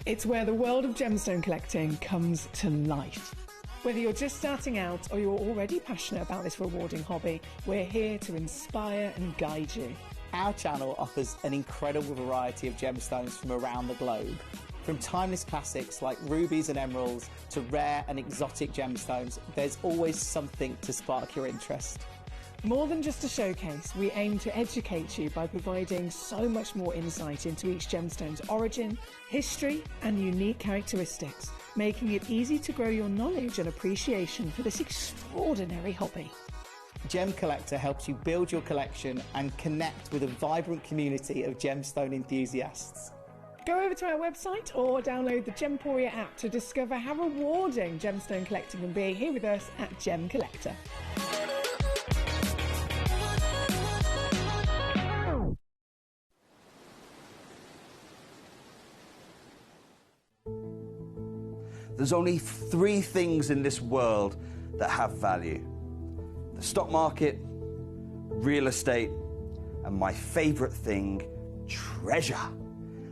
It's where the world of gemstone collecting comes to life. Whether you're just starting out or you're already passionate about this rewarding hobby, we're here to inspire and guide you. Our channel offers an incredible variety of gemstones from around the globe. From timeless classics like rubies and emeralds to rare and exotic gemstones, there's always something to spark your interest. More than just a showcase, we aim to educate you by providing so much more insight into each gemstone's origin, history and unique characteristics, making it easy to grow your knowledge and appreciation for this extraordinary hobby. Gemcollector helps you build your collection and connect with a vibrant community of gemstone enthusiasts. Go over to our website or download the Gemporia app to discover how rewarding gemstone collecting can be here with us at Gemcollector. There's only 3 things in this world that have value: the stock market, real estate, and my favorite thing, treasure.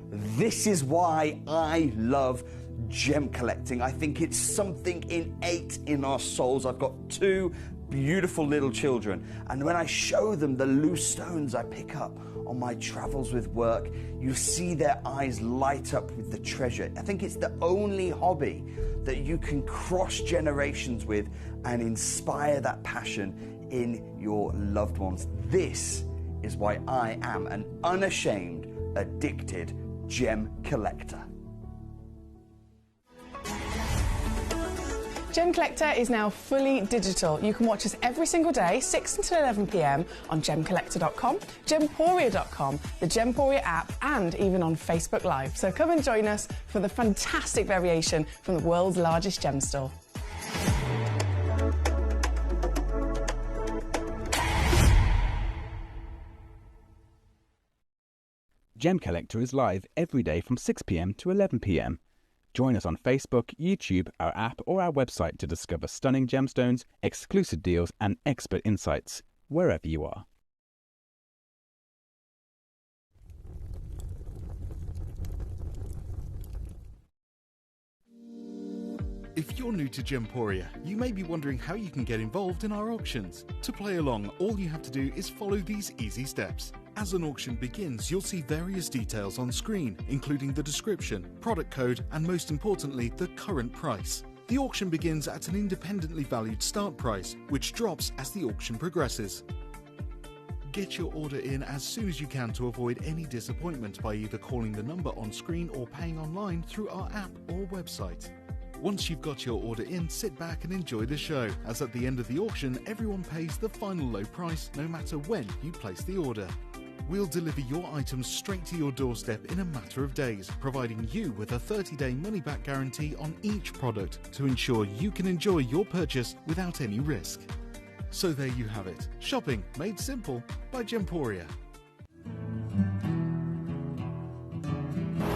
This is why I love gem collecting. I think it's something innate in our souls. I've got 2 beautiful little children, and when I show them the loose stones I pick up on my travels with work, you see their eyes light up with the treasure. I think it's the only hobby that you can cross generations with and inspire that passion in your loved ones. This is why I am an unashamed, addicted gem collector. Gemcollector is now fully digital. You can watch us every single day, 6 until 11 p.m. on gemcollector.com, gemporia.com, the Gemporia app, and even on Facebook Live. So come and join us for the fantastic variation from the world's largest gem store. Gemcollector is live every day from 6 p.m. to 11 p.m. Join us on Facebook, YouTube, our app or our website to discover stunning gemstones, exclusive deals and expert insights wherever you are. If you're new to Gemporia, you may be wondering how you can get involved in our auctions. To play along, all you have to do is follow these easy steps. As an auction begins, you'll see various details on screen, including the description, product code, and most importantly, the current price. The auction begins at an independently valued start price, which drops as the auction progresses. Get your order in as soon as you can to avoid any disappointment by either calling the number on screen or paying online through our app or website. Once you've got your order in, sit back and enjoy the show, as at the end of the auction, everyone pays the final low price no matter when you place the order. We'll deliver your items straight to your doorstep in a matter of days, providing you with a 30-day money-back guarantee on each product to ensure you can enjoy your purchase without any risk. So there you have it, shopping made simple by Gemporia.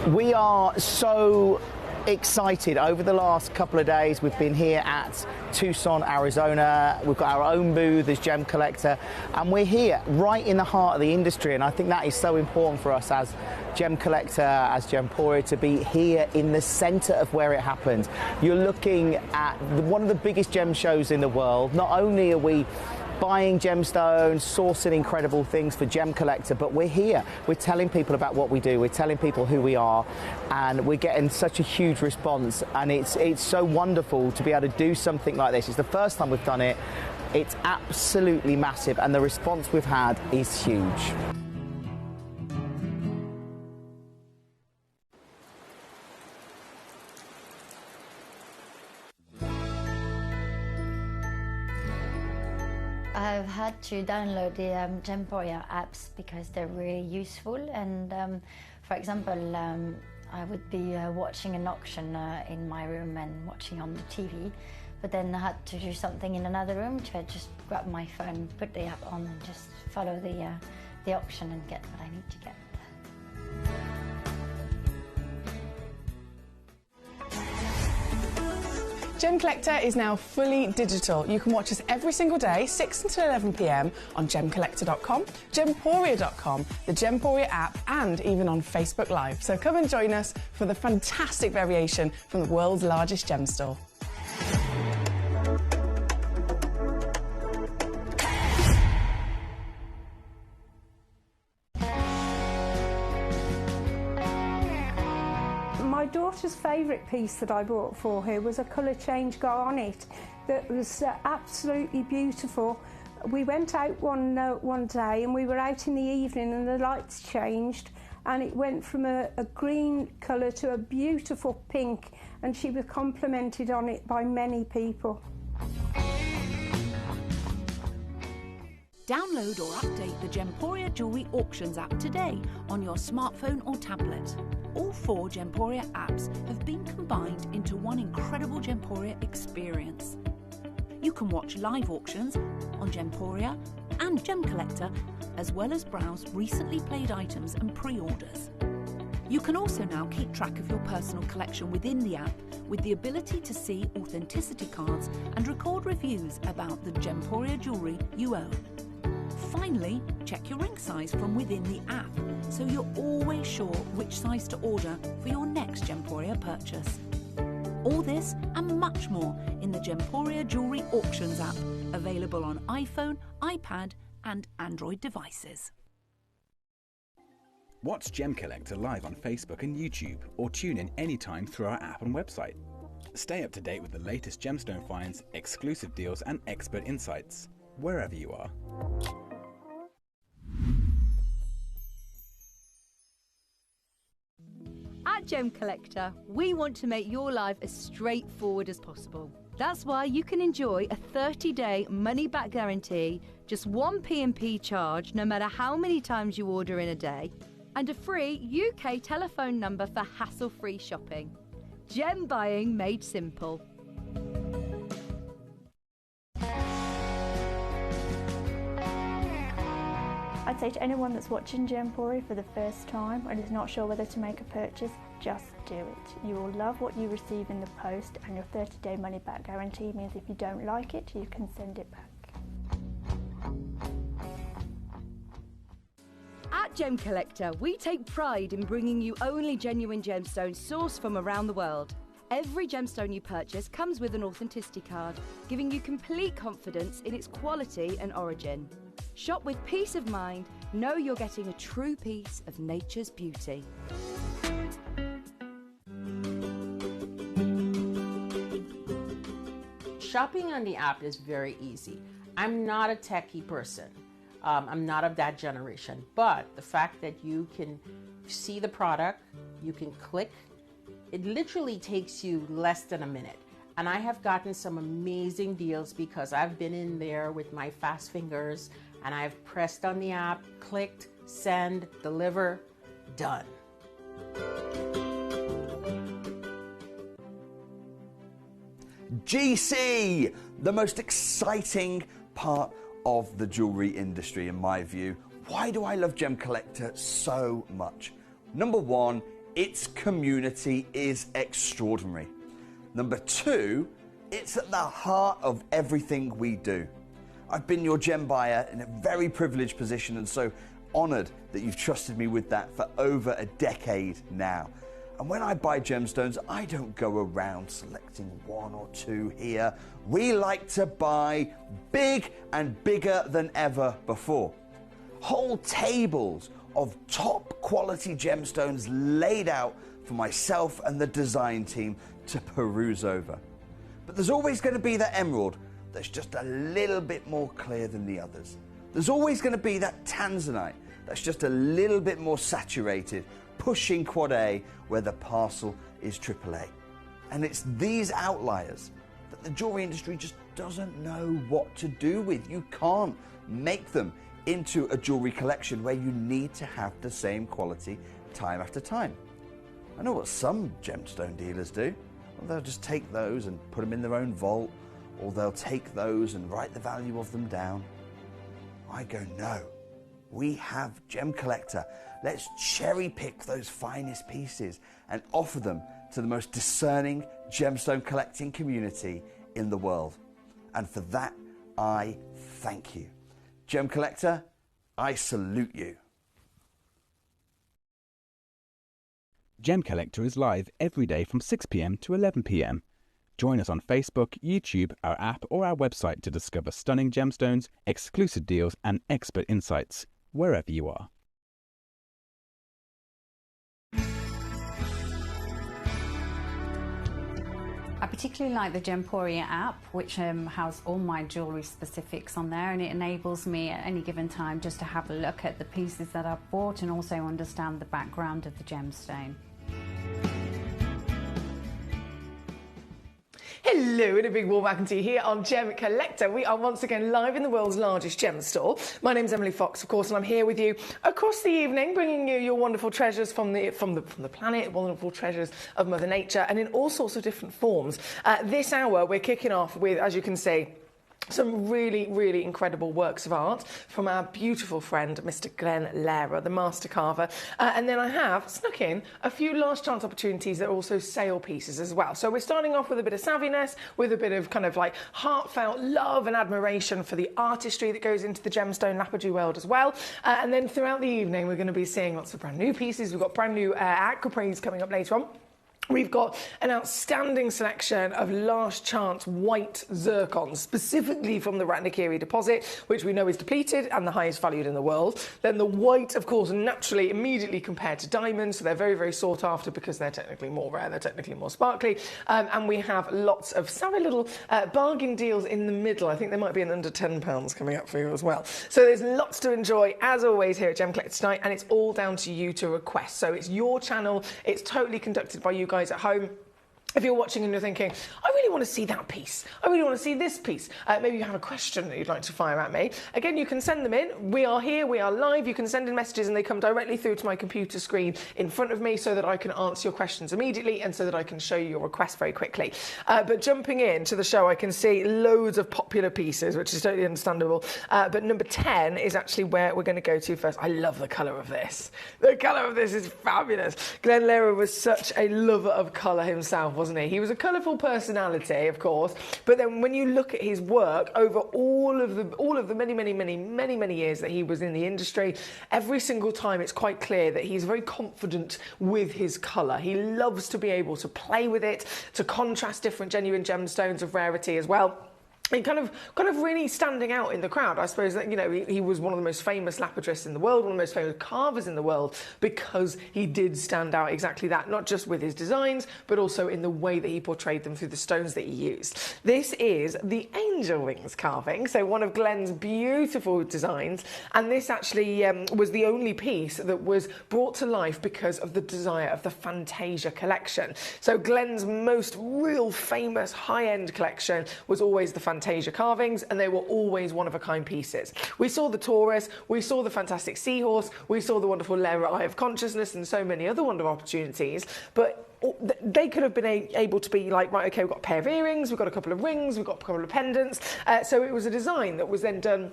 We are so excited. Over the last couple of days we've been here at Tucson, Arizona. We've got our own booth as Gemcollector, and we're here right in the heart of the industry, and I think that is so important for us as Gemcollector, as Gemporia, to be here in the center of where it happens. You're looking at one of the biggest gem shows in the world. Not only are we buying gemstones, sourcing incredible things for Gemcollector, but we're here. We're telling people about what we do. We're telling people who we are, and we're getting such a huge response. And it's so wonderful to be able to do something like this. It's the first time we've done it. It's absolutely massive, and the response we've had is huge. I've had to download the Gemporia apps because they're really useful, and for example, I would be watching an auction in my room and watching on the TV, but then I had to do something in another room, so I just grab my phone, put the app on and just follow the auction and get what I need to get. Gemcollector is now fully digital. You can watch us every single day, 6 until 11 p.m. on Gemcollector.com, Gemporia.com, the Gemporia app, and even on Facebook Live. So come and join us for the fantastic variation from the world's largest gem store. My daughter's favourite piece that I bought for her was a colour change garnet that was absolutely beautiful. We went out one day and we were out in the evening and the lights changed and it went from a green colour to a beautiful pink, and she was complimented on it by many people. Download or update the Gemporia Jewellery Auctions app today on your smartphone or tablet. All 4 Gemporia apps have been combined into one incredible Gemporia experience. You can watch live auctions on Gemporia and Gemcollector, as well as browse recently played items and pre-orders. You can also now keep track of your personal collection within the app with the ability to see authenticity cards and record reviews about the Gemporia jewellery you own. Finally, check your ring size from within the app, so you're always sure which size to order for your next Gemporia purchase. All this and much more in the Gemporia Jewellery Auctions app, available on iPhone, iPad and Android devices. Watch Gemcollector live on Facebook and YouTube, or tune in anytime through our app and website. Stay up to date with the latest gemstone finds, exclusive deals and expert insights, wherever you are. At Gemcollector, we want to make your life as straightforward as possible. That's why you can enjoy a 30-day money-back guarantee, just one P&P charge no matter how many times you order in a day, and a free UK telephone number for hassle-free shopping. Gem buying made simple. I'd say to anyone that's watching Gemporia for the first time and is not sure whether to make a purchase, just do it. You will love what you receive in the post, and your 30-day money-back guarantee means if you don't like it, you can send it back. At Gemcollector, we take pride in bringing you only genuine gemstones sourced from around the world. Every gemstone you purchase comes with an authenticity card, giving you complete confidence in its quality and origin. Shop with peace of mind, know you're getting a true piece of nature's beauty. Shopping on the app is very easy. I'm not a techie person. I'm not of that generation, but the fact that you can see the product, you can click, it literally takes you less than a minute. And I have gotten some amazing deals because I've been in there with my fast fingers and I've pressed on the app, clicked, send, deliver, done. GC, the most exciting part of the jewelry industry in my view. Why do I love Gemcollector so much? Number one, its community is extraordinary. Number two, it's at the heart of everything we do. I've been your gem buyer in a very privileged position and so honored that you've trusted me with that for over a decade now. And when I buy gemstones, I don't go around selecting one or two here. We like to buy big and bigger than ever before. Whole tables of top quality gemstones laid out for myself and the design team to peruse over. But there's always going to be that emerald that's just a little bit more clear than the others. There's always going to be that tanzanite that's just a little bit more saturated, pushing quad A where the parcel is AAA. And it's these outliers that the jewelry industry just doesn't know what to do with. You can't make them into a jewelry collection where you need to have the same quality time after time. I know what some gemstone dealers do. Well, they'll just take those and put them in their own vault, or they'll take those and write the value of them down. I go, no. We have Gemcollector. Let's cherry pick those finest pieces and offer them to the most discerning gemstone collecting community in the world. And for that, I thank you. Gem Collector, I salute you. Gem Collector is live every day from 6 p.m. to 11 p.m. Join us on Facebook, YouTube, our app, or our website to discover stunning gemstones, exclusive deals, and expert insights wherever you are. I particularly like the Gemporia app, which has all my jewellery specifics on there, and it enables me at any given time just to have a look at the pieces that I've bought and also understand the background of the gemstone. Hello and a big warm welcome to you here on Gem Collector. We are once again live in the world's largest gem store. My name's Emily Fox, of course, and I'm here with you across the evening, bringing you your wonderful treasures from the planet, wonderful treasures of Mother Nature, and in all sorts of different forms. This hour, we're kicking off with, as you can see, some really, really incredible works of art from our beautiful friend, Mr. Glenn Lehrer, the master carver. And then I have snuck in a few last chance opportunities that are also sale pieces as well. So we're starting off with a bit of savviness, with a bit of kind of like heartfelt love and admiration for the artistry that goes into the gemstone lapidary world as well. And then throughout the evening, we're going to be seeing lots of brand new pieces. We've got brand new aquaprines coming up later on. We've got an outstanding selection of last chance white zircons, specifically from the Ratnakiri deposit, which we know is depleted and the highest valued in the world. Then the white, of course, naturally immediately compared to diamonds, so they're very, very sought after because they're technically more rare, they're technically more sparkly. And we have lots of savvy little bargain deals in the middle. I think there might be an under £10 coming up for you as well. So there's lots to enjoy, as always, here at Gem Collector tonight, and it's all down to you to request. So it's your channel, it's totally conducted by you guys at home. If you're watching and you're thinking, I really want to see that piece, I really want to see this piece, maybe you have a question that you'd like to fire at me, again, you can send them in. We are here, we are live, you can send in messages and they come directly through to my computer screen in front of me so that I can answer your questions immediately and so that I can show you your request very quickly. But jumping into the show, I can see loads of popular pieces, which is totally understandable. But number 10 is actually where we're going to go to first. I love the colour of this. The colour of this is fabulous. Glenn Lehrer was such a lover of colour himself, wasn't he? He was a colourful personality, of course, but then when you look at his work over all of the many years that he was in the industry, every single time it's quite clear that he's very confident with his colour. He loves to be able to play with it, to contrast different genuine gemstones of rarity as well. And kind of really standing out in the crowd. I suppose that, you know, he was one of the most famous lapidarists in the world, one of the most famous carvers in the world, because he did stand out exactly that, not just with his designs, but also in the way that he portrayed them through the stones that he used. This is the angel wings carving, so one of Glenn's beautiful designs, and this actually was the only piece that was brought to life because of the desire of the Fantasia collection. So Glenn's most real famous high-end collection was always the Fantasia carvings, and they were always one-of-a-kind pieces. We saw the Taurus, we saw the fantastic seahorse, we saw the wonderful Lehrer Eye of Consciousness, and so many other wonderful opportunities, but they could have been able to be like, right, okay, we've got a pair of earrings, we've got a couple of rings, we've got a couple of pendants, so it was a design that was then done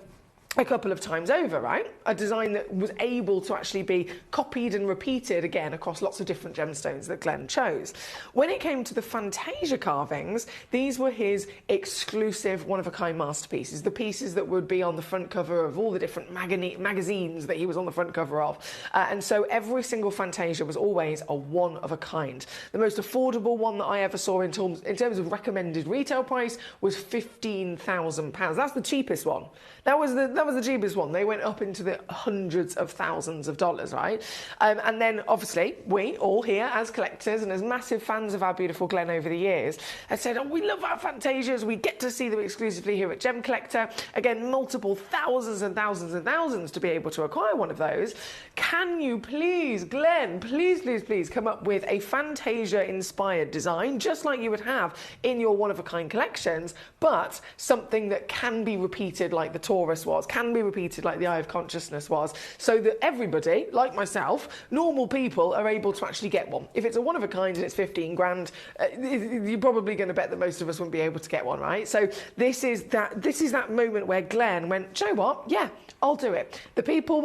a couple of times over, right? A design that was able to actually be copied and repeated again across lots of different gemstones that Glenn chose. When it came to the Fantasia carvings, these were his exclusive one-of-a-kind masterpieces, the pieces that would be on the front cover of all the different magazines that he was on the front cover of. And so every single Fantasia was always a one-of-a-kind. The most affordable one that I ever saw in terms of recommended retail price was £15,000. That's the cheapest one. That was the cheapest one. They went up into the hundreds of thousands of dollars, right? And then, obviously, we all here as collectors and as massive fans of our beautiful Glenn over the years have said, oh, we love our Fantasias. We get to see them exclusively here at Gem Collector. Again, multiple thousands and thousands and thousands to be able to acquire one of those. Can you please, Glenn, please come up with a Fantasia-inspired design, just like you would have in your one-of-a-kind collections, but something that can be repeated like the Taurus was? can be repeated like the Eye of Consciousness was, so that everybody, like myself, normal people, are able to actually get one. If it's a one of a kind and it's 15 grand, you're probably going to bet that most of us wouldn't be able to get one, right? So this is that moment where Glenn went, do you know what? Yeah, I'll do it. The people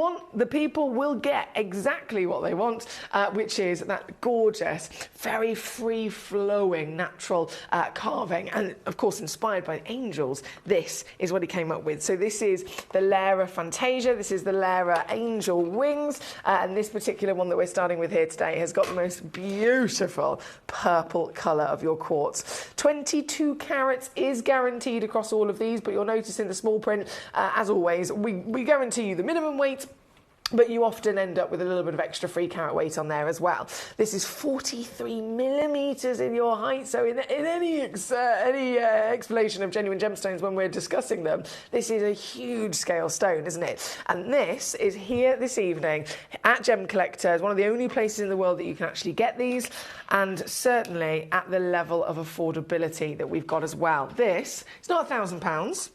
will get exactly what they want, which is that gorgeous, very free-flowing, natural carving, and of course inspired by angels. This is what he came up with. So this is the Lara Fantasia, this is the Lara Angel Wings, and this particular one that we're starting with here today has got the most beautiful purple colour of your quartz. 22 carats is guaranteed across all of these, but you'll notice in the small print, as always, we guarantee you the minimum weight, but you often end up with a little bit of extra 3 carat weight on there as well. This is 43 millimetres in your height, so in any explanation of genuine gemstones when we're discussing them, this is a huge scale stone, isn't it? And this is here this evening at Gemcollector. It's one of the only places in the world that you can actually get these, and certainly at the level of affordability that we've got as well. This, it's not £1,000.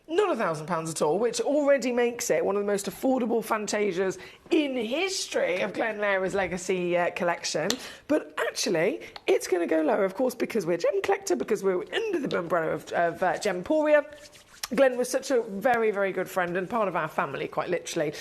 Not £1,000 at all, which already makes it one of the most affordable Fantasias in history of Glen Lara's legacy collection. But actually, it's going to go lower, of course, because we're Gemcollector, because we're under the umbrella of Gemporia. Glenn was such a very, very good friend and part of our family, quite literally,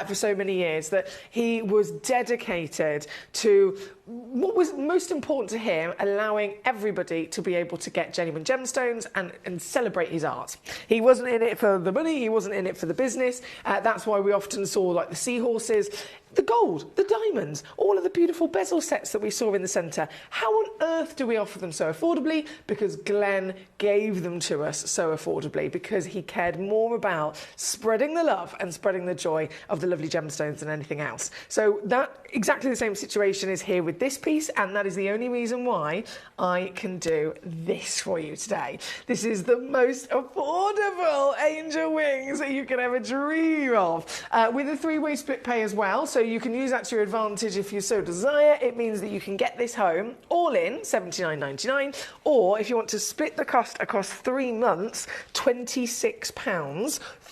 for so many years, that he was dedicated to what was most important to him, allowing everybody to be able to get genuine gemstones and celebrate his art. He wasn't in it for the money, he wasn't in it for the business. That's why we often saw like the seahorses, the gold, the diamonds, all of the beautiful bezel sets that we saw in the centre. How on earth do we offer them so affordably? Because Glenn gave them to us so affordably, because he cared more about spreading the love and spreading the joy of the lovely gemstones than anything else. So that exactly the same situation is here with this piece, and that is the only reason why I can do this for you today. This is the most affordable angel wings that you can ever dream of, with a 3-way split pay as well, so you can use that to your advantage if you so desire. It means that you can get this home all in $79.99, or if you want to split the cost across 3 months, £26,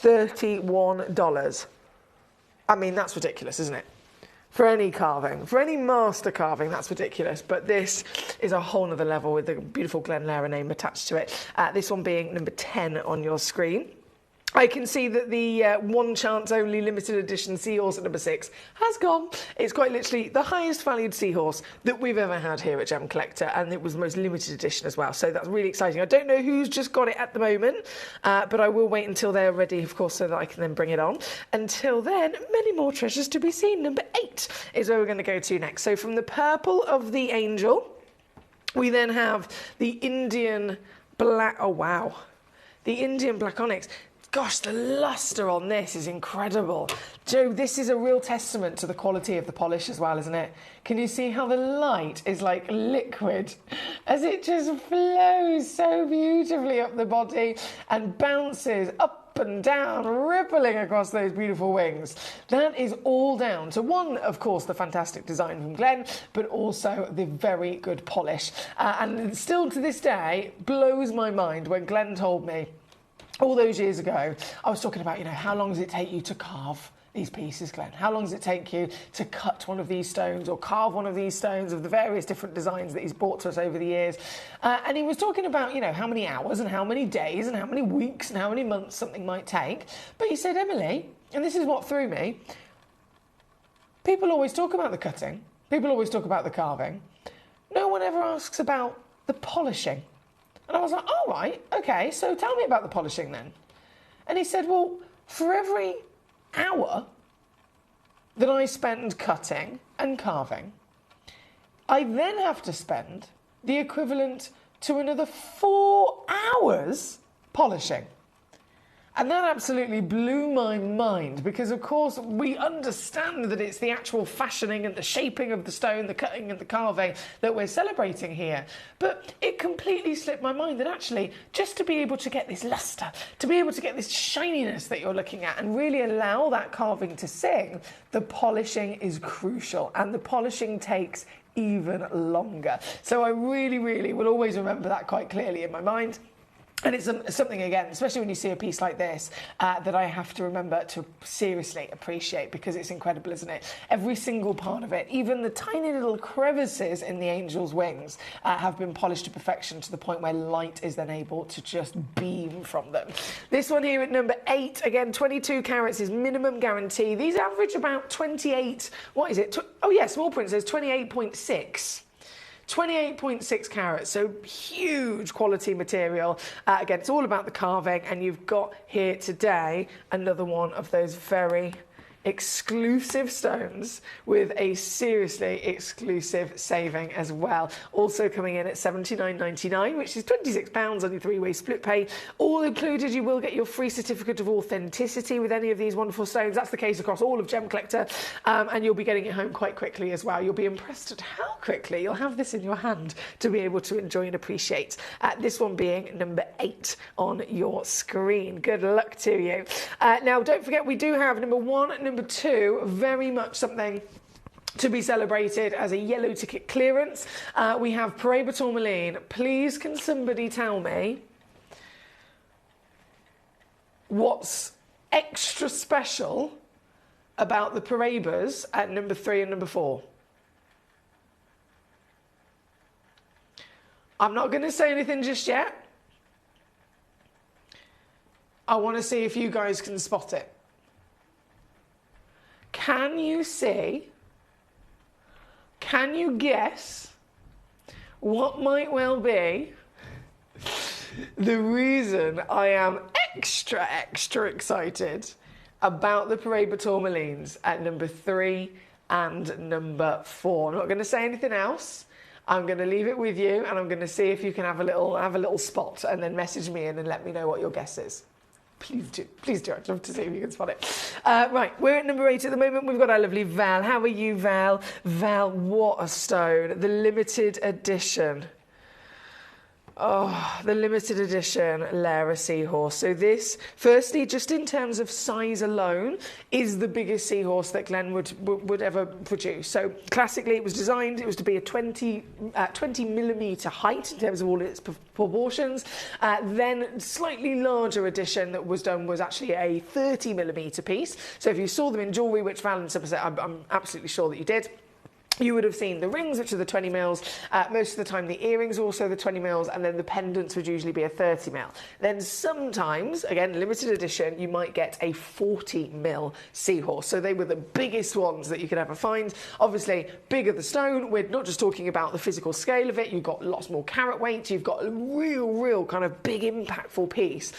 $31. I mean, that's ridiculous, isn't it? For any carving, for any master carving, that's ridiculous. But this is a whole nother level with the beautiful Glen Lara name attached to it. This one being number 10 on your screen. I can see that the one chance only limited edition seahorse at number 6 has gone. It's quite literally the highest valued seahorse that we've ever had here at Gemcollector, and it was the most limited edition as well. So that's really exciting. I don't know who's just got it at the moment, but I will wait until they're ready, of course, so that I can then bring it on. Until then, many more treasures to be seen. Number 8 is where we're going to go to next. So from the purple of the angel, we then have the Indian black. Oh, wow. The Indian black onyx. Gosh, the lustre on this is incredible. Joe, this is a real testament to the quality of the polish as well, isn't it? Can you see how the light is like liquid as it just flows so beautifully up the body and bounces up and down, rippling across those beautiful wings? That is all down to one, of course, the fantastic design from Glenn, but also the very good polish. And still to this day, blows my mind when Glenn told me, all those years ago, I was talking about, how long does it take you to carve these pieces, Glenn? How long does it take you to cut one of these stones or carve one of these stones of the various different designs that he's brought to us over the years? And he was talking about, how many hours and how many days and how many weeks and how many months something might take. But he said, Emily, and this is what threw me, people always talk about the cutting. People always talk about the carving. No one ever asks about the polishing. And I was like, all right, okay, so tell me about the polishing then. And he said, well, for every hour that I spend cutting and carving, I then have to spend the equivalent to another 4 hours polishing. And that absolutely blew my mind because, of course, we understand that it's the actual fashioning and the shaping of the stone, the cutting and the carving that we're celebrating here. But it completely slipped my mind that actually just to be able to get this lustre, to be able to get this shininess that you're looking at and really allow that carving to sing, the polishing is crucial, and the polishing takes even longer. So I really, really will always remember that quite clearly in my mind. And it's something, again, especially when you see a piece like this, that I have to remember to seriously appreciate, because it's incredible, isn't it? Every single part of it, even the tiny little crevices in the angel's wings, have been polished to perfection, to the point where light is then able to just beam from them. This one here at number 8, again, 22 carats is minimum guarantee. These average about 28, what is it? Oh yeah, small print says 28.6. 28.6 carats, so huge quality material. Again, it's all about the carving, and you've got here today another one of those very exclusive stones with a seriously exclusive saving as well. Also coming in at $79.99, which is £26 on your 3-way split pay. All included, you will get your free certificate of authenticity with any of these wonderful stones. That's the case across all of Gem Collector, and you'll be getting it home quite quickly as well. You'll be impressed at how quickly you'll have this in your hand to be able to enjoy and appreciate. This one being number 8 on your screen. Good luck to you. Now, don't forget, we do have number 1 and number 2, very much something to be celebrated as a yellow ticket clearance. We have Paraiba Tourmaline. Please, can somebody tell me what's extra special about the Paraibas at number 3 and number 4? I'm not going to say anything just yet. I want to see if you guys can spot it. Can you see, can you guess what might well be the reason I am extra excited about the Paraiba Tourmalines at number 3 and number 4? I'm not going to say anything else. I'm going to leave it with you, and I'm going to see if you can have a little spot, and then message me in and let me know what your guess is. Please do. Please do. I'd love to see if you can spot it. Right, we're at number 8 at the moment. We've got our lovely Val. How are you, Val? Val, what a stone. The limited edition. Oh, the limited edition Lara Seahorse. So this, firstly, just in terms of size alone, is the biggest seahorse that Glen would ever produce. So classically, it was designed, it was to be a 20 millimetre height in terms of all its proportions. Then slightly larger edition that was done was actually a 30 millimetre piece. So if you saw them in jewellery, which Val and Supper said, I'm absolutely sure that you did, you would have seen the rings, which are the 20 mils. Most of the time, the earrings also the 20 mils, and then the pendants would usually be a 30 mil. Then sometimes, again, limited edition, you might get a 40 mil seahorse. So they were the biggest ones that you could ever find. Obviously, bigger the stone. We're not just talking about the physical scale of it. You've got lots more carat weight. You've got a real kind of big, impactful piece,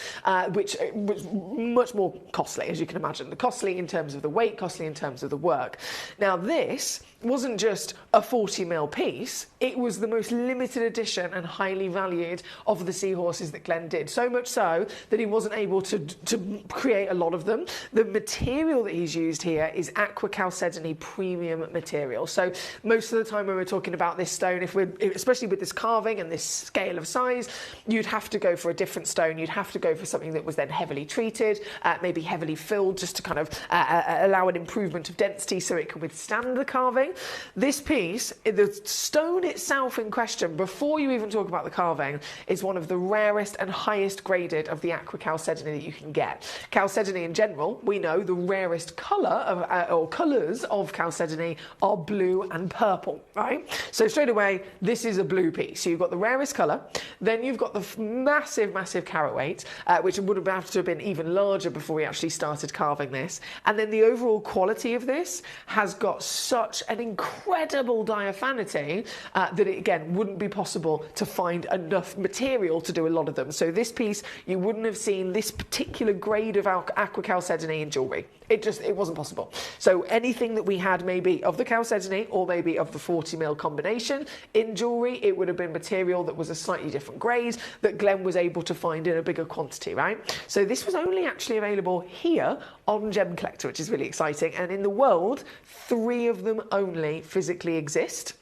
which was much more costly, as you can imagine. Costly in terms of the weight, costly in terms of the work. Now, this wasn't just a 40 mil piece, it was the most limited edition and highly valued of the seahorses that Glen did. So much so that he wasn't able to create a lot of them. The material that he's used here is aqua chalcedony premium material. So most of the time when we're talking about this stone, especially with this carving and this scale of size, you'd have to go for a different stone. You'd have to go for something that was then heavily treated, maybe heavily filled, just to kind of allow an improvement of density so it can withstand the carving. This piece, the stone itself in question, before you even talk about the carving, is one of the rarest and highest graded of the aqua chalcedony that you can get. Chalcedony in general, we know the rarest colour of, or colours of chalcedony are blue and purple, right? So straight away, this is a blue piece. So you've got the rarest colour, then you've got the massive carat weight, which would have to have been even larger before we actually started carving this. And then the overall quality of this has got such an incredible diaphanity that it, again, wouldn't be possible to find enough material to do a lot of them. So this piece, you wouldn't have seen this particular grade of aqua chalcedony in jewellery. It wasn't possible. So anything that we had maybe of the chalcedony or maybe of the 40 mil combination in jewellery, it would have been material that was a slightly different grade that Glen was able to find in a bigger quantity, right? So this was only actually available here on Gem Collector, which is really exciting. And in the world, 3 of them only physically exist.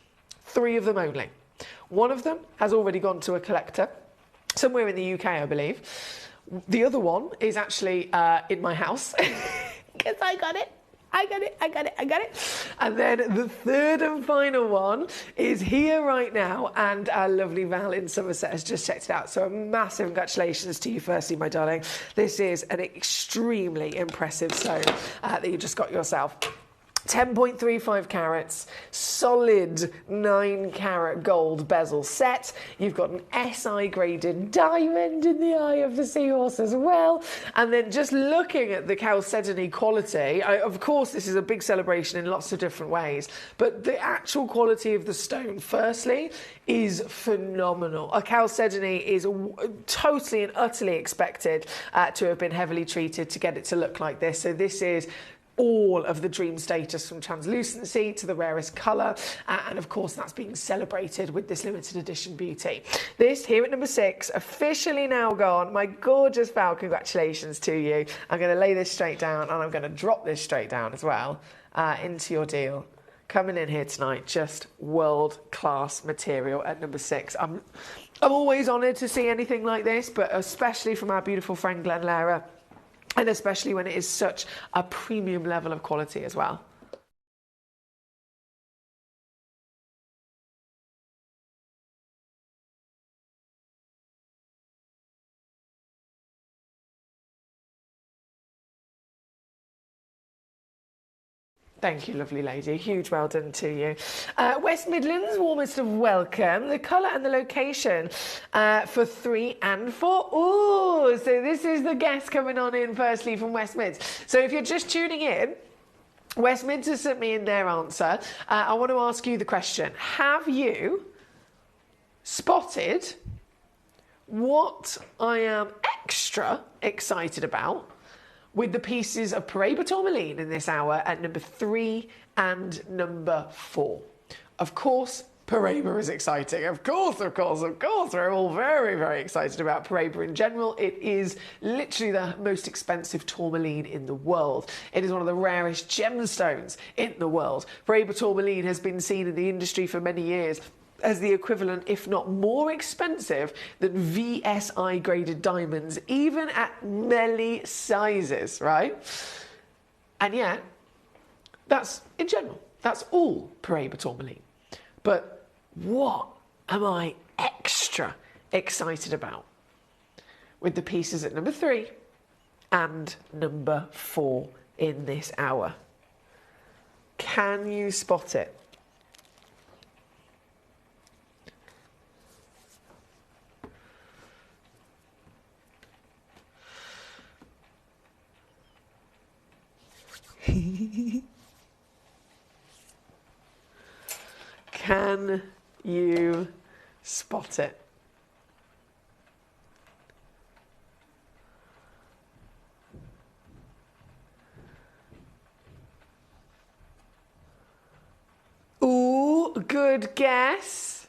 3 of them only. One of them has already gone to a collector somewhere in the UK, I believe. The other one is actually in my house because I got it. And then the third and final one is here right now, and our lovely Val in Somerset has just checked it out. So a massive congratulations to you firstly, my darling. This is an extremely impressive stone that you just got yourself. 10.35 carats, solid 9 carat gold bezel set. You've got an SI graded diamond in the eye of the seahorse as well. And then just looking at the chalcedony quality, of course this is a big celebration in lots of different ways, but the actual quality of the stone firstly is phenomenal. A chalcedony is totally and utterly expected to have been heavily treated to get it to look like this. So this is all of the dream status, from translucency to the rarest colour, and of course that's being celebrated with this limited edition beauty. This here at number 6, officially now gone. My gorgeous Val, congratulations to you. I'm going to lay this straight down, and I'm going to drop this straight down as well into your deal. Coming in here tonight, just world-class material at number 6. I'm always honoured to see anything like this, but especially from our beautiful friend Glenn Lara. And especially when it is such a premium level of quality as well. Thank you, lovely lady. Huge well done to you. West Midlands, warmest of welcome. The colour and the location for 3 and 4. Ooh, so this is the guest coming on in firstly from West Mids. So if you're just tuning in, West Mids has sent me in their answer. I want to ask you the question. Have you spotted what I am extra excited about with the pieces of Paraiba tourmaline in this hour at number 3 and number 4? Of course, Paraiba is exciting. Of course. We're all very, very excited about Paraiba in general. It is literally the most expensive tourmaline in the world. It is one of the rarest gemstones in the world. Paraiba tourmaline has been seen in the industry for many years as the equivalent, if not more expensive, than VSI graded diamonds, even at Melly sizes, right? And yet, that's in general, that's all Paraiba tourmaline. But what am I extra excited about with the pieces at number 3 and number 4 in this hour? Can you spot it? Can you spot it? Ooh, good guess.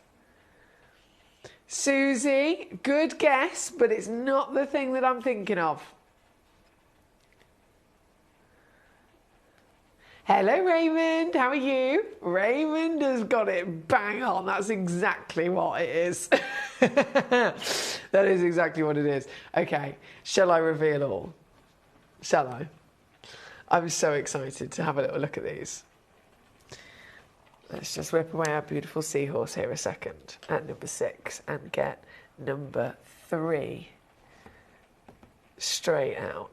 Susie, good guess, but it's not the thing that I'm thinking of. Hello, Raymond. How are you? Raymond has got it bang on. That's exactly what it is. That is exactly what it is. Okay, shall I reveal all? Shall I? I'm so excited to have a little look at these. Let's just whip away our beautiful seahorse here a second at number 6 and get number 3 straight out.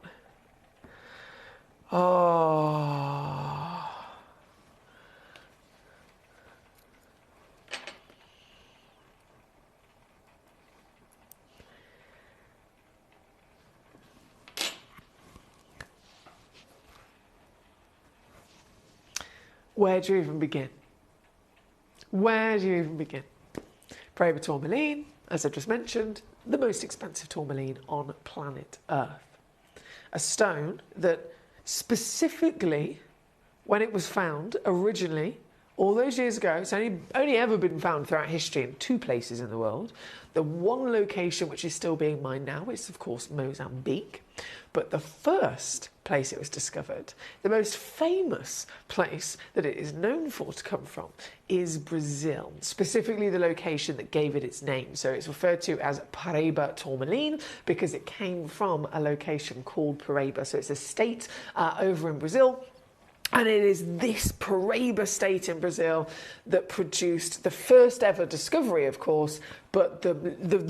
Oh. Where do you even begin? Where do you even begin? Paraiba tourmaline, as I've just mentioned, the most expensive tourmaline on planet Earth. A stone that specifically, when it was found originally, all those years ago, it's only ever been found throughout history in 2 places in the world. The one location which is still being mined now is, of course, Mozambique. But the first place it was discovered, the most famous place that it is known for to come from, is Brazil, specifically the location that gave it its name. So it's referred to as Paraiba tourmaline because it came from a location called Paraiba. So it's a state over in Brazil. And it is this Paraíba state in Brazil that produced the first ever discovery, of course, but the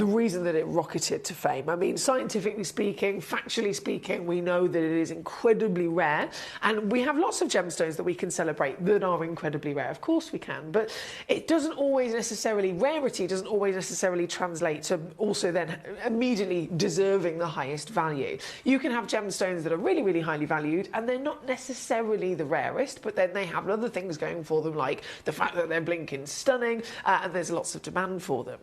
reason that it rocketed to fame. I mean, scientifically speaking, factually speaking, we know that it is incredibly rare, and we have lots of gemstones that we can celebrate that are incredibly rare. Of course we can, but it doesn't always necessarily, rarity doesn't always necessarily translate to also then immediately deserving the highest value. You can have gemstones that are really, really highly valued, and they're not necessarily the rarest, but then they have other things going for them, like the fact that they're blinking stunning, and there's lots of demand for them.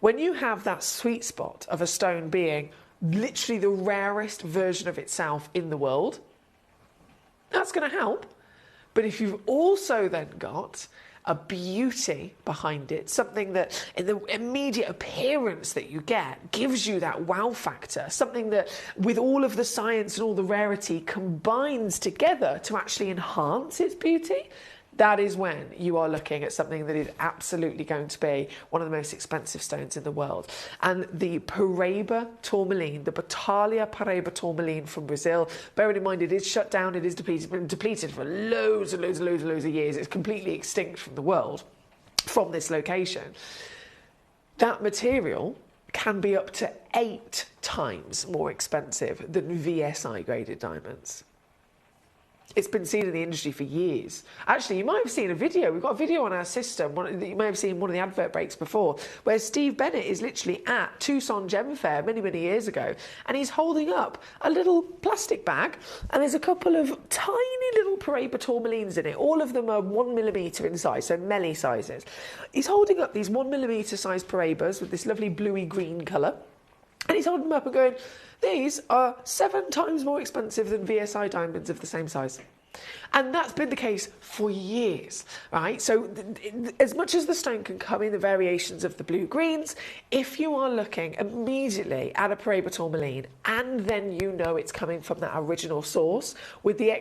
When you have that sweet spot of a stone being literally the rarest version of itself in the world, that's going to help. But if you've also then got a beauty behind it, something that in the immediate appearance that you get gives you that wow factor, something that with all of the science and all the rarity combines together to actually enhance its beauty, that is when you are looking at something that is absolutely going to be one of the most expensive stones in the world. And the Paraíba tourmaline, the Batalha Paraíba tourmaline from Brazil, bearing in mind it is shut down, it is depleted for loads and loads and loads and loads of years. It's completely extinct from the world, from this location. That material can be up to 8 times more expensive than VSI graded diamonds. It's been seen in the industry for years. Actually, you might have seen a video. We've got a video on our system that you may have seen one of the advert breaks before, where Steve Bennett is literally at Tucson Gem Fair many, many years ago, and he's holding up a little plastic bag, and there's a couple of tiny little Paraíba tourmalines in it. All of them are 1mm in size, so melee sizes. He's holding up these 1mm sized Paraíbas with this lovely bluey green colour, and he's holding them up and going, these are 7 times more expensive than VSI diamonds of the same size. And that's been the case for years, right? So as much as the stone can come in the variations of the blue-greens, if you are looking immediately at a Paraíba tourmaline and then you know it's coming from that original source, with the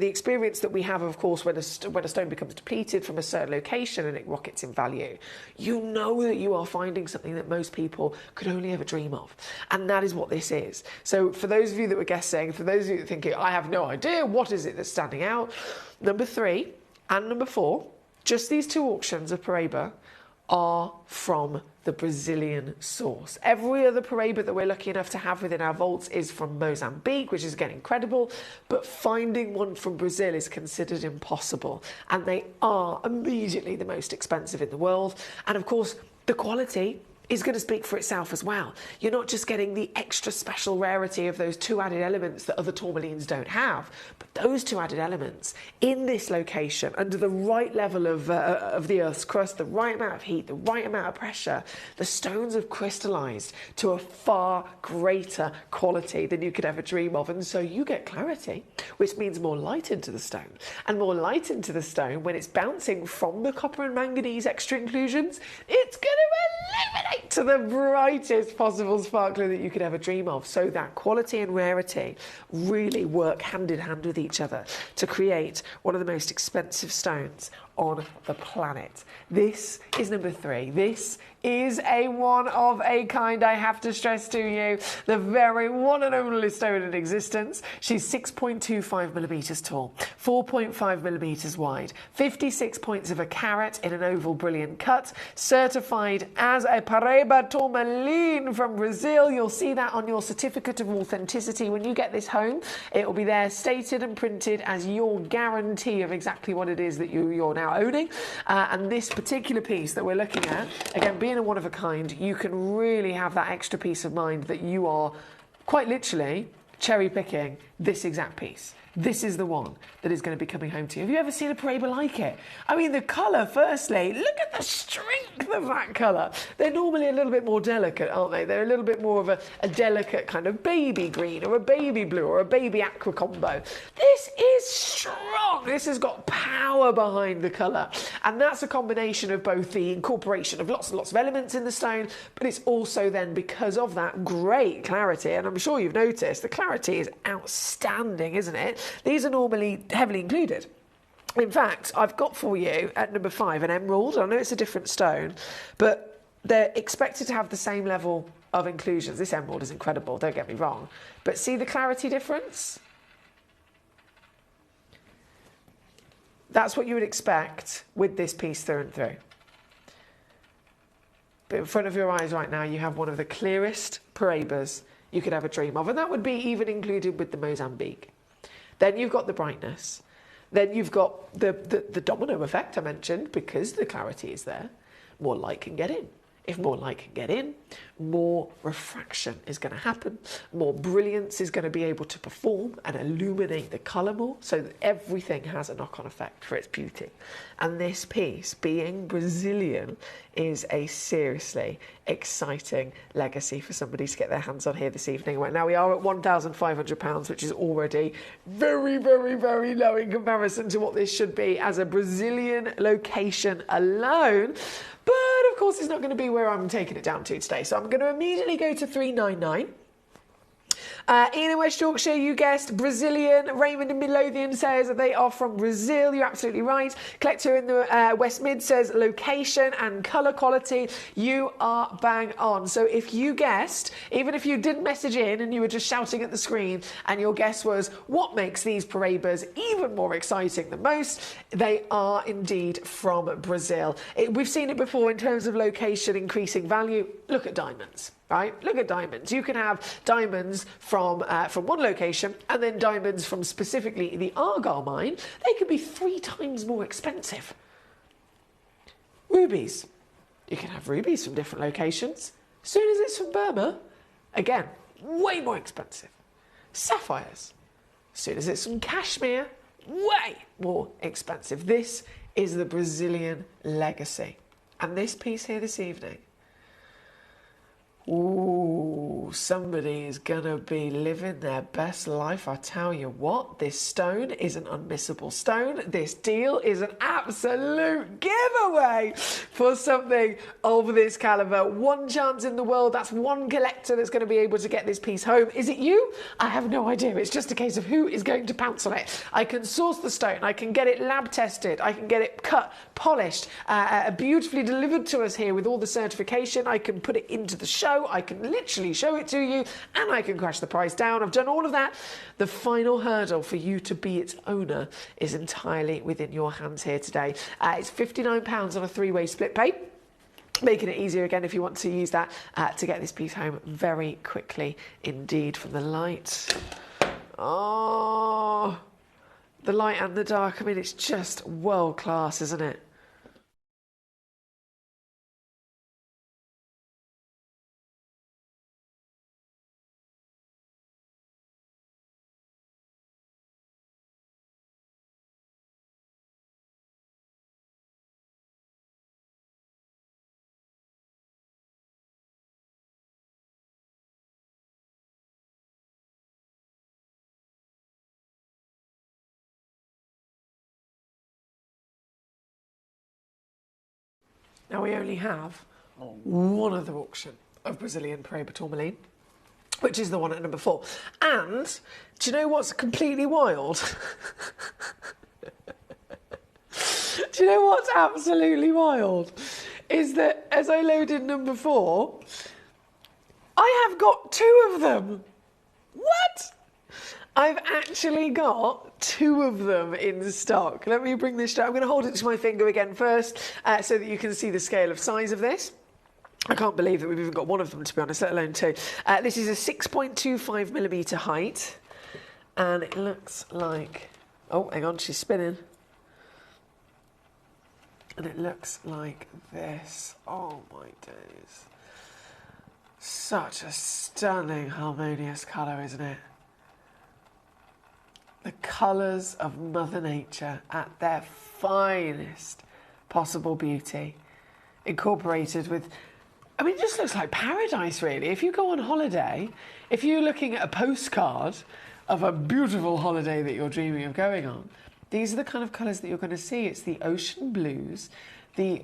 experience that we have, of course, when a stone becomes depleted from a certain location and it rockets in value, you know that you are finding something that most people could only ever dream of. And that is what this is. So for those of you that were guessing, for those of you that are thinking, I have no idea, what is it that's standing out? Number 3 and number 4, just these 2 auctions of Paraíba are from the Brazilian source. Every other Paraíba that we're lucky enough to have within our vaults is from Mozambique, which is again incredible, but finding one from Brazil is considered impossible, and they are immediately the most expensive in the world. And of course, the quality is going to speak for itself as well. You're not just getting the extra special rarity of those 2 added elements that other tourmalines don't have, but those 2 added elements in this location, under the right level of the Earth's crust, the right amount of heat, the right amount of pressure, the stones have crystallised to a far greater quality than you could ever dream of. And so you get clarity, which means more light into the stone. And more light into the stone, when it's bouncing from the copper and manganese extra inclusions, it's going to illuminate to the brightest possible sparkler that you could ever dream of. So that quality and rarity really work hand in hand with each other to create one of the most expensive stones on the planet. This is number 3. This is a one of a kind, I have to stress to you. The very one and only stone in existence. She's 6.25mm tall, 4.5mm wide, 56 points of a carat in an oval brilliant cut, certified as a Paraíba tourmaline from Brazil. You'll see that on your certificate of authenticity when you get this home. It will be there stated and printed as your guarantee of exactly what it is that you're now owning. And this particular piece that we're looking at, again, being a one of a kind, you can really have that extra peace of mind that you are quite literally cherry picking this exact piece. This is the one that is going to be coming home to you. Have you ever seen a Paraíba like it? I mean, the colour, firstly, look at the strength of that colour. They're normally a little bit more delicate, aren't they? They're a little bit more of a delicate kind of baby green or a baby blue or a baby aqua combo. This is strong. This has got power behind the colour. And that's a combination of both the incorporation of lots and lots of elements in the stone, but it's also then because of that great clarity. And I'm sure you've noticed the clarity is outstanding, isn't it? These are normally heavily included. In fact, I've got for you at number 5 an emerald. I know it's a different stone, but they're expected to have the same level of inclusions. This emerald is incredible, don't get me wrong. But see the clarity difference? That's what you would expect with this piece through and through. But in front of your eyes right now, you have one of the clearest Paraibas you could ever dream of. And that would be even included with the Mozambique. Then you've got the brightness. Then you've got the domino effect I mentioned, because the clarity is there. More light can get in. If more light can get in, more refraction is going to happen, more brilliance is going to be able to perform and illuminate the colour more, so that everything has a knock-on effect for its beauty. And this piece, being Brazilian, is a seriously exciting legacy for somebody to get their hands on here this evening. Now, we are at £1,500, which is already very, very, very low in comparison to what this should be as a Brazilian location alone. But, of course, it's not going to be where I'm taking it down to today. So I'm going to immediately go to £399. Ian in West Yorkshire, you guessed Brazilian. Raymond in Midlothian says that they are from Brazil. You're absolutely right. Collector in the West Mid says location and colour quality. You are bang on. So if you guessed, even if you didn't message in and you were just shouting at the screen, and your guess was what makes these Paraibas even more exciting than most, they are indeed from Brazil. We've seen it before in terms of location increasing value. Look at diamonds. Right? Look at diamonds. You can have diamonds from one location, and then diamonds from specifically the Argyle mine. They could be 3 times more expensive. Rubies. You can have rubies from different locations. As soon as it's from Burma, again, way more expensive. Sapphires. As soon as it's from Kashmir, way more expensive. This is the Brazilian legacy. And this piece here this evening, ooh, somebody is gonna be living their best life. I tell you what, this stone is an unmissable stone. This deal is an absolute giveaway for something of this caliber. One chance in the world. That's one collector that's going to be able to get this piece home. Is it you? I have no idea. It's just a case of who is going to pounce on it. I can source the stone. I can get it lab tested. I can get it cut, polished, beautifully delivered to us here with all the certification. I can put it into the show. I can literally show it to you, and I can crash the price down. I've done all of that. The final hurdle for you to be its owner is entirely within your hands here today. It's £59 on a 3-way split pay, making it easier again if you want to use that to get this piece home very quickly indeed. From the light, oh, the light and the dark, I mean, it's just world class, isn't it? Now, we only have one other auction of Brazilian Paraiba tourmaline, which is the one at number 4. And do you know what's completely wild? Do you know what's absolutely wild? Is that as I loaded number 4, I have got 2 of them. What? I've actually got 2 of them in stock. Let me bring this down. I'm going to hold it to my finger again first so that you can see the scale of size of this. I can't believe that we've even got 1 of them, to be honest, let alone 2. This is a 6.25mm height, and it looks like... Oh, hang on, she's spinning. And it looks like this. Oh, my days. Such a stunning, harmonious colour, isn't it? The colours of Mother Nature at their finest possible beauty, incorporated with, I mean, it just looks like paradise, really. If you go on holiday, if you're looking at a postcard of a beautiful holiday that you're dreaming of going on, these are the kind of colours that you're going to see. It's the ocean blues, the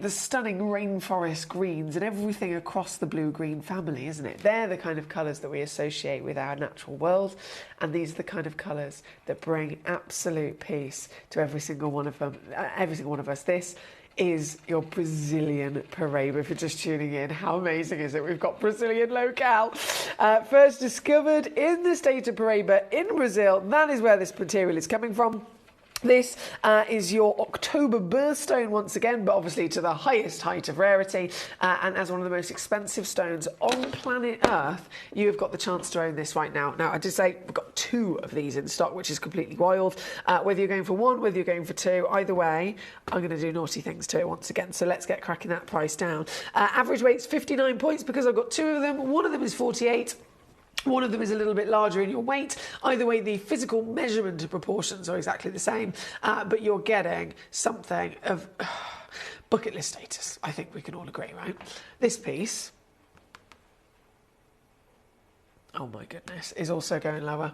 stunning rainforest greens, and everything across the blue-green family, isn't it? They're the kind of colours that we associate with our natural world, and these are the kind of colours that bring absolute peace to every single one of them, every single one of us. This is your Brazilian Paraiba. If you're just tuning in, how amazing is it? We've got Brazilian locale. First discovered in the state of Paraiba in Brazil. That is where this material is coming from. This is your October birthstone once again, but obviously to the highest height of rarity. And as one of the most expensive stones on planet Earth, you have got the chance to own this right now. Now, I did say we've got 2 of these in stock, which is completely wild. Whether you're going for 1, whether you're going for 2, either way, I'm going to do naughty things to it once again. So let's get cracking that price down. Average weight's 59 points because I've got 2 of them. One of them is 48. One of them is a little bit larger in your weight. Either way, the physical measurement proportions are exactly the same, but you're getting something of bucket list status. I think we can all agree, right? This piece, oh my goodness, is also going lower.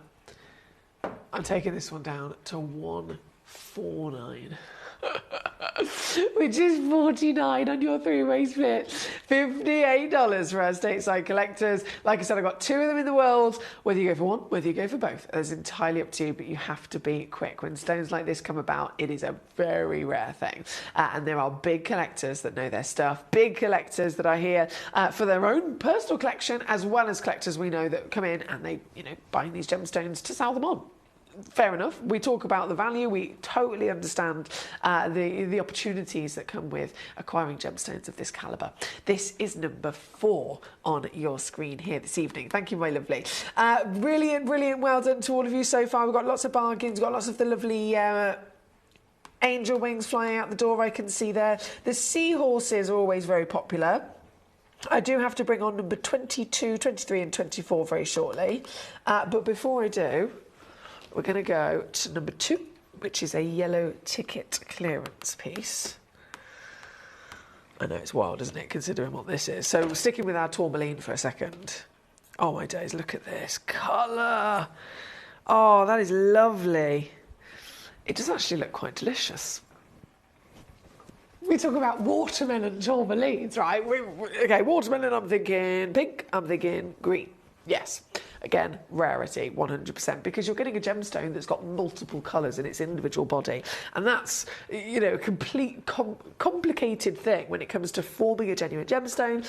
I'm taking this one down to 149. Which is $49 on your 3-way split. $58 for our stateside collectors. Like I said, I've got 2 of them in the world. Whether you go for 1, whether you go for both, it's entirely up to you, but you have to be quick. When stones like this come about, it is a very rare thing. And there are big collectors that know their stuff, big collectors that are here for their own personal collection, as well as collectors we know that come in and they, buying these gemstones to sell them on. Fair enough. We talk about the value. We totally understand the opportunities that come with acquiring gemstones of this calibre. This is number 4 on your screen here this evening. Thank you, my lovely. Brilliant, brilliant. Well done to all of you so far. We've got lots of bargains. We've got lots of the lovely angel wings flying out the door I can see there. The seahorses are always very popular. I do have to bring on number 22, 23 and 24 very shortly. But before I do, we're going to go to number 2, which is a yellow ticket clearance piece. I know it's wild, isn't it, considering what this is. So sticking with our tourmaline for a second. Oh my days, look at this colour. Oh, that is lovely. It does actually look quite delicious. We talk about watermelon tourmalines, right? Okay, watermelon, I'm thinking pink, I'm thinking green. Yes. Again, rarity, 100%, because you're getting a gemstone that's got multiple colours in its individual body. And that's, a complete complicated thing when it comes to forming a genuine gemstone.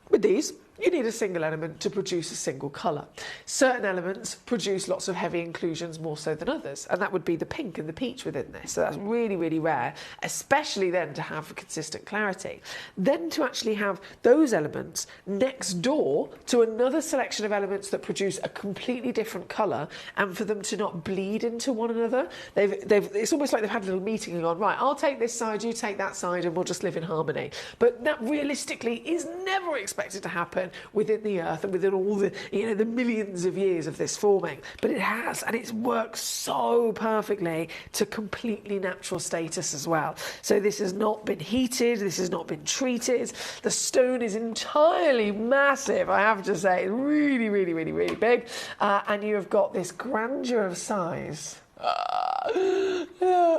With these, you need a single element to produce a single colour. Certain elements produce lots of heavy inclusions more so than others, and that would be the pink and the peach within this. So that's really, really rare, especially then to have consistent clarity. Then to actually have those elements next door to another selection of elements that produce a completely different colour, and for them to not bleed into one another. It's almost like they've had a little meeting and gone, right, I'll take this side, you take that side, and we'll just live in harmony. But that realistically is never expected to happen within the earth and within all the the millions of years of this forming, but it has, and it's worked so perfectly to completely natural status as well. So this has not been heated, this has not been treated. The stone is entirely massive, I have to say. Really, really, really, really big, and you have got this grandeur of size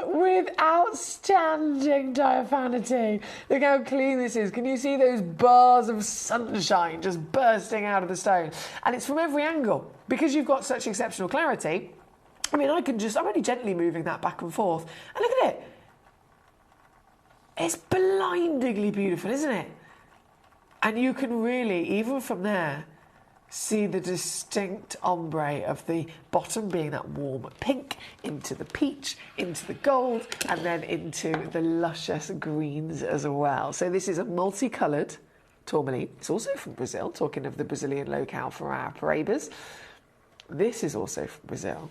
with outstanding diaphanity. Look how clean this is. Can you see those bars of sunshine just bursting out of the stone? And it's from every angle. Because you've got such exceptional clarity, I mean, I'm only gently moving that back and forth. And look at it. It's blindingly beautiful, isn't it? And you can really, even from there, see the distinct ombre of the bottom being that warm pink, into the peach, into the gold, and then into the luscious greens as well. So this is a multicoloured tourmaline. It's also from Brazil, talking of the Brazilian locale for our Paraibas. This is also from Brazil.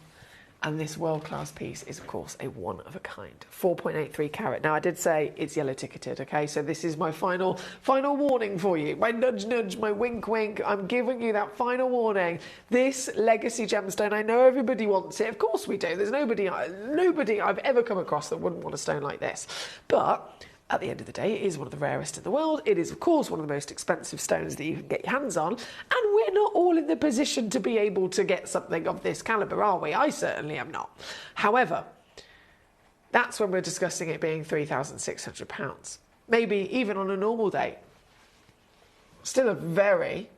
And this world-class piece is, of course, a one-of-a-kind 4.83 carat. Now, I did say it's yellow ticketed, okay? So this is my final warning for you. My nudge, nudge, my wink, wink. I'm giving you that final warning. This legacy gemstone, I know everybody wants it. Of course we do. There's nobody I've ever come across that wouldn't want a stone like this. But at the end of the day, it is one of the rarest in the world. It is, of course, one of the most expensive stones that you can get your hands on. And we're not all in the position to be able to get something of this calibre, are we? I certainly am not. However, that's when we're discussing it being £3,600. Maybe even on a normal day. Still a very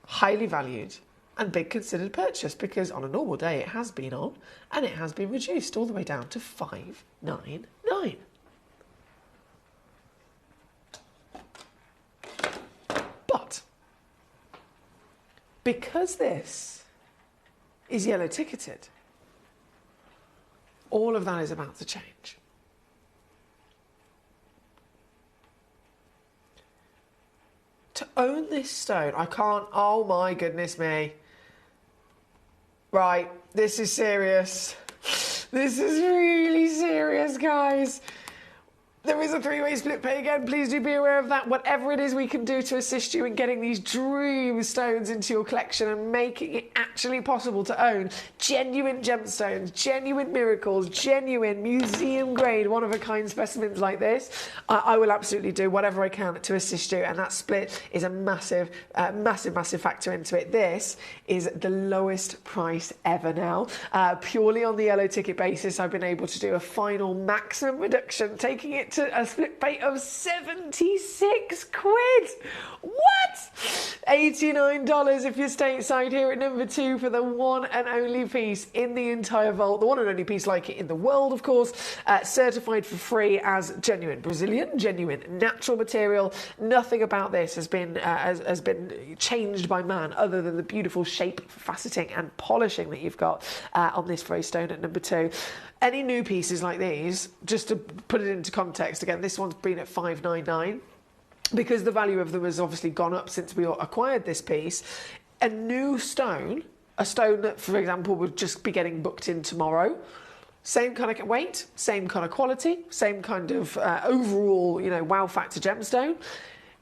highly valued and big considered purchase, because on a normal day it has been on, and it has been reduced all the way down to $599. But because this is yellow ticketed, all of that is about to change. To own this stone, I can't, oh my goodness me. Right, this is serious. This is really serious, guys. There is a three-way split pay again. Please do be aware of that. Whatever it is we can do to assist you in getting these dream stones into your collection and making it actually possible to own genuine gemstones, genuine miracles, genuine museum-grade, one-of-a-kind specimens like this, I will absolutely do whatever I can to assist you. And that split is a massive, massive factor into it. This is the lowest price ever now. Purely on the yellow ticket basis, I've been able to do a final maximum reduction, taking it to a split pay of 76 quid. What? $89 if you're stateside here at number 2 for the one and only piece in the entire vault. The one and only piece like it in the world, of course. Certified for free as genuine Brazilian, genuine natural material. Nothing about this has been changed by man other than the beautiful shape, faceting and polishing that you've got on this very stone at number 2. Any new pieces like these, just to put it into context, again, this one's been at $599 because the value of them has obviously gone up since we acquired this piece. A new stone, a stone that, for example, would just be getting booked in tomorrow, same kind of weight, same kind of quality, same kind of overall, you know, wow factor gemstone.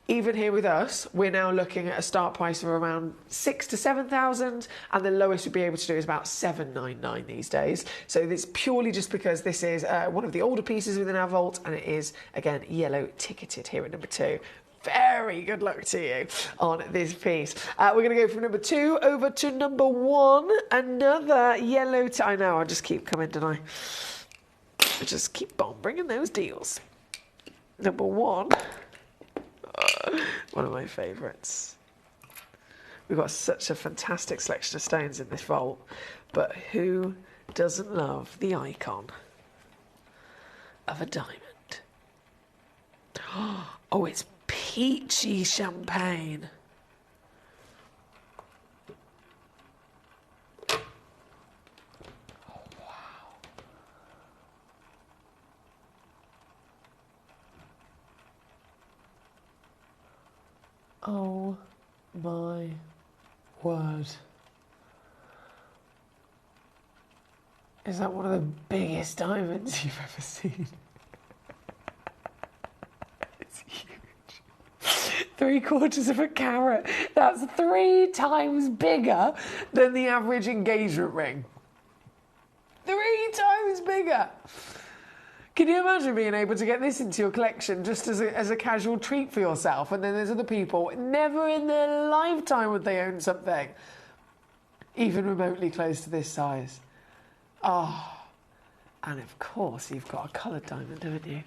Even here with us, we're now looking at a start price of around 6,000 to 7,000, and the lowest we'd be able to do is about $799 these days. So it's purely just because this is one of the older pieces within our vault, and it is, again, yellow ticketed here at number 2. Very good luck to you on this piece. We're going to go from number 2 over to number 1. Another yellow... I know, I just keep coming, don't I? I just keep on bringing those deals. Number 1... one of my favourites. We've got such a fantastic selection of stones in this vault, but who doesn't love the icon of a diamond? Oh, it's peachy champagne. Oh my word. Is that one of the biggest diamonds you've ever seen? It's huge. 3/4 of a carat. That's 3 times bigger than the average engagement ring. 3 times bigger. Can you imagine being able to get this into your collection just as a casual treat for yourself? And then there's other people, never in their lifetime would they own something even remotely close to this size. Oh, and of course you've got a coloured diamond, haven't you?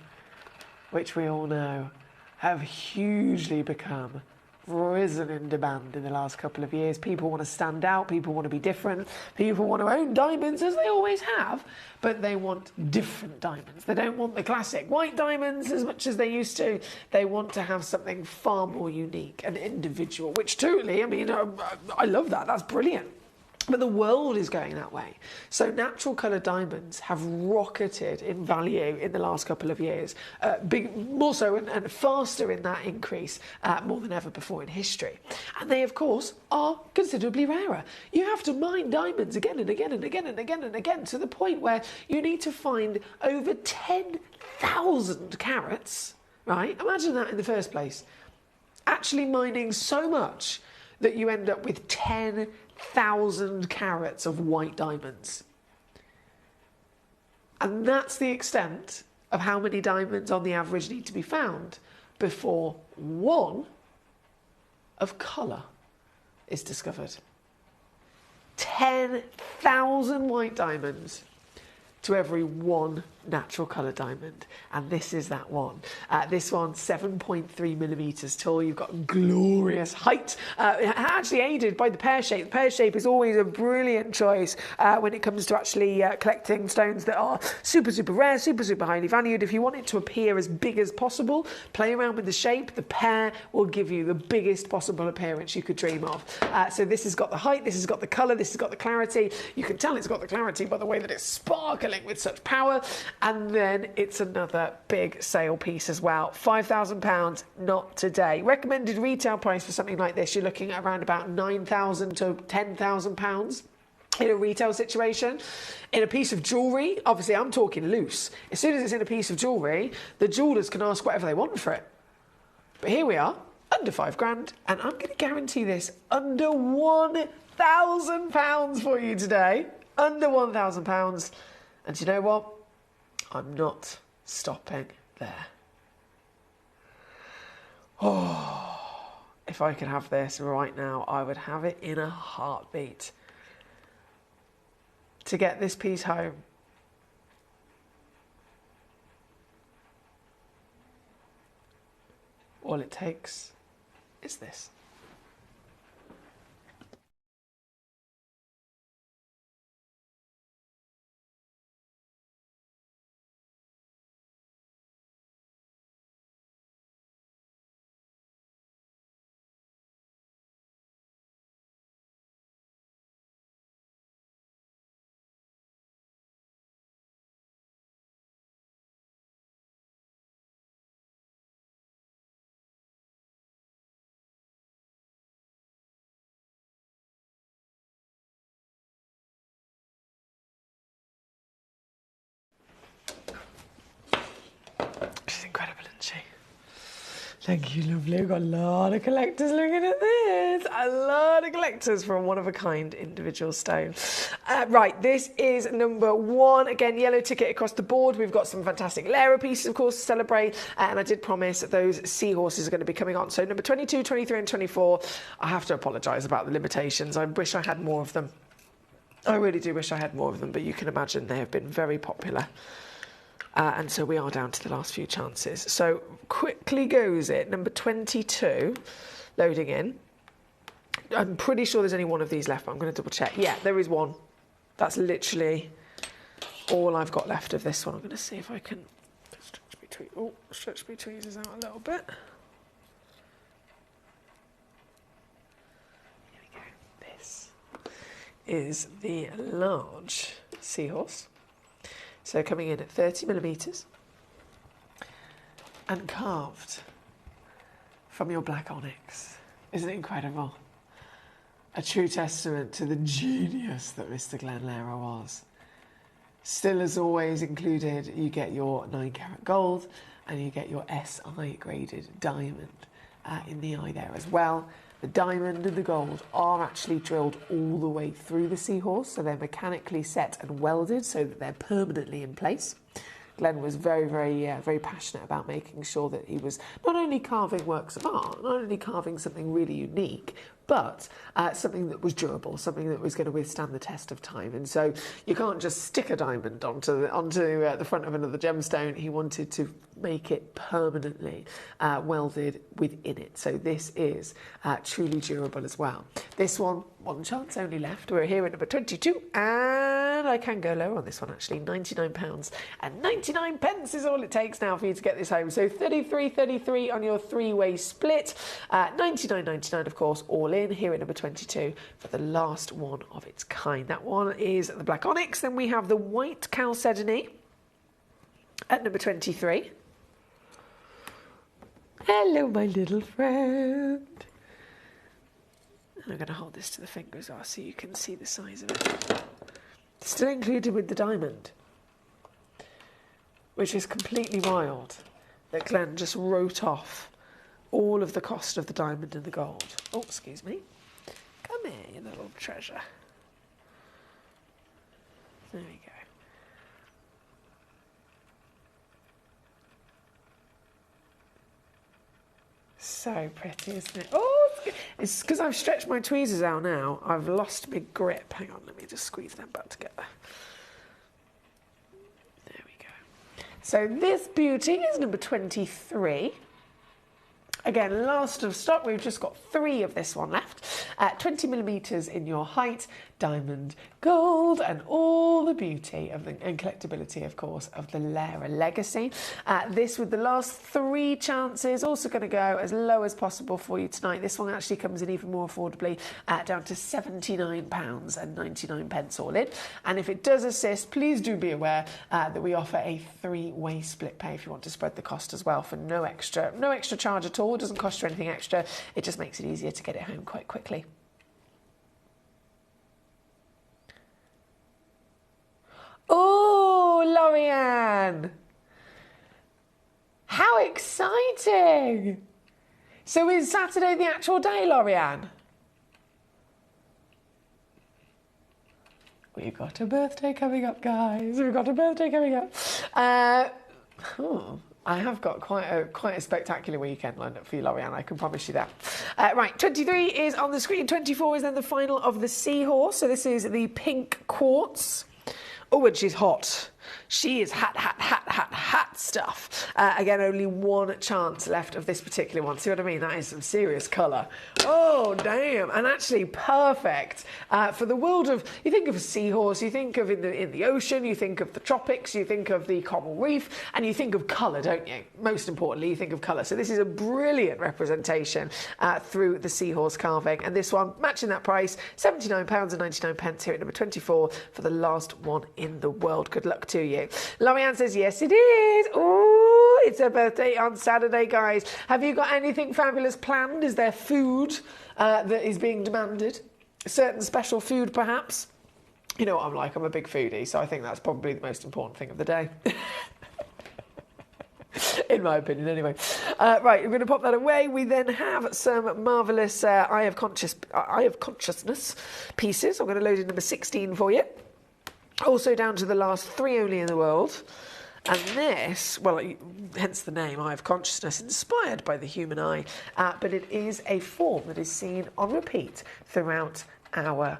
Which we all know have hugely become risen in demand in the last couple of years. People want to stand out, people want to be different, people want to own diamonds as they always have, but they want different diamonds. They don't want the classic white diamonds as much as they used to. They want to have something far more unique and individual, which totally, I mean, I love that. That's brilliant. But the world is going that way. So natural coloured diamonds have rocketed in value in the last couple of years, more so and faster in that increase more than ever before in history. And they, of course, are considerably rarer. You have to mine diamonds again and again and again and again and again to the point where you need to find over 10,000 carats, right? Imagine that in the first place. Actually mining so much that you end up with 10,000 carats of white diamonds. And that's the extent of how many diamonds on the average need to be found before one of colour is discovered. 10,000 white diamonds to every one natural colour diamond, and this is that one. This one's 7.3 millimetres tall. You've got glorious height, actually aided by the pear shape. The pear shape is always a brilliant choice when it comes to actually collecting stones that are super, super rare, super, super highly valued. If you want it to appear as big as possible, play around with the shape. The pear will give you the biggest possible appearance you could dream of. So this has got the height, this has got the colour, this has got the clarity. You can tell it's got the clarity by the way that it's sparkling with such power. And then it's another big sale piece as well. £5,000, not today. Recommended retail price for something like this, you're looking at around about £9,000 to £10,000 in a retail situation. In a piece of jewellery, obviously I'm talking loose. As soon as it's in a piece of jewellery, the jewellers can ask whatever they want for it. But here we are, under £5,000, and I'm going to guarantee this under £1,000 for you today. Under £1,000. And you know what? I'm not stopping there. Oh, if I could have this right now, I would have it in a heartbeat. To get this piece home, all it takes is this. She's incredible, isn't she? Thank you, lovely. We've got a lot of collectors looking at this. A lot of collectors for a one-of-a-kind individual stone. Right, this is number one. Again, yellow ticket across the board. We've got some fantastic Lera pieces, of course, to celebrate. And I did promise those seahorses are going to be coming on. So number 22, 23 and 24, I have to apologise about the limitations. I wish I had more of them. I really do wish I had more of them, but you can imagine they have been very popular. And so we are down to the last few chances. So quickly goes it. Number 22, loading in. I'm pretty sure there's only one of these left, but I'm going to double check. Yeah, there is one. That's literally all I've got left of this one. I'm going to see if I can stretch my tweezers out a little bit. Here we go. This is the large seahorse. So coming in at 30 millimetres and carved from your black onyx. Isn't it incredible? A true testament to the genius that Mr. Glenn Lera was. Still, as always, included, you get your 9-carat gold and you get your SI graded diamond in the eye there as well. The diamond and the gold are actually drilled all the way through the seahorse, so they're mechanically set and welded so that they're permanently in place. Glenn was very passionate about making sure that he was not only carving works of art, not only carving something really unique, but something that was durable, something that was going to withstand the test of time. And so you can't just stick a diamond onto the front of another gemstone. He wanted to make it permanently welded within it. So this is truly durable as well. This one chance only left. We're here at number 22, and I can go lower on this one actually. £99 and 99 pence is all it takes now for you to get this home. So 33.33 on your three-way split. 99.99 of course, all in here at number 22 for the last one of its kind. That one is the black onyx. Then we have the white chalcedony at number 23. Hello, my little friend. I'm going to hold this to the fingers so you can see the size of it. Still included with the diamond, which is completely wild that Glenn just wrote off all of the cost of the diamond and the gold. Oh, excuse me. Come here, you little treasure. There we go. So pretty, isn't it? Oh, it's because I've stretched my tweezers out now. I've lost my grip. Hang on, let me just squeeze them back together. There we go. So this beauty is number 23. Again, last of stock. We've just got 3 of this one left. 20 millimetres in your height, diamond, gold, and all the beauty of and collectability, of course, of the Lara Legacy. This with the last 3 chances, also going to go as low as possible for you tonight. This one actually comes in even more affordably, down to £79.99 all in. And if it does assist, please do be aware that we offer a 3-way split pay if you want to spread the cost as well for no extra charge at all. It doesn't cost you anything extra. It just makes it easier to get it home quite quickly. Oh, Lorianne! How exciting! So is Saturday the actual day, Lorianne? We've got a birthday coming up, guys. We've got a birthday coming up. I have got quite a spectacular weekend lined up for you, Lorianne, I can promise you that. Right, 23 is on the screen. 24 is then the final of the Seahorse. So this is the pink quartz. Oh, and she's hot. She is hot stuff. Again, only 1 chance left of this particular one. See what I mean? That is some serious colour. Oh, damn. And actually perfect for the world of, you think of a seahorse, you think of in the ocean, you think of the tropics, you think of the coral reef, and you think of colour, don't you? Most importantly, you think of colour. So this is a brilliant representation through the seahorse carving. And this one, matching that price, £79.99 here at number 24 for the last one in the world. Good luck to you. Lorianne says, yes, it is. Ooh, it's her birthday on Saturday, guys. Have you got anything fabulous planned? Is there food that is being demanded? Certain special food, perhaps? You know what I'm like. I'm a big foodie, so I think that's probably the most important thing of the day. In my opinion, anyway. Right, we're going to pop that away. We then have some marvellous Eye of Consciousness pieces. I'm going to load in number 16 for you. Also down to the last 3 only in the world. And this, well, hence the name, Eye of Consciousness, inspired by the human eye. But it is a form that is seen on repeat throughout our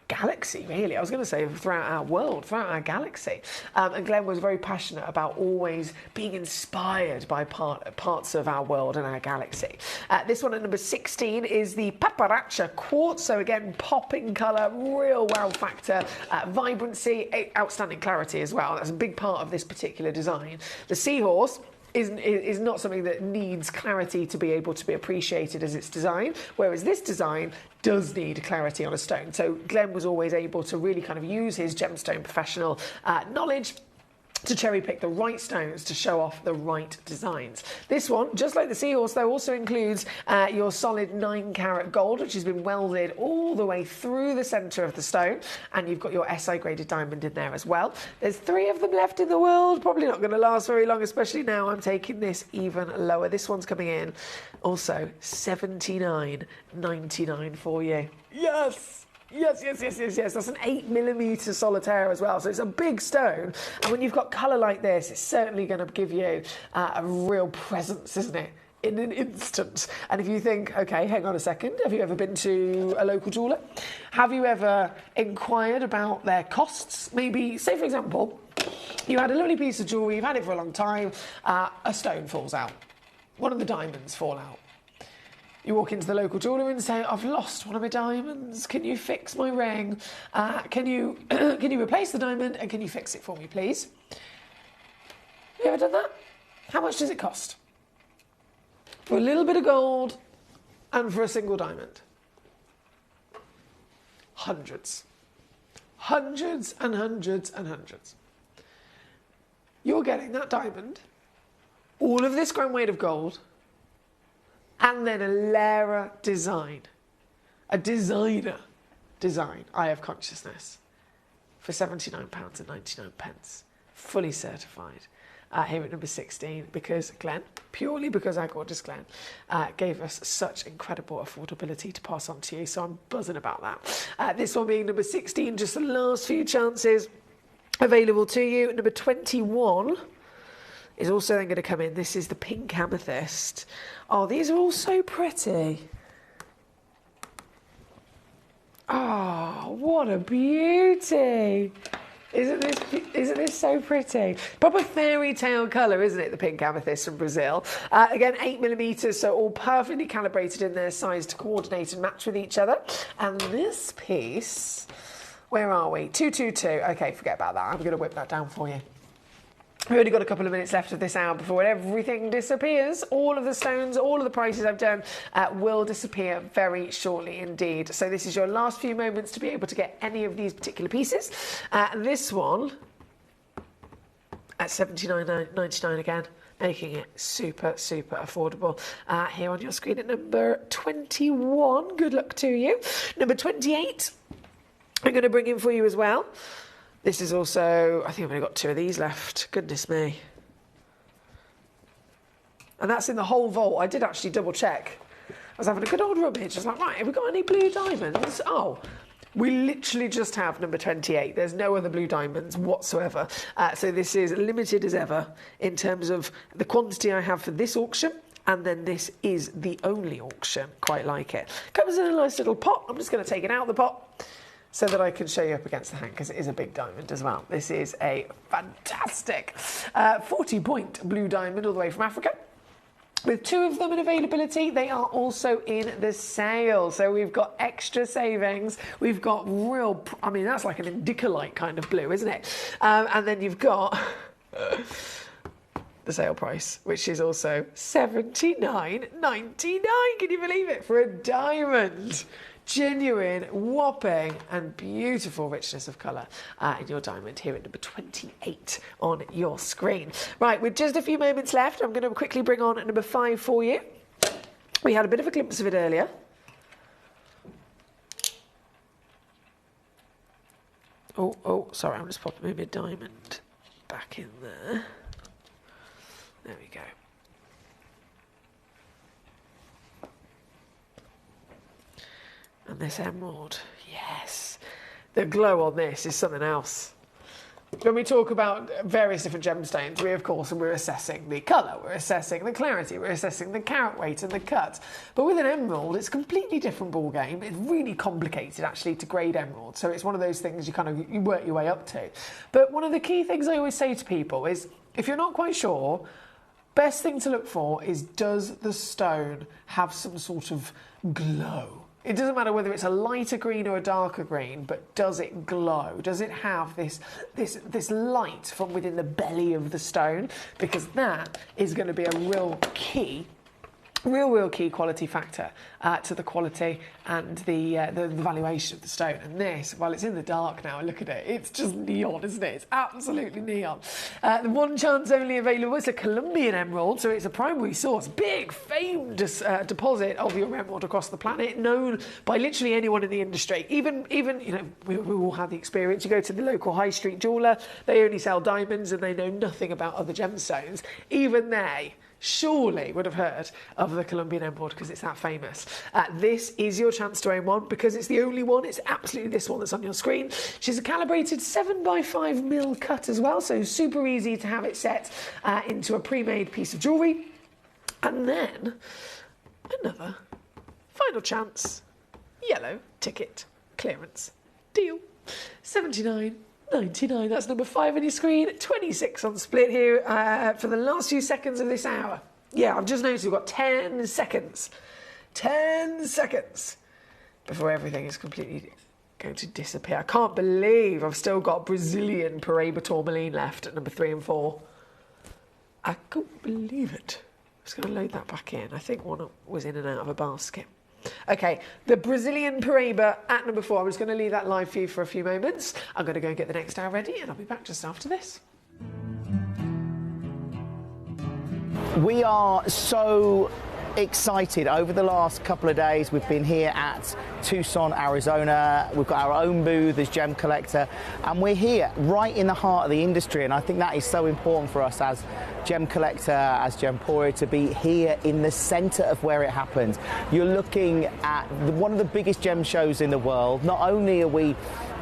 galaxy, really. I was going to say throughout our world, throughout our galaxy. And Glenn was very passionate about always being inspired by parts of our world and our galaxy. This one at number 16 is the Paparacha Quartz. So again, popping colour, real wow factor, vibrancy, outstanding clarity as well. That's a big part of this particular design. The seahorse is not something that needs clarity to be able to be appreciated as its design, whereas this design does need clarity on a stone. So Glenn was always able to really kind of use his gemstone professional knowledge to cherry pick the right stones to show off the right designs. This one, just like the seahorse, though, also includes your solid 9-carat gold, which has been welded all the way through the centre of the stone, and you've got your SI graded diamond in there as well. There's 3 of them left in the world, probably not going to last very long, especially now I'm taking this even lower. This one's coming in also $79.99 for you. Yes! Yes. That's an 8mm solitaire as well. So it's a big stone. And when you've got colour like this, it's certainly going to give you a real presence, isn't it? In an instant. And if you think, OK, hang on a second, have you ever been to a local jeweller? Have you ever inquired about their costs? Maybe, say, for example, you had a lovely piece of jewellery, you've had it for a long time, a stone falls out. One of the diamonds fall out. You walk into the local jeweller and say, I've lost one of my diamonds. Can you fix my ring? Can you replace the diamond and can you fix it for me, please? Have you ever done that? How much does it cost? For a little bit of gold and for a single diamond? Hundreds. Hundreds and hundreds and hundreds. You're getting that diamond, all of this gram weight of gold, and then a Lara design, a designer design, Eye of Consciousness, for £79.99, fully certified. Here at number 16, because Glenn, purely because our gorgeous Glenn, gave us such incredible affordability to pass on to you, so I'm buzzing about that. This one being number 16, just the last few chances available to you. Number 21 is also then going to come in. This is the pink amethyst. Oh, these are all so pretty. Oh, what a beauty. Isn't this so pretty? Proper fairy tale colour, isn't it? The pink amethyst from Brazil. Again, 8mm, so all perfectly calibrated in their size to coordinate and match with each other. And this piece, where are we? 222. Okay, forget about that. I'm going to whip that down for you. We've only got a couple of minutes left of this hour before everything disappears. All of the stones, all of the prices I've done will disappear very shortly indeed. So this is your last few moments to be able to get any of these particular pieces. This one at $79.99 again, making it super, super affordable. Here on your screen at number 21. Good luck to you. Number 28, I'm going to bring in for you as well. This is also, I think I've only got 2 of these left. Goodness me. And that's in the whole vault. I did actually double check. I was having a good old rummage. I was like, right, have we got any blue diamonds? Oh, we literally just have number 28. There's no other blue diamonds whatsoever. So this is limited as ever in terms of the quantity I have for this auction. And then this is the only auction. Quite like it. Comes in a nice little pot. I'm just going to take it out of the pot so that I can show you up against the hand, because it is a big diamond as well. This is a fantastic 40-point blue diamond all the way from Africa. With 2 of them in availability, they are also in the sale. So we've got extra savings. We've got real, I mean, that's like an indicolite kind of blue, isn't it? And then you've got the sale price, which is also $79.99. Can you believe it? For a diamond. Genuine, whopping and beautiful richness of colour in your diamond here at number 28 on your screen. Right, with just a few moments left, I'm going to quickly bring on number 5 for you. We had a bit of a glimpse of it earlier. Oh, sorry, I'm just popping my diamond back in there. There we go. And this emerald, yes. The glow on this is something else. When we talk about various different gemstones, we're assessing the colour, we're assessing the clarity, we're assessing the carat weight and the cut. But with an emerald, it's a completely different ball game. It's really complicated, actually, to grade emerald. So it's one of those things you work your way up to. But one of the key things I always say to people is, if you're not quite sure, best thing to look for is, does the stone have some sort of glow? It doesn't matter whether it's a lighter green or a darker green, but does it glow? Does it have this light from within the belly of the stone? Because that is going to be a real key quality factor to the quality and the valuation of the stone. And this, while it's in the dark now, look at it, it's just neon, isn't it? It's absolutely neon. The one chance only available is a Colombian emerald, so it's a primary source, big, famed deposit of your emerald across the planet, known by literally anyone in the industry. Even you know, we all had the experience. You go to the local high street jeweller, they only sell diamonds and they know nothing about other gemstones. Even they surely would have heard of the Colombian emerald because it's that famous. This is your chance to own one because it's the only one. It's absolutely this one that's on your screen. She's a calibrated 7x5mm cut as well, so super easy to have it set into a pre-made piece of jewellery. And then another final chance yellow ticket clearance deal. $79.99. That's number 5 on your screen. 26 on split here for the last few seconds of this hour. Yeah, I've just noticed we've got 10 seconds. 10 seconds before everything is completely going to disappear. I can't believe I've still got Brazilian Paraiba tourmaline left at number 3 and 4. I can't believe it. I'm just going to load that back in. I think one was in and out of a basket. Okay, the Brazilian Paraiba at number 4. I'm just going to leave that live for you for a few moments. I'm going to go and get the next hour ready and I'll be back just after this. We are so excited. Over the last couple of days, we've been here at Tucson, Arizona. We've got our own booth as Gemcollector, and we're here right in the heart of the industry. And I think that is so important for us as Gemcollector, as Gemporia, to be here in the centre of where it happens. You're looking at one of the biggest gem shows in the world. Not only are we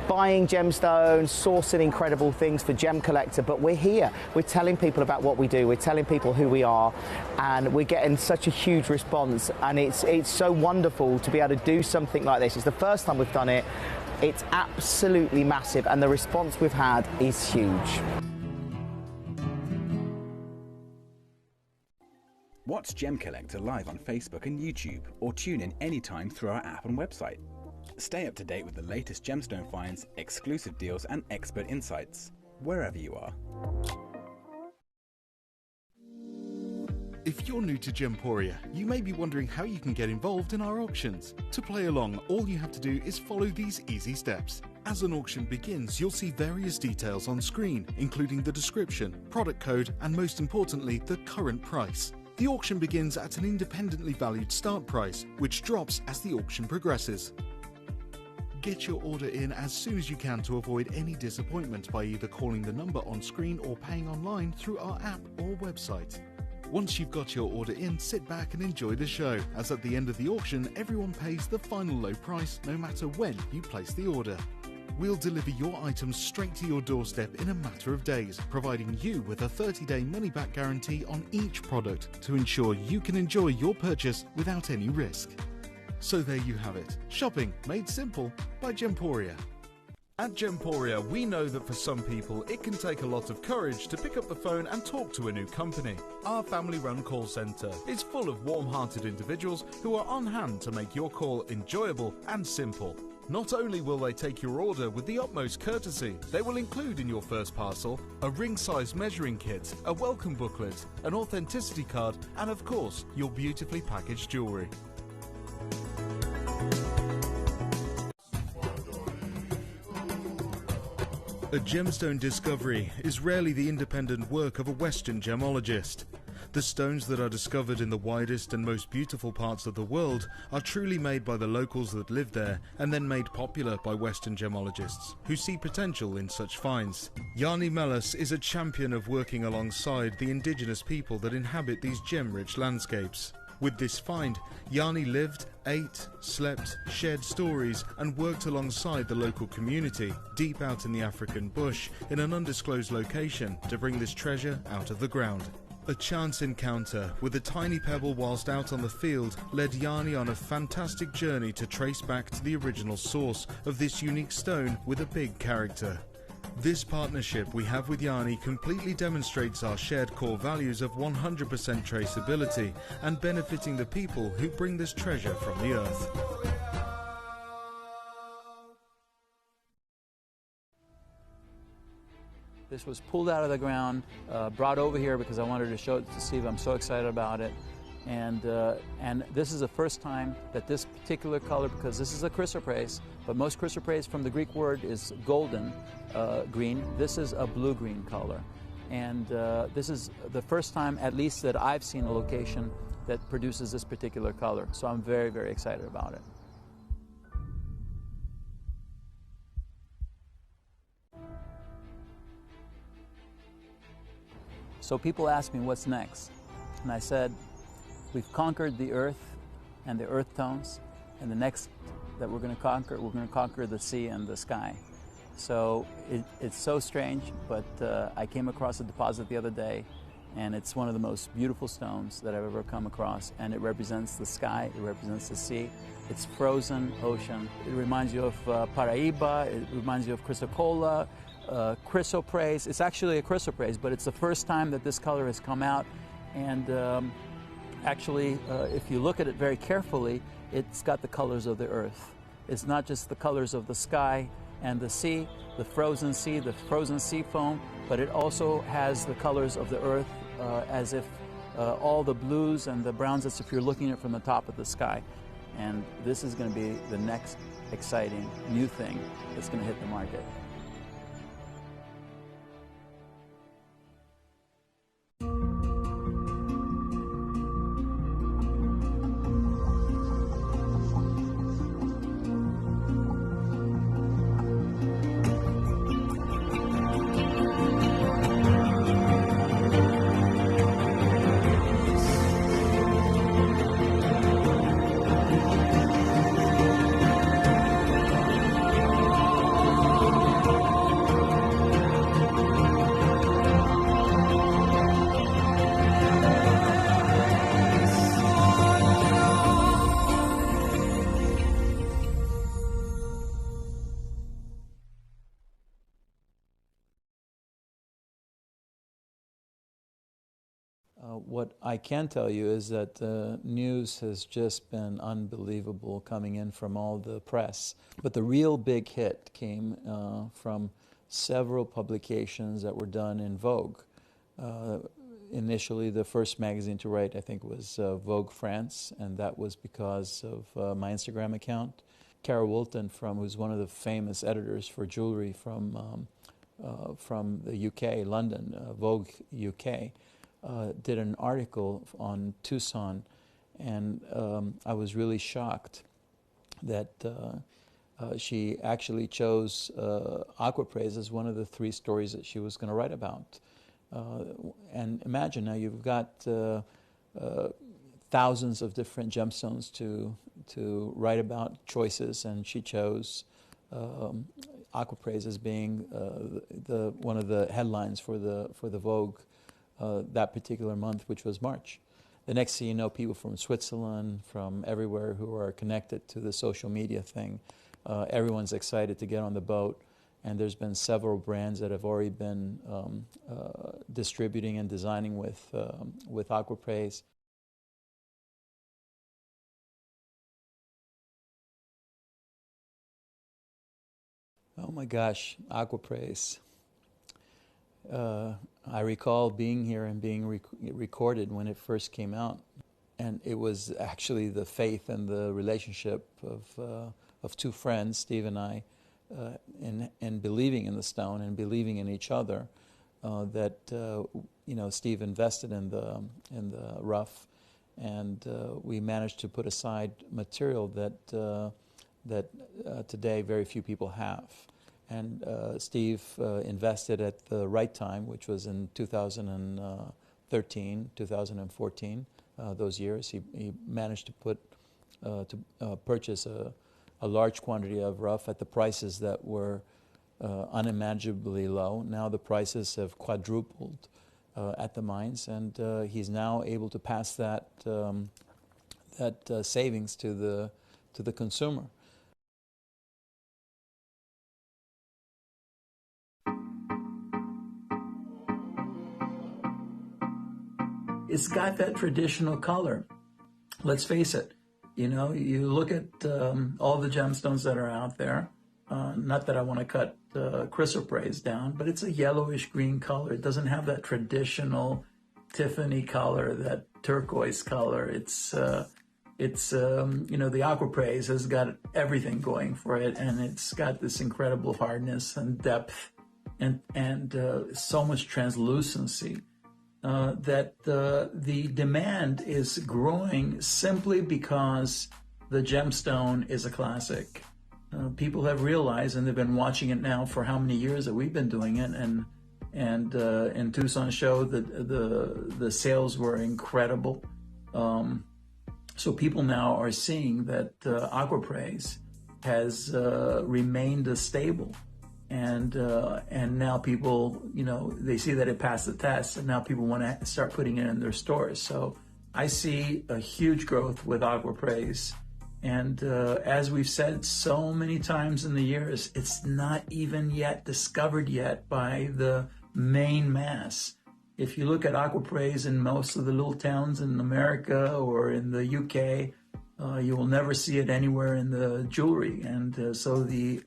buying gemstones, sourcing incredible things for Gemcollector, but we're here. We're telling people about what we do. We're telling people who we are, and we're getting such a huge response. And it's so wonderful to be able to do something like this. It's the first time we've done it. It's absolutely massive, and the response we've had is huge. Watch Gemcollector live on Facebook and YouTube, or tune in anytime through our app and website. Stay up to date with the latest gemstone finds, exclusive deals and expert insights, wherever you are. If you're new to Gemporia, you may be wondering how you can get involved in our auctions. To play along, all you have to do is follow these easy steps. As an auction begins, you'll see various details on screen, including the description, product code, and most importantly, the current price. The auction begins at an independently valued start price, which drops as the auction progresses. Get your order in as soon as you can to avoid any disappointment by either calling the number on screen or paying online through our app or website. Once you've got your order in, sit back and enjoy the show, as at the end of the auction, everyone pays the final low price no matter when you place the order. We'll deliver your items straight to your doorstep in a matter of days, providing you with a 30-day money-back guarantee on each product to ensure you can enjoy your purchase without any risk. So there you have it, shopping made simple by Gemporia. At Gemporia, we know that for some people it can take a lot of courage to pick up the phone and talk to a new company. Our family-run call centre is full of warm-hearted individuals who are on hand to make your call enjoyable and simple. Not only will they take your order with the utmost courtesy, they will include in your first parcel a ring-size measuring kit, a welcome booklet, an authenticity card, and of course, your beautifully packaged jewellery. A gemstone discovery is rarely the independent work of a Western gemologist. The stones that are discovered in the widest and most beautiful parts of the world are truly made by the locals that live there and then made popular by Western gemologists who see potential in such finds. Yanni Mellis is a champion of working alongside the indigenous people that inhabit these gem-rich landscapes. With this find, Yanni lived, ate, slept, shared stories and worked alongside the local community deep out in the African bush in an undisclosed location to bring this treasure out of the ground. A chance encounter with a tiny pebble whilst out on the field led Yanni on a fantastic journey to trace back to the original source of this unique stone with a big character. This partnership we have with Yanni completely demonstrates our shared core values of 100% traceability and benefiting the people who bring this treasure from the earth. This was pulled out of the ground, brought over here because I wanted to show it to Steve. I'm so excited about it. And this is the first time that this particular color, because this is a chrysoprase, but most chrysoprase from the Greek word is golden green. This is a blue-green color. And this is the first time, at least, that I've seen a location that produces this particular color. So I'm very, very excited about it. So people ask me, what's next? And I said, we've conquered the earth and the earth tones, and the next that we're going to conquer the sea and the sky. So it's so strange, but I came across a deposit the other day, and it's one of the most beautiful stones that I've ever come across, and it represents the sky, it represents the sea. It's frozen ocean. It reminds you of Paraíba, it reminds you of chrysocolla, chrysoprase. It's actually a chrysoprase, but it's the first time that this color has come out. And actually, if you look at it very carefully, it's got the colors of the earth. It's not just the colors of the sky and the sea, the frozen sea foam, but it also has the colors of the earth as if all the blues and the browns, as if you're looking at it from the top of the sky. And this is going to be the next exciting new thing that's going to hit the market. What I can tell you is that the news has just been unbelievable coming in from all the press. But the real big hit came from several publications that were done in Vogue. Initially, the first magazine to write, I think, was Vogue France, and that was because of my Instagram account. Cara Woolton, who's one of the famous editors for jewelry from the UK, London, Vogue UK, did an article on Tucson, and I was really shocked that she actually chose aquapraise as one of the 3 stories that she was going to write about. And imagine now you've got thousands of different gemstones to write about, choices, and she chose aquapraise as being one of the headlines for the Vogue that particular month, which was March. The next thing you know, people from Switzerland, from everywhere who are connected to the social media thing, everyone's excited to get on the boat. And there's been several brands that have already been distributing and designing with aquapraise. Oh my gosh, aquapraise. I recall being here and being recorded when it first came out, and it was actually the faith and the relationship of 2 friends, Steve and I, in believing in the stone and believing in each other, that Steve invested in the rough, and we managed to put aside material that today very few people have. And Steve invested at the right time, which was in 2013, 2014, those years. He managed to purchase a large quantity of rough at the prices that were unimaginably low. Now the prices have quadrupled at the mines, and he's now able to pass that savings to the consumer. It's got that traditional color. Let's face it. You know, you look at all the gemstones that are out there. Not that I want to cut chrysoprase down, but it's a yellowish green color. It doesn't have that traditional Tiffany color, that turquoise color. It's the aquapraise has got everything going for it, and it's got this incredible hardness and depth, and so much translucency. That the demand is growing simply because the gemstone is a classic. People have realized, and they've been watching it now for how many years that we've been doing it, and in Tucson show that the sales were incredible. So people now are seeing that aquapraise has remained stable. And now people, they see that it passed the test, and now people want to start putting it in their stores. So I see a huge growth with aquapraise. And as we've said so many times in the years, it's not even yet discovered yet by the main mass. If you look at aquapraise in most of the little towns in America or in the UK, you will never see it anywhere in the jewelry. And so the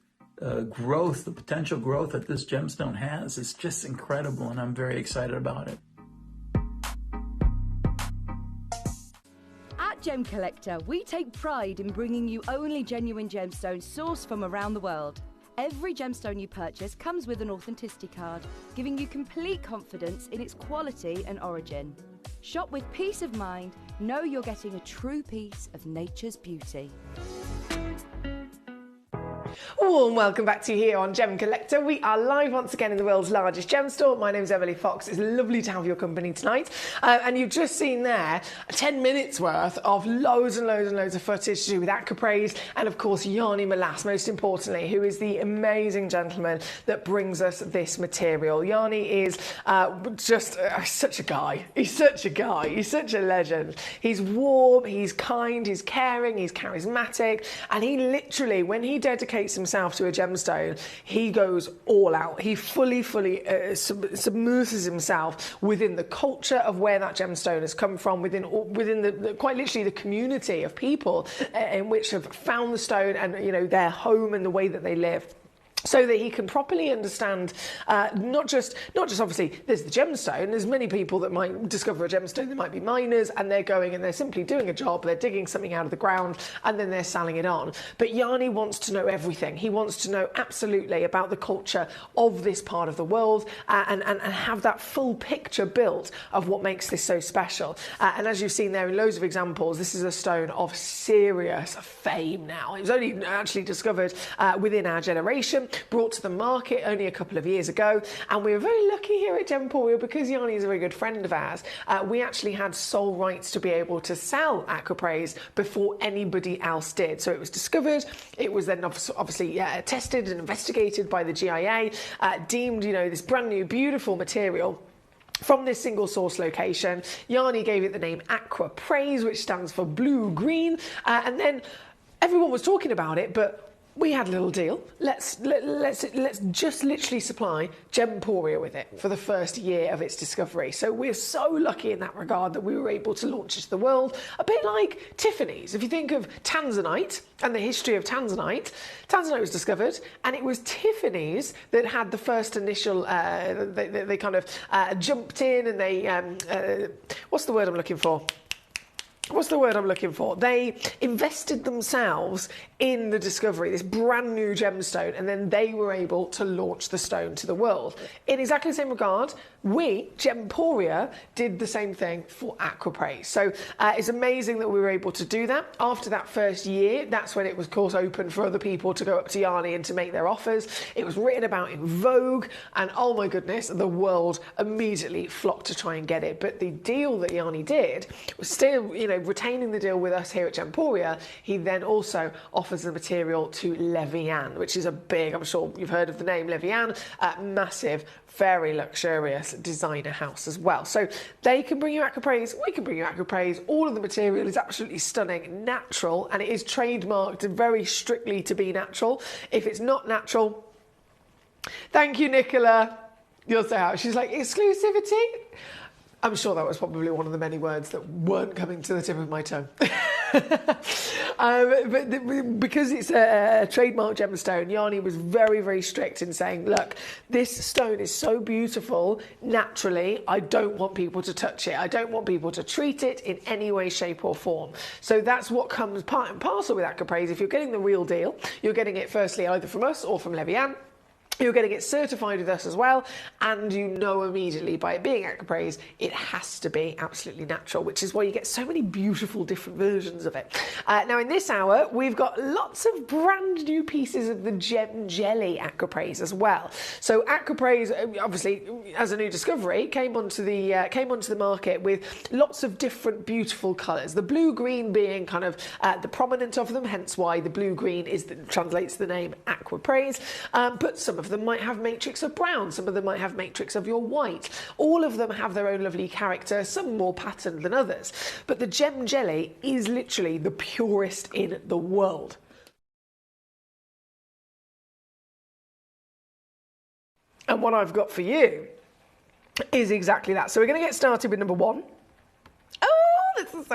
growth, the potential growth that this gemstone has is just incredible, and I'm very excited about it. At Gemcollector, we take pride in bringing you only genuine gemstones sourced from around the world. Every gemstone you purchase comes with an authenticity card, giving you complete confidence in its quality and origin. Shop with peace of mind, know you're getting a true piece of nature's beauty. Warm welcome back to you here on Gemcollector. We are live once again in the world's largest gem store. My name's Emily Fox. It's lovely to have your company tonight. And you've just seen there 10 minutes worth of loads and loads and loads of footage to do with aquapraise, and of course Yanni Malas, most importantly, who is the amazing gentleman that brings us this material. Yanni is just such a guy. He's such a guy. He's such a legend. He's warm, he's kind, he's caring, he's charismatic, and he literally, when he dedicates himself himself to a gemstone, he goes all out. He fully submerses himself within the culture of where that gemstone has come from, within the quite literally the community of people in which have found the stone and, you know, their home and the way that they live, so that he can properly understand not just obviously there's the gemstone. There's many people that might discover a gemstone. They might be miners and they're going and they're simply doing a job. They're digging something out of the ground and then they're selling it on. But Yanni wants to know everything. He wants to know absolutely about the culture of this part of the world and have that full picture built of what makes this so special. And as you've seen there in loads of examples, this is a stone of serious fame now. It was only actually discovered within our generation, brought to the market only a couple of years ago, and we were very lucky here at Gemporia because Yanni is a very good friend of ours. We actually had sole rights to be able to sell aquapraise before anybody else did. So it was discovered, it was then obviously tested and investigated by the GIA, deemed, you know, this brand new beautiful material from this single source location. Yanni gave it the name aquapraise, which stands for blue-green, and then everyone was talking about it, but we had a little deal. Let's just literally supply Gemporia with it for the first year of its discovery. So we're so lucky in that regard that we were able to launch it to the world, a bit like Tiffany's. If you think of Tanzanite and the history of Tanzanite, Tanzanite was discovered, and it was Tiffany's that had the first initial. They kind of jumped in, and they what's the word I'm looking for? They invested themselves in the discovery, this brand new gemstone, and then they were able to launch the stone to the world. In exactly the same regard, we, Gemporia, did the same thing for aquapraise. So it's amazing that we were able to do that. After that first year, that's when it was, of course, open for other people to go up to Yanni and to make their offers. It was written about in Vogue, and oh my goodness, the world immediately flocked to try and get it. But the deal that Yanni did was still, you know, retaining the deal with us here at Gemporia. He then also offers the material to Levian, which is a big, I'm sure you've heard of the name Levian, massive, very luxurious designer house as well. So they can bring you aquapraise, we can bring you aquapraise. All of the material is absolutely stunning, natural, and it is trademarked very strictly to be natural. If it's not natural, thank you, Nicola. You'll say how. She's like, exclusivity? I'm sure that was probably one of the many words that weren't coming to the tip of my tongue. But because it's a trademark gemstone, Yanni was very, very strict in saying, look, this stone is so beautiful naturally, I don't want people to touch it. I don't want people to treat it in any way, shape or form. So that's what comes part and parcel with aquapraise. If you're getting the real deal, you're getting it firstly either from us or from Levian. You're going to get certified with us as well, and you know immediately by it being aquapraise, it has to be absolutely natural, which is why you get so many beautiful different versions of it. Now in this hour, we've got lots of brand new pieces of the Gem Jelly aquapraise as well. So aquapraise, obviously, as a new discovery, came onto the market with lots of different beautiful colours. The blue-green being kind of the prominent of them, hence why the blue-green translates the name aquapraise. But some of them might have matrix of brown, some of them might have matrix of your white. All of them have their own lovely character, some more patterned than others. But the Gem Jelly is literally the purest in the world. And what I've got for you is exactly that. So we're going to get started with number one. Oh, this is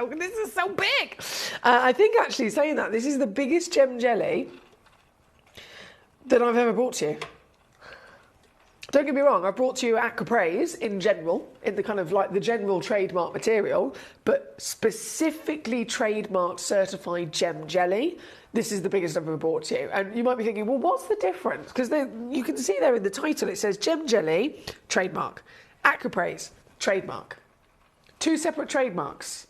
so big. I think actually saying that, this is the biggest Gem Jelly that I've ever brought to you. Don't get me wrong, I've brought to you aquapraise in general, in the kind of like the general trademark material, but specifically trademarked certified Gem Jelly. This is the biggest I've ever brought to you. And you might be thinking, well, what's the difference? Because you can see there in the title, it says Gem Jelly, trademark. Aquapraise, trademark. Two separate trademarks,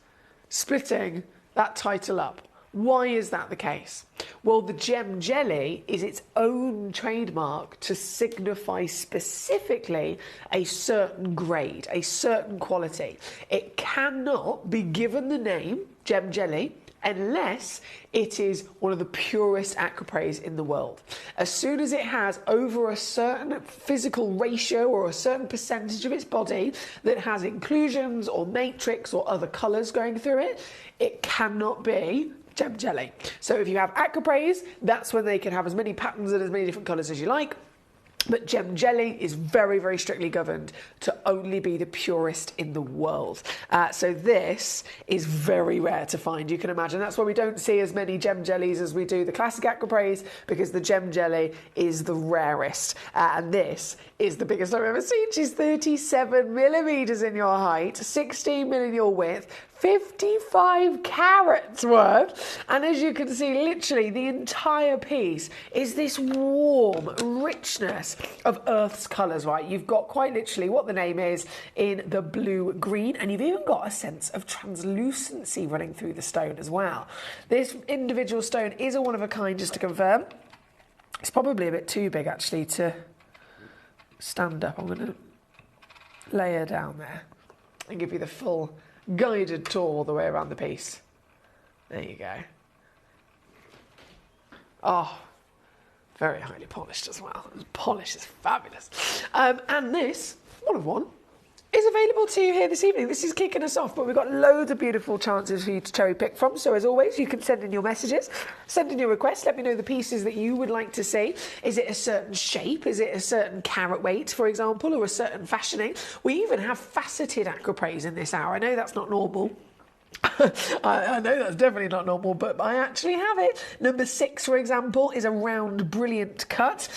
splitting that title up. Why is that the case? Well, the Gem Jelly is its own trademark to signify specifically a certain grade, a certain quality. It cannot be given the name Gem Jelly unless it is one of the purest aquapraise in the world. As soon as it has over a certain physical ratio or a certain percentage of its body that has inclusions or matrix or other colours going through it, it cannot be gem jelly. So if you have aquapraise, that's when they can have as many patterns and as many different colours as you like. But gem jelly is very, very strictly governed to only be the purest in the world. So this is very rare to find, you can imagine. That's why we don't see as many gem jellies as we do the classic aquapraise, because the gem jelly is the rarest. And this is the biggest I've ever seen. She's 37 millimetres in your height, 16 mil in your width, 55 carats worth, and as you can see, literally the entire piece is this warm richness of Earth's colours, right? You've got quite literally what the name is in the blue-green, and you've even got a sense of translucency running through the stone as well. This individual stone is a one-of-a-kind, just to confirm. It's probably a bit too big, actually, to stand up. I'm going to lay her down there and give you the full guided tour all the way around the piece. There you go. Oh, very highly polished as well. The polish is fabulous. And this, one of one, is available to you here this evening. This is kicking us off, but we've got loads of beautiful chances for you to cherry pick from. So as always, you can send in your messages, send in your requests, let me know the pieces that you would like to see. Is it a certain shape? Is it a certain carat weight, for example, or a certain fashioning? We even have faceted aquapraise in this hour. I know that's not normal. I know that's definitely not normal, but I actually have it. Number 6, for example, is a round, brilliant cut.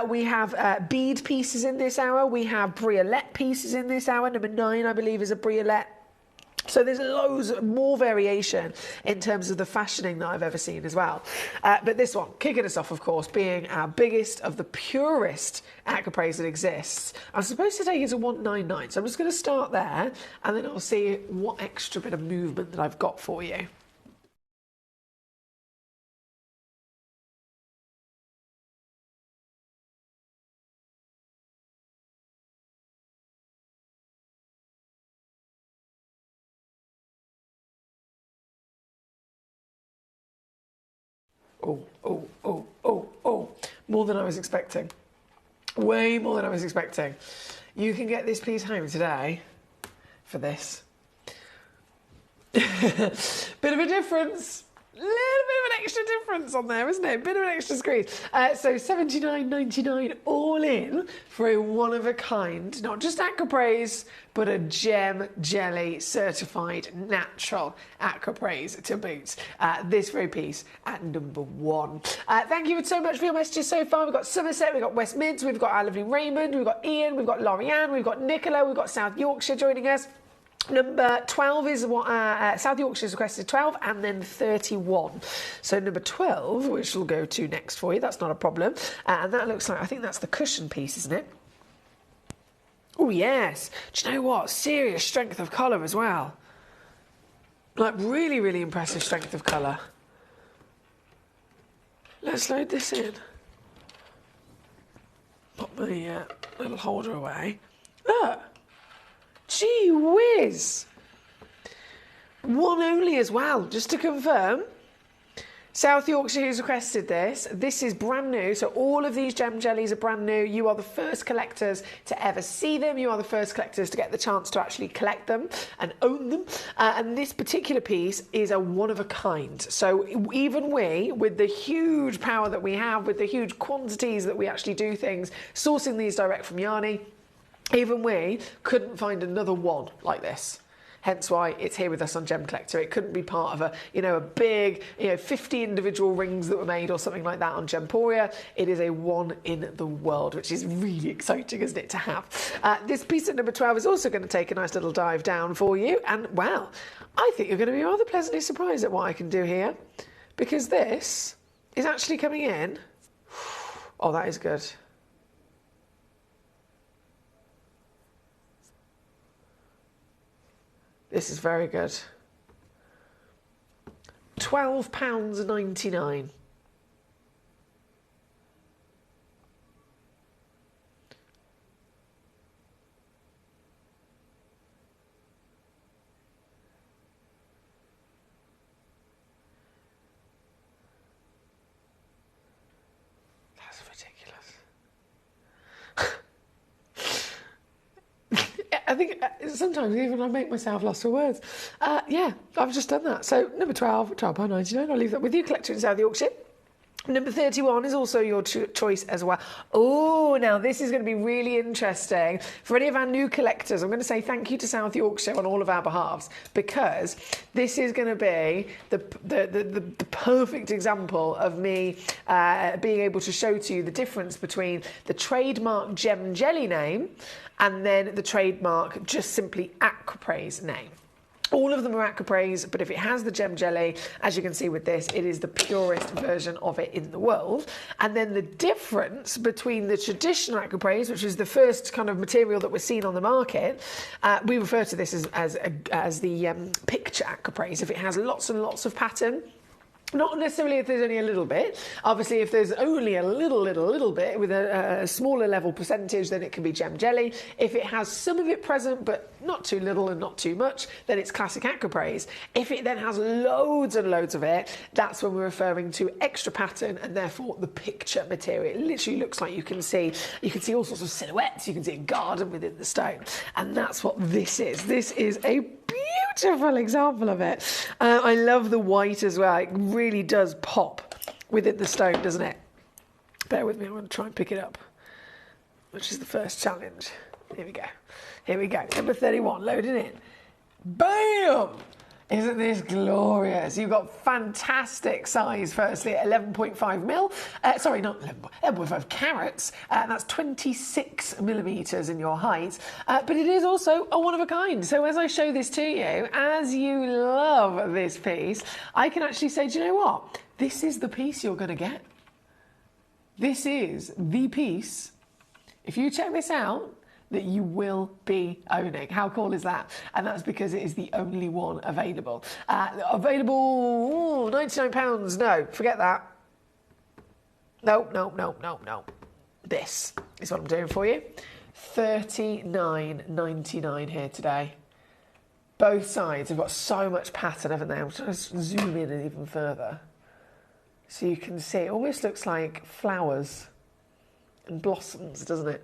We have bead pieces in this hour. We have briolette pieces in this hour. Number 9, I believe, is a briolette. So there's loads more variation in terms of the fashioning that I've ever seen as well. But this one, kicking us off, of course, being our biggest of the purest aquapraise that exists. I'm supposed to take it to 199, so I'm just going to start there, and then I'll see what extra bit of movement that I've got for you. Oh. More than I was expecting. Way more than I was expecting. You can get this piece home today for this. Bit of a difference. Little bit of an extra difference on there, isn't it? Bit of an extra squeeze. So $79.99 all in for a one-of-a-kind, not just aquapraise, but a gem jelly certified natural aquapraise to boot. This very piece at number 1. Thank you so much for your messages so far. We've got Somerset, we've got West Mids, we've got our lovely Raymond, we've got Ian, we've got Lorianne, we've got Nicola, we've got South Yorkshire joining us. Number 12 is what South Yorkshire's requested 12, and then 31. So number 12, which we'll go to next for you, that's not a problem. And that looks like, I think that's the cushion piece, isn't it? Oh, yes. Do you know what? Serious strength of colour as well. Like, really, really impressive strength of colour. Let's load this in. Put my little holder away. Look. Gee whiz! One only as well, just to confirm. South Yorkshire, who's requested this. This is brand new, so all of these gem jellies are brand new. You are the first collectors to ever see them. You are the first collectors to get the chance to actually collect them and own them. And this particular piece is a one-of-a-kind. So even we, with the huge power that we have, with the huge quantities that we actually do things, sourcing these direct from Yarny, even we couldn't find another one like this. Hence why it's here with us on Gemcollector. It couldn't be part of a big, 50 individual rings that were made or something like that on Gemporia. It is a one in the world, which is really exciting, isn't it, to have? This piece at number 12 is also going to take a nice little dive down for you. And, well, I think you're going to be rather pleasantly surprised at what I can do here, because this is actually coming in. Oh, that is good. This is very good. £12.99. That's ridiculous. I think sometimes even I make myself lost for words. Yeah, I've just done that. So number 12, £12.99. I'll leave that with you. Collector in South Yorkshire. Number 31 is also your choice as well. Oh, now this is going to be really interesting. For any of our new collectors, I'm going to say thank you to South Yorkshire on all of our behalves, because this is going to be the perfect example of me being able to show to you the difference between the trademark Gem Jelly name and then the trademark just simply Aquapraise name. All of them are Aquapraise, but if it has the Gem Jelly, as you can see with this, it is the purest version of it in the world. And then the difference between the traditional Aquapraise, which is the first kind of material that was seen on the market, we refer to this as the picture Aquapraise. If it has lots and lots of pattern, not necessarily if there's only a little bit. Obviously, if there's only a little bit with a smaller level percentage, then it can be Gem Jelly. If it has some of it present, but not too little and not too much, then it's classic Aquapraise. If it then has loads and loads of it, that's when we're referring to extra pattern and therefore the picture material. It literally looks like you can see all sorts of silhouettes. You can see a garden within the stone, and that's what this is. This is a beautiful example of it. I love the white as well. It really does pop within the stone, doesn't it? Bear with me, I'm going to try and pick it up, which is the first challenge. Here we go. Here we go. Number 31, loading in. Bam! Isn't this glorious? You've got fantastic size, firstly, at 11.5 mil. Sorry, not 11.5 carats. That's 26 millimetres in your height. But it is also a one of a kind. So as I show this to you, as you love this piece, I can actually say, do you know what? This is the piece you're going to get. This is the piece. If you check this out, that you will be owning. How cool is that? And that's because it is the only one available. Available, £99. No, forget that. No. This is what I'm doing for you. $39.99 here today. Both sides have got so much pattern, haven't they? I'm trying to zoom in even further. So you can see, it almost looks like flowers and blossoms, doesn't it?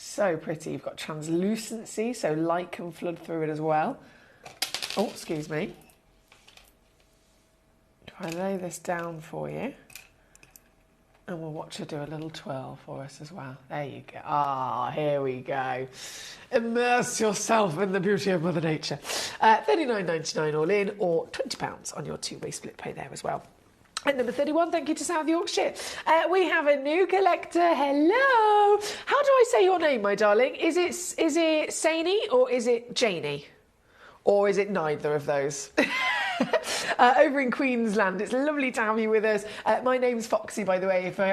So pretty. You've got translucency, so light can flood through it as well. Oh, excuse me. If I lay this down for you, and we'll watch her do a little twirl for us as well. There you go. Ah, here we go. Immerse yourself in the beauty of Mother Nature. $39.99 all in, or £20 on your two-way split pay there as well. At number 31, thank you to South Yorkshire. We have a new collector. Hello. How do I say your name, my darling? Is it Saini or is it Janie? Or is it neither of those? Over in Queensland, it's lovely to have you with us. My name's Foxy, by the way, if we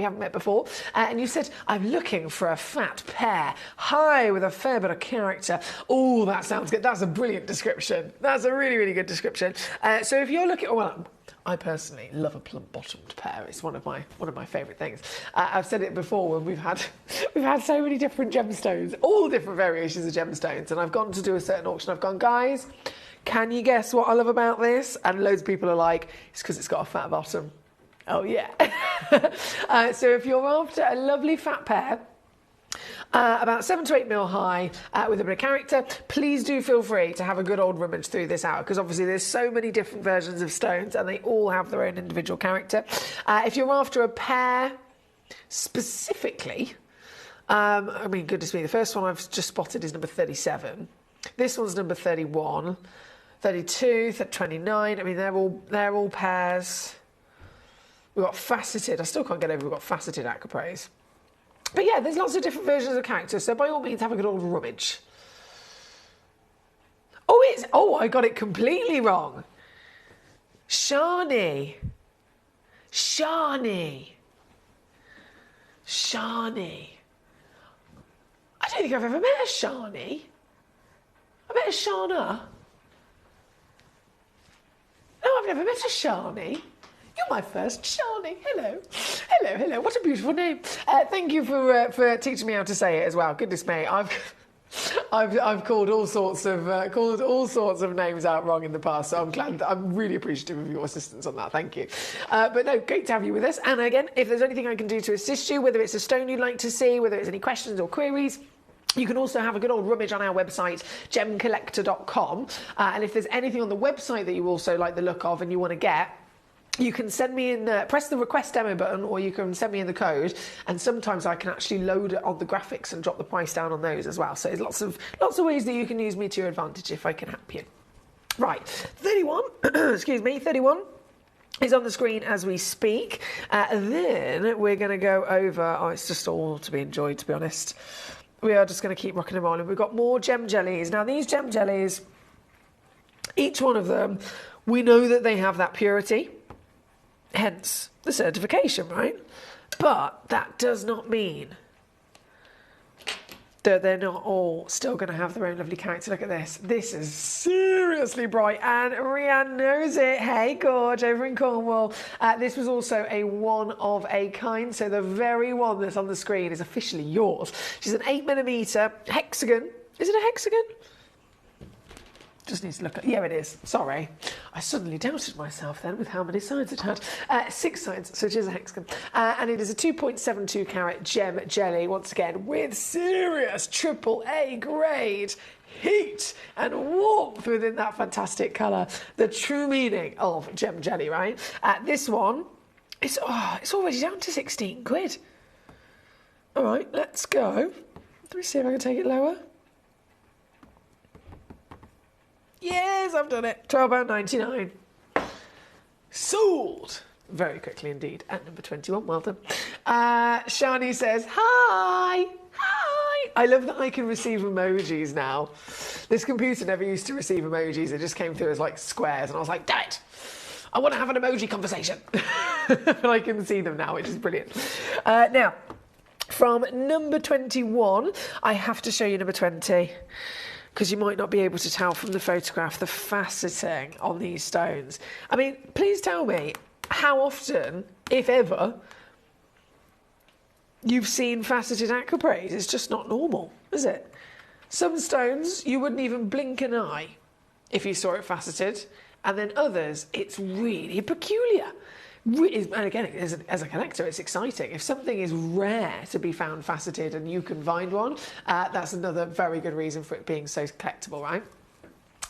haven't met before. And you said, I'm looking for a fat pear, high with a fair bit of character. Oh, that sounds good. That's a brilliant description. That's a really, really good description. So if you're looking, well, I personally love a plump-bottomed pear. It's one of my favourite things. I've said it before when we've had so many different gemstones, all different variations of gemstones, and I've gone to do a certain auction. I've gone, guys, can you guess what I love about this? And loads of people are like, it's because it's got a fat bottom. Oh yeah. So if you're after a lovely fat pear, about 7 to 8 mil high, with a bit of character, please do feel free to have a good old rummage through this out, because obviously there's so many different versions of stones and they all have their own individual character. If you're after a pear specifically, I mean, goodness me, the first one I've just spotted is number 37. This one's number 31, 32, 29. I mean, they're all pears. We've got faceted. I still can't get over we've got faceted Aquapraise. But yeah, there's lots of different versions of characters, so by all means have a good old rummage. Oh, I got it completely wrong. Shani. I don't think I've ever met a Shani. I met a Shana. No, I've never met a Shani. You're my first Shani. Hello. What a beautiful name. Thank you for teaching me how to say it as well. Goodness me, I've called all sorts of names out wrong in the past. So I'm really appreciative of your assistance on that. Thank you. But no, great to have you with us. And again, if there's anything I can do to assist you, whether it's a stone you'd like to see, whether it's any questions or queries, You can also have a good old rummage on our website, gemcollector.com. And if there's anything on the website that you also like the look of and you want to get, you can send me in, press the request demo button, or you can send me in the code, and sometimes I can actually load it on the graphics and drop the price down on those as well. So there's lots of ways that you can use me to your advantage if I can help you. Right, 31, excuse me, 31 is on the screen as we speak. Then we're going to go over, oh, it's just all to be enjoyed, to be honest. We are just going to keep rocking and rolling. We've got more gem jellies. Now, these gem jellies, each one of them, we know that they have that purity, hence the certification, right? But that does not mean that they're not all still going to have their own lovely character. Look at this. This is seriously bright, and Rianne knows it. Hey, Gorge, over in Cornwall. This was also a one of a kind, so the very one that's on the screen is officially yours. She's an 8mm hexagon. Is it a hexagon? Just needs to look at, yeah, it is. Sorry. I suddenly doubted myself then with how many sides it had. 6 sides, so it is a hexagon. And it is a 2.72 carat gem jelly, once again, with serious AAA grade heat and warmth within that fantastic colour. The true meaning of gem jelly, right? This one, it's already down to 16 quid. All right, let's go. Let me see if I can take it lower. Yes, I've done it. £12.99. Sold. Very quickly indeed. At number 21, well done. Shani says, hi. Hi. I love that I can receive emojis now. This computer never used to receive emojis. It just came through as like squares. And I was like, damn it. I want to have an emoji conversation. But I can see them now, which is brilliant. Now, from number 21, I have to show you number 20. Because you might not be able to tell from the photograph the faceting on these stones. I mean, please tell me how often, if ever, you've seen faceted aquapraise. It's just not normal, is it? Some stones, you wouldn't even blink an eye if you saw it faceted. And then others, it's really peculiar. And again, as a collector, it's exciting. If something is rare to be found faceted and you can find one, that's another very good reason for it being so collectible, right?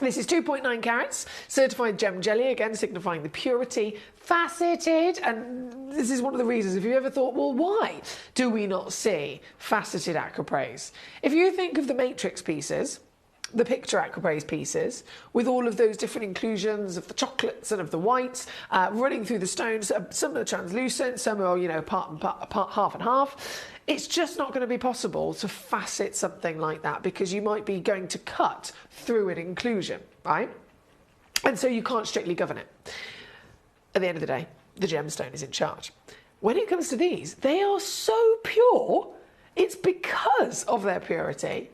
This is 2.9 carats, certified gem jelly, again signifying the purity, faceted, and this is one of the reasons, if you ever thought, well, why do we not see faceted aquapraise? If you think of the matrix pieces, the picture aquapraise pieces, with all of those different inclusions of the chocolates and of the whites running through the stones. Some are translucent, some are, you know, part half and half. It's just not going to be possible to facet something like that because you might be going to cut through an inclusion, right? And so you can't strictly govern it. At the end of the day, the gemstone is in charge. When it comes to these, they are so pure, it's because of their purity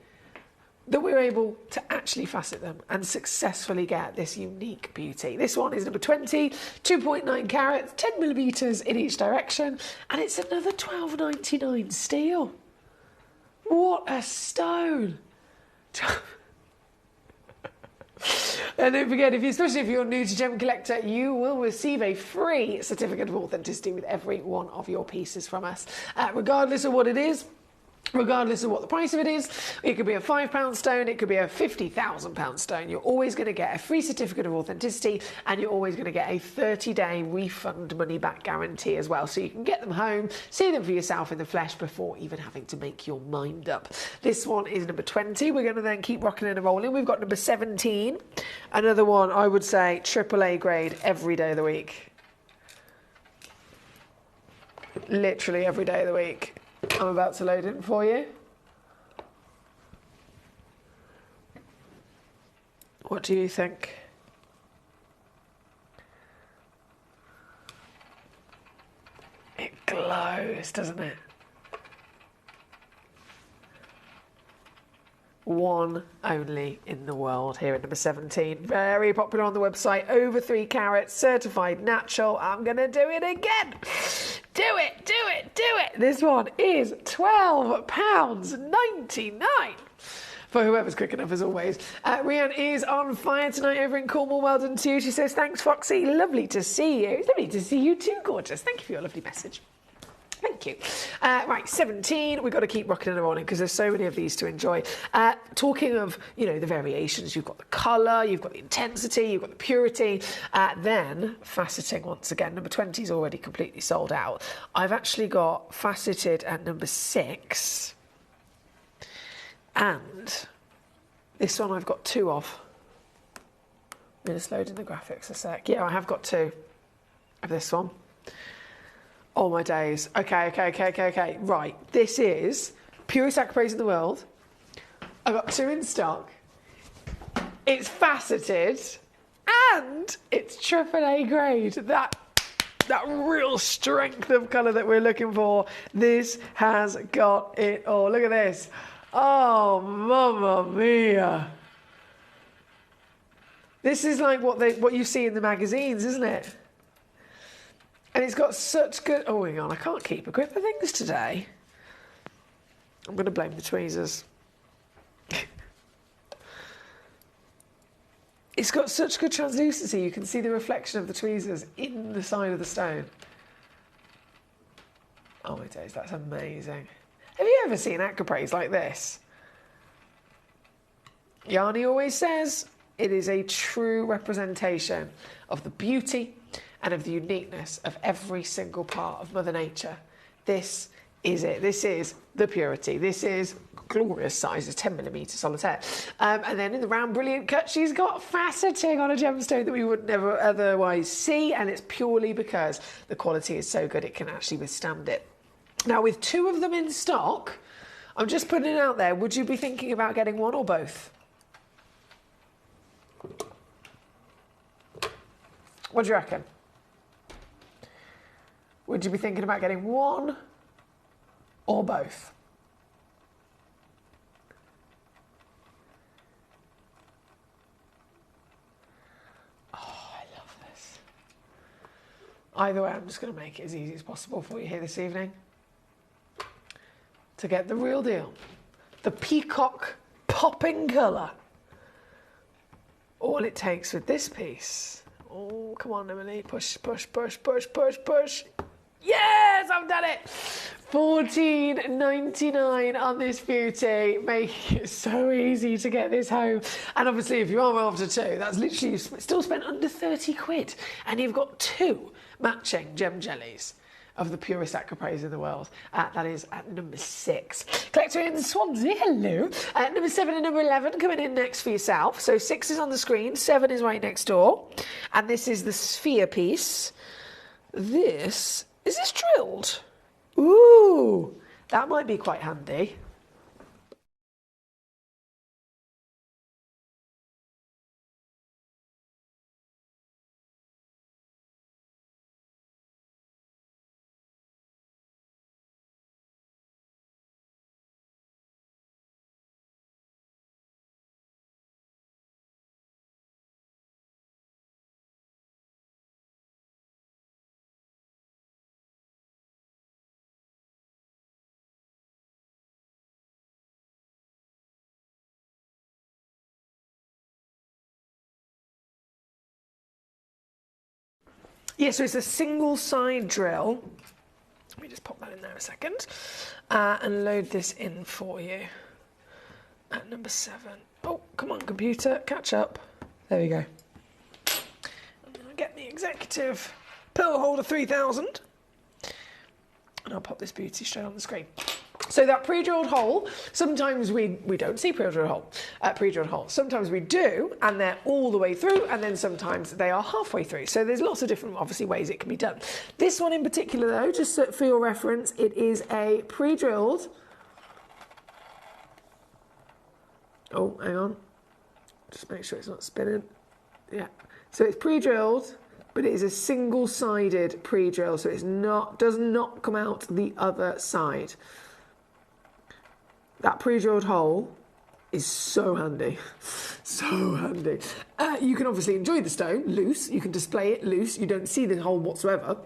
that we're able to actually facet them and successfully get this unique beauty. This one is number 20, 2.9 carats, 10mm in each direction, and it's another £12.99 steel. What a stone! And don't forget, especially if you're new to Gem Collector, you will receive a free certificate of authenticity with every one of your pieces from us, regardless of what it is. Regardless of what the price of it is, it could be a £5 stone, it could be a £50,000 stone. You're always going to get a free certificate of authenticity, and you're always going to get a 30-day refund money-back guarantee as well. So you can get them home, see them for yourself in the flesh before even having to make your mind up. This one is number 20. We're going to then keep rocking and rolling. We've got number 17. Another one, I would say, AAA grade every day of the week. Literally every day of the week. I'm about to load it for you. What do you think? It glows, doesn't it? One only in the world here at number 17. Very popular on the website. Over 3 carats, certified natural. I'm going to do it again. Do it, do it, do it. This one is £12.99. For whoever's quick enough, as always. Rianne is on fire tonight over in Cornwall. Well done to you. She says, thanks, Foxy. Lovely to see you. It's lovely to see you too, gorgeous. Thank you for your lovely message. Thank you. Right, 17. We've got to keep rocking and rolling because there's so many of these to enjoy. Talking of, you know, the variations, you've got the colour, you've got the intensity, you've got the purity. Then faceting once again. Number 20 is already completely sold out. I've actually got faceted at number 6. And this one I've got 2 of. I'm just loading the graphics a sec. Yeah, I have got 2 of this one. Oh my days. Okay. Right, this is purest acropraise in the world. I've got 2 in stock. It's faceted and it's AAA grade. That real strength of colour that we're looking for. This has got it all. Look at this. Oh, mamma mia. This is like what you see in the magazines, isn't it? And it's got such good... Oh, hang on, I can't keep a grip of things today. I'm going to blame the tweezers. It's got such good translucency. You can see the reflection of the tweezers in the side of the stone. Oh my days, that's amazing. Have you ever seen acropraise like this? Yanni always says it is a true representation of the beauty and of the uniqueness of every single part of Mother Nature. This is it. This is the purity. This is glorious sizes, 10mm solitaire. And then in the round brilliant cut, she's got faceting on a gemstone that we would never otherwise see, and it's purely because the quality is so good it can actually withstand it. Now, with 2 of them in stock, I'm just putting it out there, would you be thinking about getting one or both? What do you reckon? Would you be thinking about getting one or both? Oh, I love this. Either way, I'm just going to make it as easy as possible for you here this evening. To get the real deal. The peacock popping colour. All it takes with this piece. Oh, come on, Emily. Push. Yes, I've done it. $14.99 on this beauty. Make it so easy to get this home. And obviously, if you are after 2, that's literally, you've still spent under 30 quid. And you've got 2 matching gem jellies of the purest acropraise in the world. That is at number 6. Collector in Swansea, hello. Number 7 and number 11 coming in next for yourself. So 6 is on the screen, 7 is right next door. And this is the sphere piece. Is this drilled? Ooh, that might be quite handy. Yeah, so it's a single side drill. Let me just pop that in there a second and load this in for you. At number 7. Oh, come on, computer, catch up. There we go. I'm going to get the executive pearl holder 3000. And I'll pop this beauty straight on the screen. So that pre-drilled hole, sometimes we don't see pre-drilled hole. Sometimes we do, and they're all the way through, and then sometimes they are halfway through. So there's lots of different, obviously, ways it can be done. This one in particular, though, just for your reference, it is a pre-drilled. Oh, hang on. Just make sure it's not spinning. Yeah. So it's pre-drilled, but it is a single-sided pre-drill, so it's does not come out the other side. That pre-drilled hole is so handy, so handy. You can obviously enjoy the stone loose, you can display it loose, you don't see the hole whatsoever.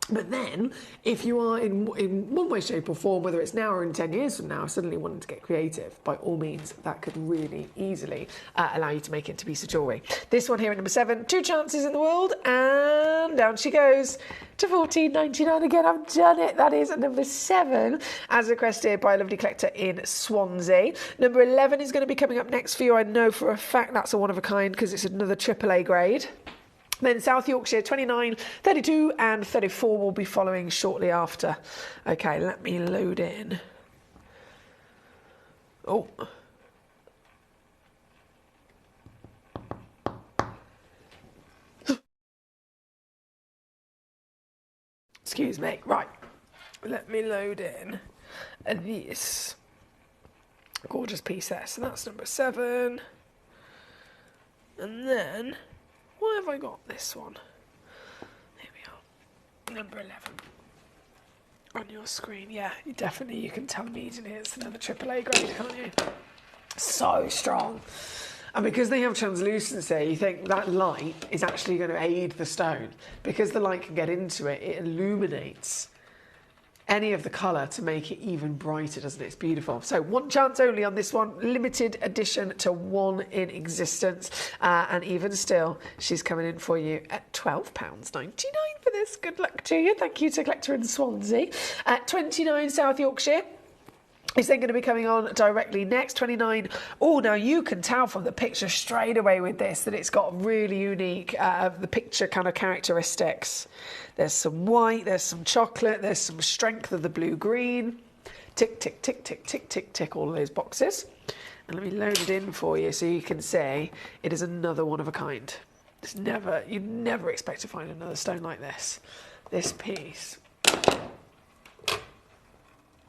But then, if you are in one way, shape or form, whether it's now or in 10 years from now, suddenly wanting to get creative, by all means, that could really easily allow you to make it into a piece of jewellery. This one here at number 7, 2 chances in the world, and down she goes to $14.99 again. I've done it. That is number 7, as requested by a lovely collector in Swansea. Number 11 is going to be coming up next for you. I know for a fact that's a one of a kind because it's another AAA grade. Then South Yorkshire, 29, 32 and 34 will be following shortly after. Okay, let me load in. Oh. Excuse me. Right. Let me load in this gorgeous piece there. So that's number 7. And then... why have I got this one? Here we are. Number 11. On your screen. Yeah, you can tell immediately it's another AAA grade, can't you? So strong. And because they have translucency, you think that light is actually going to aid the stone. Because the light can get into it, it illuminates any of the colour to make it even brighter, doesn't it? It's beautiful. So 1 chance only on this one, limited edition to 1 in existence, and even still, she's coming in for you at £12.99 for this. Good luck to you. Thank you to Collector in Swansea. At 29 South Yorkshire. Is then going to be coming on directly next, 29. Oh, now you can tell from the picture straight away with this that it's got really unique, the picture kind of characteristics. There's some white, there's some chocolate, there's some strength of the blue-green. Tick, tick, tick, tick, tick, tick, tick, all of those boxes. And let me load it in for you so you can see it is another one of a kind. You'd never expect to find another stone like this. This piece.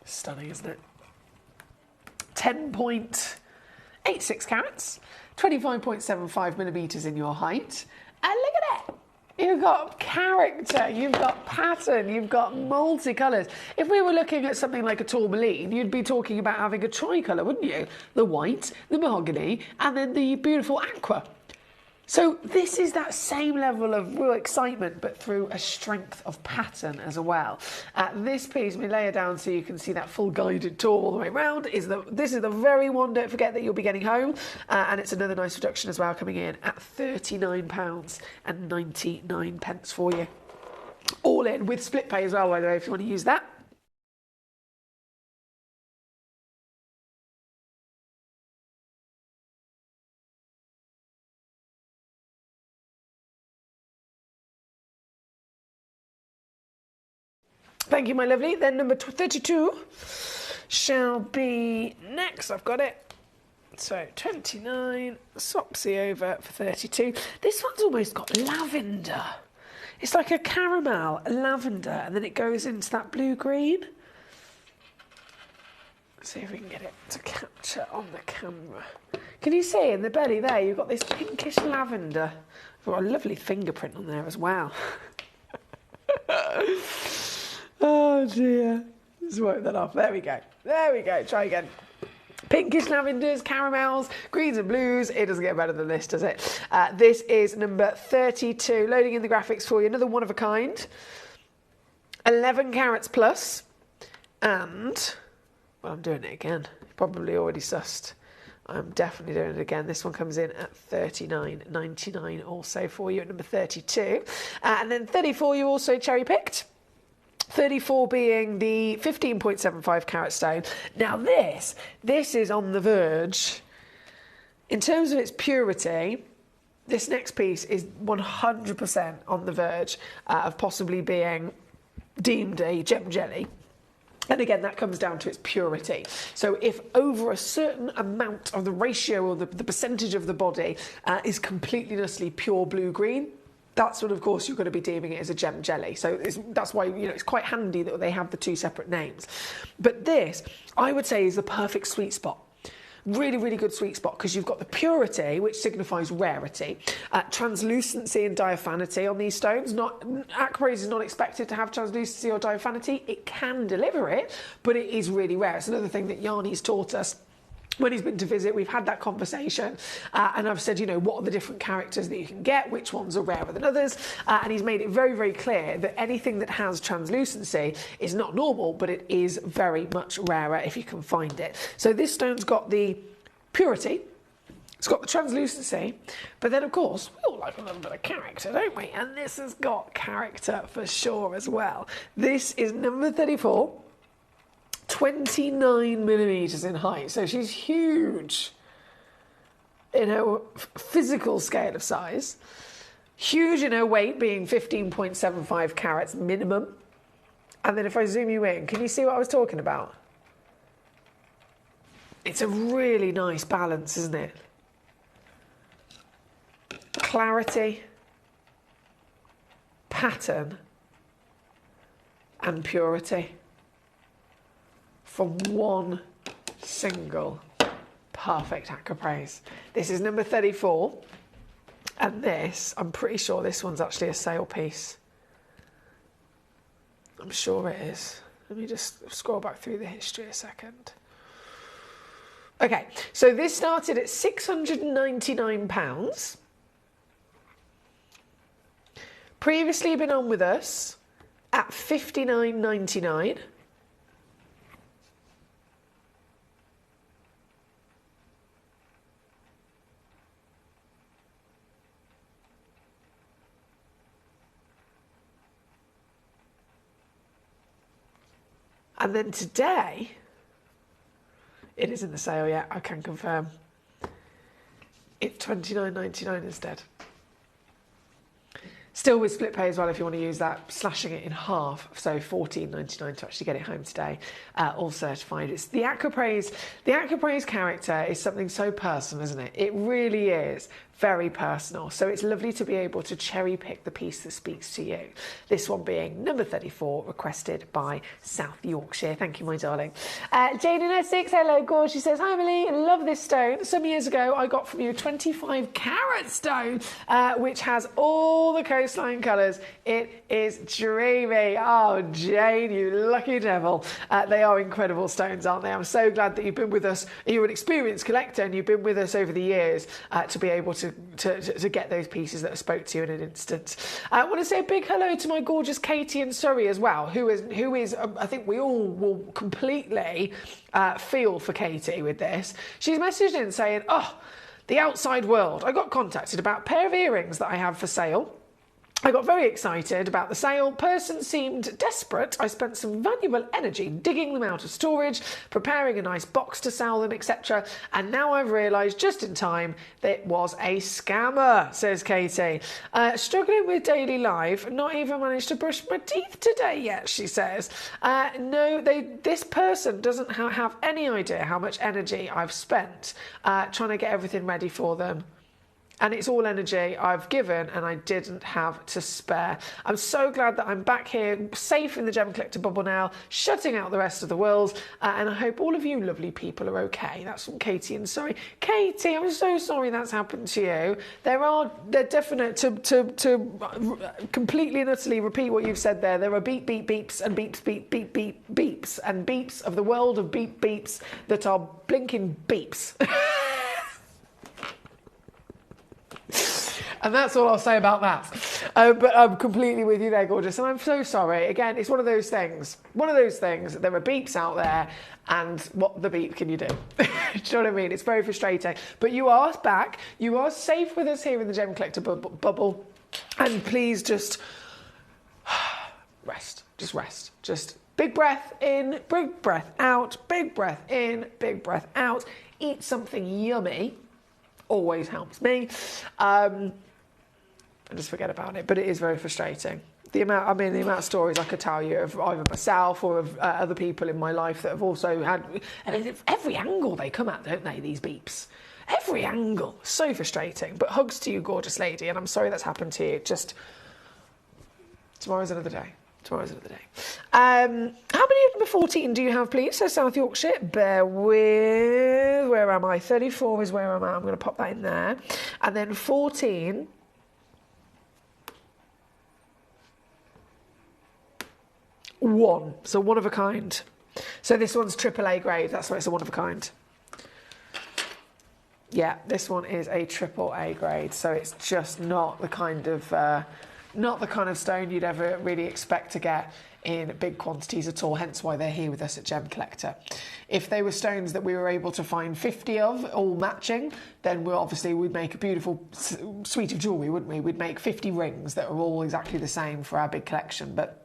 Stunning, isn't it? 10.86 carats, 25.75 millimetres in your height. And look at it. You've got character, you've got pattern, you've got multicolours. If we were looking at something like a tourmaline, you'd be talking about having a tricolour, wouldn't you? The white, the mahogany, and then the beautiful aqua. So this is that same level of real excitement, but through a strength of pattern as well. This piece, let me lay it down so you can see that full guided tour all the way around. This is the very one, don't forget, that you'll be getting home. And it's another nice reduction as well, coming in at £39.99 for you. All in, with split pay as well, by the way, if you want to use that. Thank you, my lovely. Then number 32 shall be next. I've got it. So 29, Sopsy over for 32. This one's almost got lavender. It's like a caramel, a lavender, and then it goes into that blue-green. Let's see if we can get it to capture on the camera. Can you see in the belly there, you've got this pinkish lavender. We've got a lovely fingerprint on there as well. Oh dear. Let's work that off. There we go. There we go. Try again. Pinkish lavenders, caramels, greens and blues. It doesn't get better than this, does it? This is number 32. Loading in the graphics for you. Another one of a kind. 11 carats plus. And, well, I'm doing it again. Probably already sussed. I'm definitely doing it again. This one comes in at $39.99 also for you at number 32. And then 34 you also cherry-picked. 34 being the 15.75 carat stone. Now this is on the verge. In terms of its purity, this next piece is 100% on the verge of possibly being deemed a gem jelly. And again, that comes down to its purity. So if over a certain amount of the ratio or the percentage of the body is completely and utterly pure blue-green, that's when, of course, you're going to be deeming it as a gem jelly. So that's why, it's quite handy that they have the 2 separate names. But this, I would say, is the perfect sweet spot. Really, really good sweet spot, because you've got the purity, which signifies rarity, translucency and diaphanity on these stones. Aquamarine is not expected to have translucency or diaphanity. It can deliver it, but it is really rare. It's another thing that Yanni's taught us when he's been to visit, we've had that conversation, and I've said, you know, what are the different characters that you can get, which ones are rarer than others, and he's made it very, very clear that anything that has translucency is not normal, but it is very much rarer if you can find it. So this stone's got the purity, it's got the translucency, but then of course we all like a little bit of character, don't we? And this has got character for sure as well. This is number 34. 29 millimeters in height, so she's huge in her physical scale of size, huge in her weight, being 15.75 carats minimum. And then if I zoom you in, can you see what I was talking about? It's a really nice balance, isn't it? Clarity, pattern, and purity from one single perfect acropraise. This is number 34, and this, I'm pretty sure this one's actually a sale piece. I'm sure it is. Let me just scroll back through the history a second. Okay, so this started at £699. Previously been on with us at £59.99. And then today, it is in the sale yet, I can confirm. It's $29.99 instead. Still with split pay as well if you want to use that, slashing it in half, so $14.99 to actually get it home today, all certified. It's the acropraise. The acropraise character is something so personal, isn't it? It really is very personal. So it's lovely to be able to cherry pick the piece that speaks to you. This one being number 34, requested by South Yorkshire. Thank you, my darling. Jane in Essex, hello, gorge. She says, hi, Emily, love this stone. Some years ago, I got from you a 25 carat stone, which has all the coastline colours. It is dreamy. Oh, Jane, you lucky devil. They are incredible stones, aren't they? I'm so glad that you've been with us. You're an experienced collector and you've been with us over the years to be able to get those pieces that I spoke to you in an instant. I want to say a big hello to my gorgeous Katie in Surrey as well, who is I think we all will completely feel for Katie with this. She's messaged in saying, oh, the outside world. I got contacted about a pair of earrings that I have for sale. I got very excited about the sale. Person seemed desperate. I spent some valuable energy digging them out of storage, preparing a nice box to sell them, etc. And now I've realised just in time that it was a scammer, says Katie. Struggling with daily life, not even managed to brush my teeth today yet, she says. No, this person doesn't have any idea how much energy I've spent trying to get everything ready for them. And it's all energy I've given and I didn't have to spare. I'm so glad that I'm back here, safe in the Gem Collector bubble now, shutting out the rest of the world. And I hope all of you lovely people are okay. That's from Katie and sorry. Katie, I'm so sorry that's happened to you. They're definite, to completely and utterly repeat what you've said there. There are beep, beep, beeps and beeps, beep, beep, beep, beeps and beeps of the world of beep, beeps that are blinking beeps. And that's all I'll say about that. But I'm completely with you there, gorgeous. And I'm so sorry. Again, it's one of those things. There are beeps out there, and what the beep can you do? Do you know what I mean? It's very frustrating. But you are back. You are safe with us here in the Gem Collector bubble. And please just rest. Just rest. Just big breath in, big breath out, big breath in, big breath out. Eat something yummy. Always helps me. And just forget about it. But it is very frustrating. The amount of stories I could tell you of either myself or of other people in my life that have also had, and every angle they come at, don't they, these beeps? Every angle. So frustrating. But hugs to you, gorgeous lady, and I'm sorry that's happened to you. Just, tomorrow's another day. Tomorrow's another day. How many of number 14 do you have, please? So South Yorkshire, bear with, where am I? 34 is where I'm at. I'm going to pop that in there. And then 14... one, so one of a kind. So this one's AAA grade, that's why it's a one of a kind. Yeah, this one is a AAA grade, so it's just not the kind of stone you'd ever really expect to get in big quantities at all, hence why they're here with us at Gem Collector. If they were stones that we were able to find 50 of, all matching, then we'd make a beautiful suite of jewellery, wouldn't we? We'd make 50 rings that are all exactly the same for our big collection, but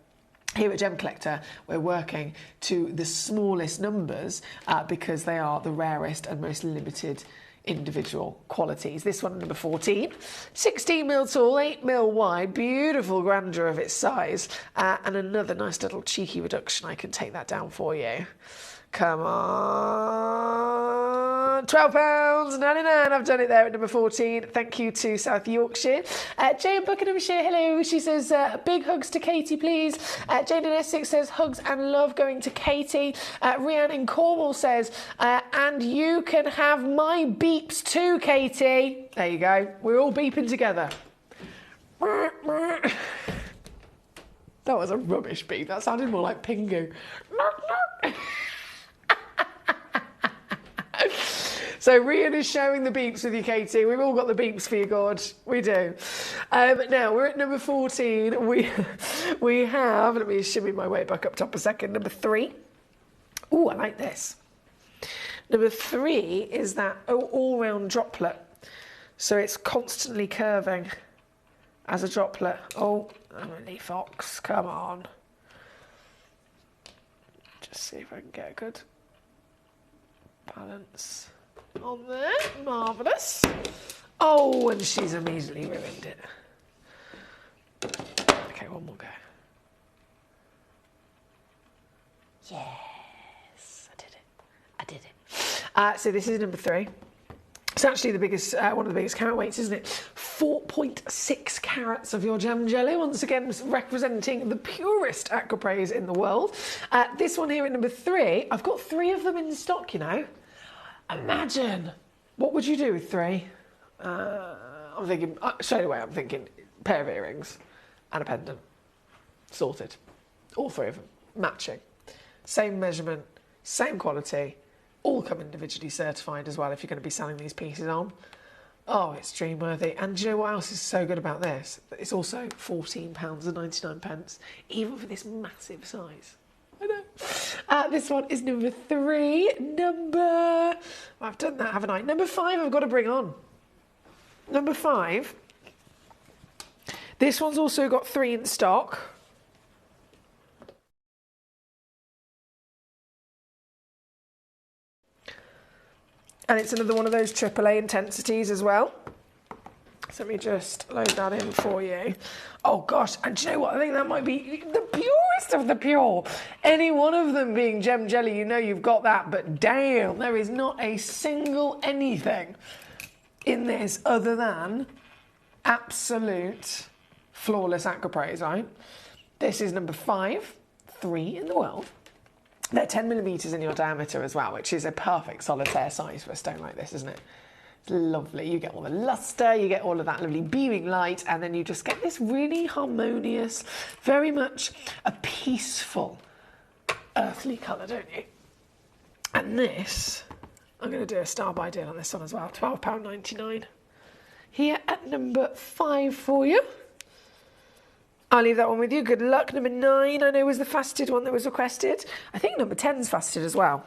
here at Gem Collector, we're working to the smallest numbers because they are the rarest and most limited individual qualities. This one, number 14, 16 mil tall, 8 mil wide, beautiful grandeur of its size, and another nice little cheeky reduction. I can take that down for you. Come on, £12.99. I've done it there at number 14. Thank you to South Yorkshire. Jane in Buckinghamshire, hello. She says, big hugs to Katie, please. Jane in Essex says, hugs and love going to Katie. Rianne in Cornwall says, and you can have my beeps too, Katie. There you go. We're all beeping together. That was a rubbish beep. That sounded more like Pingu. So Rian is showing the beeps with you, Katie. We've all got the beeps for you, God. We do. Now, we're at number 14. We have, let me shimmy my way back up top a second, number 3. Ooh, I like this. Number 3 is that all-round droplet. So it's constantly curving as a droplet. Oh, Emily Fox, come on. Just see if I can get a good balance on there. Marvellous. Oh, and she's immediately ruined it. Okay, one more go. Yes, I did it. So this is number 3. It's actually the biggest, one of the biggest carat weights, isn't it? 4.6 carats of your gem jelly, once again representing the purest aquapraise in the world. This one here at number 3, I've got 3 of them in stock, you know. Imagine, what would you do with 3? I'm thinking, straight away I'm thinking pair of earrings and a pendant. Sorted. All 3 of them, matching. Same measurement, same quality, all come individually certified as well if you're going to be selling these pieces on. Oh, it's dream worthy. And do you know what else is so good about this? It's also £14.99, even for this massive size. I know. This one is number 3. I've done that, haven't I? Number 5 I've got to bring on. Number 5. This one's also got 3 in stock. And it's another one of those AAA intensities as well. So let me just load that in for you. Oh gosh, and do you know what? I think that might be the purest of the pure. Any one of them being gem jelly, you know you've got that, but damn, there is not a single anything in this other than absolute flawless aquapraise, right? This is number 5, 3 in the world. They're 10mm in your diameter as well, which is a perfect solitaire size for a stone like this, isn't it? It's lovely. You get all the luster, you get all of that lovely beaming light, and then you just get this really harmonious, very much a peaceful, earthly colour, don't you? And this, I'm going to do a star buy deal on this one as well, £12.99. Here at number 5 for you. I'll leave that one with you. Good luck. Number 9, I know, was the faceted one that was requested. I think number 10's faceted as well.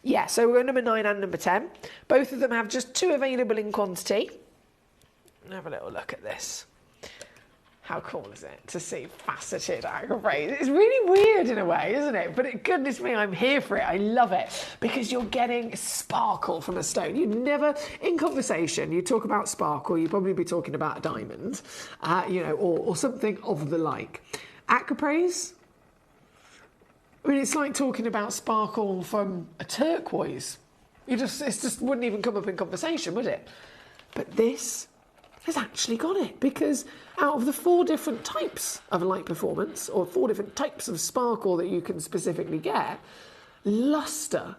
Yeah, so we're number 9 and number 10. Both of them have just 2 available in quantity. Have a little look at this. How cool is it to see faceted aquapraise? It's really weird in a way, isn't it? But goodness me, I'm here for it. I love it because you're getting sparkle from a stone. You never, in conversation, you talk about sparkle, you'd probably be talking about a diamond, you know, or something of the like. Aquapraise, I mean, it's like talking about sparkle from a turquoise. It just wouldn't even come up in conversation, would it? But this has actually got it, because out of the 4 different types of light performance, or 4 different types of sparkle that you can specifically get, luster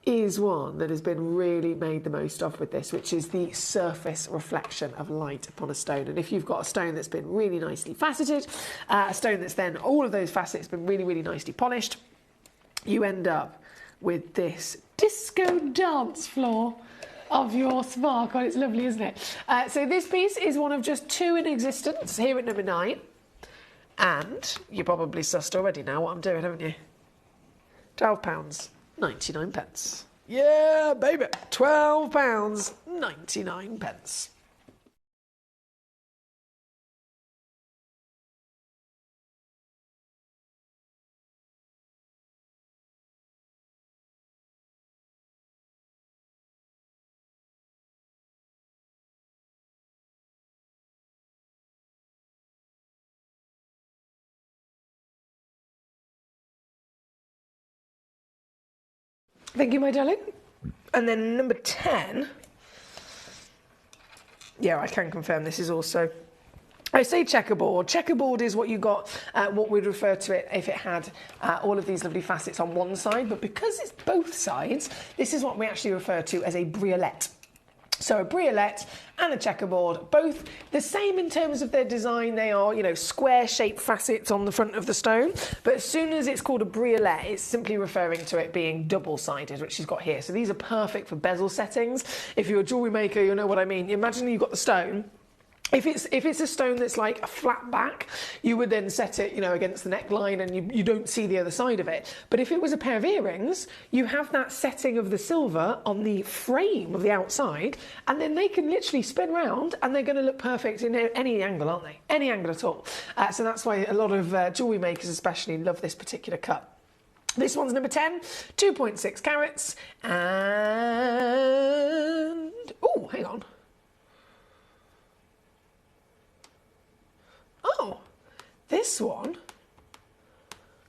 is one that has been really made the most of with this, which is the surface reflection of light upon a stone. And if you've got a stone that's been really nicely faceted, a stone that's then all of those facets been really, really nicely polished, you end up with this disco dance floor of your spark. Oh, it's lovely, isn't it? So this piece is one of just 2 in existence here at number 9. And you probably sussed already now what I'm doing, haven't you? £12.99. Yeah, baby. £12.99. Thank you, my darling. And then number 10. Yeah, I can confirm this is also, I say checkerboard. Checkerboard is what you got, what we'd refer to it if it had all of these lovely facets on one side. But because it's both sides, this is what we actually refer to as a briolette. So a briolette and a checkerboard, both the same in terms of their design. They are, you know, square-shaped facets on the front of the stone. But as soon as it's called a briolette, it's simply referring to it being double-sided, which she's got here. So these are perfect for bezel settings. If you're a jewellery maker, you'll know what I mean. Imagine you've got the stone. If it's a stone that's like a flat back, you would then set it, you know, against the neckline and you don't see the other side of it. But if it was a pair of earrings, you have that setting of the silver on the frame of the outside, and then they can literally spin round and they're going to look perfect in any angle, aren't they? Any angle at all. So that's why a lot of jewellery makers especially love this particular cut. This one's number 10, 2.6 carats, and... oh, hang on. Oh, this one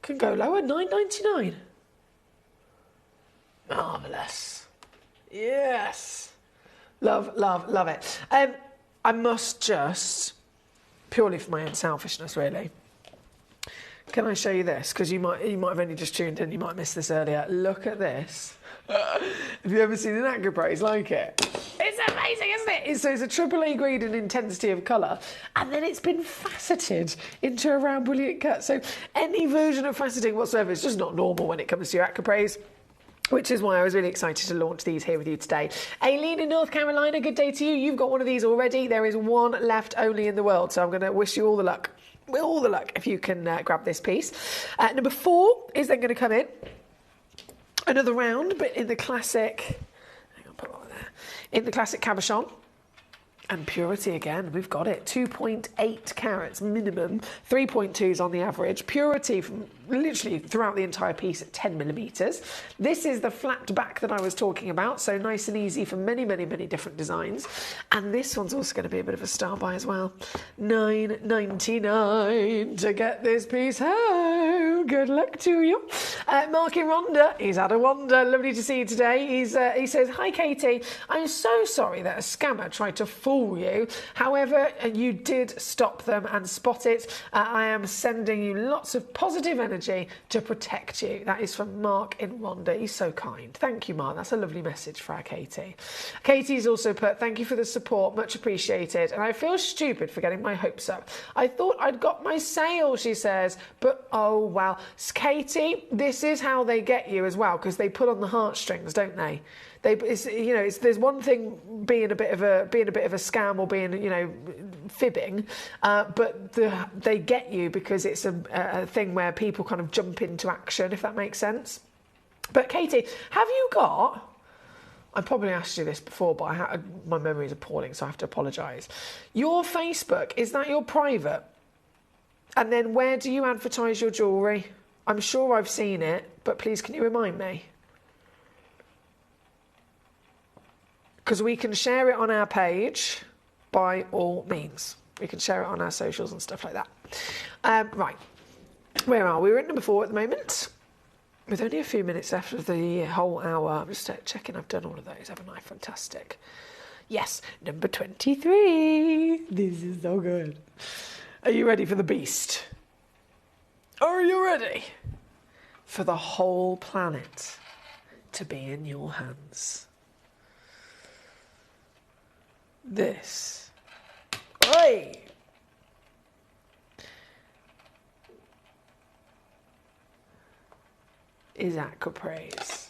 can go lower, £9.99. Marvellous. Yes. Love, love, love it. I must just, purely for my own selfishness really, can I show you this? Because you might have only just tuned in, you might have missed this earlier. Look at this. Have you ever seen an Acropraise like it? It's amazing, isn't it? So it's a AAA grade in intensity of colour, and then it's been faceted into a round brilliant cut. So any version of faceting whatsoever is just not normal when it comes to your Acropraise, which is why I was really excited to launch these here with you today. Aileen in North Carolina, good day to you. You've got one of these already. There is one left only in the world, so I'm going to wish you all the luck. All the luck if you can grab this piece. Number 4 is then going to come in. Another round, but in the classic... hang on, put that there. In the classic cabochon. And purity again, we've got it. 2.8 carats minimum, 3.2s on the average. Purity from literally throughout the entire piece at 10 millimetres. This is the flat back that I was talking about, so nice and easy for many, many, many different designs. And this one's also going to be a bit of a star buy as well. $9.99 to get this piece home. Good luck to you. Mark in Rhonda, he's had a wander. Lovely to see you today. He says, hi Katie, I'm so sorry that a scammer tried to fool you. However, you did stop them and spot it. I am sending you lots of positive energy to protect you. That is from Mark in Rhonda. He's so kind. Thank you, Mark. That's a lovely message for our Katie. Katie's also put, thank you for the support. Much appreciated. And I feel stupid for getting my hopes up. I thought I'd got my sale, she says. But, oh, well. Katie, this is how they get you as well, because they pull on the heartstrings, don't they? There's one thing being a bit of a scam or being, you know, fibbing, but they get you because it's a thing where people kind of jump into action, if that makes sense. But Katie, have you got? I probably asked you this before, but my memory is appalling, so I have to apologise. Your Facebook, is that your private? And then where do you advertise your jewellery? I'm sure I've seen it, but please can you remind me? Because we can share it on our page, by all means. We can share it on our socials and stuff like that. Right, where are we? We're at number 4 at the moment. With only a few minutes left of the whole hour. I'm just checking I've done all of those, haven't I? Fantastic. Yes, number 23. This is so good. Are you ready for the beast? Are you ready for the whole planet to be in your hands? This. Oi! Is Acropraise.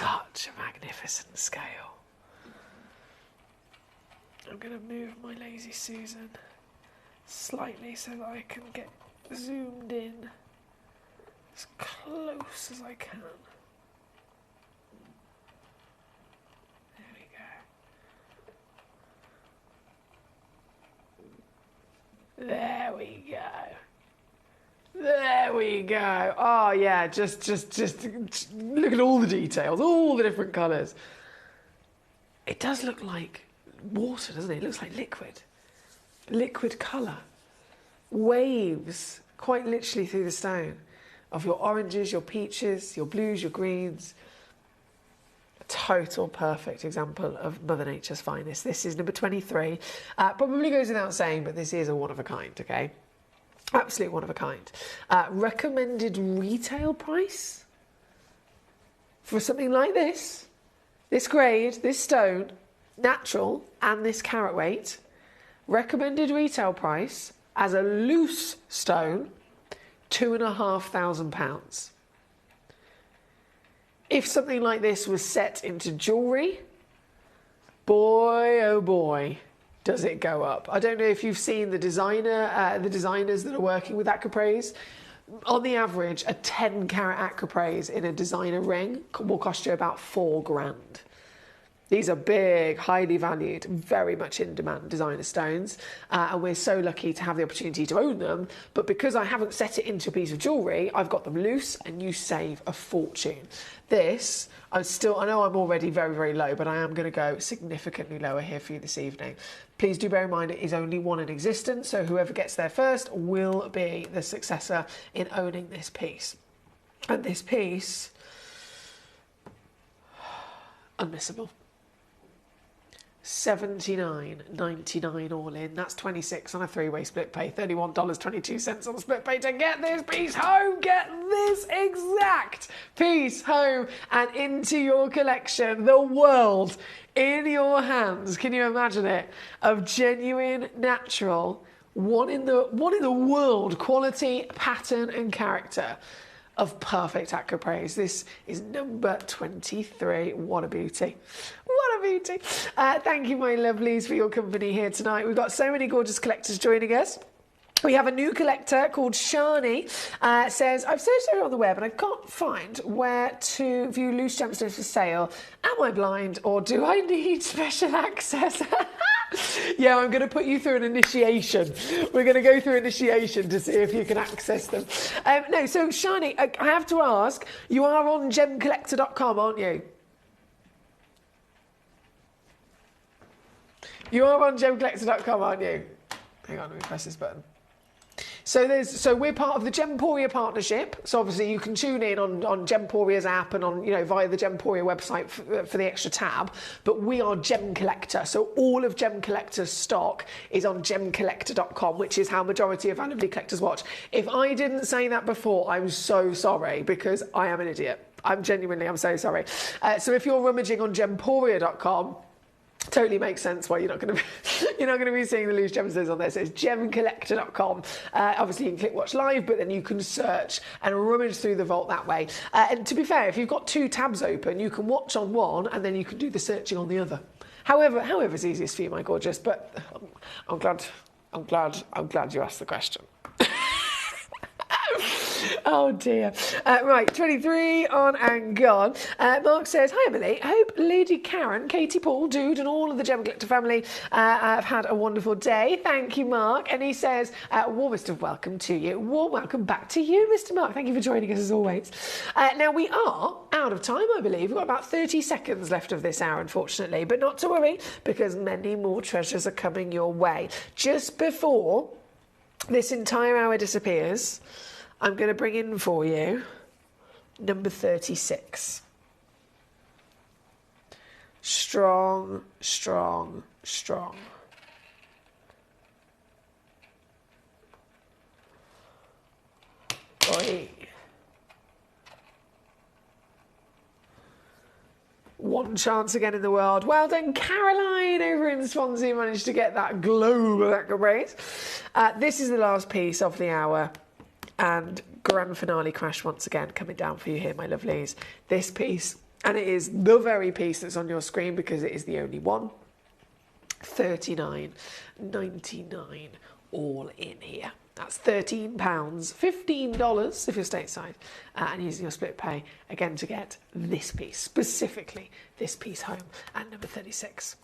such a magnificent scale. I'm going to move my Lazy Susan slightly so that I can get zoomed in as close as I can. There we go. There we go. Oh yeah, just look at all the details, all the different colours. It does look like water, doesn't it? It looks like liquid. Liquid colour. Waves, quite literally through the stone, of your oranges, your peaches, your blues, your greens. A total perfect example of Mother Nature's finest. This is number 23. Probably goes without saying, but this is a one of a kind, okay? Absolute one of a kind. Recommended retail price for something like this grade, this stone, natural, and this carat weight. Recommended retail price as a loose stone, £2,500. If something like this was set into jewellery, boy oh boy, does it go up. I don't know if you've seen the designers that are working with Acropraise. On the average, a 10 carat Acropraise in a designer ring will cost you about £4,000. These are big, highly valued, very much in demand designer stones, and we're so lucky to have the opportunity to own them. But because I haven't set it into a piece of jewellery, I've got them loose, and you save a fortune. This, I know I'm already very, very low, but I am going to go significantly lower here for you this evening. Please do bear in mind it is only one in existence, so whoever gets there first will be the successor in owning this piece. And this piece, unmissable. $79.99 all in. That's 26 on a three-way split pay. $31.22 on the split pay to get this piece home. Get this exact piece home and into your collection. The world in your hands. Can you imagine it? Of genuine, natural, one in the world quality, pattern, and character of perfect Acropraise. This is number 23. What a beauty. What a beauty. Thank you, my lovelies, for your company here tonight. We've got so many gorgeous collectors joining us. We have a new collector called Shani. Says, I've searched over on the web and I can't find where to view loose gemstones for sale. Am I blind or do I need special access? Yeah, I'm going to put you through an initiation. We're going to go through initiation to see if you can access them. No, so Shani, I have to ask, you are on gemcollector.com, aren't you? You are on gemcollector.com, aren't you? Hang on, let me press this button. So we're part of the Gemporia partnership. So obviously you can tune in on Gemporia's app and on via the Gemporia website for the extra tab. But we are Gemcollector. So all of Gemcollector's stock is on gemcollector.com, which is how majority of our lovely collectors watch. If I didn't say that before, I'm so sorry because I am an idiot. I'm so sorry. So if you're rummaging on Gemporia.com, totally makes sense why you're not going to be seeing the loose gemstones on there. So it's gemcollector.com. Obviously you can click watch live, but then you can search and rummage through the vault that way. And to be fair, if you've got two tabs open, you can watch on one and then you can do the searching on the other. However's easiest for you, my gorgeous. But I'm glad you asked the question. Oh dear. Right, 23 on and gone. Mark says, hi Emily, hope Lady Karen, Katie, Paul, Dude and all of the Gem Collector family have had a wonderful day. Thank you, Mark. And he says, warmest of welcome to you. Warm welcome back to you, Mr. Mark. Thank you for joining us as always. Now we are out of time, I believe. We've got about 30 seconds left of this hour, unfortunately, but not to worry because many more treasures are coming your way. Just before this entire hour disappears, I'm going to bring in for you number 36. Strong, strong, strong. Oi. One chance again in the world. Well done, Caroline over in Swansea managed to get that globe of Acropraise. This is the last piece of the hour. And grand finale crash once again coming down for you here, my lovelies. This piece And it is the very piece that's on your screen because it is the only one. $39.99 all in here. That's £13, $15 if you're stateside, and using your split pay, again, to get this piece, specifically this piece home at number 36.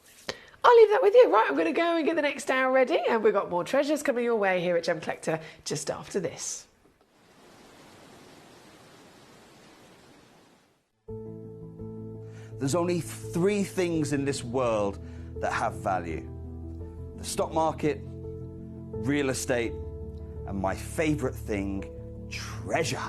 I'll leave that with you. Right, I'm going to go and get the next hour ready, and we've got more treasures coming your way here at Gem Collector just after this. There's only three things in this world that have value: the stock market, real estate, and my favorite thing, treasure.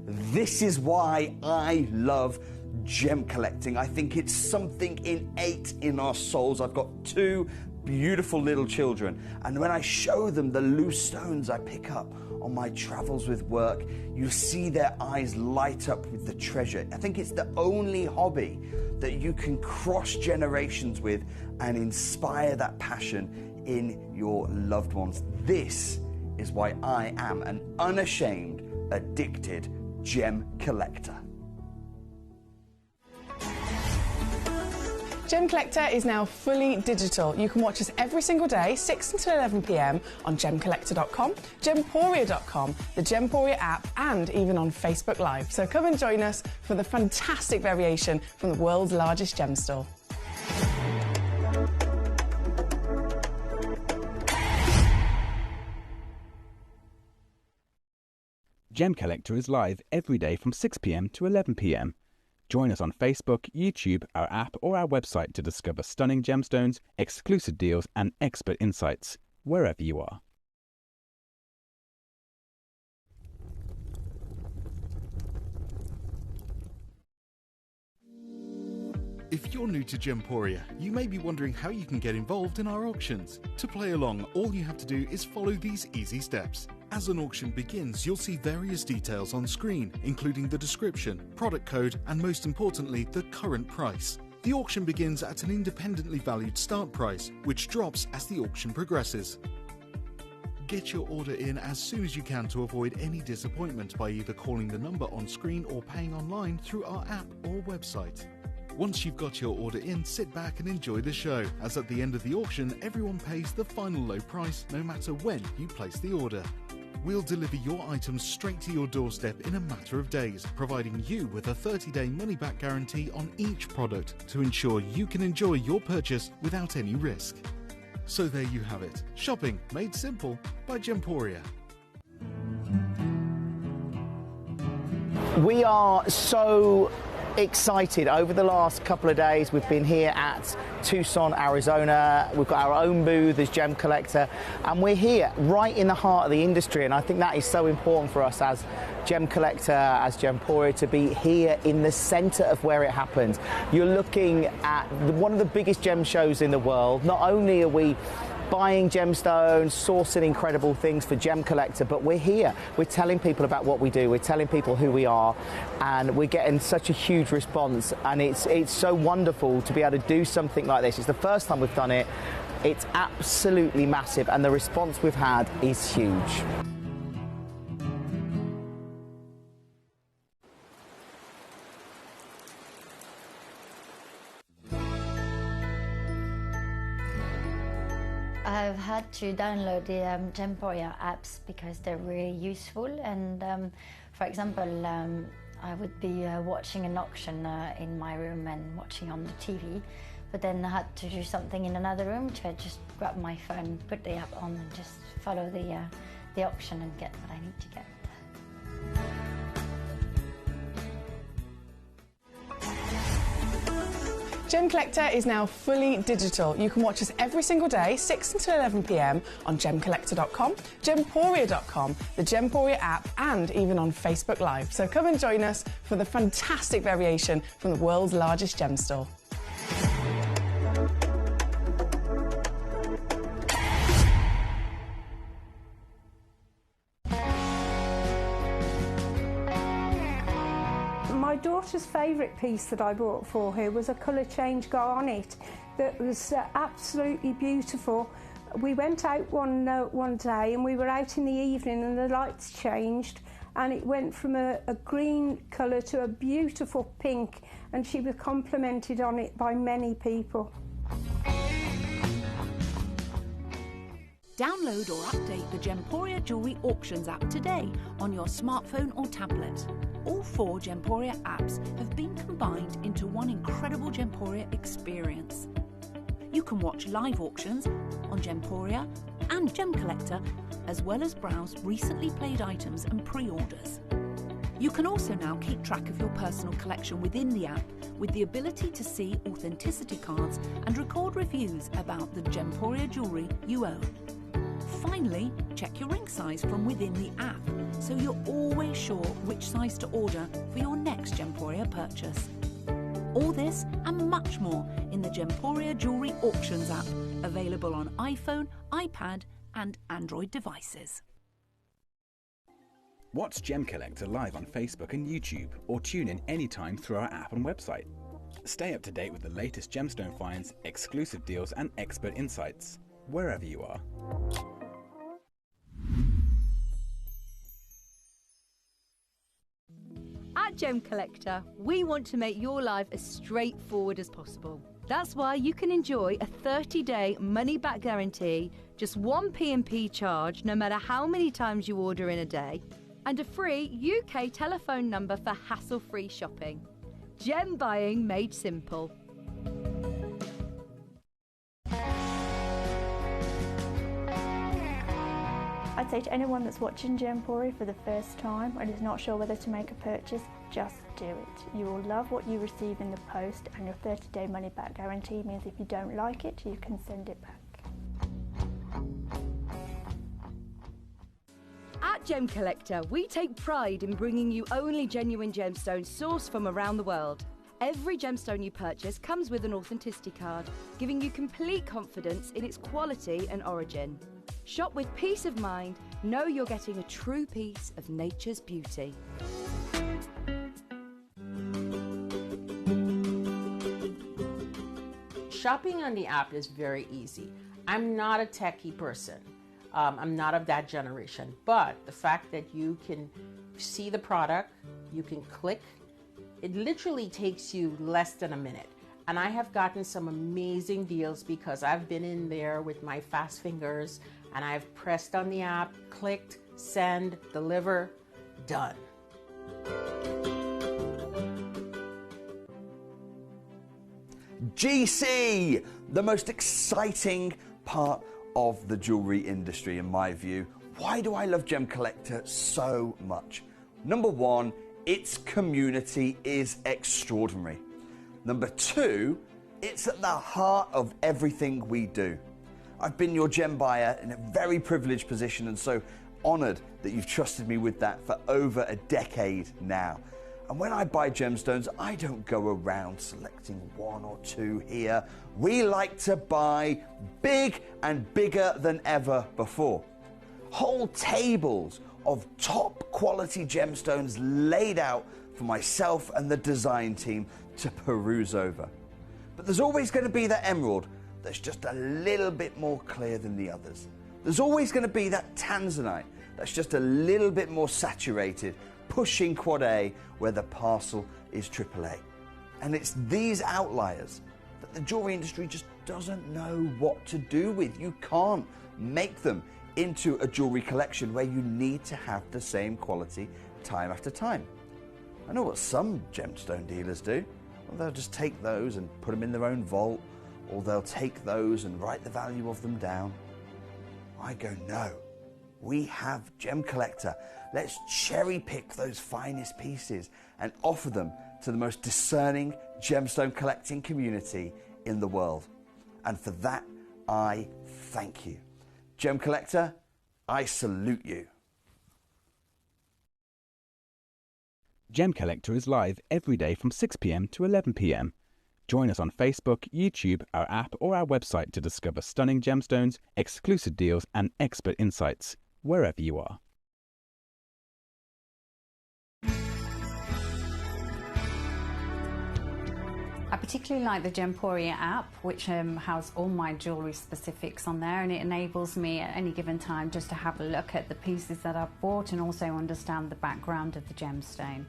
This is why I love gem collecting. I think it's something innate in our souls. I've got two beautiful little children, and when I show them the loose stones I pick up on my travels with work, you see their eyes light up with the treasure. I think it's the only hobby that you can cross generations with and inspire that passion in your loved ones. This is why I am an unashamed, addicted gem collector. Gem Collector is now fully digital. You can watch us every single day, 6 until 11 p.m. on Gemcollector.com, Gemporia.com, the Gemporia app, and even on Facebook Live. So come and join us for the fantastic variation from the world's largest gem store. Gem Collector is live every day from 6 p.m. to 11 p.m. Join us on Facebook, YouTube, our app, or our website to discover stunning gemstones, exclusive deals, and expert insights wherever you are. If you're new to Gemporia, you may be wondering how you can get involved in our auctions. To play along, all you have to do is follow these easy steps. As an auction begins, you'll see various details on screen, including the description, product code, and most importantly, the current price. The auction begins at an independently valued start price, which drops as the auction progresses. Get your order in as soon as you can to avoid any disappointment by either calling the number on screen or paying online through our app or website. Once you've got your order in, sit back and enjoy the show, as at the end of the auction, everyone pays the final low price no matter when you place the order. We'll deliver your items straight to your doorstep in a matter of days, providing you with a 30-day money-back guarantee on each product to ensure you can enjoy your purchase without any risk. So there you have it, shopping made simple by Gemporia. We are so excited. Over the last couple of days, we've been here at Tucson, Arizona. We've got our own booth as Gem Collector, and we're here right in the heart of the industry, and I think that is so important for us as Gem Collector, as Gemporia, to be here in the center of where it happens. You're looking at one of the biggest gem shows in the world. Not only are we buying gemstones, sourcing incredible things for Gem Collector, but we're here. We're telling people about what we do. We're telling people who we are, and we're getting such a huge response. And it's so wonderful to be able to do something like this. It's the first time we've done it. It's absolutely massive, and the response we've had is huge. I've had to download the Gemporia apps because they're really useful, and for example, I would be watching an auction in my room and watching on the TV, but then I had to do something in another room, so I just grab my phone, put the app on, and just follow the auction and get what I need to get. Gem Collector is now fully digital. You can watch us every single day, 6 until 11 p.m. on Gemcollector.com, Gemporia.com, the Gemporia app, and even on Facebook Live. So come and join us for the fantastic variation from the world's largest gem store. My daughter's favourite piece that I bought for her was a colour change garnet that was absolutely beautiful. We went out one day and we were out in the evening and the lights changed and it went from a green colour to a beautiful pink, and she was complimented on it by many people. Download or update the Gemporia Jewellery Auctions app today on your smartphone or tablet. All 4 Gemporia apps have been combined into one incredible Gemporia experience. You can watch live auctions on Gemporia and Gemcollector, as well as browse recently played items and pre-orders. You can also now keep track of your personal collection within the app with the ability to see authenticity cards and record reviews about the Gemporia jewellery you own. Finally, check your ring size from within the app, so you're always sure which size to order for your next Gemporia purchase. All this and much more in the Gemporia Jewellery Auctions app, available on iPhone, iPad and Android devices. Watch Gemcollector live on Facebook and YouTube, or tune in anytime through our app and website. Stay up to date with the latest gemstone finds, exclusive deals and expert insights, wherever you are. At Gemcollector, we want to make your life as straightforward as possible. That's why you can enjoy a 30-day money-back guarantee, just one P&P charge no matter how many times you order in a day, and a free UK telephone number for hassle-free shopping. Gem buying made simple. I'd say to anyone that's watching Gemporia for the first time and is not sure whether to make a purchase, just do it. You will love what you receive in the post, and your 30-day money-back guarantee means if you don't like it, you can send it back. At Gemcollector, we take pride in bringing you only genuine gemstones sourced from around the world. Every gemstone you purchase comes with an authenticity card, giving you complete confidence in its quality and origin. Shop with peace of mind, know you're getting a true piece of nature's beauty. Shopping on the app is very easy. I'm not a techie person. I'm not of that generation, but the fact that you can see the product, you can click, it literally takes you less than a minute. And I have gotten some amazing deals because I've been in there with my fast fingers and I've pressed on the app, clicked, send, deliver, done. GC, the most exciting part of the jewelry industry in my view. Why do I love Gemcollector so much? Number one, its community is extraordinary. Number two, it's at the heart of everything we do. I've been your gem buyer in a very privileged position, and so honored that you've trusted me with that for over a decade now. And when I buy gemstones, I don't go around selecting one or two here. We like to buy big and bigger than ever before. Whole tables of top quality gemstones laid out for myself and the design team to peruse over. But there's always going to be that emerald that's just a little bit more clear than the others. There's always going to be that tanzanite that's just a little bit more saturated, pushing quad A where the parcel is AAA. And it's these outliers that the jewelry industry just doesn't know what to do with. You can't make them into a jewelry collection where you need to have the same quality time after time. I know what some gemstone dealers do. Well, they'll just take those and put them in their own vault, or they'll take those and write the value of them down. I go, no, we have Gemcollector. Let's cherry pick those finest pieces and offer them to the most discerning gemstone collecting community in the world. And for that, I thank you. Gemcollector, I salute you. Gemcollector is live every day from 6 p.m. to 11 p.m. Join us on Facebook, YouTube, our app or our website to discover stunning gemstones, exclusive deals and expert insights, wherever you are. I particularly like the Gemporia app, which has all my jewellery specifics on there, and it enables me at any given time just to have a look at the pieces that I've bought and also understand the background of the gemstone.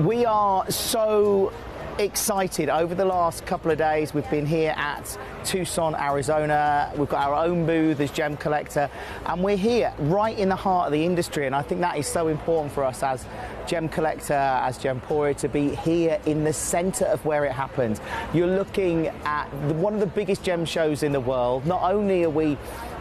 We are so excited. Over the last couple of days, we've been here at Tucson, Arizona. We've got our own booth as Gemcollector, and we're here right in the heart of the industry, and I think that is so important for us as Gemcollector, as Gemporia, to be here in the centre of where it happens. You're looking at one of the biggest gem shows in the world. Not only are we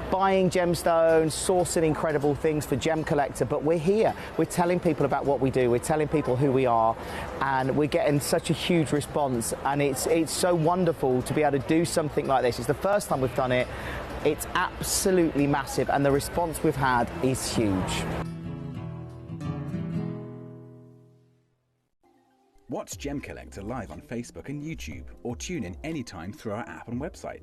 buying gemstones, sourcing incredible things for Gemcollector, but we're here. We're telling people about what we do. We're telling people who we are, and we're getting such a huge response. And it's so wonderful to be able to do something like this. It's the first time we've done it. It's absolutely massive, and the response we've had is huge. Watch Gemcollector live on Facebook and YouTube, or tune in anytime through our app and website.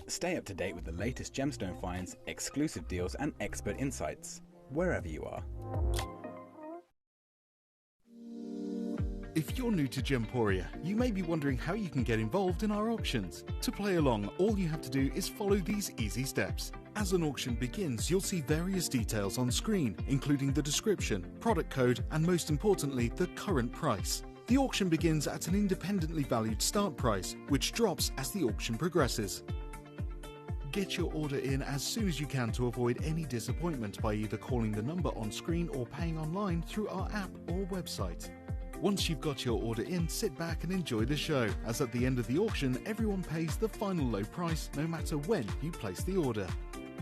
Stay up to date with the latest gemstone finds, exclusive deals and expert insights, wherever you are. If you're new to Gemporia, you may be wondering how you can get involved in our auctions. To play along, all you have to do is follow these easy steps. As an auction begins, you'll see various details on screen, including the description, product code, and most importantly, the current price. The auction begins at an independently valued start price, which drops as the auction progresses. Get your order in as soon as you can to avoid any disappointment by either calling the number on screen or paying online through our app or website. Once you've got your order in, sit back and enjoy the show, as at the end of the auction, everyone pays the final low price no matter when you place the order.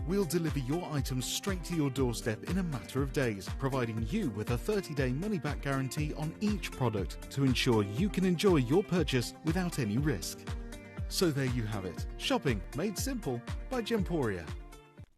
We'll deliver your items straight to your doorstep in a matter of days, providing you with a 30-day money-back guarantee on each product to ensure you can enjoy your purchase without any risk. So there you have it, shopping made simple by Gemporia.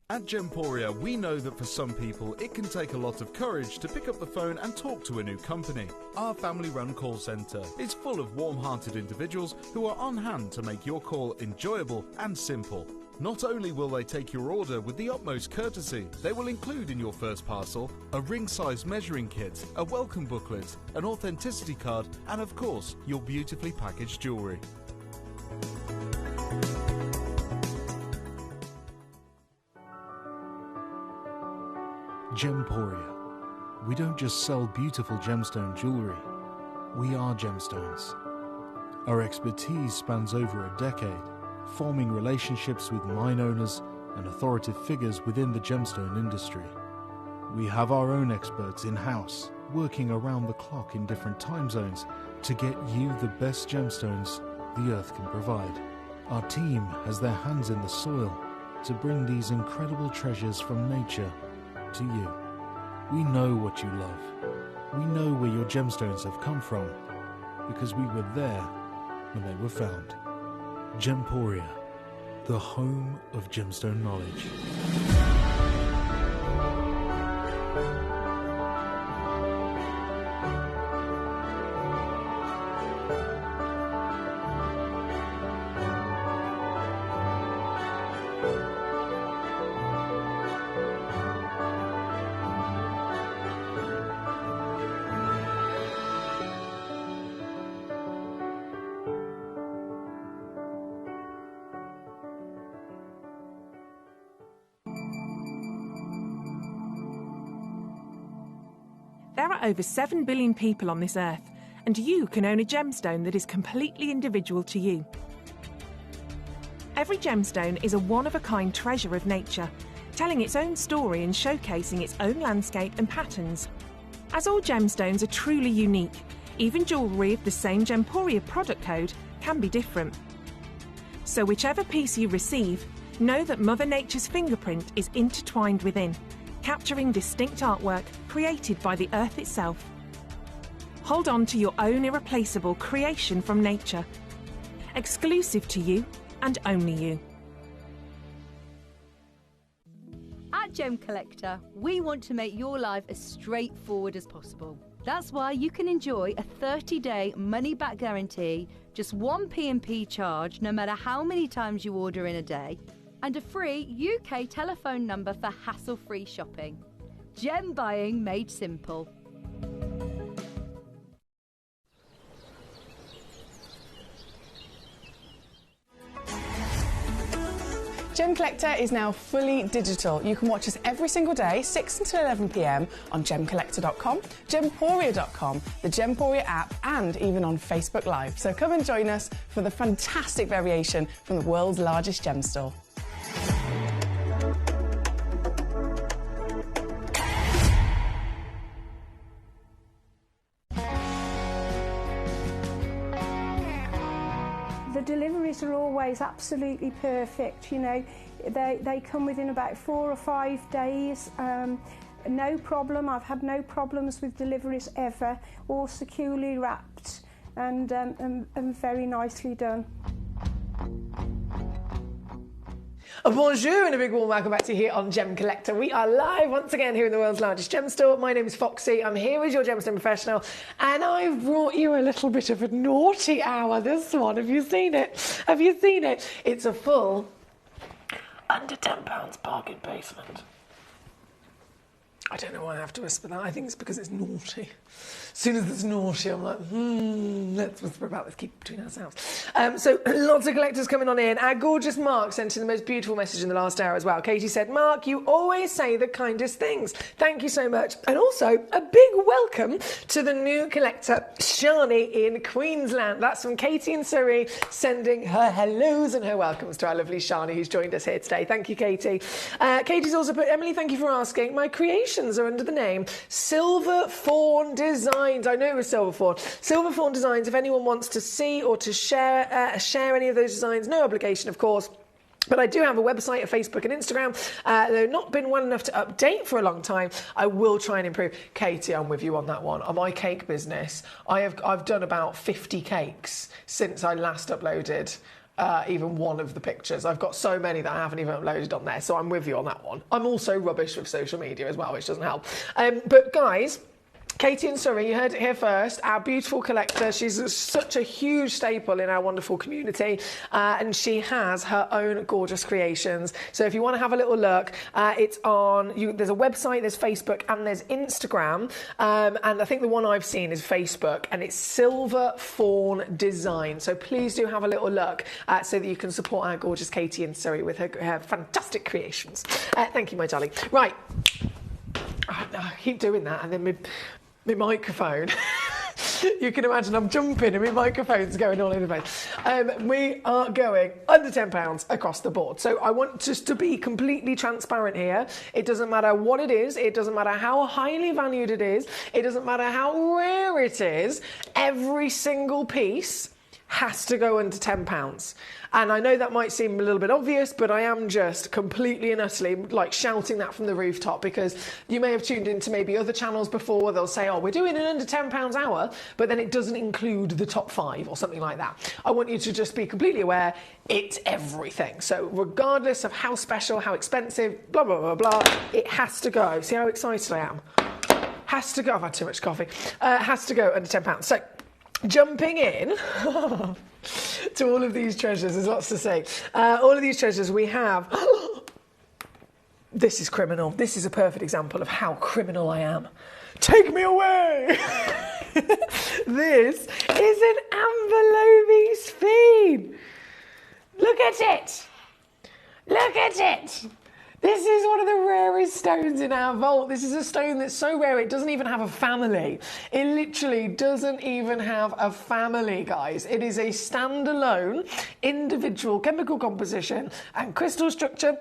At Gemporia, we know that for some people it can take a lot of courage to pick up the phone and talk to a new company. Our family-run call centre is full of warm-hearted individuals who are on hand to make your call enjoyable and simple. Not only will they take your order with the utmost courtesy, they will include in your first parcel a ring-size measuring kit, a welcome booklet, an authenticity card, and of course, your beautifully packaged jewellery. Gemporia. We don't just sell beautiful gemstone jewellery, we are gemstones. Our expertise spans over a decade, forming relationships with mine owners and authoritative figures within the gemstone industry. We have our own experts in-house, working around the clock in different time zones to get you the best gemstones the earth can provide. Our team has their hands in the soil to bring these incredible treasures from nature to you. We know what you love. We know where your gemstones have come from, because we were there when they were found. Gemporia, the home of gemstone knowledge. There are over 7 billion people on this earth, and you can own a gemstone that is completely individual to you. Every gemstone is a one-of-a-kind treasure of nature, telling its own story and showcasing its own landscape and patterns. As all gemstones are truly unique, even jewellery of the same Gemporia product code can be different. So whichever piece you receive, know that Mother Nature's fingerprint is intertwined within, capturing distinct artwork created by the earth itself. Hold on to your own irreplaceable creation from nature, exclusive to you and only you. At Gemcollector, we want to make your life as straightforward as possible. That's why you can enjoy a 30-day money-back guarantee, just one P&P charge no matter how many times you order in a day. and a free UK telephone number for hassle-free shopping. Gem buying made simple. Gemcollector is now fully digital. You can watch us every single day, 6 until 11 p.m. on Gemcollector.com, Gemporia.com, the Gemporia app, and even on Facebook Live. So come and join us for the fantastic variation from the world's largest gem store. The deliveries are always absolutely perfect, you know. They come within about 4 or 5 days. No problem. I've had no problems with deliveries ever. All securely wrapped and very nicely done. Bonjour and a big warm welcome back to you here on Gemcollector. We are live once again here in the world's largest gem store. My name is Foxy. I'm here as your gemstone professional, and I've brought you a little bit of a naughty hour. This one, have you seen it? Have you seen it? It's a full under £10 bargain basement. I don't know why I have to whisper that. I think it's because it's naughty. As soon as it's naughty, I'm like, let's whisper about this, keep it between ourselves. So lots of collectors coming on in. Our gorgeous Mark sent in the most beautiful message in the last hour as well. Katie said, Mark, you always say the kindest things. Thank you so much. And also a big welcome to the new collector, Shani in Queensland. That's from Katie in Surrey, sending her hellos and her welcomes to our lovely Shani who's joined us here today. Thank you, Katie. Katie's also put, Emily, thank you for asking. My creations are under the name Silver Fawn Designs. I know it was Silver Fawn. Silver Fawn Designs, if anyone wants to see or to share any of those designs, no obligation, of course. But I do have a website, a Facebook and Instagram. They've not been well enough to update for a long time. I will try and improve. Katie, I'm with you on that one. On my cake business, I've done about 50 cakes since I last uploaded even one of the pictures. I've got so many that I haven't even uploaded on there, so I'm with you on that one. I'm also rubbish with social media as well, which doesn't help. But guys, Katie in Surrey, you heard it here first, our beautiful collector. She's such a huge staple in our wonderful community, and she has her own gorgeous creations. So if you want to have a little look, it's on, there's a website, there's Facebook, and there's Instagram, and I think the one I've seen is Facebook, and it's Silver Fawn Design. So please do have a little look so that you can support our gorgeous Katie in Surrey with her fantastic creations. Thank you, my darling. Right. I keep doing that, and then my microphone. You can imagine I'm jumping and my microphone's going all over the place. We are going under £10 across the board. So I want just to be completely transparent here. It doesn't matter what it is. It doesn't matter how highly valued it is. It doesn't matter how rare it is. Every single piece has to go under £10. And I know that might seem a little bit obvious, but I am just completely and utterly like shouting that from the rooftop, because you may have tuned into maybe other channels before where they'll say, oh, we're doing an under £10 hour, but then it doesn't include the top 5 or something like that. I want you to just be completely aware it's everything. So regardless of how special, how expensive, blah, blah, blah, blah, it has to go. See how excited I am? Has to go. I've had too much coffee. Has to go under £10. So jumping in to all of these treasures, there's lots to say. All of these treasures we have. This is criminal. This is a perfect example of how criminal I am. Take me away! This is an Amber Speen. Look at it! Look at it! This is one of the rarest stones in our vault. This is a stone that's so rare it doesn't even have a family. It literally doesn't even have a family, guys. It is a standalone individual chemical composition and crystal structure.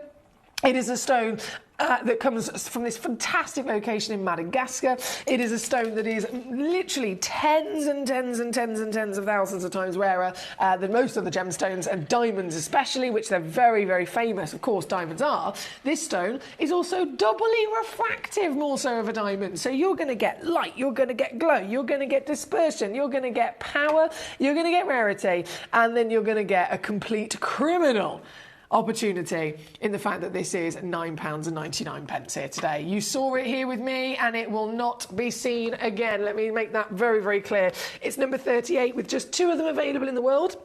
It is a stone that comes from this fantastic location in Madagascar. It is a stone that is literally tens and tens and tens and tens of thousands of times rarer than most of the gemstones, and diamonds especially, which they're very, very famous. Of course, diamonds are. This stone is also doubly refractive, more so of a diamond. So you're going to get light, you're going to get glow, you're going to get dispersion, you're going to get power, you're going to get rarity, and then you're going to get a complete criminal opportunity in the fact that this is £9.99 here today. You saw it here with me and it will not be seen again. Let me make that very, very clear. It's number 38 with just 2 of them available in the world.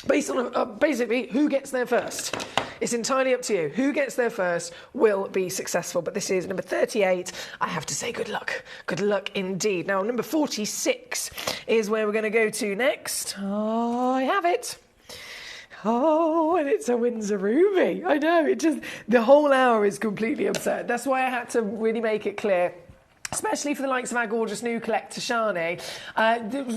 Based on basically who gets there first. It's entirely up to you. Who gets there first will be successful. But this is number 38. I have to say good luck. Good luck indeed. Now, number 46 is where we're going to go to next. Oh, I have it. Oh, and it's a Windsor Ruby. I know, the whole hour is completely absurd. That's why I had to really make it clear, especially for the likes of our gorgeous new collector, Shani.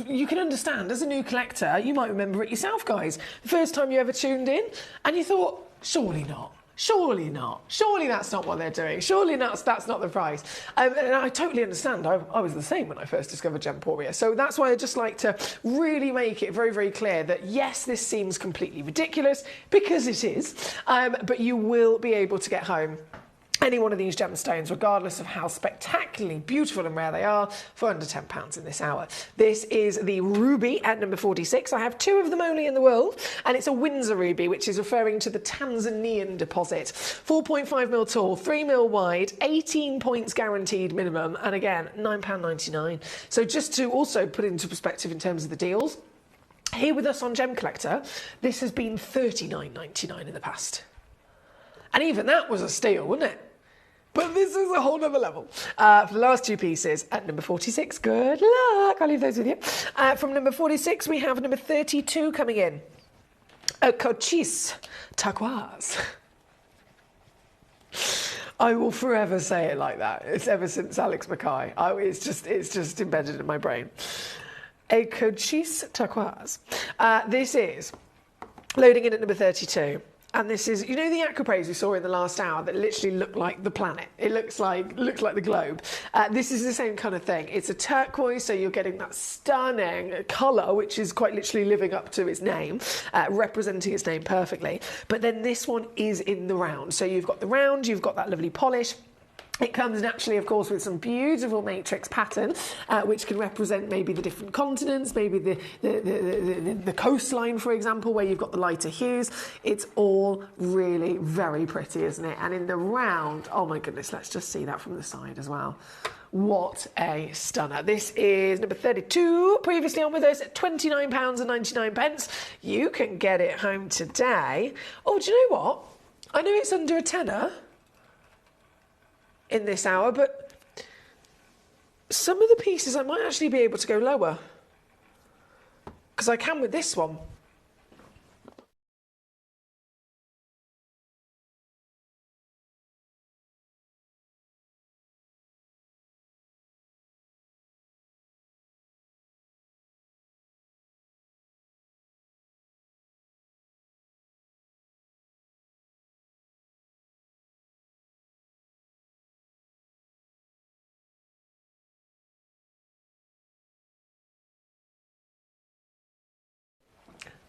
You can understand, as a new collector, you might remember it yourself, guys. The first time you ever tuned in, and you thought, surely not. Surely not. Surely that's not what they're doing. Surely that's not the price. And I totally understand. I was the same when I first discovered Gemporia. So that's why I just like to really make it very, very clear that yes, this seems completely ridiculous, because it is, but you will be able to get home any one of these gemstones, regardless of how spectacularly beautiful and rare they are, for under £10 in this hour. This is the ruby at number 46. I have 2 of them only in the world, and it's a Windsor ruby, which is referring to the Tanzanian deposit. 4.5mm tall, 3mm wide, 18 points guaranteed minimum, and again, £9.99. So just to also put it into perspective in terms of the deals, here with us on Gemcollector, this has been £39.99 in the past. And even that was a steal, wasn't it? But this is a whole other level. For the last 2 pieces, at number 46, good luck. I'll leave those with you. From number 46, we have number 32 coming in. A cochise turquoise. I will forever say it like that. It's ever since Alex Mackay. It's just embedded in my brain. A cochise turquoise. This is loading in at number 32. And this is, you know, the aquapraise we saw in the last hour that literally looked like the planet. It looks like the globe. This is the same kind of thing. It's a turquoise, so you're getting that stunning colour, which is quite literally living up to its name, representing its name perfectly. But then this one is in the round. So you've got the round, you've got that lovely polish. It comes naturally, of course, with some beautiful matrix pattern, which can represent maybe the different continents, maybe the coastline, for example, where you've got the lighter hues. It's all really very pretty, isn't it? And in the round, oh my goodness, let's just see that from the side as well. What a stunner. This is number 32, previously on with us at £29.99. You can get it home today. Oh, do you know what? I know it's under a tenner in this hour, but some of the pieces I might actually be able to go lower, because I can with this one.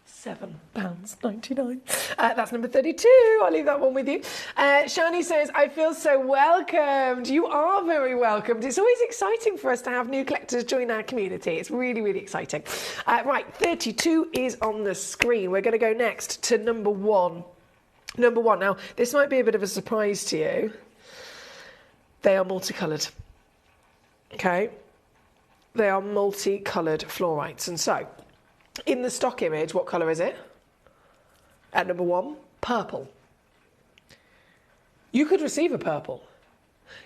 £7.99. That's number 32. I'll leave that one with you. Shani says, I feel so welcomed. You are very welcomed. It's always exciting for us to have new collectors join our community. It's really, really exciting. Right, 32 is on the screen. We're going to go next to number 1. Number 1. Now, this might be a bit of a surprise to you. They are multicoloured. Okay? They are multicoloured fluorites. And so, in the stock image, what colour is it? At number 1, purple. You could receive a purple.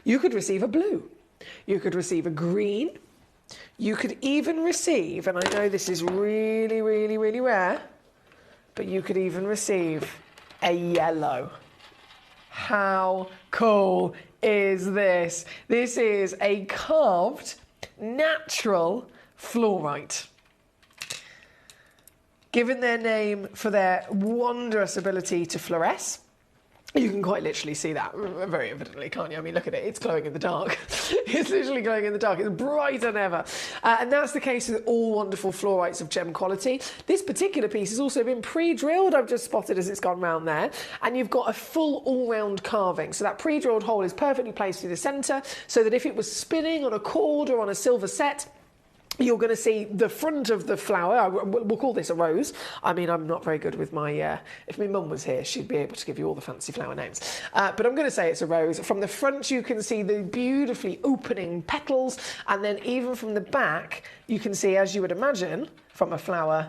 You could receive a blue. You could receive a green. You could even receive, and I know this is really, really, really rare, but you could even receive a yellow. How cool is this? This is a carved, natural fluorite. Given their name for their wondrous ability to fluoresce, you can quite literally see that very evidently, can't you? I mean, look at it. It's glowing in the dark. It's literally glowing in the dark. It's brighter than ever. And that's the case with all wonderful fluorites of gem quality. This particular piece has also been pre-drilled. I've just spotted as it's gone round there. And you've got a full all-round carving. So that pre-drilled hole is perfectly placed through the centre so that if it was spinning on a cord or on a silver set, you're going to see the front of the flower. We'll call this a rose. I mean, I'm not very good with my... if my mum was here, she'd be able to give you all the fancy flower names. But I'm going to say it's a rose. From the front, you can see the beautifully opening petals. And then even from the back, you can see, as you would imagine, from a flower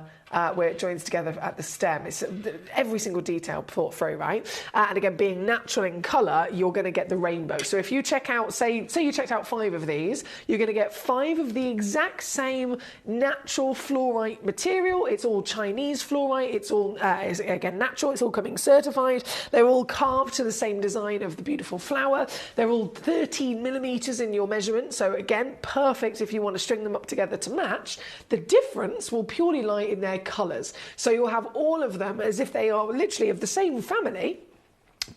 where it joins together at the stem. It's every single detail thought through, right? And again, being natural in colour, you're going to get the rainbow. So if you check out, say you checked out 5 of these, you're going to get 5 of the exact same natural fluorite material. It's all Chinese fluorite. It's all, again, natural. It's all coming certified. They're all carved to the same design of the beautiful flower. They're all 13 millimetres in your measurement. So again, perfect if you want to string them up together to match. The difference will purely lie in their colours. So you'll have all of them as if they are literally of the same family,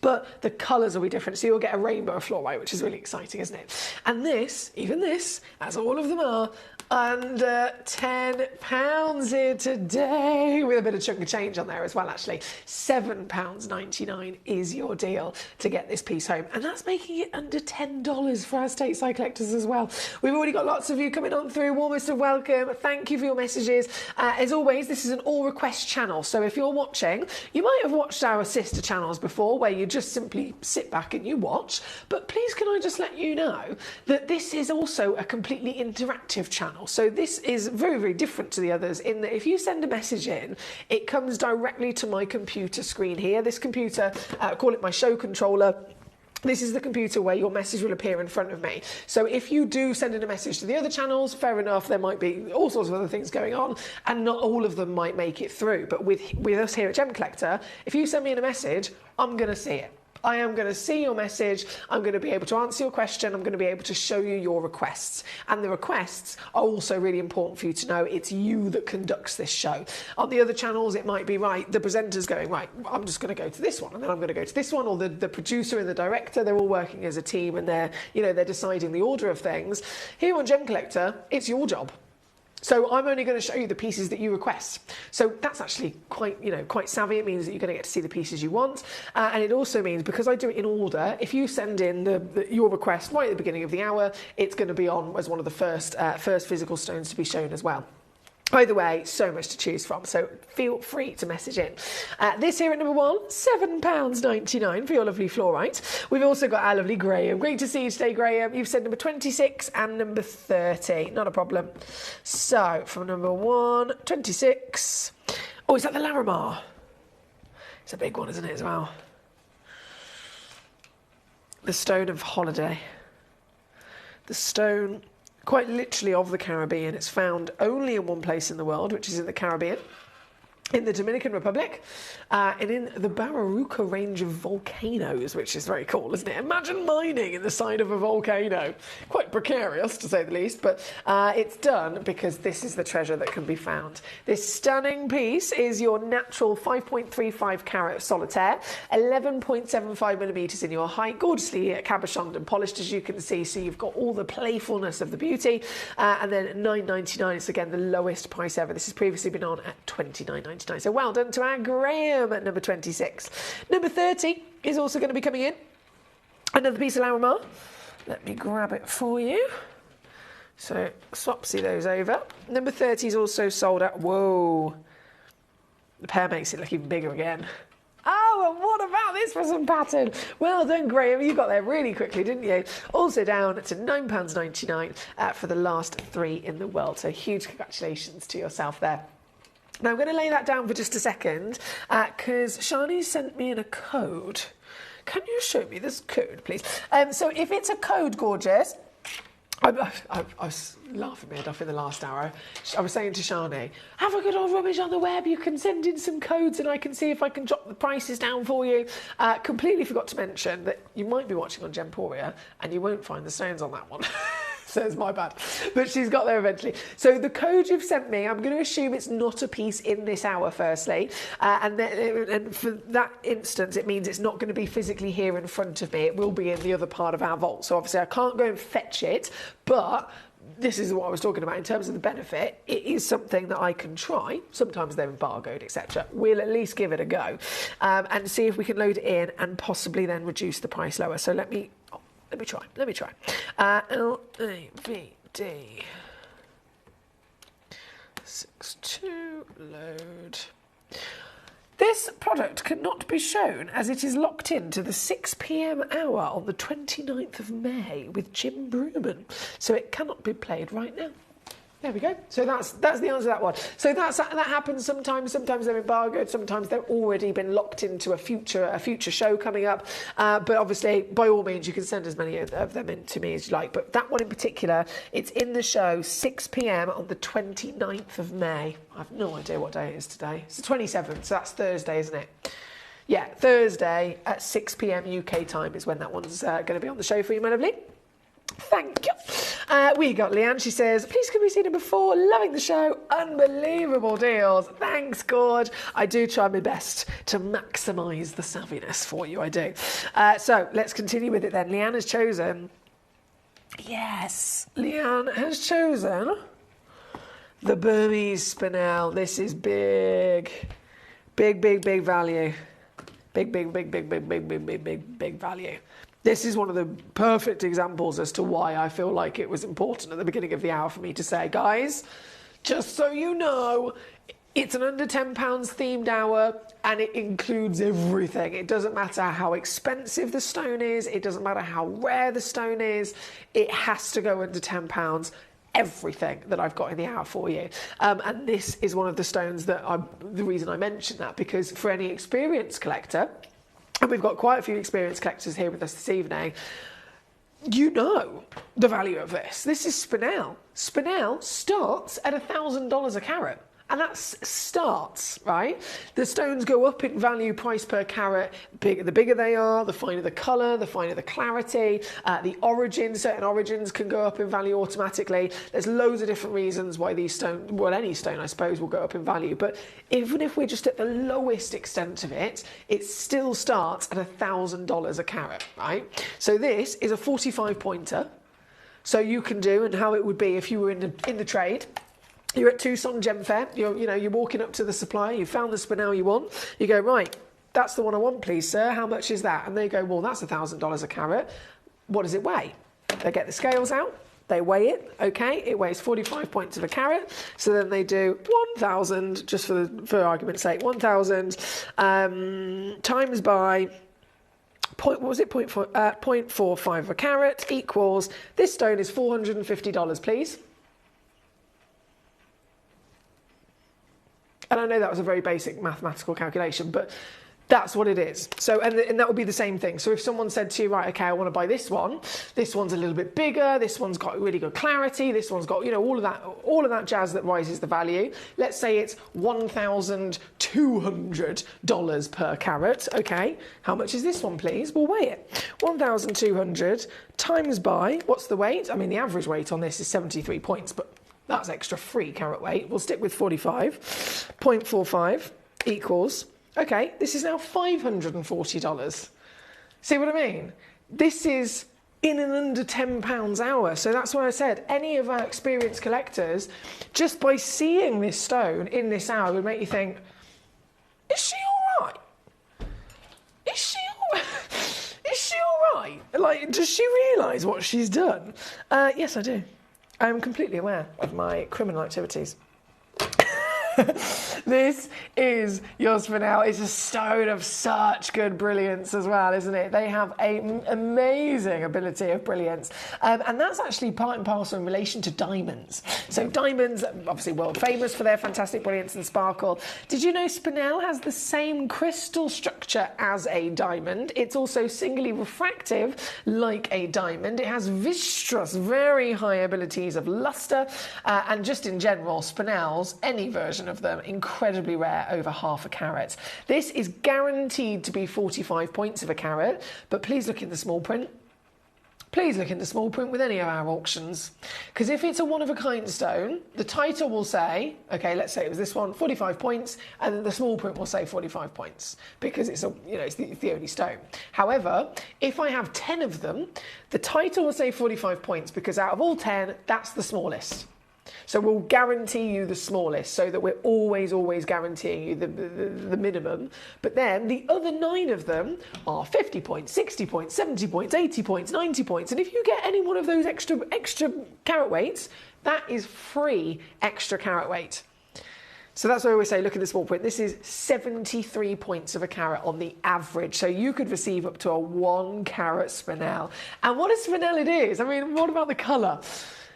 but the colours will be different. So you'll get a rainbow of fluorite, which is really exciting, isn't it? And this, even this, as all of them are, under £10 here today, with a bit of chunk of change on there as well, actually. £7.99 is your deal to get this piece home. And that's making it under $10 for our stateside collectors as well. We've already got lots of you coming on through. Warmest of welcome. Thank you for your messages. As always, this is an all request channel. So if you're watching, you might have watched our sister channels before where you just simply sit back and you watch. But please can I just let you know that this is also a completely interactive channel. So this is very, very different to the others in that if you send a message in, it comes directly to my computer screen here. This computer, call it my show controller. This is the computer where your message will appear in front of me. So if you do send in a message to the other channels, fair enough, there might be all sorts of other things going on and not all of them might make it through. But with us here at Gem Collector, if you send me in a message, I'm going to see it. I am going to see your message, I'm going to be able to answer your question, I'm going to be able to show you your requests. And the requests are also really important for you to know it's you that conducts this show. On the other channels, it might be, right, the presenter's going, right, I'm just going to go to this one, and then I'm going to go to this one, or the producer and the director, they're all working as a team and they're deciding the order of things. Here on Gem Collector, it's your job. So I'm only going to show you the pieces that you request. So that's actually quite savvy. It means that you're going to get to see the pieces you want. And it also means, because I do it in order, if you send in your request right at the beginning of the hour, it's going to be on as one of the first physical stones to be shown as well. Either way, so much to choose from, so feel free to message in. This here at number 1, £7.99 for your lovely fluorite. We've also got our lovely Graham. Great to see you today, Graham. You've said number 26 and number 30. Not a problem. So, from number 1, 26. Oh, is that the Larimar? It's a big one, isn't it, as well? The Stone of Holiday. The stone, quite literally, of the Caribbean. It's found only in one place in the world, which is in the Caribbean, in the Dominican Republic, and in the Bararuca range of volcanoes, which is very cool, isn't it? Imagine mining in the side of a volcano. Quite precarious, to say the least, but it's done because this is the treasure that can be found. This stunning piece is your natural 5.35 carat solitaire, 11.75 millimetres in your height, gorgeously cabochoned and polished, as you can see, so you've got all the playfulness of the beauty, and then $9.99 is again the lowest price ever. This has previously been on at $29.99. So well done to our Graham at number 26. Number 30 is also going to be coming in. Another piece of Larimar. Let me grab it for you. So swapsy those over. Number 30 is also sold out. Whoa. The pair makes it look even bigger again. Oh, and what about this for some pattern? Well done, Graham. You got there really quickly, didn't you? Also down to £9.99 for the last 3 in the world. So huge congratulations to yourself there. Now, I'm going to lay that down for just a second because Shani sent me in a code. Can you show me this code, please? So if it's a code, gorgeous, I was laughing my head off in the last hour. I was saying to Shani, have a good old rummage on the web. You can send in some codes and I can see if I can drop the prices down for you. Completely forgot to mention that you might be watching on Gemporia and you won't find the stones on that one. So it's my bad. But she's got there eventually. So the code you've sent me, I'm going to assume it's not a piece in this hour, firstly. And for that instance, it means it's not going to be physically here in front of me. It will be in the other part of our vault. So obviously I can't go and fetch it, but this is what I was talking about in terms of the benefit. It is something that I can try. Sometimes they're embargoed, etc. We'll at least give it a go and see if we can load it in and possibly then reduce the price lower. So let me try. LABD 62 load. This product cannot be shown as it is locked into the 6 p.m. hour on the 29th of May with Jim Brewman, so it cannot be played right now. There we go. So that's the answer to that one. So that happens sometimes. Sometimes they're embargoed. Sometimes they've already been locked into a future show coming up. But obviously, by all means, you can send as many of them in to me as you like. But that one in particular, it's in the show 6 p.m. on the 29th of May. I have no idea what day it is today. It's the 27th, so that's Thursday, isn't it? Yeah, Thursday at 6 p.m. UK time is when that one's going to be on the show for you, my lovely. Thank you. We got Leanne. She says, please can we see number 4? Loving the show. Unbelievable deals. Thanks, God. I do try my best to maximise the savviness for you. I do. So let's continue with it then. Leanne has chosen. Yes. Leanne has chosen the Burmese spinel. This is big. Big value. Big value. This is one of the perfect examples as to why I feel like it was important at the beginning of the hour for me to say, guys, just so you know, it's an under £10 themed hour and it includes everything. It doesn't matter how expensive the stone is. It doesn't matter how rare the stone is. It has to go under £10. Everything that I've got in the hour for you. And this is one of the stones that the reason I mentioned that, because for any experienced collector, and we've got quite a few experienced collectors here with us this evening, you know the value of this. This is spinel. Spinel starts at $1,000 a carat. And that's starts, right? The stones go up in value, price per carat. The bigger they are, the finer the colour, the finer the clarity. The origin, certain origins can go up in value automatically. There's loads of different reasons why these stones, well, any stone, I suppose, will go up in value. But even if we're just at the lowest extent of it, it still starts at $1,000 a carat, right? So this is a 45 pointer. So you can do, and how it would be if you were in the trade. You're at Tucson Gem Fair, you're walking up to the supplier, you found the spinel you want, you go, right, that's the one I want, please, sir, how much is that? And they go, well, that's $1,000 a carat. What does it weigh? They get the scales out, they weigh it, okay, it weighs 45 points of a carat, so then they do 1,000, just for argument's sake, 1,000 times by... 0.45 of a carat equals, this stone is $450, please. And I know that was a very basic mathematical calculation, but that's what it is. So, and that would be the same thing. So if someone said to you, right, okay, I want to buy this one's a little bit bigger, this one's got really good clarity, this one's got, all of that jazz that rises the value. Let's say it's $1,200 per carat. Okay, how much is this one, please? We'll weigh it. 1,200 times by, what's the weight? I mean, the average weight on this is 73 points, but that's extra free carat weight. We'll stick with 45. 0.45 equals, okay, this is now $540. See what I mean? This is in an under £10 hour. So that's why I said any of our experienced collectors, just by seeing this stone in this hour, would make you think, is she all right? Is she all right? Is she all right? Like, does she realise what she's done? Yes, I do. I'm completely aware of my criminal activities. This is your spinel. It's a stone of such good brilliance as well, isn't it? They have an amazing ability of brilliance. And that's actually part and parcel in relation to diamonds. So diamonds, obviously world famous for their fantastic brilliance and sparkle. Did you know spinel has the same crystal structure as a diamond? It's also singly refractive like a diamond. It has viscous, very high abilities of luster. And just in general, spinels, any version of them, incredibly rare, over half a carat. This is guaranteed to be 45 points of a carat, but please look in the small print. Please look in the small print with any of our auctions, because if it's a one-of-a-kind stone, the title will say, okay, let's say it was this one, 45 points, and then the small print will say 45 points, because it's the only stone. However, if I have 10 of them, the title will say 45 points, because out of all 10, that's the smallest. So we'll guarantee you the smallest, so that we're always guaranteeing you the minimum. But then the other 9 of them are 50 points, 60 points, 70 points, 80 points, 90 points. And if you get any one of those extra carat weights, that is free extra carat weight. So that's why I always say, look at the small print. This is 73 points of a carat on the average. So you could receive up to a 1 carat spinel. And what a spinel it is. I mean, what about the colour?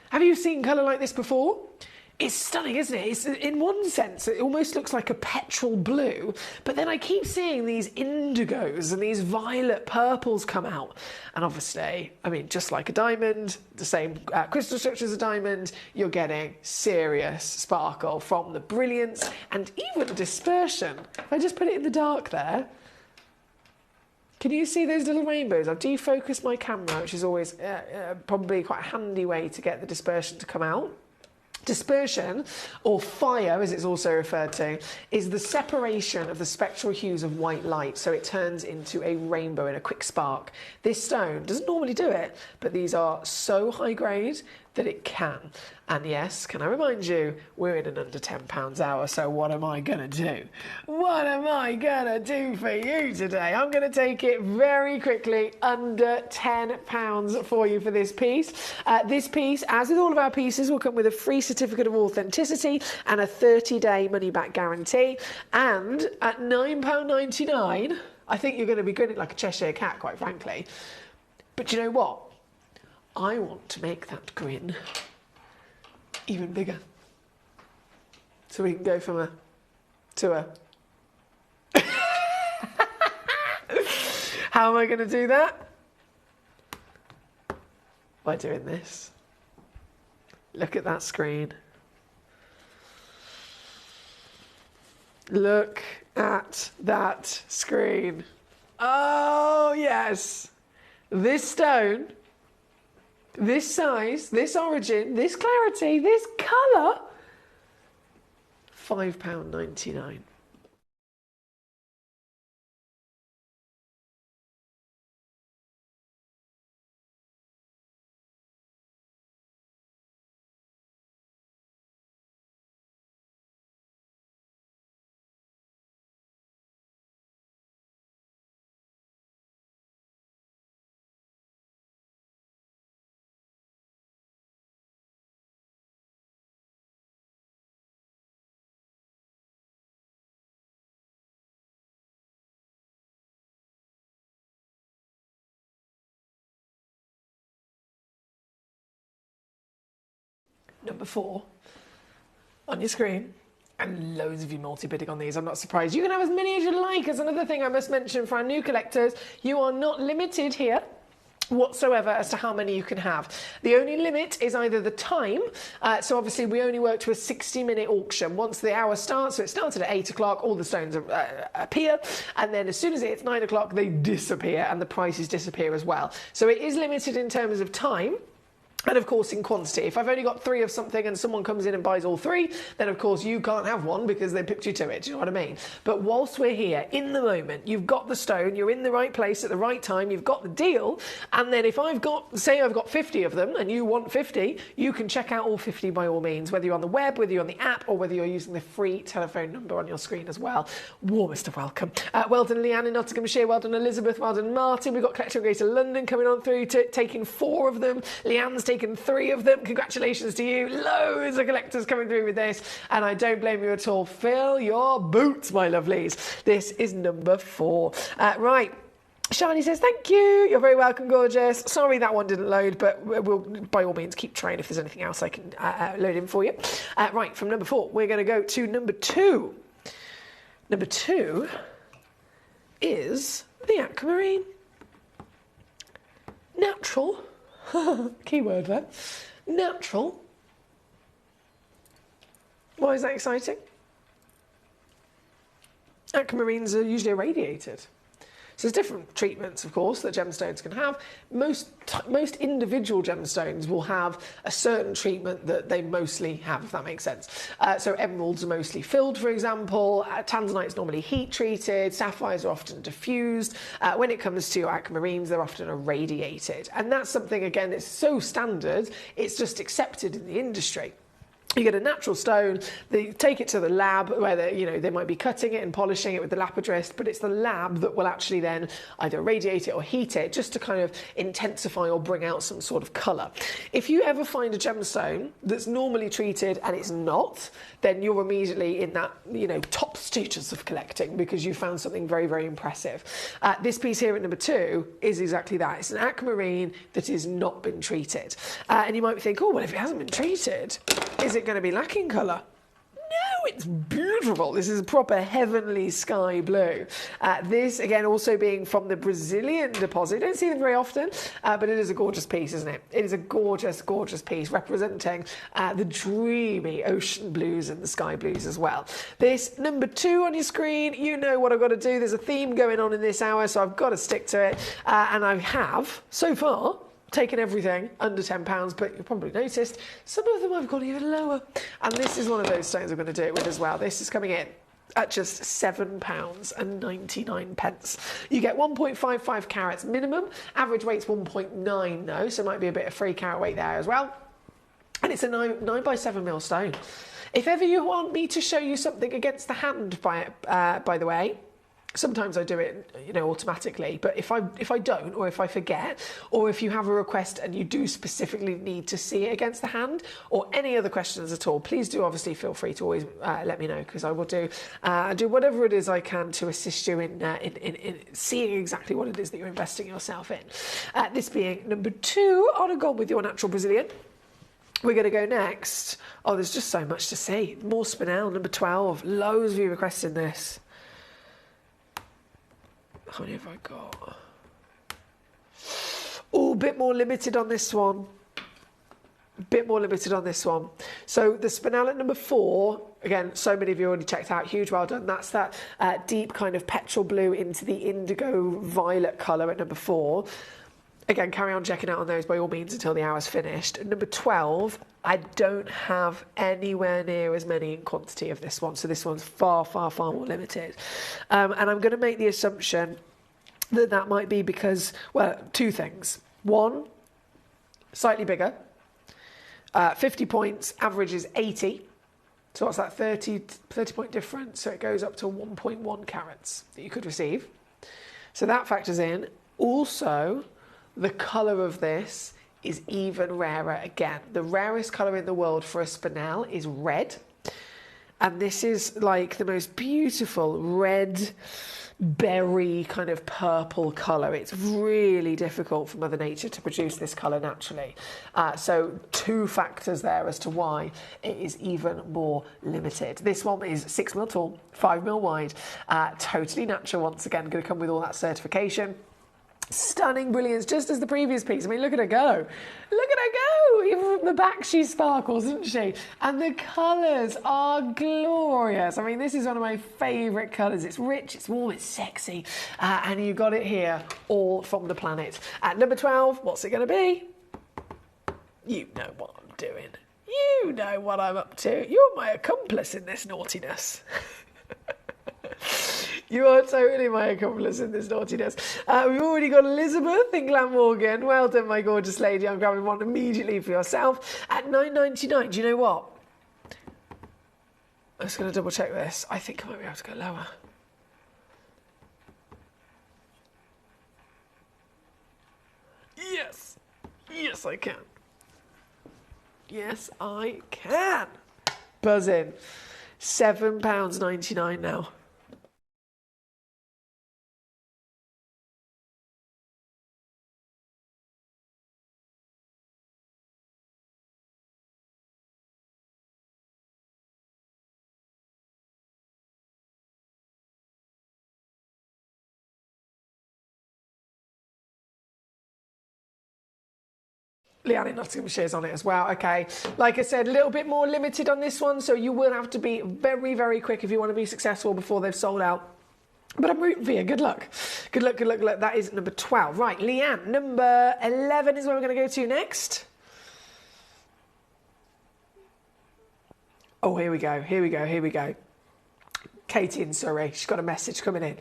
Have you seen colour like this before? It's stunning, isn't it? It's, in one sense, it almost looks like a petrol blue, but then I keep seeing these indigos and these violet purples come out. And obviously, I mean, just like a diamond, the same crystal structure as a diamond, you're getting serious sparkle from the brilliance and even dispersion. If I just put it in the dark there, can you see those little rainbows? I've defocused my camera, which is always probably quite a handy way to get the dispersion to come out. Dispersion, or fire as it's also referred to, is the separation of the spectral hues of white light, so it turns into a rainbow in a quick spark. This stone doesn't normally do it, but these are so high grade that it can. And yes, can I remind you, we're in an under £10 hour, so what am I gonna do? What am I gonna do for you today? I'm gonna take it very quickly, under £10 for you for this piece. This piece, as with all of our pieces, will come with a free certificate of authenticity and a 30-day money-back guarantee. And at £9.99, I think you're gonna be grinning like a Cheshire cat, quite frankly. But you know what? I want to make that grin even bigger. So we can go from a to a. How am I going to do that? By doing this. Look at that screen. Look at that screen. Oh, yes. This stone, this size, this origin, this clarity, this colour, £5.99. Number 4 on your screen, and loads of you multi-bidding on these. I'm not surprised. You can have as many as you like. As another thing I must mention for our new collectors, you are not limited here whatsoever as to how many you can have. The only limit is either the time, so obviously we only work to a 60-minute auction. Once the hour starts, so it started at 8 o'clock, all the stones appear, and then as soon as it's 9 o'clock, they disappear, and the prices disappear as well. So it is limited in terms of time. And of course in quantity. If I've only got 3 of something and someone comes in and buys all 3, then of course you can't have one because they picked you to it. Do you know what I mean? But whilst we're here, in the moment, you've got the stone, you're in the right place at the right time, you've got the deal, and then if I've got, say I've got 50 of them and you want 50, you can check out all 50 by all means, whether you're on the web, whether you're on the app, or whether you're using the free telephone number on your screen as well. Warmest of welcome. Well done Leanne in Nottinghamshire, well done Elizabeth, well done Martin. We've got Collector in Greater London coming on through, taking 4 of them. Leanne's taken 3 of them. Congratulations to you. Loads of collectors coming through with this, and I don't blame you at all. Fill your boots, my lovelies. This is number 4. Right. Shani says, thank you. You're very welcome, gorgeous. Sorry that one didn't load, but we'll, by all means, keep trying if there's anything else I can load in for you. Right, from number 4, we're going to go to number 2. Number 2 is the aquamarine. Natural. Keyword there. Natural. Why is that exciting? Aquamarines are usually irradiated. So there's different treatments, of course, that gemstones can have. Most individual gemstones will have a certain treatment that they mostly have, if that makes sense. So emeralds are mostly filled, for example. Tanzanite's normally heat treated. Sapphires are often diffused. When it comes to aquamarines, they're often irradiated. And that's something, again, that's so standard, it's just accepted in the industry. You get a natural stone, they take it to the lab where they might be cutting it and polishing it with the lapidrist, but it's the lab that will actually then either irradiate it or heat it just to kind of intensify or bring out some sort of colour. If you ever find a gemstone that's normally treated and it's not, then you're immediately in that top status of collecting because you found something very, very impressive. This piece here at number 2 is exactly that. It's an aquamarine that has not been treated. And you might think, oh, well, if it hasn't been treated, is it it going to be lacking colour? No, it's beautiful. This is a proper heavenly sky blue. This, again, also being from the Brazilian deposit. Don't see them very often, but it is a gorgeous piece, isn't it? It is a gorgeous, gorgeous piece representing the dreamy ocean blues and the sky blues as well. This number 2 on your screen, you know what I've got to do. There's a theme going on in this hour, so I've got to stick to it. And I have, so far, taken everything under £10, but you've probably noticed some of them I've gone even lower. And this is one of those stones I'm going to do it with as well. This is coming in at just £7.99. You get 1.55 carats minimum. Average weight's 1.9 though, so it might be a bit of free carat weight there as well. And it's a 9 by 7 mil stone. If ever you want me to show you something against the hand, by the way, sometimes I do it, you know, automatically, but if I don't, or if I forget, or if you have a request and you do specifically need to see it against the hand, or any other questions at all, please do obviously feel free to always let me know, because I will do whatever it is I can to assist you in seeing exactly what it is that you're investing yourself in. This being number 2, on a gold with your natural Brazilian. We're going to go next. Oh, there's just so much to see. More Spinel, number 12. Loads of you requesting this. How many have I got? Oh, a bit more limited on this one. So the Spinel at number 4, again, so many of you already checked out. Huge, well done. That's that deep kind of petrol blue into the indigo violet colour at number 4. Again, carry on checking out on those by all means until the hour's finished. At number 12, I don't have anywhere near as many in quantity of this one, so this one's far, far, far more limited. And I'm going to make the assumption that that might be because, well, 2 things. 1, slightly bigger, 50 points, average is 80. So what's that, 30 point difference? So it goes up to 1.1 carats that you could receive. So that factors in. Also, the colour of this is even rarer again. The rarest colour in the world for a Spinel is red. And this is like the most beautiful red berry kind of purple colour. It's really difficult for Mother Nature to produce this colour naturally. So 2 factors there as to why it is even more limited. This one is 6 mil tall, 5 mil wide, totally natural once again, going to come with all that certification. Stunning brilliance, just as the previous piece. I mean, look at her go. Look at her go. Even from the back, she sparkles, isn't she? And the colours are glorious. I mean, this is one of my favourite colours. It's rich, it's warm, it's sexy. And you got it here, all from the planet. At number 12, what's it going to be? You know what I'm doing. You know what I'm up to. You're my accomplice in this naughtiness. You are totally my accomplice in this naughtiness. We've already got Elizabeth in Glamorgan. Well done, my gorgeous lady. I'm grabbing one immediately for yourself. At $9.99, do you know what? I'm just going to double check this. I think I might be able to go lower. Yes. Yes, I can. Yes, I can. Buzz in. £7.99 now. Leanne in Nottinghamshire's on it as well. Okay, like I said, a little bit more limited on this one, so you will have to be very, very quick if you want to be successful before they've sold out. But I'm rooting for you. Good luck. Good luck, good luck, good luck. That is number 12. Right, Leanne, number 11 is where we're going to go to next. Oh, here we go, here we go, here we go. Katie in Surrey, she's got a message coming in.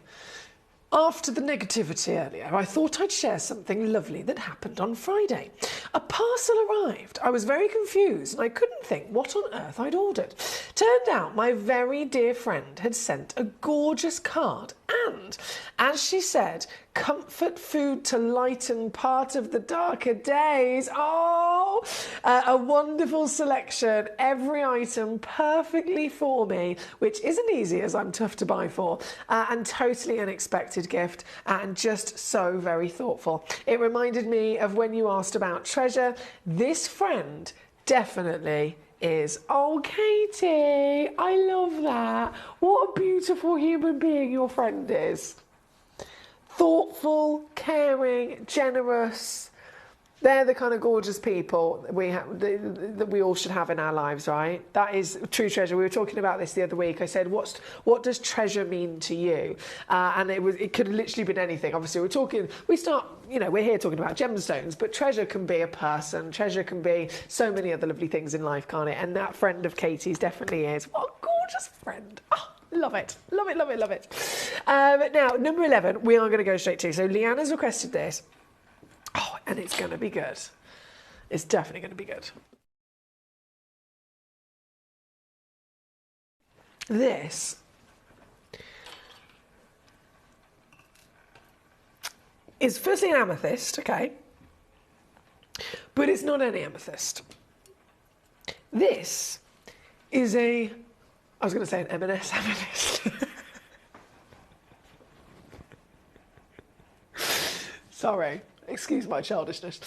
After the negativity earlier, I thought I'd share something lovely that happened on Friday. A parcel arrived. I was very confused and I couldn't think what on earth I'd ordered. Turned out my very dear friend had sent a gorgeous card and, as she said, comfort food to lighten part of the darker days. Oh, a wonderful selection. Every item perfectly for me, which isn't easy as I'm tough to buy for, and totally unexpected gift and just so very thoughtful. It reminded me of when you asked about treasure. This friend definitely is, oh, Katie, I love that. What a beautiful human being your friend is. Thoughtful, caring, generous. They're the kind of gorgeous people that we all should have in our lives, right? That is true treasure. We were talking about this the other week. I said, what does treasure mean to you? And it could have literally been anything. Obviously, we're here talking about gemstones, but treasure can be a person. Treasure can be so many other lovely things in life, can't it? And that friend of Katie's definitely is. What a gorgeous friend. Oh, love it. Love it, love it, love it. Now, number 11, we are going to go straight to. So Leanna's requested this. Oh, and it's going to be good. It's definitely going to be good. This is firstly an amethyst, okay? But it's not any amethyst. This is I was going to say an M&S amethyst. Sorry. Excuse my childishness.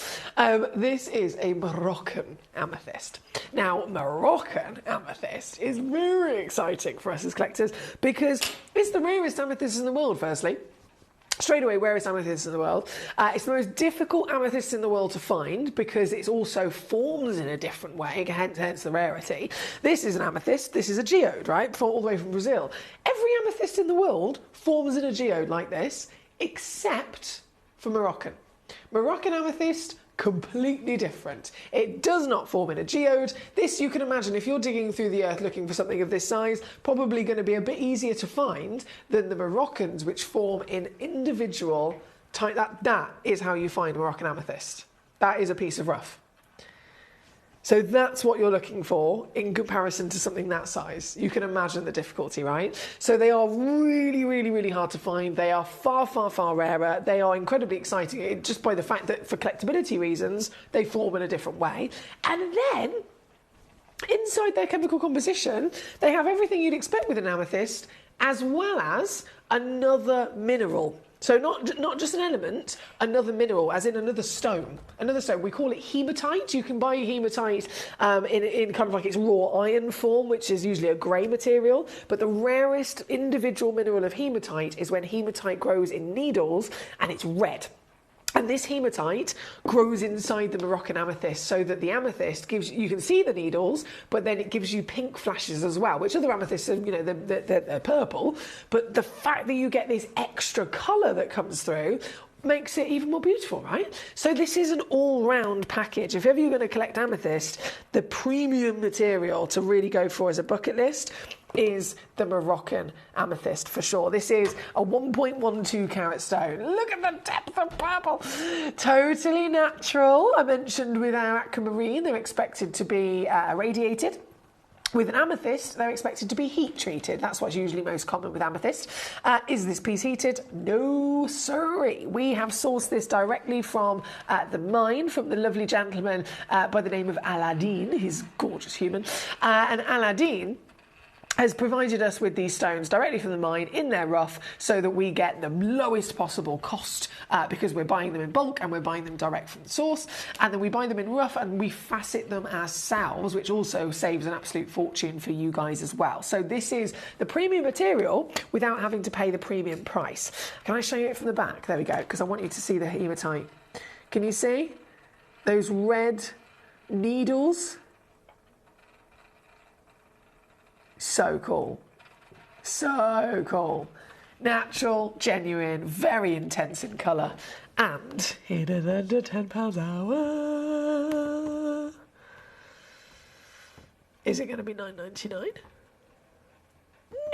This is a Moroccan amethyst. Now, Moroccan amethyst is very exciting for us as collectors because it's the rarest amethyst in the world, firstly. Straight away, rarest amethyst in the world. It's the most difficult amethyst in the world to find because it also forms in a different way, hence the rarity. This is an amethyst. This is a geode, right? All the way from Brazil. Every amethyst in the world forms in a geode like this, except for Moroccan. Moroccan amethyst, completely different. It does not form in a geode. This, you can imagine, if you're digging through the earth looking for something of this size, probably going to be a bit easier to find than the Moroccans, which form in individual type. That is how you find Moroccan amethyst. That is a piece of rough. So that's what you're looking for in comparison to something that size. You can imagine the difficulty, right? So they are really, really, really hard to find. They are far, far, far rarer. They are incredibly exciting just by the fact that for collectability reasons, they form in a different way. And then inside their chemical composition, they have everything you'd expect with an amethyst, as well as another mineral. So not just an element, another mineral, as in another stone. Another stone. We call it hematite. You can buy hematite in kind of like its raw iron form, which is usually a grey material. But the rarest individual mineral of hematite is when hematite grows in needles and it's red. And this hematite grows inside the Moroccan amethyst so that the amethyst you can see the needles, but then it gives you pink flashes as well, which other amethysts are, they're purple. But the fact that you get this extra colour that comes through makes it even more beautiful, right? So this is an all-round package. If ever you're going to collect amethyst, the premium material to really go for as a bucket list is the Moroccan amethyst for sure. This is a 1.12 carat stone. Look at the depth of purple. Totally natural. I mentioned with our aquamarine, they're expected to be irradiated. With an amethyst, they're expected to be heat treated. That's what's usually most common with amethyst. Is this piece heated? No, sirree. We have sourced this directly from the mine, from the lovely gentleman by the name of Aladdin. He's a gorgeous human. And Aladdin has provided us with these stones directly from the mine in their rough so that we get the lowest possible cost because we're buying them in bulk and we're buying them direct from the source, and then we buy them in rough and we facet them ourselves, which also saves an absolute fortune for you guys as well. So this is the premium material without having to pay the premium price. Can I show you it from the back? There we go, because I want you to see the hematite. Can you see those red needles? So cool. So cool. Natural, genuine, very intense in colour, and hidden under £10 hour. Is it going to be $9.99?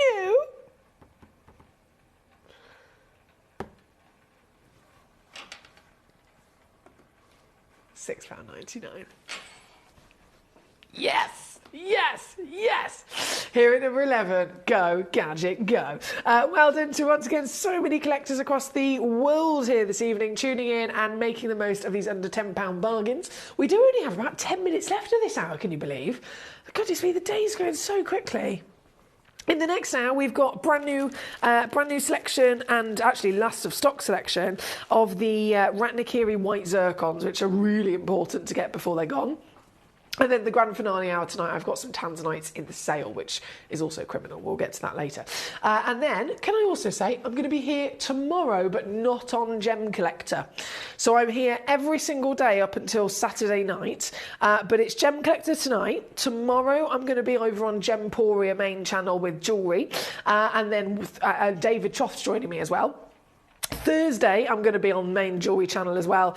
No. £6.99. Yes! Yes, yes. Here at number 11, go, Gadget, go. Well done to, once again, so many collectors across the world here this evening, tuning in and making the most of these under £10 bargains. We do only have about 10 minutes left of this hour, can you believe? Goodness me, the day's going so quickly. In the next hour, we've got brand new selection and actually last of stock selection of the Ratnakiri white zircons, which are really important to get before they're gone. And then the grand finale hour tonight, I've got some tanzanites in the sale, which is also criminal. We'll get to that later. And then, can I also say, I'm going to be here tomorrow, but not on Gemcollector. So I'm here every single day up until Saturday night. But it's Gemcollector tonight. Tomorrow, I'm going to be over on Gemporia main channel with jewellery. And then David Troth's joining me as well. Thursday, I'm going to be on main jewellery channel as well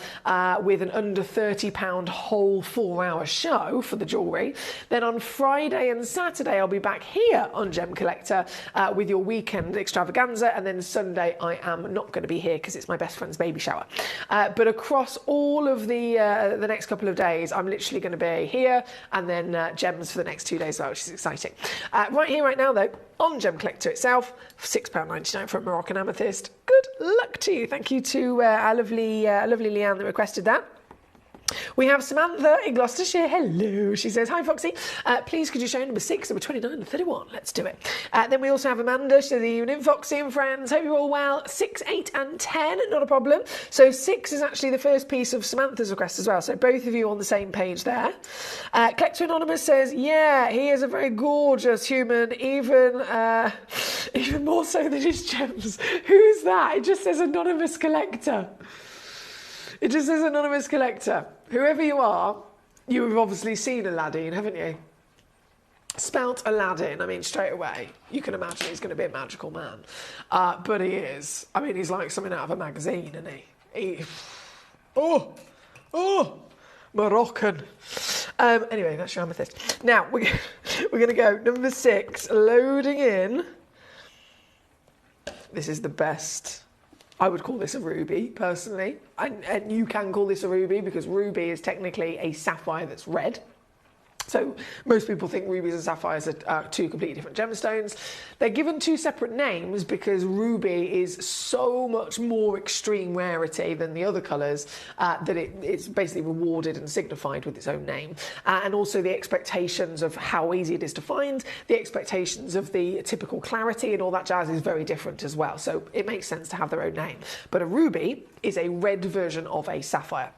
with an under £30 whole 4-hour show for the jewellery. Then on Friday and Saturday, I'll be back here on Gemcollector with your weekend extravaganza. And then Sunday, I am not going to be here because it's my best friend's baby shower. But across all of the next couple of days, I'm literally going to be here and then Gems for the next 2 days, which is exciting. Right here, right now, though, on Gemcollector itself, £6.99 for a Moroccan amethyst. Good luck to you. Thank you to our lovely Leanne that requested that. We have Samantha in Gloucestershire. Hello. She says, hi, Foxy. Please, could you show number 6, number 29 and 31? Let's do it. Then we also have Amanda. She says, the evening, Foxy and friends. Hope you're all well. 6, 8 and 10. Not a problem. So 6 is actually the first piece of Samantha's request as well. So both of you on the same page there. Collector Anonymous says, yeah, he is a very gorgeous human, even more so than his gems. Who's that? It just says Anonymous Collector. It just says Anonymous Collector. Whoever you are, you have obviously seen Aladdin, haven't you? Spelt Aladdin, I mean, straight away, you can imagine he's going to be a magical man. But he is. I mean, he's like something out of a magazine, isn't he? Oh, Moroccan. Anyway, that's your amethyst. Now, we're going to go number 6, loading in. This is the best. I would call this a ruby, personally. And you can call this a ruby because ruby is technically a sapphire that's red. So most people think rubies and sapphires are two completely different gemstones. They're given 2 separate names because ruby is so much more extreme rarity than the other colours that it's basically rewarded and signified with its own name. And also the expectations of how easy it is to find, the expectations of the typical clarity and all that jazz is very different as well. So it makes sense to have their own name. But a ruby is a red version of a sapphire.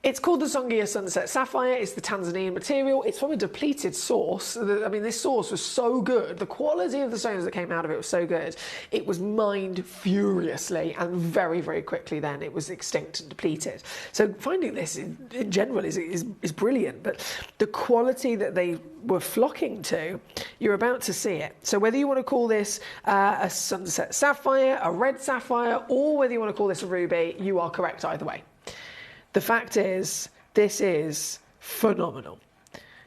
It's called the Songea Sunset Sapphire. It's the Tanzanian material. It's from a depleted source. I mean, this source was so good. The quality of the stones that came out of it was so good. It was mined furiously and very, very quickly then. It was extinct and depleted. So finding this in general is brilliant. But the quality that they were flocking to, you're about to see it. So whether you want to call this a Sunset Sapphire, a red sapphire, or whether you want to call this a ruby, you are correct either way. The fact is, this is phenomenal.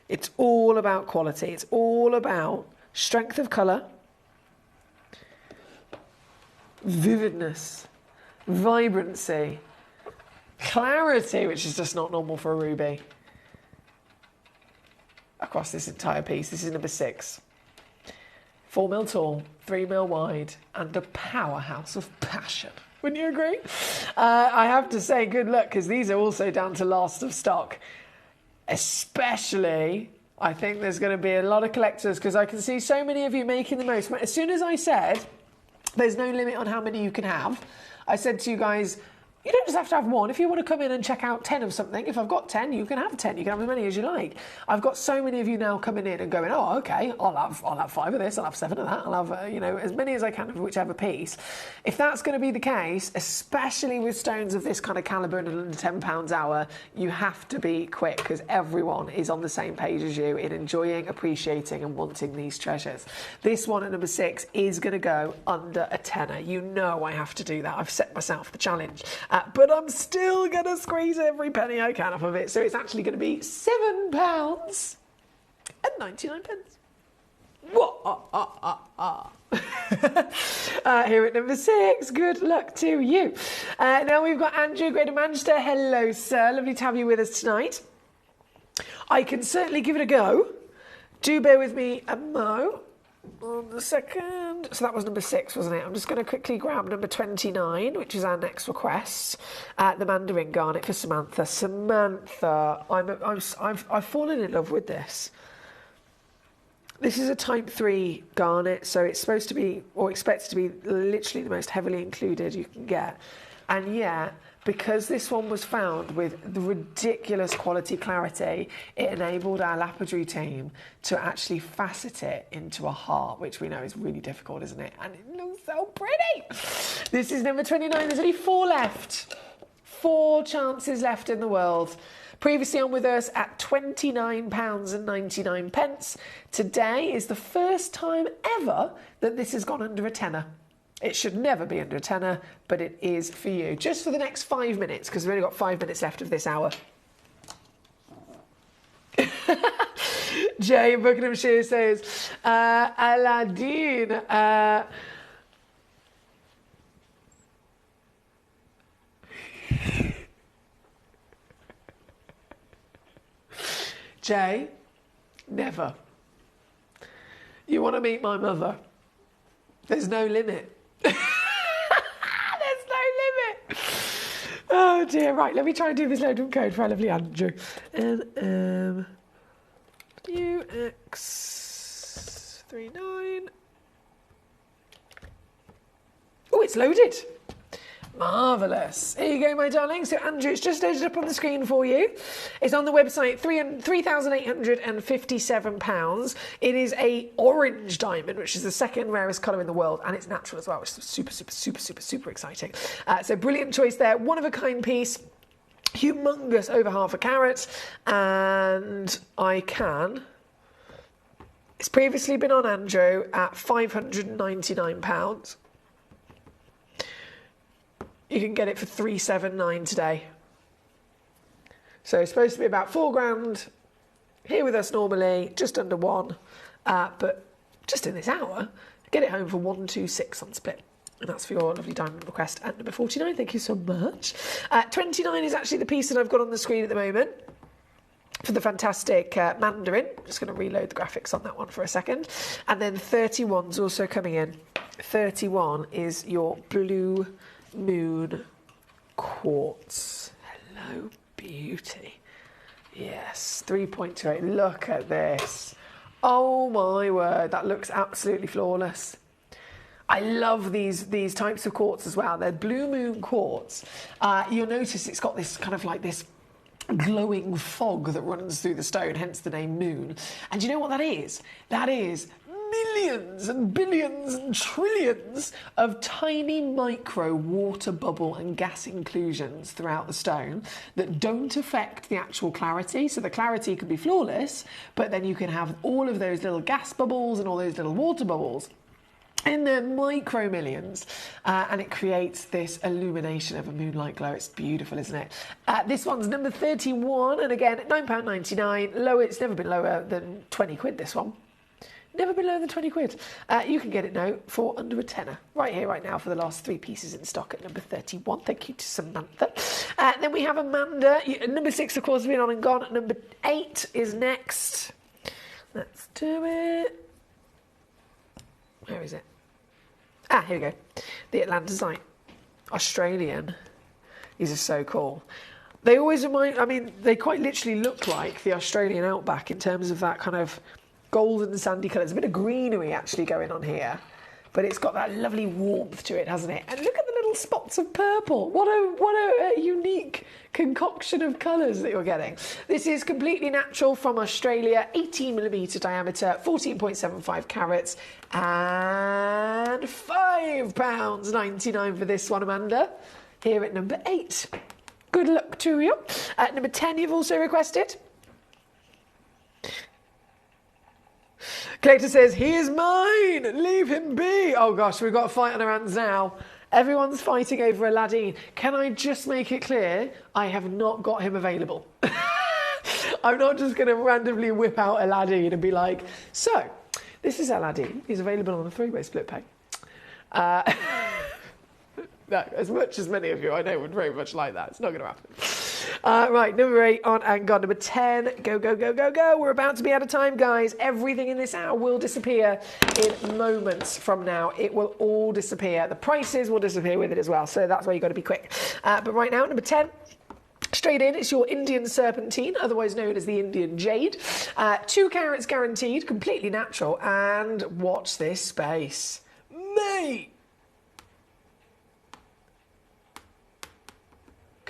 It's all about quality. It's all about strength of colour, vividness, vibrancy, clarity, which is just not normal for a ruby. Across this entire piece, this is number 6. 4 mil tall, 3 mil wide, and a powerhouse of passion. Wouldn't you agree? I have to say good luck because these are also down to last of stock. Especially, I think there's going to be a lot of collectors because I can see so many of you making the most. As soon as I said there's no limit on how many you can have, I said to you guys, you don't just have to have one. If you want to come in and check out 10 of something, if I've got 10, you can have 10. You can have as many as you like. I've got so many of you now coming in and going, oh, okay, I'll have 5 of this, I'll have 7 of that, I'll have, as many as I can of whichever piece. If that's going to be the case, especially with stones of this kind of calibre and under £10 hour, you have to be quick because everyone is on the same page as you in enjoying, appreciating and wanting these treasures. This one at number 6 is going to go under a tenner. You know I have to do that. I've set myself the challenge. But I'm still going to squeeze every penny I can off of it. So it's actually going to be £7.99. Here at number 6, good luck to you. Now we've got Andrew, Greater Manchester. Hello, sir. Lovely to have you with us tonight. I can certainly give it a go. Do bear with me a mo. On the second. So that was number 6, wasn't it? I'm just going to quickly grab number 29, which is our next request. The Mandarin Garnet for Samantha. Samantha, I've fallen in love with this. This is a type 3 garnet, so it's supposed to be, or expected to be, literally the most heavily included you can get. And yet, because this one was found with the ridiculous quality clarity, it enabled our lapidary team to actually facet it into a heart, which we know is really difficult, isn't it? And it looks so pretty. This is number 29. There's only 4 left. 4 chances left in the world. Previously on with us at £29.99. Today is the first time ever that this has gone under a tenner. It should never be under a tenner, but it is for you. Just for the next 5 minutes, because we've only got 5 minutes left of this hour. Jay in Buckinghamshire says, Aladdin. Jay, never. You want to meet my mother? There's no limit. There's no limit. Oh dear. Right, let me try and do this load code for our lovely Andrew. UX39. Oh, it's loaded. Marvellous. Here you go, my darling. So, Andrew, it's just loaded up on the screen for you. It's on the website, £3,857. It is a orange diamond, which is the second rarest colour in the world, and it's natural as well, which is super, super, super, super, super exciting. So, brilliant choice there. One-of-a-kind piece. Humongous, over half a carat. And I can... It's previously been on Andrew at £599. You can get it for $379 today. So it's supposed to be about £4,000. Here with us normally, just under 1. But just in this hour, get it home for 126 on split. And that's for your lovely diamond request at number 49. Thank you so much. 29 is actually the piece that I've got on the screen at the moment for the fantastic Mandarin. I'm just going to reload the graphics on that one for a second. And then 31's also coming in. 31 is your Blue Moon quartz. Hello, beauty. Yes, 3.28. Look at this. Oh my word, that looks absolutely flawless. I love these types of quartz as well. They're Blue Moon quartz. You'll notice it's got this kind of like this glowing fog that runs through the stone, hence the name Moon. And you know what that is? That is millions and billions and trillions of tiny micro water bubble and gas inclusions throughout the stone that don't affect the actual clarity. So the clarity can be flawless, but then you can have all of those little gas bubbles and all those little water bubbles in the micro millions, and it creates this illumination of a moonlight glow. It's beautiful, isn't it? This one's number 31, and again, £9.99. Lower, it's never been lower than 20 quid, this one. Never been lower than 20 quid. You can get it now for under a tenner. Right here, right now, for the last 3 pieces in stock at number 31. Thank you to Samantha. Then we have Amanda. Number 6, of course, has been on and gone. Number 8 is next. Let's do it. Where is it? Here we go. The Atlantisite. Australian. These are so cool. They always remind... I mean, they quite literally look like the Australian outback in terms of that kind of golden sandy colour. There's a bit of greenery actually going on here, but it's got that lovely warmth to it, hasn't it? And look at the little spots of purple. What a unique concoction of colours that you're getting. This is completely natural from Australia, 18mm diameter, 14.75 carats, and £5.99 for this one, Amanda. Here at number 8. Good luck to you. At number 10, you've also requested. Collector says, he is mine, leave him be. Oh gosh, we've got a fight on our hands now. Everyone's fighting over Aladdin. Can I just make it clear, I have not got him available. I'm not just going to randomly whip out Aladdin and be like, so, this is Aladdin. He's available on a 3-way split pay. No, as much as many of you I know would very much like that. It's not going to happen. Right, number 8 on and gone. Number 10, go, go, go, go, go. We're about to be out of time, guys. Everything in this hour will disappear in moments from now. It will all disappear. The prices will disappear with it as well. So that's why you've got to be quick. But right now, number 10. Straight in, it's your Indian serpentine, otherwise known as the Indian jade. 2 carats guaranteed, completely natural. And watch this space. Mate!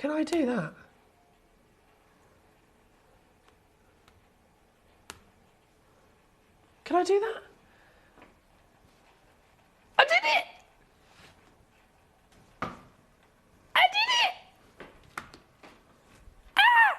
Can I do that? Can I do that? I did it! I did it! Ah!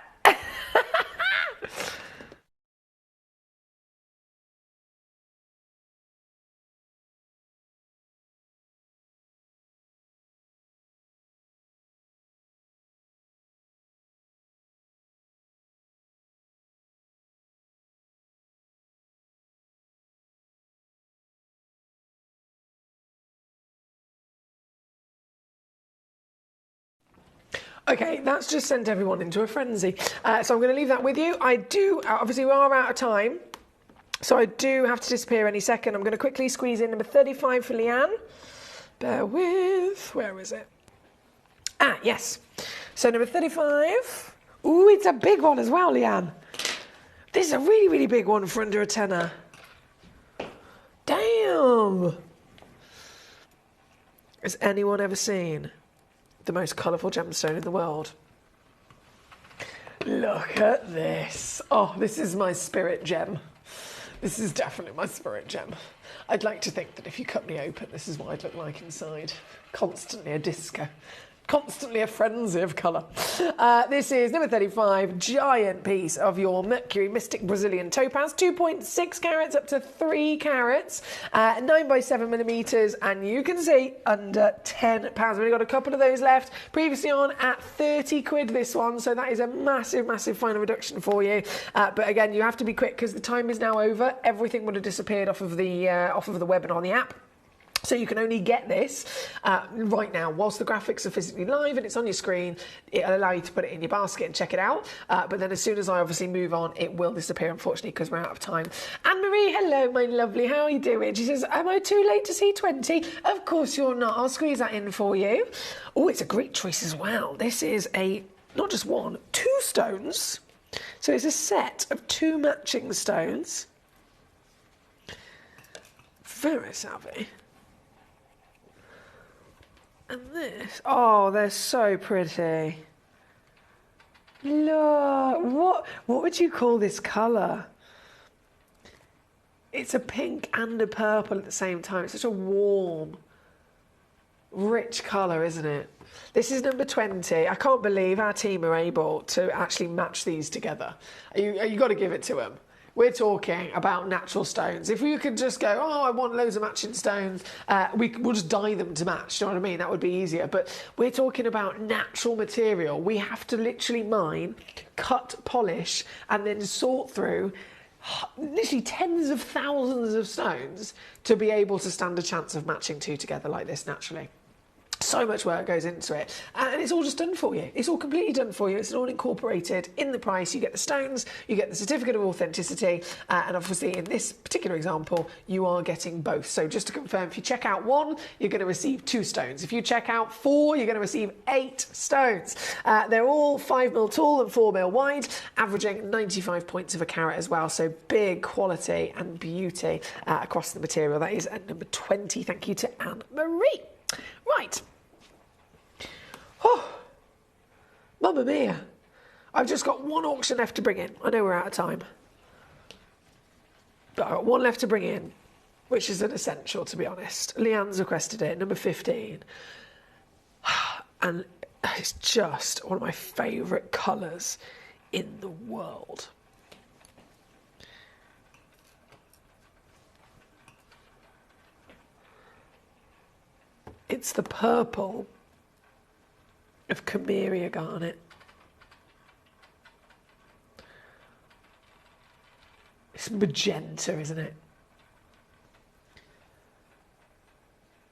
Okay, that's just sent everyone into a frenzy. So I'm going to leave that with you. I do, obviously we are out of time, so I do have to disappear any second. I'm going to quickly squeeze in number 35 for Leanne. Bear with, where is it? Ah, yes. So number 35. Ooh, it's a big one as well, Leanne. This is a really, really big one for under a tenner. Damn. Has anyone ever seen the most colourful gemstone in the world? Look at this. Oh, this is my spirit gem. This is definitely my spirit gem. I'd like to think that if you cut me open, this is what I'd look like inside. Constantly a disco. Constantly a frenzy of colour. This is number 35, giant piece of your Mercury Mystic Brazilian Topaz, 2.6 carats up to 3 carats, 9 by 7 millimetres, and you can see under £10. We've only got a couple of those left. Previously on at 30 quid this one, so that is a massive, massive final reduction for you. But again, you have to be quick because the time is now over. Everything would have disappeared off of the web and on the app. So you can only get this right now whilst the graphics are physically live and it's on your screen. It'll allow you to put it in your basket and check it out. But then as soon as I obviously move on, it will disappear, unfortunately, because we're out of time. Anne-Marie, hello, my lovely. How are you doing? She says, am I too late to see 20? Of course you're not. I'll squeeze that in for you. Oh, it's a great choice as well. This is not just one, 2 stones. So it's a set of 2 matching stones. Very savvy. And this, oh, they're so pretty. Look, what would you call this colour? It's a pink and a purple at the same time. It's such a warm, rich colour, isn't it? This is number 20. I can't believe our team are able to actually match these together. You got to give it to them. We're talking about natural stones. If we could just go, oh, I want loads of matching stones, we'll just dye them to match, do you know what I mean? That would be easier. But we're talking about natural material. We have to literally mine, cut, polish, and then sort through literally tens of thousands of stones to be able to stand a chance of matching 2 together like this naturally. So much work goes into it, and it's all just done for you. It's all completely done for you. It's all incorporated in the price. You get the stones, you get the certificate of authenticity, and obviously in this particular example, you are getting both. So just to confirm, if you check out 1, you're going to receive 2 stones. If you check out 4, you're going to receive 8 stones. They're all 5mm tall and 4mm wide, averaging 95 points of a carat as well. So big quality and beauty across the material. That is at number 20. Thank you to Anne-Marie. Right. Oh, mamma mia. I've just got 1 auction left to bring in. I know we're out of time. But I've got 1 left to bring in, which is an essential, to be honest. Leanne's requested it, number 15. And it's just one of my favourite colours in the world. It's the purple of Cameria garnet. It's magenta, isn't it?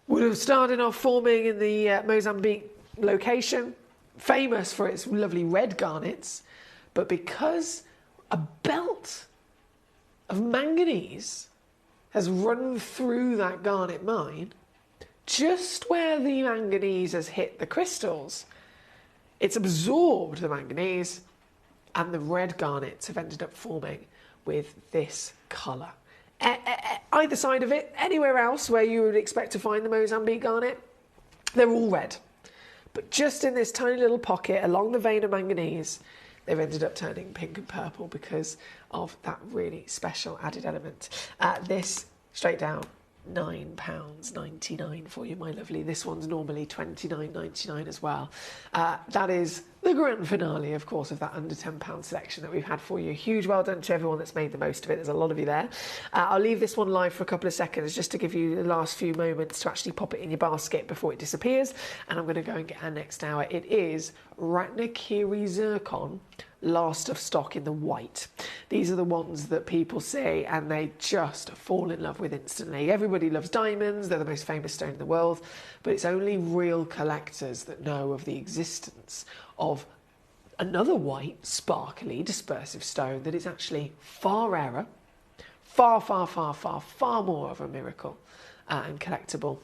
Would have started off forming in the Mozambique location, famous for its lovely red garnets, but because a belt of manganese has run through that garnet mine, just where the manganese has hit the crystals, it's absorbed the manganese, and the red garnets have ended up forming with this colour. Either side of it, anywhere else where you would expect to find the Mozambique garnet, they're all red. but just in this tiny little pocket along the vein of manganese, they've ended up turning pink and purple because of that really special added element. This, straight down, £9.99 for you, my lovely. This one's normally £29.99 as well. That is the grand finale, of course, of that under £10 selection that we've had for you. Huge well done to everyone that's made the most of it. There's a lot of you there. I'll leave this one live for a couple of seconds just to give you the last few moments to actually pop it in your basket before it disappears. And I'm going to go and get our next hour. It is Ratnakiri Zircon, last of stock in the white. These are the ones that people see and they just fall in love with instantly. Everybody loves diamonds, they're the most famous stone in the world, but it's only real collectors that know of the existence of another white, sparkly, dispersive stone that is actually far rarer, far more of a miracle and collectible,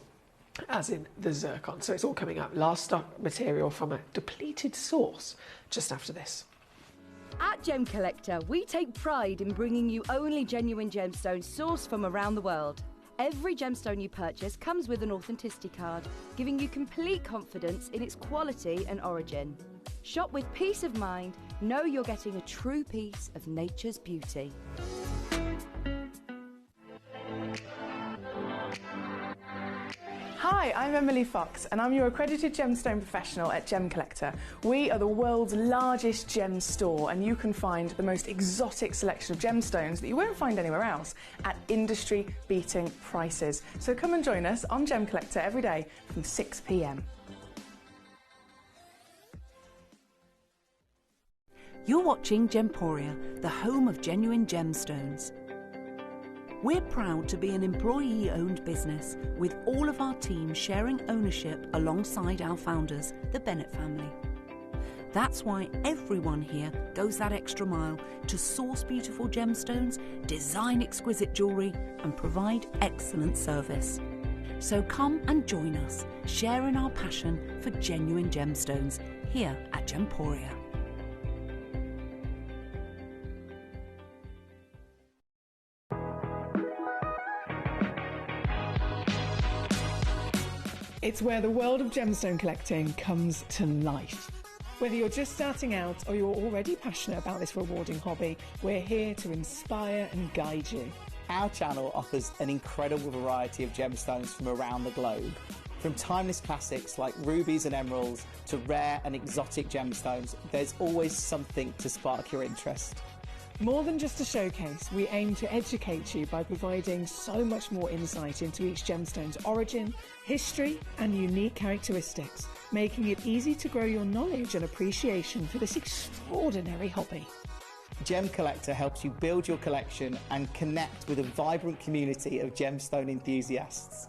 as in the zircon. So it's all coming up. Last stock material from a depleted source just after this. At Gemcollector, we take pride in bringing you only genuine gemstones sourced from around the world. Every gemstone you purchase comes with an authenticity card, giving you complete confidence in its quality and origin. Shop with peace of mind, know you're getting a true piece of nature's beauty. Hi, I'm Emily Fox and I'm your accredited gemstone professional at Gemcollector. We are the world's largest gem store and you can find the most exotic selection of gemstones that you won't find anywhere else at industry-beating prices. So come and join us on Gemcollector every day from 6 p.m. You're watching Gemporia, the home of genuine gemstones. We're proud to be an employee-owned business, with all of our team sharing ownership alongside our founders, the Bennett family. That's why everyone here goes that extra mile to source beautiful gemstones, design exquisite jewellery and provide excellent service. So come and join us, sharing our passion for genuine gemstones here at Gemporia. It's where the world of gemstone collecting comes to life. Whether you're just starting out or you're already passionate about this rewarding hobby, we're here to inspire and guide you. Our channel offers an incredible variety of gemstones from around the globe. From timeless classics like rubies and emeralds to rare and exotic gemstones, there's always something to spark your interest. More than just a showcase, we aim to educate you by providing so much more insight into each gemstone's origin, history and unique characteristics, making it easy to grow your knowledge and appreciation for this extraordinary hobby. Gemcollector helps you build your collection and connect with a vibrant community of gemstone enthusiasts.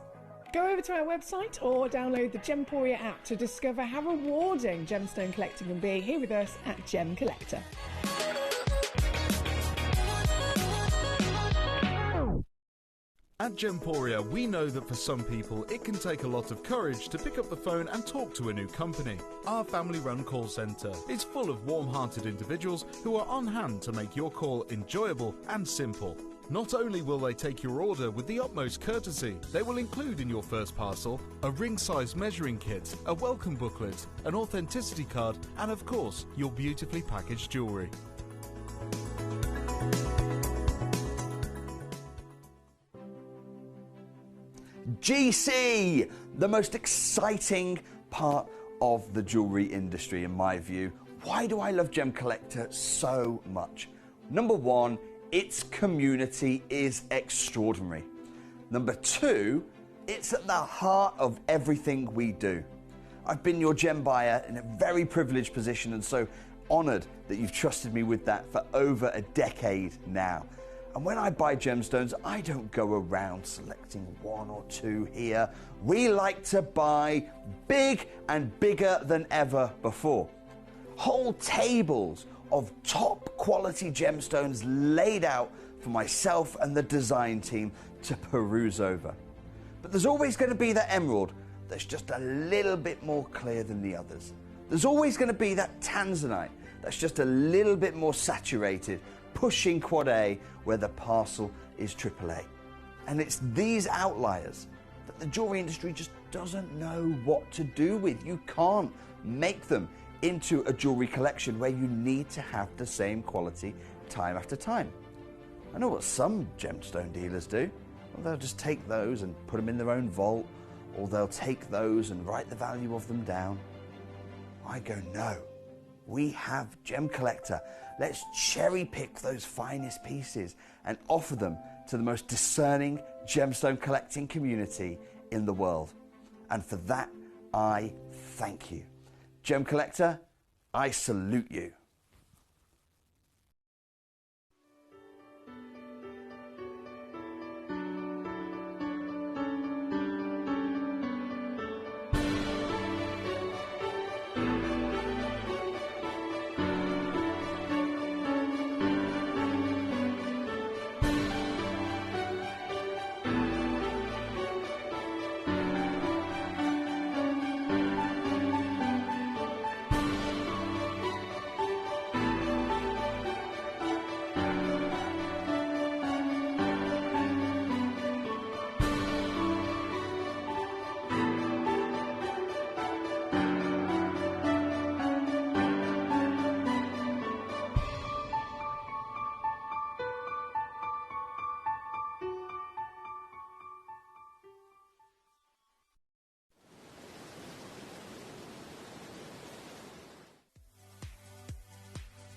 Go over to our website or download the Gemporia app to discover how rewarding gemstone collecting can be here with us at Gemcollector. At Gemporia, we know that for some people, it can take a lot of courage to pick up the phone and talk to a new company. Our family-run call centre is full of warm-hearted individuals who are on hand to make your call enjoyable and simple. Not only will they take your order with the utmost courtesy, they will include in your first parcel a ring-size measuring kit, a welcome booklet, an authenticity card, and of course, your beautifully packaged jewellery. GC, the most exciting part of the jewellery industry in my view. Why do I love Gemcollector so much? Number one, its community is extraordinary. Number two, it's at the heart of everything we do. I've been your gem buyer in a very privileged position and so honoured that you've trusted me with that for over a decade now. And when I buy gemstones, I don't go around selecting one or two here. We like to buy big and bigger than ever before. Whole tables of top quality gemstones laid out for myself and the design team to peruse over. But there's always going to be that emerald that's just a little bit more clear than the others. There's always going to be that tanzanite that's just a little bit more saturated, pushing quad A where the parcel is AAA. And it's these outliers that the jewellery industry just doesn't know what to do with. You can't make them into a jewellery collection where you need to have the same quality time after time. I know what some gemstone dealers do. Well, they'll just take those and put them in their own vault, or they'll take those and write the value of them down. I go, no, we have Gemcollector. Let's cherry pick those finest pieces and offer them to the most discerning gemstone collecting community in the world. And for that, I thank you. Gemcollector, I salute you.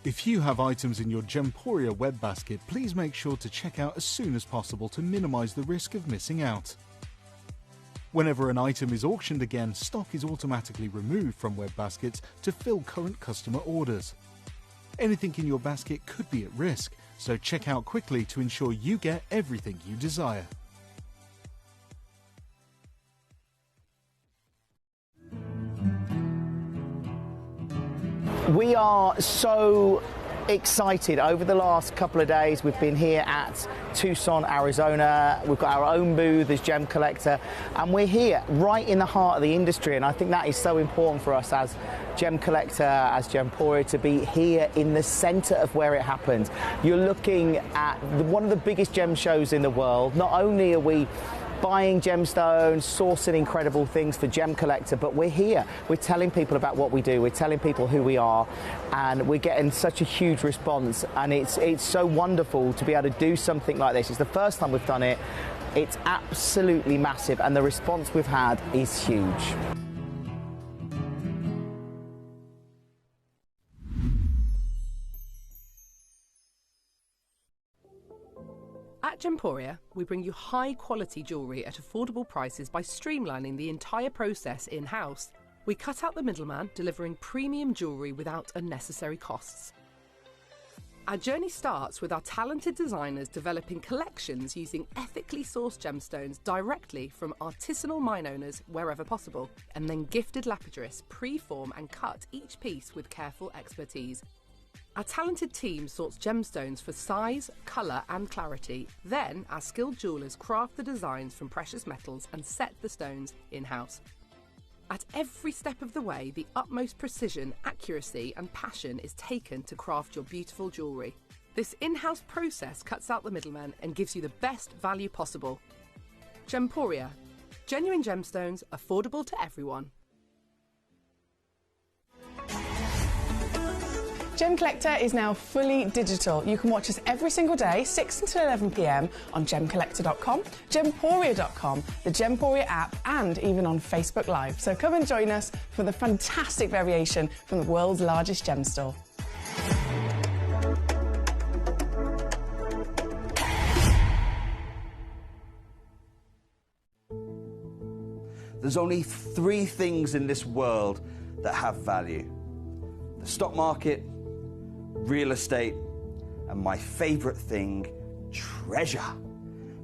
If you have items in your Gemporia web basket, please make sure to check out as soon as possible to minimise the risk of missing out. Whenever an item is auctioned again, stock is automatically removed from web baskets to fill current customer orders. Anything in your basket could be at risk, so check out quickly to ensure you get everything you desire. We are so excited. Over the last couple of days, we've been here at Tucson, Arizona. We've got our own booth as Gemcollector, and we're here right in the heart of the industry. And I think that is so important for us as Gemcollector, as Gemporia, to be here in the centre of where it happens. You're looking at one of the biggest gem shows in the world. Not only are we buying gemstones, sourcing incredible things for Gemcollector, but we're here. We're telling people about what we do. We're telling people who we are, and we're getting such a huge response. And it's so wonderful to be able to do something like this. It's the first time we've done it. It's absolutely massive, and the response we've had is huge. At Gemporia, we bring you high-quality jewellery at affordable prices by streamlining the entire process in-house. We cut out the middleman, delivering premium jewellery without unnecessary costs. Our journey starts with our talented designers developing collections using ethically sourced gemstones directly from artisanal mine owners wherever possible, and then gifted lapidarists pre-form and cut each piece with careful expertise. Our talented team sorts gemstones for size, colour and clarity. Then our skilled jewellers craft the designs from precious metals and set the stones in-house. At every step of the way, the utmost precision, accuracy and passion is taken to craft your beautiful jewellery. This in-house process cuts out the middleman and gives you the best value possible. Gemporia. Genuine gemstones, affordable to everyone. Gemcollector is now fully digital. You can watch us every single day, 6 until 11 p.m. on gemcollector.com, gemporia.com, the Gemporia app, and even on Facebook Live. So come and join us for the fantastic variation from the world's largest gem store. There's only 3 things in this world that have value: the stock market, real estate, and my favorite thing, treasure.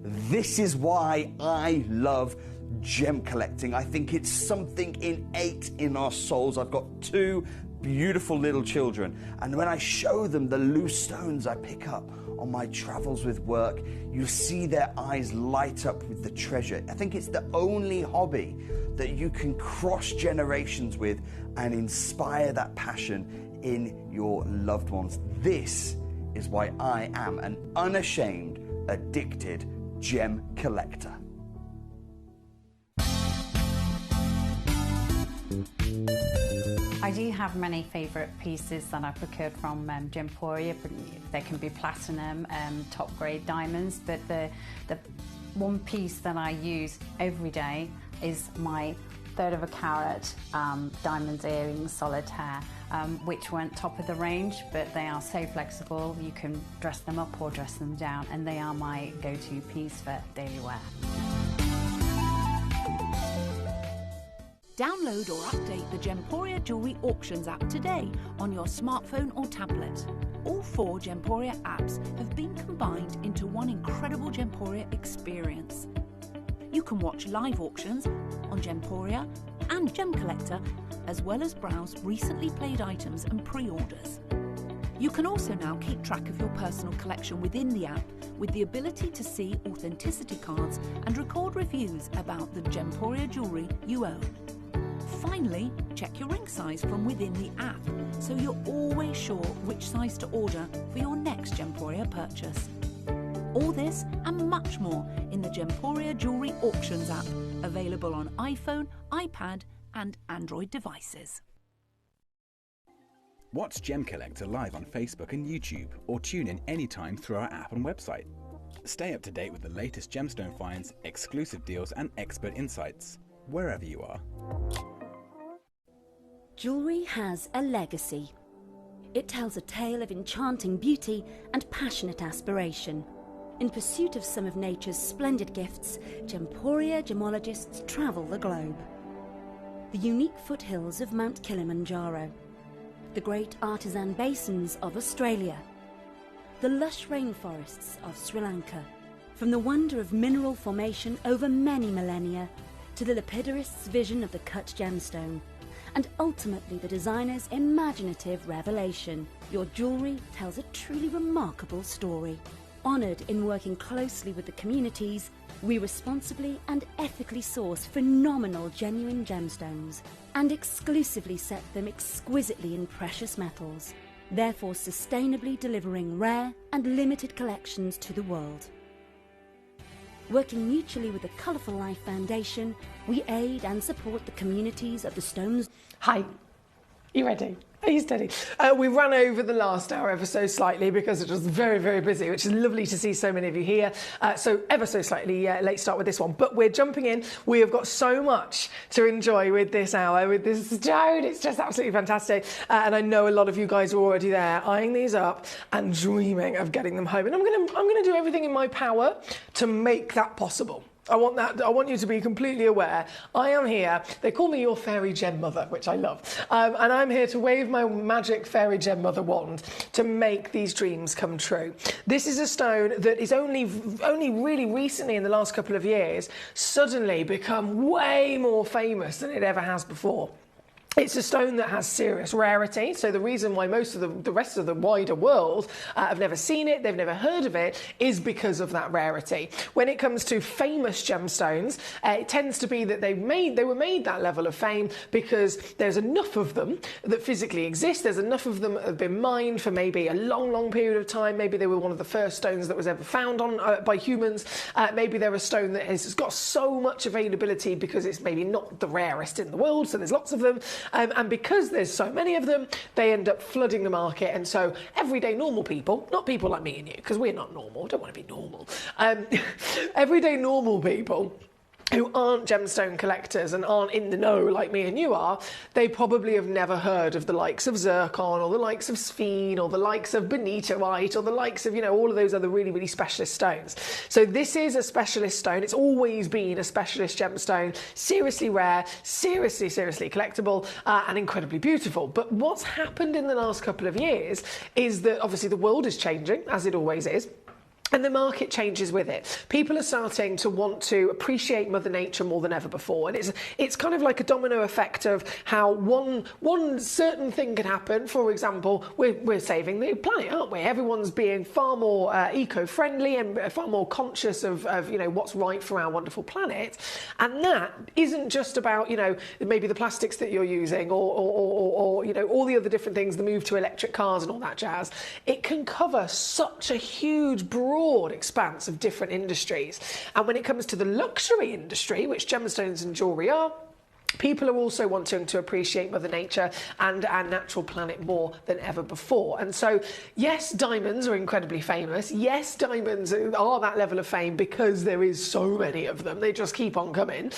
This is why I love gem collecting. I think it's something innate in our souls. I've got 2 beautiful little children, and when I show them the loose stones I pick up on my travels with work, you see their eyes light up with the treasure. I think it's the only hobby that you can cross generations with and inspire that passion in your loved ones. This is why I am an unashamed, addicted gem collector. I do have many favourite pieces that I procured from Gemporia. They can be platinum, top grade diamonds, but the one piece that I use every day is my 1/3 of a carat diamond earrings solitaire, which weren't top of the range, but they are so flexible. You can dress them up or dress them down, and they are my go-to piece for daily wear. Download or update the Gemporia Jewellery Auctions app today on your smartphone or tablet. All 4 Gemporia apps have been combined into one incredible Gemporia experience. You can watch live auctions on Gemporia and Gemcollector, as well as browse recently played items and pre-orders. You can also now keep track of your personal collection within the app with the ability to see authenticity cards and record reviews about the Gemporia jewellery you own. Finally, check your ring size from within the app, so you're always sure which size to order for your next Gemporia purchase. All this and much more in the Gemporia Jewellery Auctions app, available on iPhone, iPad and Android devices. Watch Gemcollector live on Facebook and YouTube, or tune in anytime through our app and website. Stay up to date with the latest gemstone finds, exclusive deals and expert insights, wherever you are. Jewellery has a legacy. It tells a tale of enchanting beauty and passionate aspiration. In pursuit of some of nature's splendid gifts, Gemporia gemologists travel the globe. The unique foothills of Mount Kilimanjaro, the great artisan basins of Australia, the lush rainforests of Sri Lanka, from the wonder of mineral formation over many millennia to the lapidarists' vision of the cut gemstone, and ultimately the designer's imaginative revelation, your jewellery tells a truly remarkable story. Honoured in working closely with the communities, we responsibly and ethically source phenomenal genuine gemstones and exclusively set them exquisitely in precious metals, therefore sustainably delivering rare and limited collections to the world. Working mutually with the Colourful Life Foundation, we aid and support the communities of the stones. Hi, you ready? Are you steady? We ran over the last hour ever so slightly because it was very, very busy, which is lovely to see so many of you here. So ever so slightly late start with this one. But we're jumping in. We have got so much to enjoy with this hour, with this stone. It's just absolutely fantastic. And I know a lot of you guys are already there, eyeing these up and dreaming of getting them home. And I'm gonna do everything in my power to make that possible. I want you to be completely aware. I am here. They call me your fairy gem mother, which I love. And I'm here to wave my magic fairy gem mother wand to make these dreams come true. This is a stone that is only really recently, in the last couple of years, suddenly become way more famous than it ever has before. It's a stone that has serious rarity, so the reason why most of the rest of the wider world have never seen it, they've never heard of it, is because of that rarity. When it comes to famous gemstones, it tends to be that they were made that level of fame because there's enough of them that physically exist, there's enough of them that have been mined for maybe a long, long period of time, maybe they were one of the first stones that was ever found by humans, maybe they're a stone that has got so much availability because it's maybe not the rarest in the world, so there's lots of them. And because there's so many of them, they end up flooding the market. And so everyday normal people, not people like me and you, because we're not normal, don't want to be normal, everyday normal people who aren't gemstone collectors and aren't in the know like me and you are, they probably have never heard of the likes of zircon or the likes of sphene or the likes of bonitoite or the likes of, all of those other really, really specialist stones. So this is a specialist stone. It's always been a specialist gemstone, seriously rare, seriously, seriously collectible, and incredibly beautiful. But what's happened in the last couple of years is that obviously the world is changing, as it always is. And the market changes with it. People are starting to want to appreciate Mother Nature more than ever before. And it's kind of like a domino effect of how one certain thing can happen. For example, we're saving the planet, aren't we? Everyone's being far more eco-friendly and far more conscious of what's right for our wonderful planet. And that isn't just about, maybe the plastics that you're using or all the other different things, the move to electric cars and all that jazz. It can cover such a huge, broad expanse of different industries. And when it comes to the luxury industry, which gemstones and jewellery are, people are also wanting to appreciate Mother Nature and our natural planet more than ever before. And so, yes, diamonds are incredibly famous. Yes, diamonds are that level of fame because there is so many of them. They just keep on coming.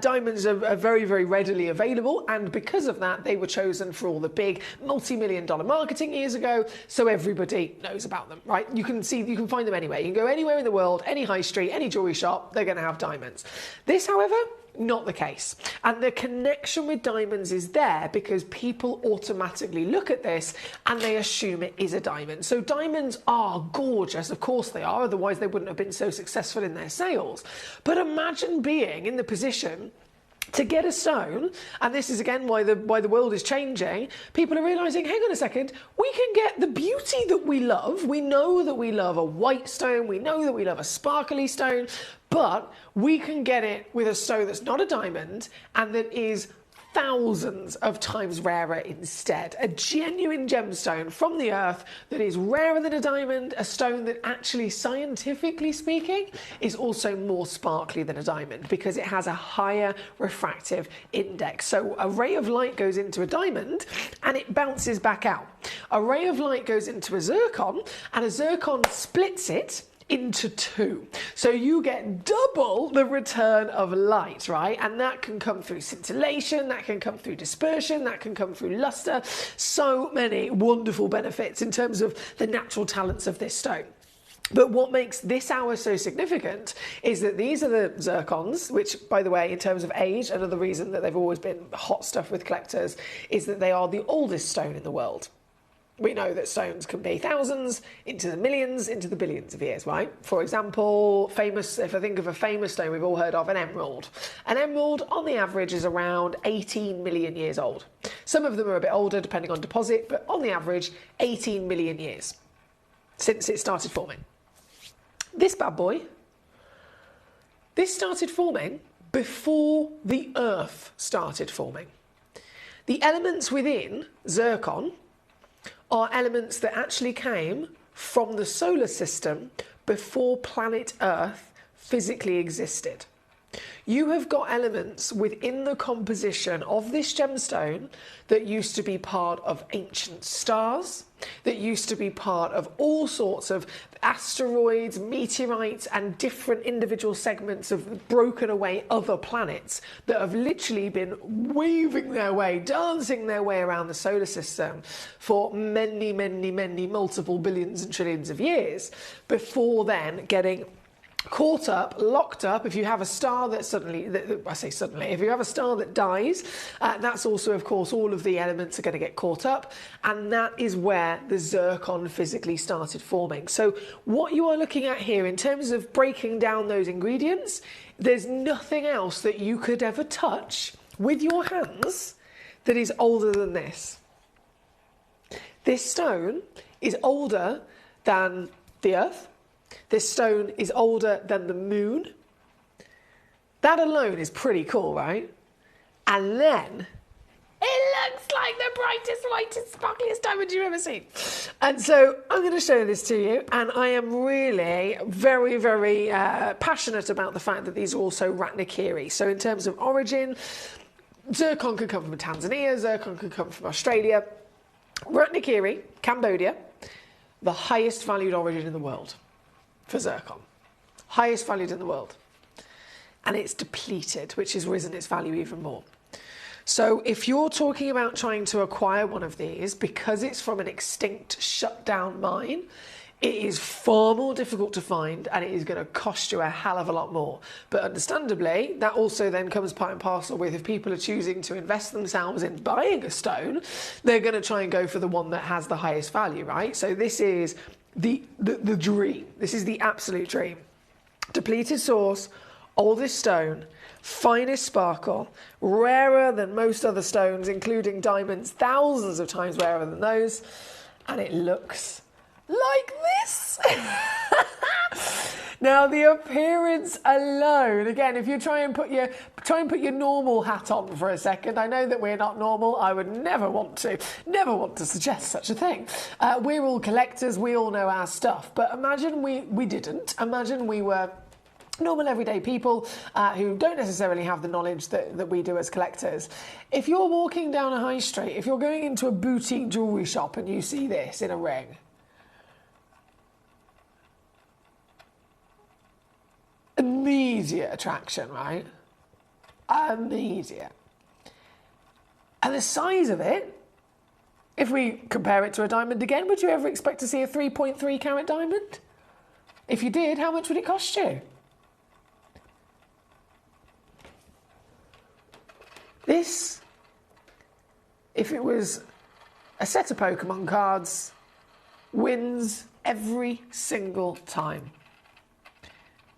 Diamonds are very, very readily available, and because of that, they were chosen for all the big multi-million-dollar marketing years ago, so everybody knows about them, right? You can find them anywhere. You can go anywhere in the world, any high street, any jewelry shop, they're going to have diamonds. This, however, not the case. And the connection with diamonds is there because people automatically look at this and they assume it is a diamond. So diamonds are gorgeous, of course they are, otherwise they wouldn't have been so successful in their sales. But imagine being in the position to get a stone, and this is again why the world is changing. People are realising, hang on a second, we can get the beauty that we love. We know that we love a white stone, we know that we love a sparkly stone, but we can get it with a stone that's not a diamond and that is thousands of times rarer instead. A genuine gemstone from the earth that is rarer than a diamond, a stone that actually, scientifically speaking, is also more sparkly than a diamond because it has a higher refractive index. So a ray of light goes into a diamond and it bounces back out. A ray of light goes into a zircon and a zircon splits it into two. So you get double the return of light, right? And that can come through scintillation, that can come through dispersion, that can come through luster. So many wonderful benefits in terms of the natural talents of this stone. But what makes this hour so significant is that these are the zircons, which, by the way, in terms of age, another reason that they've always been hot stuff with collectors is that they are the oldest stone in the world. We know that stones can be thousands, into the millions, into the billions of years, right? For example, if I think of a famous stone we've all heard of, an emerald. An emerald, on the average, is around 18 million years old. Some of them are a bit older, depending on deposit, but on the average, 18 million years since it started forming. This bad boy, this started forming before the Earth started forming. The elements within zircon are elements that actually came from the solar system before planet Earth physically existed. You have got elements within the composition of this gemstone that used to be part of ancient stars, that used to be part of all sorts of asteroids, meteorites, and different individual segments of broken away other planets that have literally been weaving their way, dancing their way around the solar system for many, many, many multiple billions and trillions of years before then getting caught up, locked up. If you have a star that if you have a star that dies, that's also, of course, all of the elements are going to get caught up, and that is where the zircon physically started forming. So what you are looking at here in terms of breaking down those ingredients, there's nothing else that you could ever touch with your hands that is older than this. This stone is older than the Earth. This stone is older than the moon. That alone is pretty cool, right? And then it looks like the brightest, whitest, sparkliest diamond you've ever seen. And so I'm going to show this to you, and I am really very, very passionate about the fact that these are also Ratnakiri. So in terms of origin, zircon could come from Tanzania, zircon could come from Australia. Ratnakiri, Cambodia, the highest valued origin in the world for zircon. Highest valued in the world. And it's depleted, which has risen its value even more. So if you're talking about trying to acquire one of these, because it's from an extinct, shut down mine, it is far more difficult to find, and it is going to cost you a hell of a lot more. But understandably, that also then comes part and parcel with, if people are choosing to invest themselves in buying a stone, they're going to try and go for the one that has the highest value, right? So this is the dream. This is the absolute dream. Depleted source, oldest stone, finest sparkle, rarer than most other stones, including diamonds, thousands of times rarer than those, and it looks like this. Now, the appearance alone, again, if you try and put your normal hat on for a second, I know that we're not normal. I would never want to suggest such a thing. We're all collectors. We all know our stuff. But imagine we didn't. Imagine we were normal everyday people who don't necessarily have the knowledge that we do as collectors. If you're walking down a high street, if you're going into a boutique jewellery shop and you see this in a ring, immediate attraction, right? Immediate. And the size of it, if we compare it to a diamond again, would you ever expect to see a 3.3 carat diamond? If you did, how much would it cost you? This, if it was a set of Pokemon cards, wins every single time.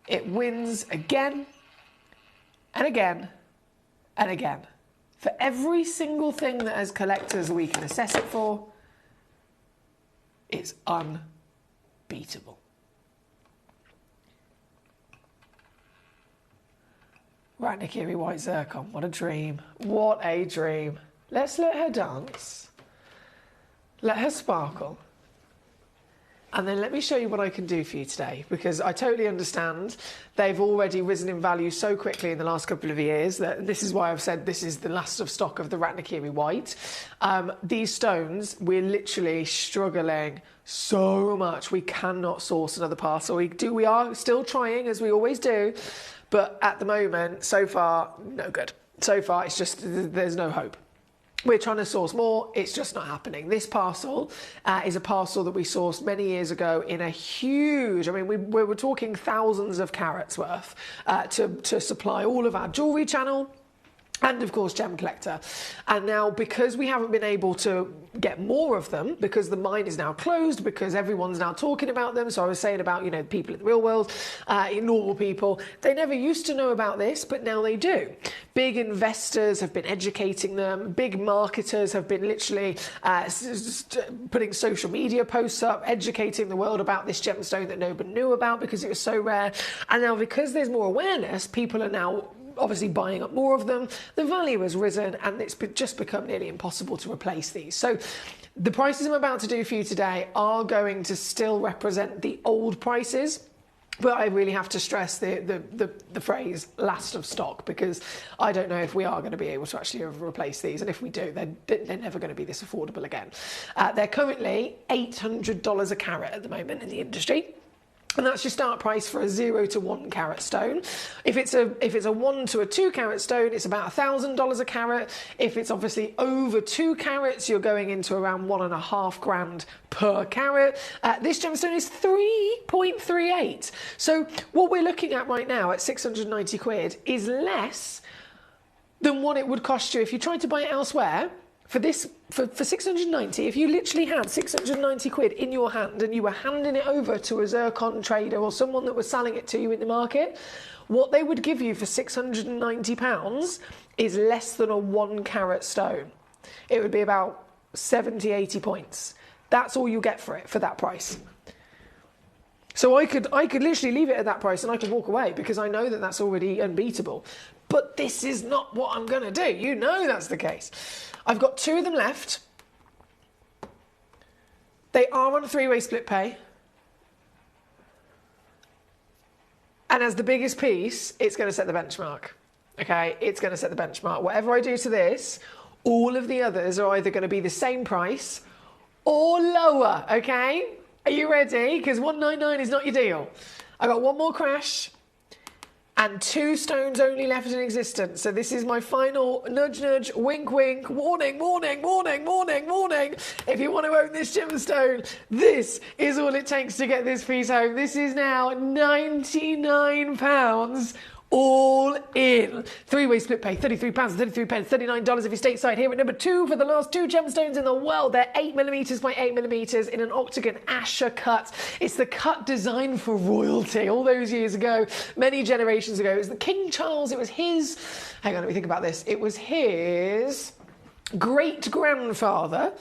It wins again and again and again. For every single thing that as collectors we can assess it for, it's unbeatable. Ratnakiri White Zircon, what a dream. What a dream. Let's let her dance. Let her sparkle. And then let me show you what I can do for you today, because I totally understand they've already risen in value so quickly in the last couple of years that this is why I've said this is the last of stock of the Ratnakiri White. These stones, we're literally struggling so much. We cannot source another parcel. We are still trying, as we always do, but at the moment, so far, no good. So far, it's just, there's no hope. We're trying to source more, it's just not happening. This parcel is a parcel that we sourced many years ago in a huge, I mean, we were talking thousands of carats worth to supply all of our jewellery channel. And of course, Gemcollector. And now, because we haven't been able to get more of them, because the mine is now closed, because everyone's now talking about them. So I was saying about, you know, people in the real world, normal people, they never used to know about this, but now they do. Big investors have been educating them. Big marketers have been literally putting social media posts up, educating the world about this gemstone that nobody knew about because it was so rare. And now, because there's more awareness, people are now obviously buying up more of them, the value has risen, and it's just become nearly impossible to replace these. So the prices I'm about to do for you today are going to still represent the old prices, but I really have to stress the phrase last of stock, because I don't know if we are going to be able to actually replace these, and if we do, they're never going to be this affordable again. They're currently $800 a carat at the moment in the industry. And that's your start price for a 0 to 1 carat stone. If it's a 1 to a 2 carat stone, it's about $1,000 a carat. If it's obviously over 2 carats, you're going into around $1.5 grand per carat. This gemstone is 3.38. So what we're looking at right now at 690 quid is less than what it would cost you if you tried to buy it elsewhere. For this, for 690, if you literally had 690 quid in your hand and you were handing it over to a zircon trader or someone that was selling it to you in the market, what they would give you for £690 is less than a 1 carat stone. It would be about 70, 80 points. That's all you get for it, for that price. So I could literally leave it at that price and I could walk away, because I know that that's already unbeatable. But this is not what I'm going to do. You know that's the case. I've got 2 of them left. They are on a 3-way split pay. And as the biggest piece, it's going to set the benchmark. Okay, it's going to set the benchmark. Whatever I do to this, all of the others are either going to be the same price or lower, okay? Are you ready? Because 199 is not your deal. I got one more crash and 2 stones only left in existence. So this is my final nudge, nudge, wink, wink, warning, warning, warning, warning, warning. If you want to own this gemstone, this is all it takes to get this piece home. This is now £99. All in. 3-way split pay, £33.33, $39 if you're stateside. Here at number 2 for the last 2 gemstones in the world. They're 8mm by 8mm in an octagon Asher cut. It's the cut designed for royalty all those years ago, many generations ago. It was the King Charles, it was his, hang on, let me think about this. It was his great-grandfather,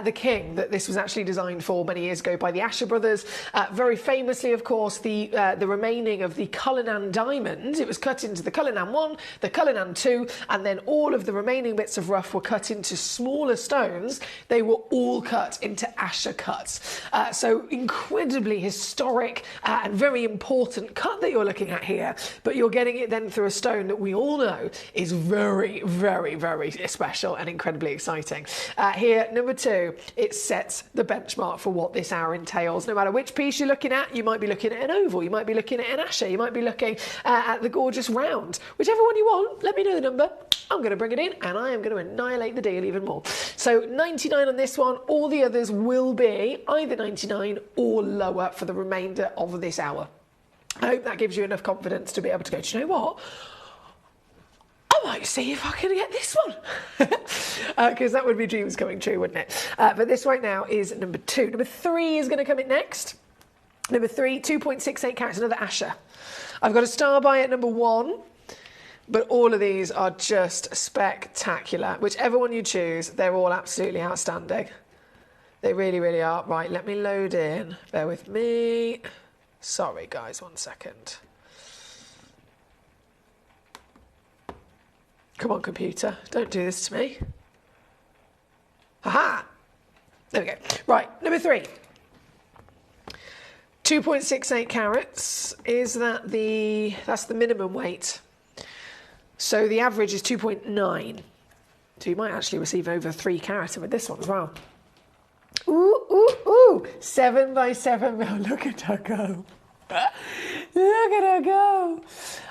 the king that this was actually designed for many years ago by the Asher brothers. Very famously, of course, the remaining of the Cullinan diamond. It was cut into the Cullinan 1, the Cullinan 2, and then all of the remaining bits of rough were cut into smaller stones. They were all cut into Asher cuts. So incredibly historic and very important cut that you're looking at here, but you're getting it then through a stone that we all know is very, very, very special and incredibly exciting. Here, number 2, it sets the benchmark for what this hour entails. No matter which piece you're looking at, you might be looking at an oval, you might be looking at an Asher, you might be looking at the gorgeous round. Whichever one you want, let me know the number. I'm going to bring it in and I am going to annihilate the deal even more. So 99 on this one, all the others will be either 99 or lower for the remainder of this hour. I hope that gives you enough confidence to be able to go, do you know what? I might see if I can get this one. Because that would be dreams coming true, wouldn't it? But this right now is number 2. Number 3 is going to come in next. Number 3, 2.68 carats, another Asher. I've got a star by at number 1. But all of these are just spectacular. Whichever one you choose, they're all absolutely outstanding. They really, really are. Right, let me load in. Bear with me. Sorry, guys, 1 second. Come on, computer, don't do this to me. Aha! There we go. Right, number 3. 2.68 carats. Is that that's the minimum weight? So the average is 2.9. So you might actually receive over 3 carats with this one as well. Ooh, ooh, ooh! 7 by 7 mil. Look at her go. Look at her go.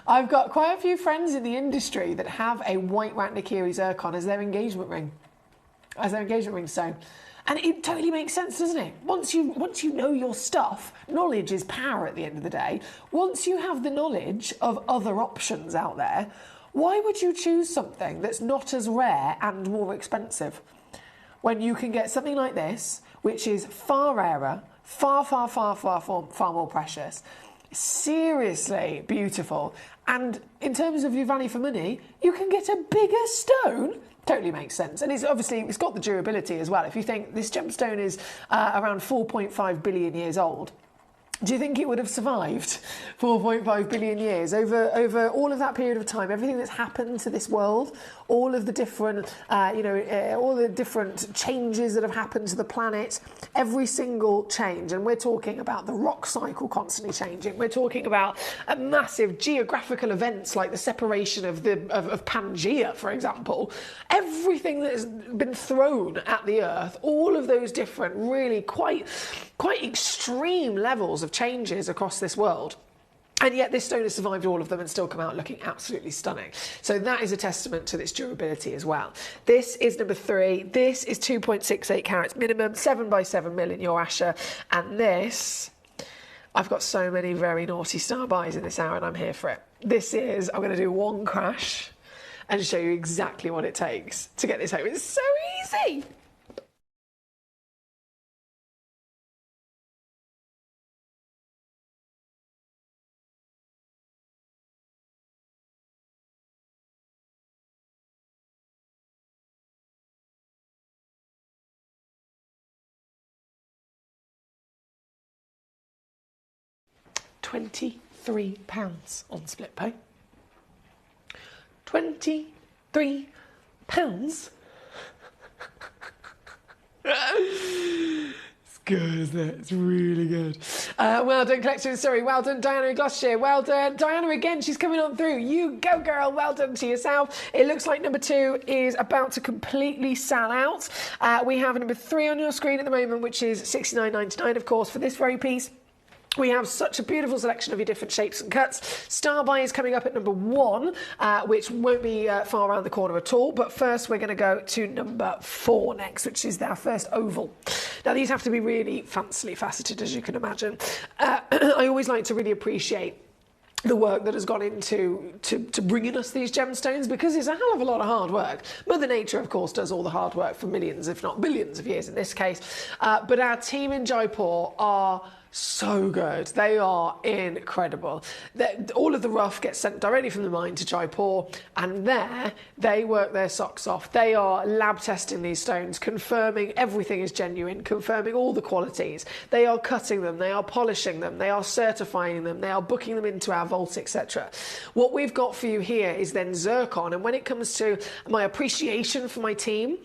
I've got quite a few friends in the industry that have a white Ratnakiri zircon as their engagement ring. As their engagement ring stone. And it totally makes sense, doesn't it? Once you know your stuff, knowledge is power at the end of the day. Once you have the knowledge of other options out there, why would you choose something that's not as rare and more expensive? When you can get something like this, which is far rarer, far more precious, seriously beautiful, and in terms of your value for money, you can get a bigger stone. Totally makes sense. And it's got the durability as well. If you think this gemstone is around 4.5 billion years old, do you think it would have survived 4.5 billion years over all of that period of time? Everything that's happened to this world, all of the different, all the different changes that have happened to the planet, every single change, and we're talking about the rock cycle constantly changing. We're talking about massive geographical events like the separation of Pangea, for example. Everything that has been thrown at the Earth, all of those different, really quite extreme levels of changes across this world. And yet this stone has survived all of them and still come out looking absolutely stunning. So that is a testament to its durability as well. This is number 3. This is 2.68 carats minimum, 7 by 7 mil in your Asher. And this, I've got so many very naughty star buys in this hour and I'm here for it. This is, I'm going to do one crash and show you exactly what it takes to get this home. It's so easy. £23 on SplitPay. £23. It's good, isn't it? It's really good. Well done, Collector in Surrey. Well done, Diana in Gloucestershire. Well done. Diana again, she's coming on through. You go, girl. Well done to yourself. It looks like number 2 is about to completely sell out. We have number 3 on your screen at the moment, which is $69.99, of course, for this very piece. We have such a beautiful selection of your different shapes and cuts. Star Buy is coming up at number 1, which won't be far around the corner at all. But first, we're going to go to number 4 next, which is our first oval. Now, these have to be really fancily faceted, as you can imagine. I always like to really appreciate the work that has gone into bringing us these gemstones, because it's a hell of a lot of hard work. Mother Nature, of course, does all the hard work for millions, if not billions of years in this case. But our team in Jaipur are So good. They are incredible. All of the rough gets sent directly from the mine to Jaipur, and there they work their socks off. They are lab testing these stones, confirming everything is genuine, confirming all the qualities. They are cutting them, they are polishing them, they are certifying them, they are booking them into our vault, etc. What we've got for you here is then zircon, and when it comes to my appreciation for my team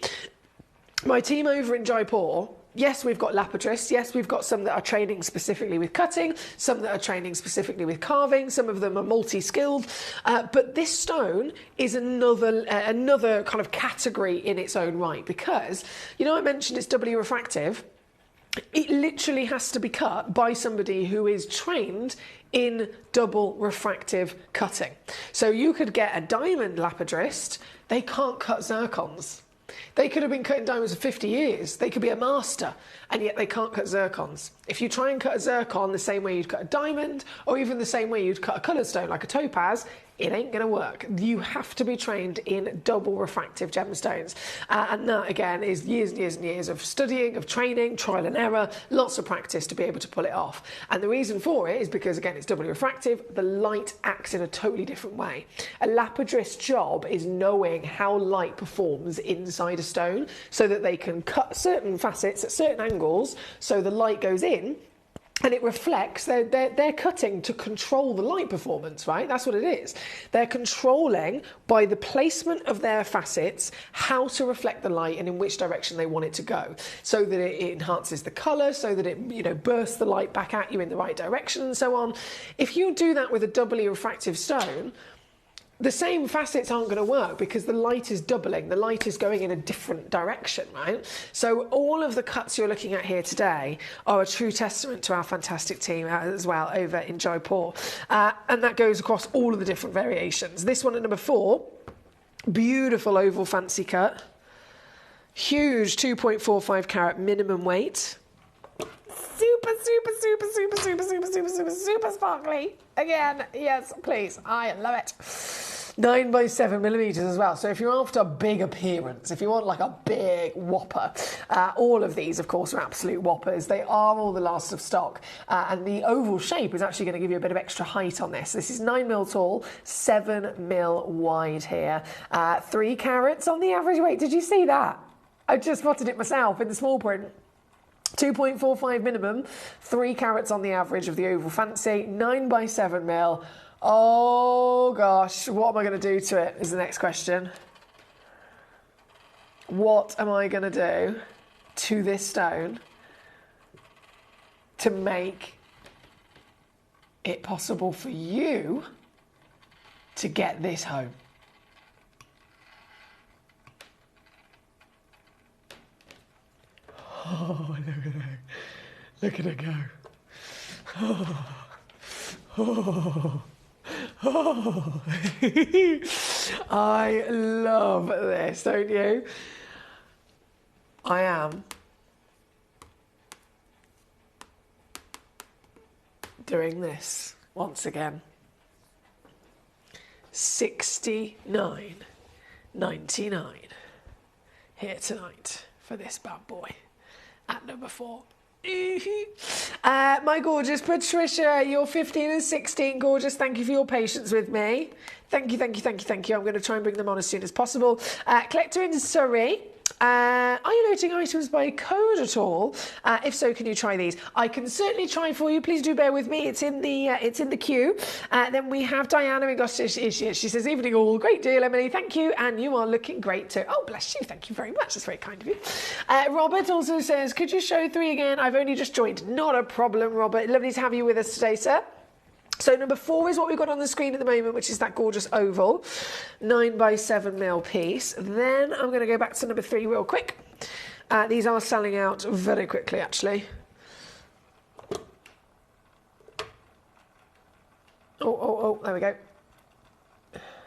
over in Jaipur, yes, we've got lapidarists. Yes, we've got some that are training specifically with cutting, some that are training specifically with carving. Some of them are multi-skilled. But this stone is another kind of category in its own right, because, you know, I mentioned it's doubly refractive. It literally has to be cut by somebody who is trained in double refractive cutting. So you could get a diamond lapidarist. They can't cut zircons. They could have been cutting diamonds for 50 years. They could be a master, and yet they can't cut zircons. If you try and cut a zircon the same way you'd cut a diamond, or even the same way you'd cut a coloured stone like a topaz, it ain't going to work. You have to be trained in double refractive gemstones. And that, again, is years and years and years of studying, of training, trial and error, lots of practice to be able to pull it off. And the reason for it is because, again, it's doubly refractive. The light acts in a totally different way. A lapidarist's job is knowing how light performs inside a stone so that they can cut certain facets at certain angles so the light goes in and it reflects. They're cutting to control the light performance, right? That's what it is. They're controlling, by the placement of their facets, how to reflect the light and in which direction they want it to go, so that it enhances the colour, so that it, you know, bursts the light back at you in the right direction and so on. If you do that with a doubly refractive stone, the same facets aren't going to work because the light is doubling. The light is going in a different direction, right? So all of the cuts you're looking at here today are a true testament to our fantastic team as well over in Jaipur. And that goes across all of the different variations. This one at number 4, beautiful oval fancy cut. Huge 2.45 carat minimum weight. Super sparkly. Again, yes, please. I love it. 9 by 7 millimeters as well. So if you're after a big appearance, if you want like a big whopper, all of these, of course, are absolute whoppers. They are all the last of stock. And the oval shape is actually going to give you a bit of extra height on this. This is 9 mil tall, 7 mil wide here. 3 carats on the average weight. Did you see that? I just spotted it myself in the small print. 2.45 minimum, 3 carats on the average of the oval fancy, 9 by 7 mil. Oh gosh, what am I going to do to it is the next question. What am I going to do to this stone to make it possible for you to get this home? Oh, look at her go. Oh. I love this, don't you? I am doing this once again. $69.99 here tonight for this bad boy at number 4. My gorgeous Patricia, you're 15 and 16, gorgeous. Thank you for your patience with me. Thank you. I'm going to try and bring them on as soon as possible. Collector in Surrey. Are you noting items by code at all? If so, can you try these? I can certainly try for you. Please do bear with me. It's in the queue. Then we have Diana in Gloucester. She says, "Evening all, great deal, Emily. Thank you, and you are looking great too." Oh, bless you. Thank you very much. That's very kind of you. Robert also says, "Could you show 3 again? I've only just joined." Not a problem, Robert. Lovely to have you with us today, sir. So number 4 is what we've got on the screen at the moment, which is that gorgeous oval 9 by 7 mil piece. Then I'm going to go back to number 3 real quick. These are selling out very quickly, actually. Oh, there we go.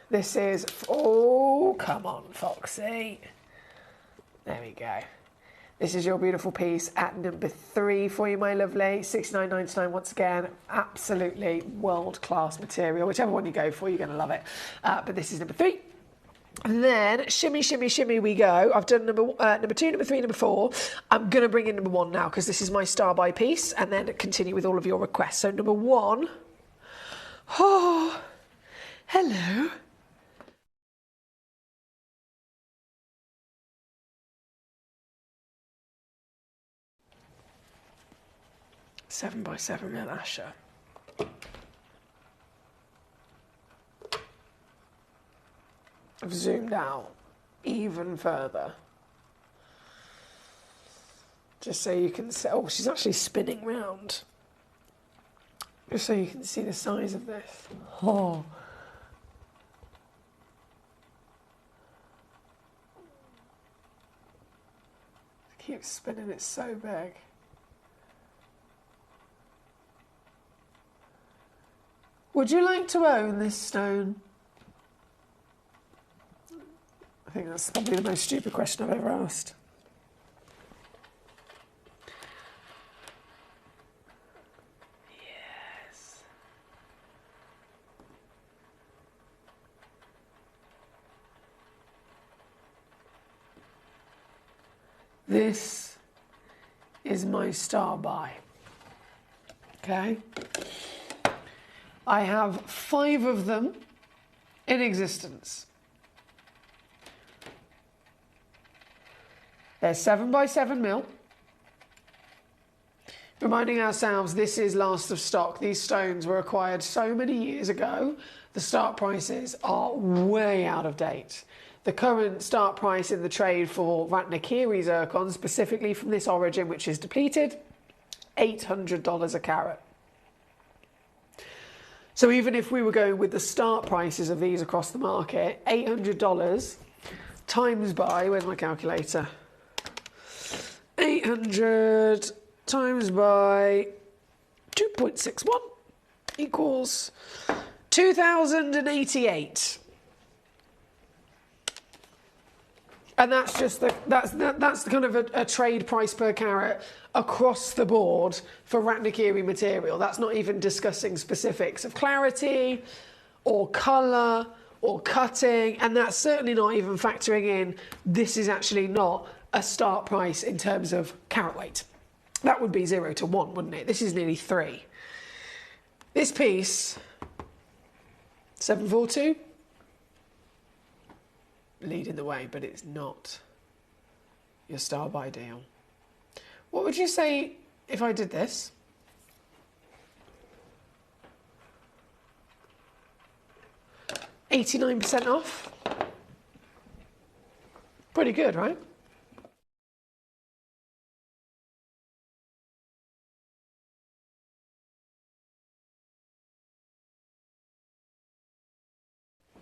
This is, oh, come on, Foxy. There we go. This is your beautiful piece at number 3 for you, my lovely. $69.99 once again. Absolutely world-class material. Whichever one you go for, you're going to love it. But this is number 3. And then shimmy, shimmy, shimmy we go. I've done number 2, number 3, number 4. I'm going to bring in number 1 now because this is my star by piece, and then continue with all of your requests. So number 1. Oh, hello. Seven by 7 mil Asher. I've zoomed out even further. Just so you can see, oh, she's actually spinning round. Just so you can see the size of this. Oh. It keeps spinning, it's so big. Would you like to own this stone? I think that's probably the most stupid question I've ever asked. Yes. This is my star buy. Okay? I have 5 of them in existence. They're 7 by 7 mil. Reminding ourselves, this is last of stock. These stones were acquired so many years ago. The start prices are way out of date. The current start price in the trade for Ratnakiri zircon, specifically from this origin, which is depleted, $800 a carat. So even if we were going with the start prices of these across the market, $800 times by, where's my calculator? 800 times by 2.61 equals 2,088. And that's just that's kind of a trade price per carat across the board for Ratnakiri material. That's not even discussing specifics of clarity or colour or cutting, and that's certainly not even factoring in this is actually not a start price in terms of carat weight. That would be 0 to 1, wouldn't it? This is nearly 3. This piece, 742. Leading the way, but it's not your star buy deal. What would you say if I did this? $89% off. Pretty good, right?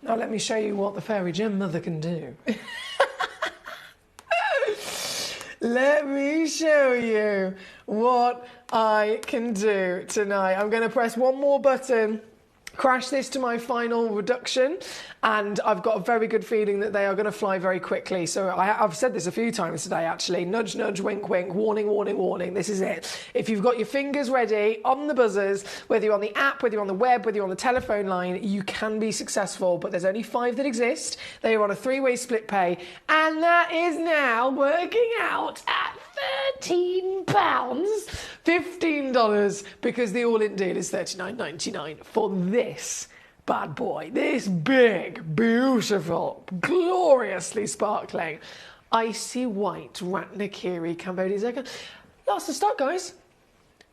Now let me show you what the fairy gem mother can do. Let me show you what I can do tonight. I'm going to press one more button, crash this to my final reduction, and I've got a very good feeling that they are going to fly very quickly. So I've said this a few times today, actually. Nudge, nudge, wink, wink, warning, warning, warning. This is it. If you've got your fingers ready on the buzzers, whether you're on the app, whether you're on the web, whether you're on the telephone line, you can be successful. But there's only 5 that exist. They are on a 3-way split pay, and that is now working out at £13, $15, because the all-in deal is $39.99 for this bad boy. This big, beautiful, gloriously sparkling, icy white Ratnakiri Cambodian zircon. Lots of stock, guys.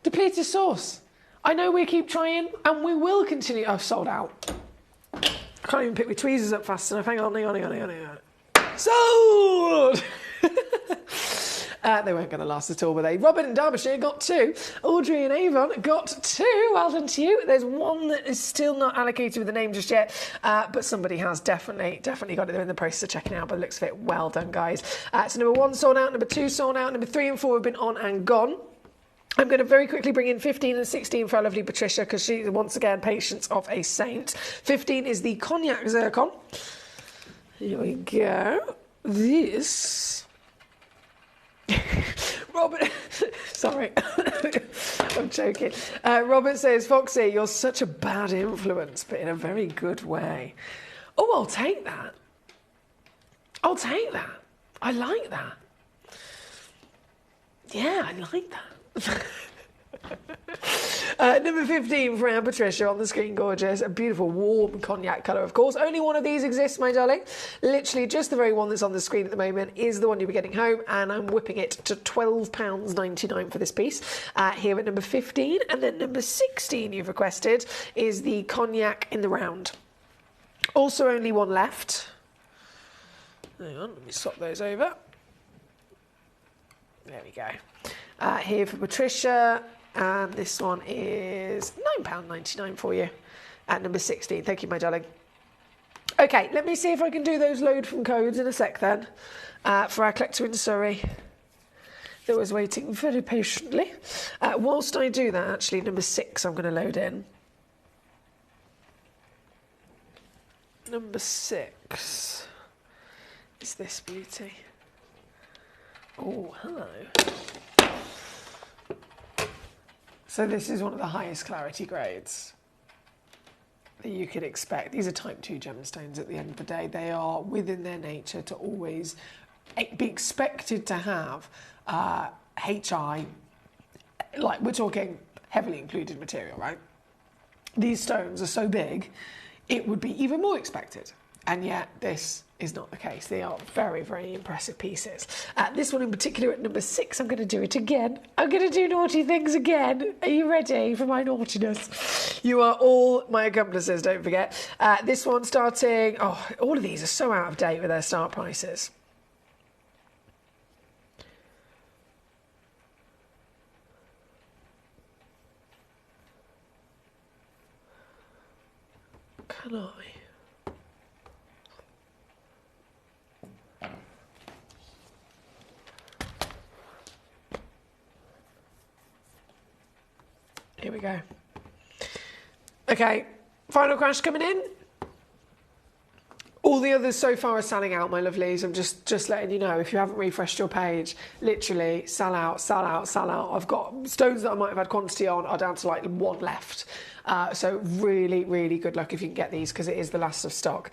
Depleted source. I know we keep trying, and we will continue. I've sold out. I can't even pick my tweezers up fast enough. Hang on. Sold! They weren't going to last at all, were they? Robin in Derbyshire got 2. Audrey and Avon got 2. Well done to you. There's one that is still not allocated with the name just yet, but somebody has definitely got it. They're in the process of checking out, but it looks fit. Well done, guys. So number 1 sold out, number 2 sold out, number 3 and 4 have been on and gone. I'm going to very quickly bring in 15 and 16 for our lovely Patricia, because she's, once again, patience of a saint. 15 is the cognac zircon. Here we go. This... Robert, sorry, I'm joking. Robert says, Foxy, you're such a bad influence, but in a very good way. Oh, I'll take that. I'll take that. I like that. Yeah, I like that. Number 15 for Anne Patricia on the screen, gorgeous. A beautiful warm cognac colour, of course. Only one of these exists, my darling. Literally just the very one that's on the screen at the moment is the one you'll be getting home, and I'm whipping it to £12.99 for this piece here at number 15. And then number 16 you've requested is the cognac in the round. Also only one left. Hang on, let me swap those over. There we go. Here for Patricia. And this one is £9.99 for you at number 16. Thank you, my darling. Okay, let me see if I can do those load from codes in a sec then for our collector in Surrey that was waiting very patiently. Whilst I do that, actually, number 6 I'm going to load in. Number 6 is this beauty. Oh, hello. So this is one of the highest clarity grades that you could expect. These are type 2 gemstones at the end of the day. They are within their nature to always be expected to have HI, like we're talking heavily included material, right? These stones are so big, it would be even more expected. And yet this is not the case. They are very, very impressive pieces. This one in particular at number 6, I'm going to do it again. I'm going to do naughty things again. Are you ready for my naughtiness? You are all my accomplices, don't forget. This one starting... Oh, all of these are so out of date with their start prices. Can I? Here we go. Okay, final crash coming in. All the others so far are selling out, my lovelies. I'm just letting you know, if you haven't refreshed your page, literally sell out, sell out, sell out. I've got stones that I might have had quantity on are down to like 1 left. So really, really good luck if you can get these, because it is the last of stock.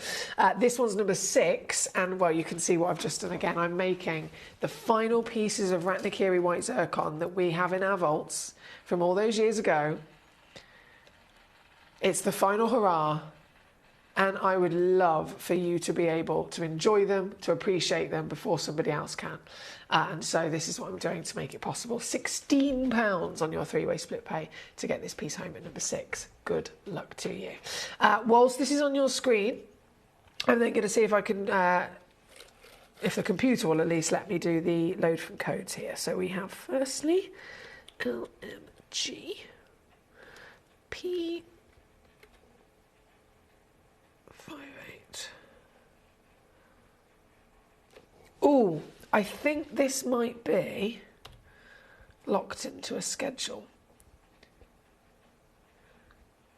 This one's number 6, and well, you can see what I've just done again. I'm making the final pieces of Ratnakiri white zircon that we have in our vaults from all those years ago. It's the final hurrah, and I would love for you to be able to enjoy them, to appreciate them before somebody else can. And so this is what I'm doing to make it possible. £16 on your 3-way split pay to get this piece home at number 6. Good luck to you. Whilst this is on your screen, I'm then going to see if I can, if the computer will at least let me do the load from codes here. So we have firstly LMG P58. Oh, I think this might be locked into a schedule.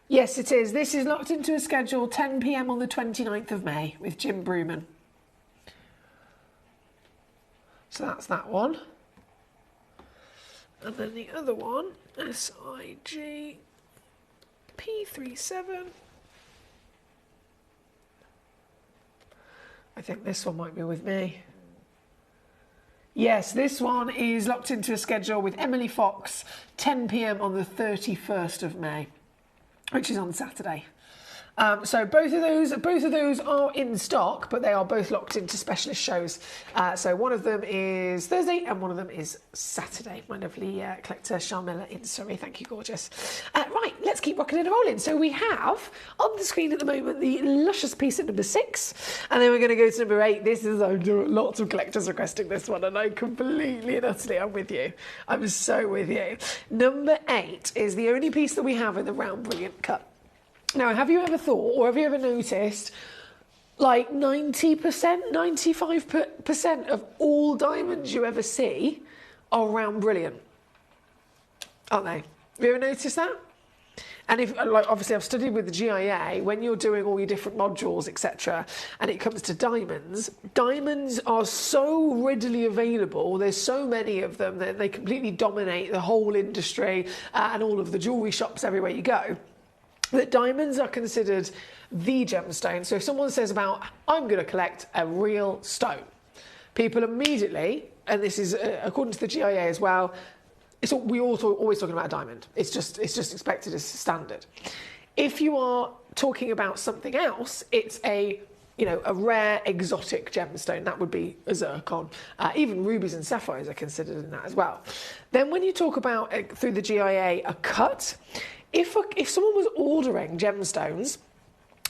Yes, it is. This is locked into a schedule, 10 p.m. on the 29th of May with Jim Brewman. So that's that one. And then the other one, SIG P37. I think this one might be with me. Yes, this one is locked into a schedule with Emily Fox, 10 p.m. on the 31st of May, which is on Saturday. So both of those are in stock, but they are both locked into specialist shows. So one of them is Thursday and one of them is Saturday. My lovely collector Sharmila in Surrey. Thank you, gorgeous. Right, let's keep rocking and rolling. So we have on the screen at the moment the luscious piece at number 6, and then we're going to go to number 8. This is lots of collectors requesting this one, and I completely and utterly am with you. I'm so with you. Number 8 is the only piece that we have in the round brilliant cut. Now, have you ever thought, or have you ever noticed, like 90%, 95% of all diamonds you ever see are round brilliant? Aren't they? Have you ever noticed that? And if, like, obviously I've studied with the GIA, when you're doing all your different modules, etc., and it comes to diamonds, diamonds are so readily available, there's so many of them that they completely dominate the whole industry and all of the jewellery shops everywhere you go. that diamonds are considered the gemstone. So if someone says about, I'm going to collect a real stone, people immediately, and this is according to the GIA as well, we're also always talking about a diamond. It's just expected as standard. If you are talking about something else, it's a rare exotic gemstone. That would be a zircon. Even rubies and sapphires are considered in that as well. Then when you talk about, through the GIA, a cut, if someone was ordering gemstones,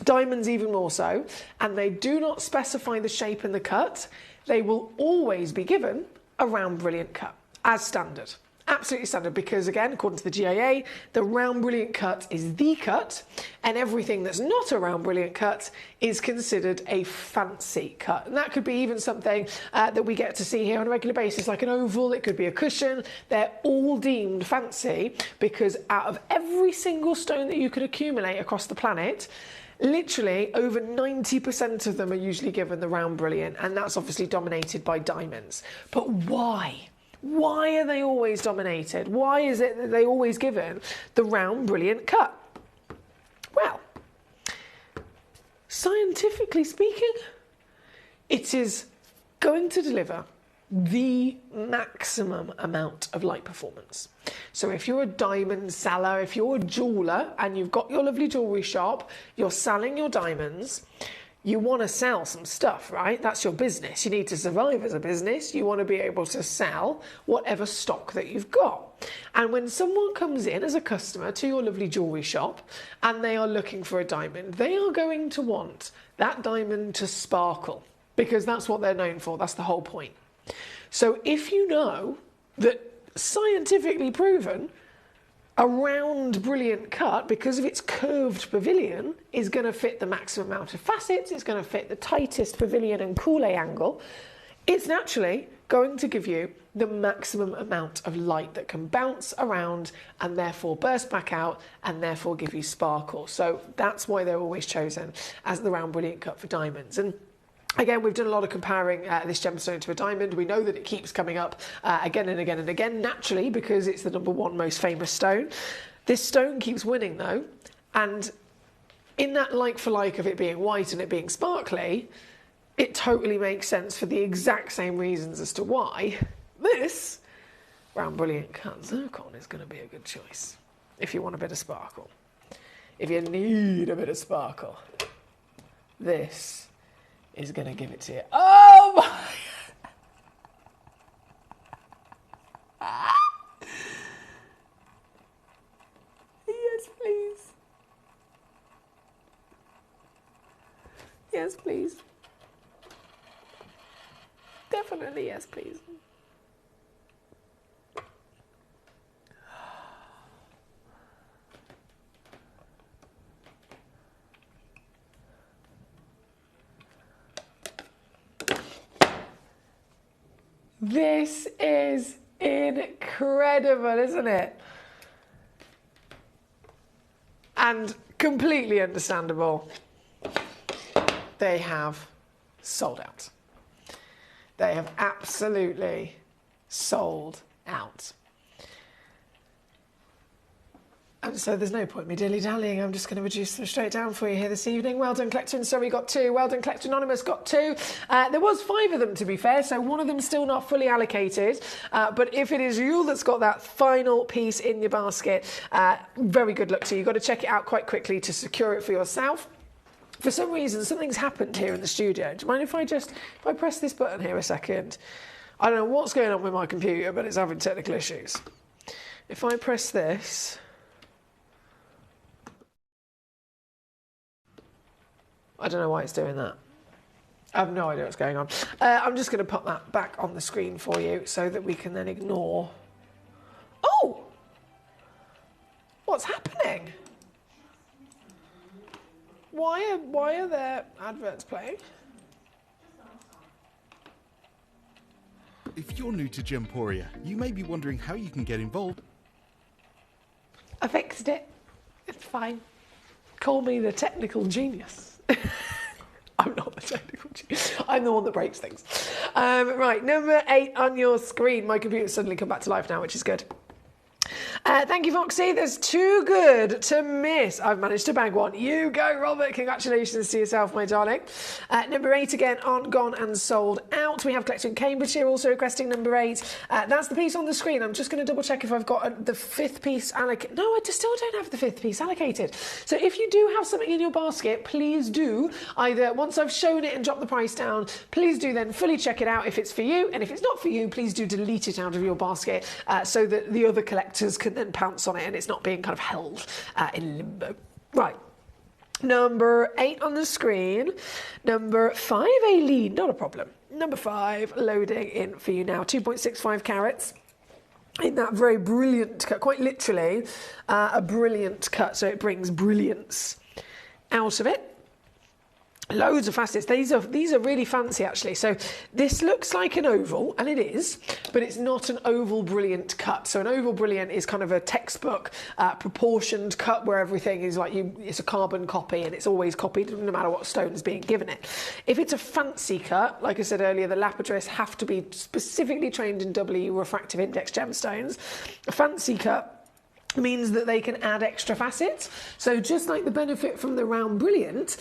diamonds even more so, and they do not specify the shape and the cut, they will always be given a round brilliant cut as standard. Absolutely standard, because again, according to the GIA, the round brilliant cut is the cut, and everything that's not a round brilliant cut is considered a fancy cut. And that could be even something that we get to see here on a regular basis, like an oval, it could be a cushion. They're all deemed fancy because out of every single stone that you could accumulate across the planet, literally over 90% of them are usually given the round brilliant, and that's obviously dominated by diamonds. But why? Why are they always dominated? Why is it that they always given the round brilliant cut? Well, scientifically speaking, it is going to deliver the maximum amount of light performance. So if you're a diamond seller, if you're a jeweller and you've got your lovely jewellery shop, you're selling your diamonds, you want to sell some stuff, right? That's your business. You need to survive as a business. You want to be able to sell whatever stock that you've got. And when someone comes in as a customer to your lovely jewellery shop and they are looking for a diamond, they are going to want that diamond to sparkle, because that's what they're known for. That's the whole point. So if you know that scientifically proven a round brilliant cut, because of its curved pavilion, is going to fit the maximum amount of facets, it's going to fit the tightest pavilion and coulee angle, it's naturally going to give you the maximum amount of light that can bounce around and therefore burst back out and therefore give you sparkle. So that's why they're always chosen as the round brilliant cut for diamonds. And again, we've done a lot of comparing this gemstone to a diamond. We know that it keeps coming up again and again and again, naturally, because it's the #1 most famous stone. This stone keeps winning, though, and in that like-for-like of it being white and it being sparkly, it totally makes sense for the exact same reasons as to why this round brilliant cut zircon is going to be a good choice if you want a bit of sparkle. If you need a bit of sparkle, this is going to give it to you. Oh my! Yes, please. Yes, please. Definitely yes, please. This is incredible, isn't it? And completely understandable. They have sold out. They have absolutely sold out. And so there's no point me dilly-dallying. I'm just going to reduce them straight down for you here this evening. Well done, Collector and Surrey got 2. Well done, Collector Anonymous got 2. There was 5 of them, to be fair, so one of them still not fully allocated. But if it is you that's got that final piece in your basket, very good luck to you. You've got to check it out quite quickly to secure it for yourself. For some reason, something's happened here in the studio. Do you mind if I press this button here a second? I don't know what's going on with my computer, but it's having technical issues. If I press this... I don't know why it's doing that. I have no idea what's going on. I'm just going to pop that back on the screen for you so that we can then ignore... Oh! What's happening? Why are there adverts playing? If you're new to Gemporia, you may be wondering how you can get involved. I fixed it. It's fine. Call me the technical genius. I'm not the technical genius. I'm the one that breaks things. Right, number 8 on your screen. My computer's suddenly come back to life now, which is good. Thank you, Foxy. There's too good to miss. I've managed to bag one. You go, Robert. Congratulations to yourself, my darling. Number 8 again on Gone and Sold Out. We have Collector in Cambridgeshire also requesting number 8. That's the piece on the screen. I'm just going to double check if I've got the 5th piece allocated. No, I still don't have the 5th piece allocated. So if you do have something in your basket, please do either, once I've shown it and dropped the price down, please do then fully check it out if it's for you. And if it's not for you, please do delete it out of your basket so that the other collectors can then pounce on it and it's not being kind of held in limbo. Right. Number 8 on the screen. Number 5, Aileen, not a problem. Number 5, loading in for you now. 2.65 carats. In that very brilliant cut, quite literally a brilliant cut, so it brings brilliance out of it. Loads of facets. These are really fancy, actually. So this looks like an oval, and it is, but it's not an oval brilliant cut. So an oval brilliant is kind of a textbook proportioned cut where everything is like it's a carbon copy and it's always copied no matter what stone is being given it. If it's a fancy cut, like I said earlier, the lapidarists have to be specifically trained in W refractive index gemstones. A fancy cut means that they can add extra facets. So just like the benefit from the round brilliant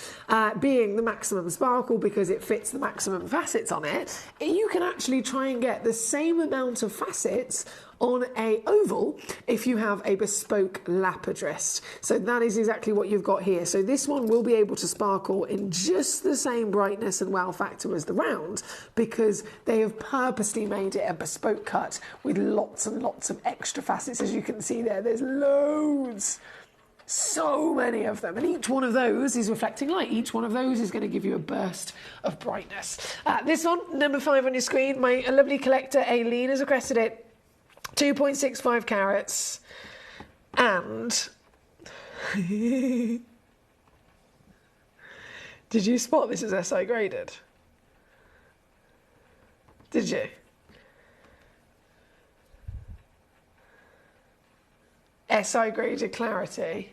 being the maximum sparkle because it fits the maximum facets on it, you can actually try and get the same amount of facets on a oval if you have a bespoke lapidarist. So that is exactly what you've got here. So this one will be able to sparkle in just the same brightness and wow factor as the round because they have purposely made it a bespoke cut with lots and lots of extra facets. As you can see there, there's loads. So many of them, and each one of those is reflecting light. Each one of those is going to give you a burst of brightness. This one, number 5 on your screen, my lovely collector Aileen has requested it. 2.65 carats, and did you spot this as SI graded? Did you? SI graded clarity.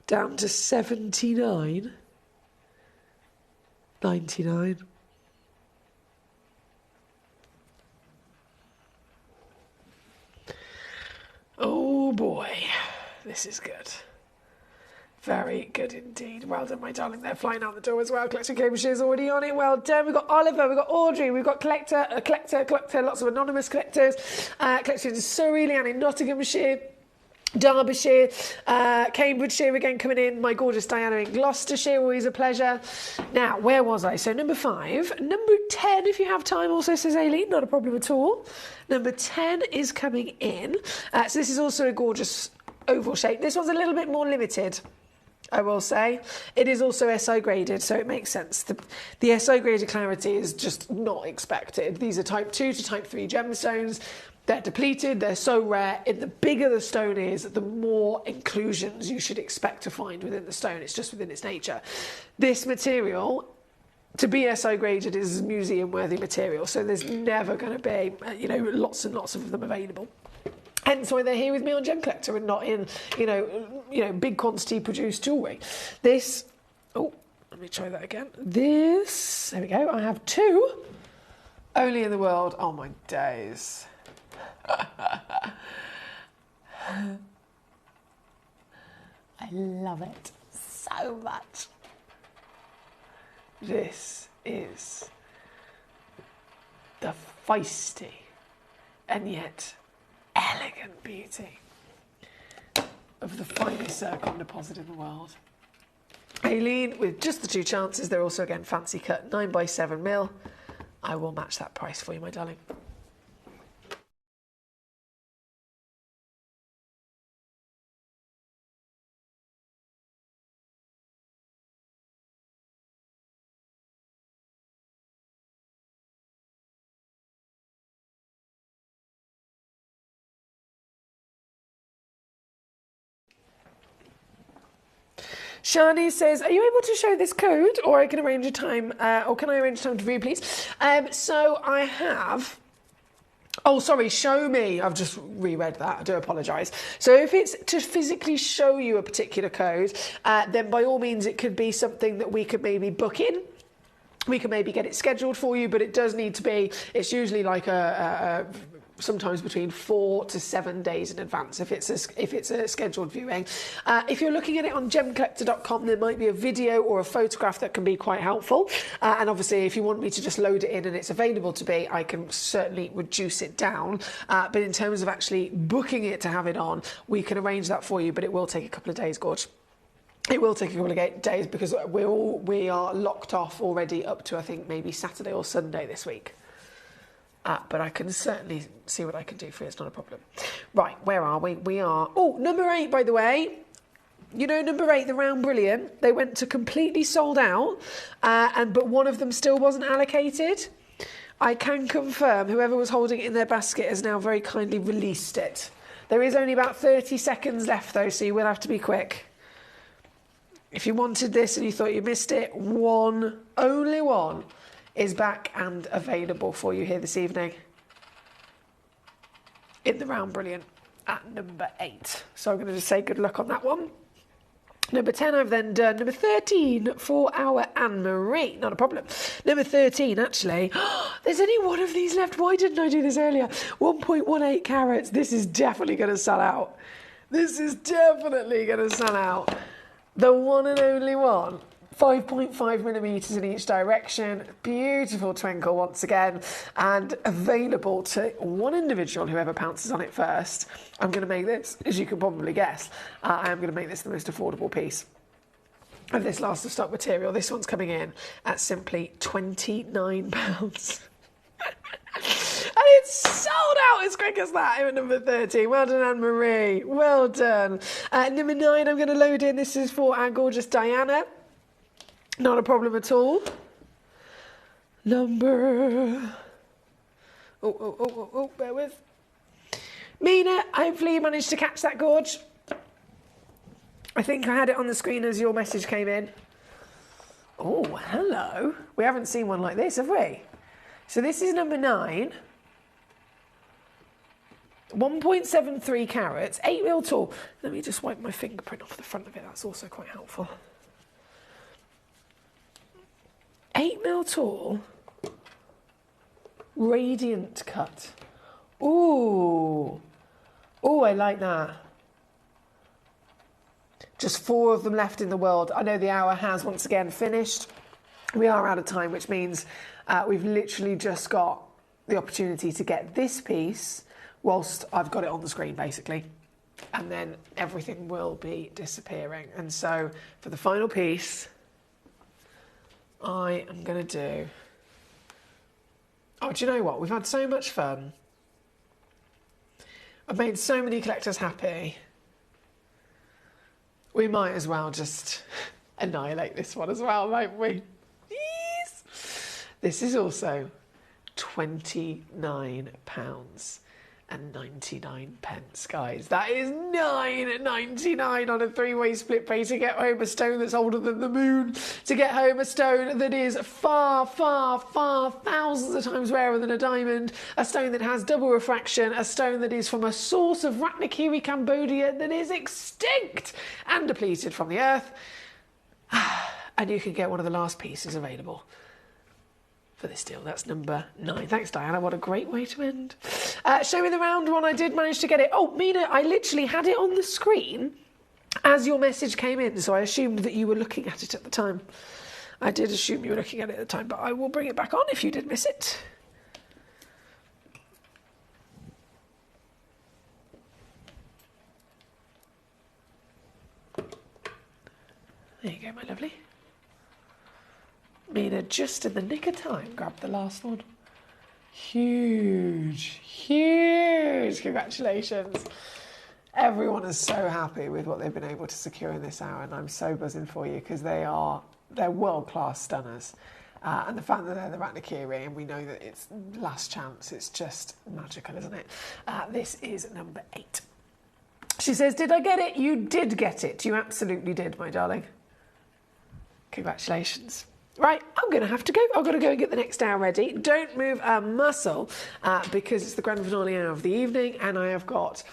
Down to 79.99. Oh boy, this is good. Very good indeed. Well done, my darling. They're flying out the door as well. Collector Cambridgeshire's already on it. Well done. We've got Oliver, we've got Audrey, we've got Collector, lots of anonymous collectors. Collector in Surrey, Leanne in Nottinghamshire, Derbyshire, Cambridgeshire again coming in, my gorgeous Diana in Gloucestershire, always a pleasure. Now, where was I? So number 5. Number 10, if you have time, also says Aileen, not a problem at all. Number 10 is coming in. So this is also a gorgeous oval shape. This one's a little bit more limited, I will say. It is also SI graded, so it makes sense. The SI graded clarity is just not expected. These are type 2 to type 3 gemstones. They're depleted, they're so rare. The bigger the stone is, the more inclusions you should expect to find within the stone. It's just within its nature. This material, to be SI graded, is museum-worthy material, so there's never going to be, lots and lots of them available. Hence why they're here with me on Gemcollector and not in, big quantity produced jewellery. This, let me try that again. This, there we go. I have 2 only in the world. Oh my days. I love it so much. This is the feisty and yet elegant beauty of the finest zircon deposit in the world. Aileen, with just the 2 chances, they're also again fancy cut 9x7mm. I will match that price for you, my darling. Shani says, are you able to show this code, or I can arrange a time, or can I arrange a time to view, please? So I have... Oh, sorry, show me. I've just reread that. I do apologise. So if it's to physically show you a particular code, then by all means it could be something that we could maybe book in. we can maybe get it scheduled for you, but it does need to be, it's usually like sometimes between 4 to 7 days in advance if it's a scheduled viewing. If you're looking at it on gemcollector.com, there might be a video or a photograph that can be quite helpful. And obviously, if you want me to just load it in and it's available to be, I can certainly reduce it down. But in terms of actually booking it to have it on, we can arrange that for you, but it will take a couple of days, Gorge. It will take a couple of days because we are locked off already up to, I think, maybe Saturday or Sunday this week. But I can certainly see what I can do for you. It's not a problem. Right, where are we? We are... Oh, number 8, by the way. You know, number 8, the Round Brilliant. They went to completely sold out, but one of them still wasn't allocated. I can confirm whoever was holding it in their basket has now very kindly released it. There is only about 30 seconds left, though, so you will have to be quick. If you wanted this and you thought you missed it, only one, is back and available for you here this evening in the Round Brilliant at number 8. So I'm going to just say good luck on that one. Number 10 I've then done. Number 13 for our Anne-Marie. Not a problem. Number 13, actually. There's only one of these left. Why didn't I do this earlier? 1.18 carats. This is definitely going to sell out. This is definitely going to sell out. The one and only one. 5.5 millimetres in each direction. Beautiful twinkle once again. And available to one individual, whoever pounces on it first. I'm going to make this, as you can probably guess, I am going to make this the most affordable piece of this last of stock material. This one's coming in at simply £29. And it's sold out as quick as that at number 13. Well done, Anne-Marie. Well done. Number 9, I'm going to load in. This is for our gorgeous Diana. Not a problem at all. Number... Oh, bear with. Mina, hopefully you managed to catch that, Gorge. I think I had it on the screen as your message came in. Oh, hello. We haven't seen one like this, have we? So this is number 9. 1.73 carats, 8 mil tall. Let me just wipe my fingerprint off the front of it. That's also quite helpful. 8 mil tall. Radiant cut. Ooh. Ooh, I like that. Just 4 of them left in the world. I know the hour has once again finished. We are out of time, which means we've literally just got the opportunity to get this piece whilst I've got it on the screen, basically. And then everything will be disappearing. And so for the final piece, I am going to do... Oh, do you know what? We've had so much fun. I've made so many collectors happy. We might as well just annihilate this one as well, mightn't we? Yes. This is also £29.99, guys. That is £9.99 on a 3-way split pay to get home a stone that's older than the moon, to get home a stone that is far, far, far thousands of times rarer than a diamond, a stone that has double refraction, a stone that is from a source of Ratnakiri, Cambodia that is extinct and depleted from the earth. And you can get one of the last pieces available for this deal. That's number 9. Thanks, Diana. What a great way to end. Show me the round one. I did manage to get it. Oh, Mina, I literally had it on the screen as your message came in, so I assumed that you were looking at it at the time. I did assume you were looking at it at the time, but I will bring it back on if you did miss it. There you go, my lovely. Mina, just in the nick of time, grabbed the last one. Huge, huge congratulations. Everyone is so happy with what they've been able to secure in this hour, and I'm so buzzing for you because they're world-class stunners. And the fact that they're the Ratnakiri, and we know that it's last chance, it's just magical, isn't it? This is number 8. She says, did I get it? You did get it. You absolutely did, my darling. Congratulations. Right, I'm going to have to go. I've got to go and get the next hour ready. Don't move a muscle because it's the grand finale hour of the evening, and I have got,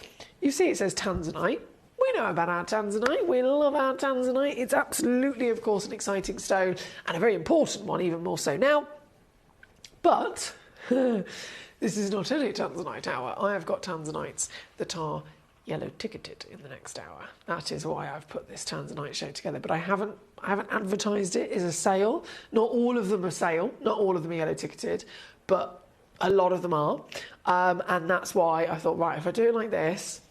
you see it says Tanzanite. We know about our tanzanite. We love our tanzanite. It's absolutely, of course, an exciting stone and a very important one, even more so now. But this is not only Tanzanite hour. I have got tanzanites that are yellow ticketed in the next hour. That is why I've put this tanzanite show together. But I haven't advertised it as a sale. Not all of them are sale. Not all of them are yellow ticketed, but a lot of them are. And that's why I thought, right, if I do it like this,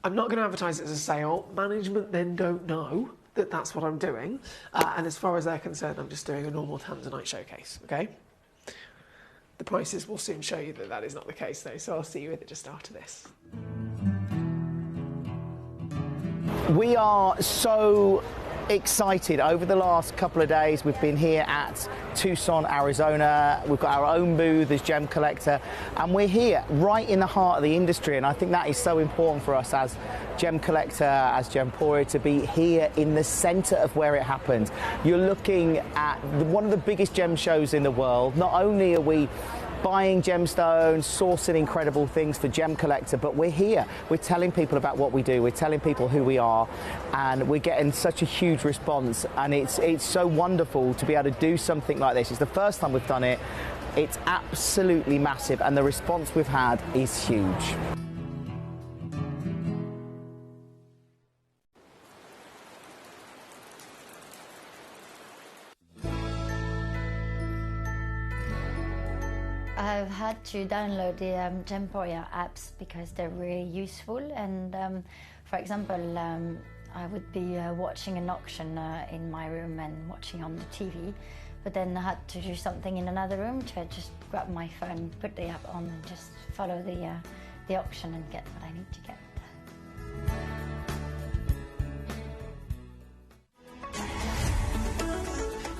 I'm not going to advertise it as a sale. Management then don't know that that's what I'm doing. And as far as they're concerned, I'm just doing a normal tanzanite showcase, okay? The prices will soon show you that that is not the case, though, so I'll see you with it just after this. We are so excited. Over the last couple of days, we've been here at Tucson, Arizona. We've got our own booth as Gemcollector, and we're here right in the heart of the industry, and I think that is so important for us as Gemcollector, as Gemporia, to be here in the centre of where it happened. You're looking at one of the biggest gem shows in the world. Not only are we buying gemstones, sourcing incredible things for Gemcollector, but we're here. We're telling people about what we do. We're telling people who we are, and we're getting such a huge response. And it's so wonderful to be able to do something like this. It's the first time we've done it. It's absolutely massive, and the response we've had is huge. I've had to download the Gemporia apps because they're really useful, and for example, I would be watching an auction in my room and watching on the TV, but then I had to do something in another room, to just grab my phone, put the app on and just follow the auction and get what I need to get.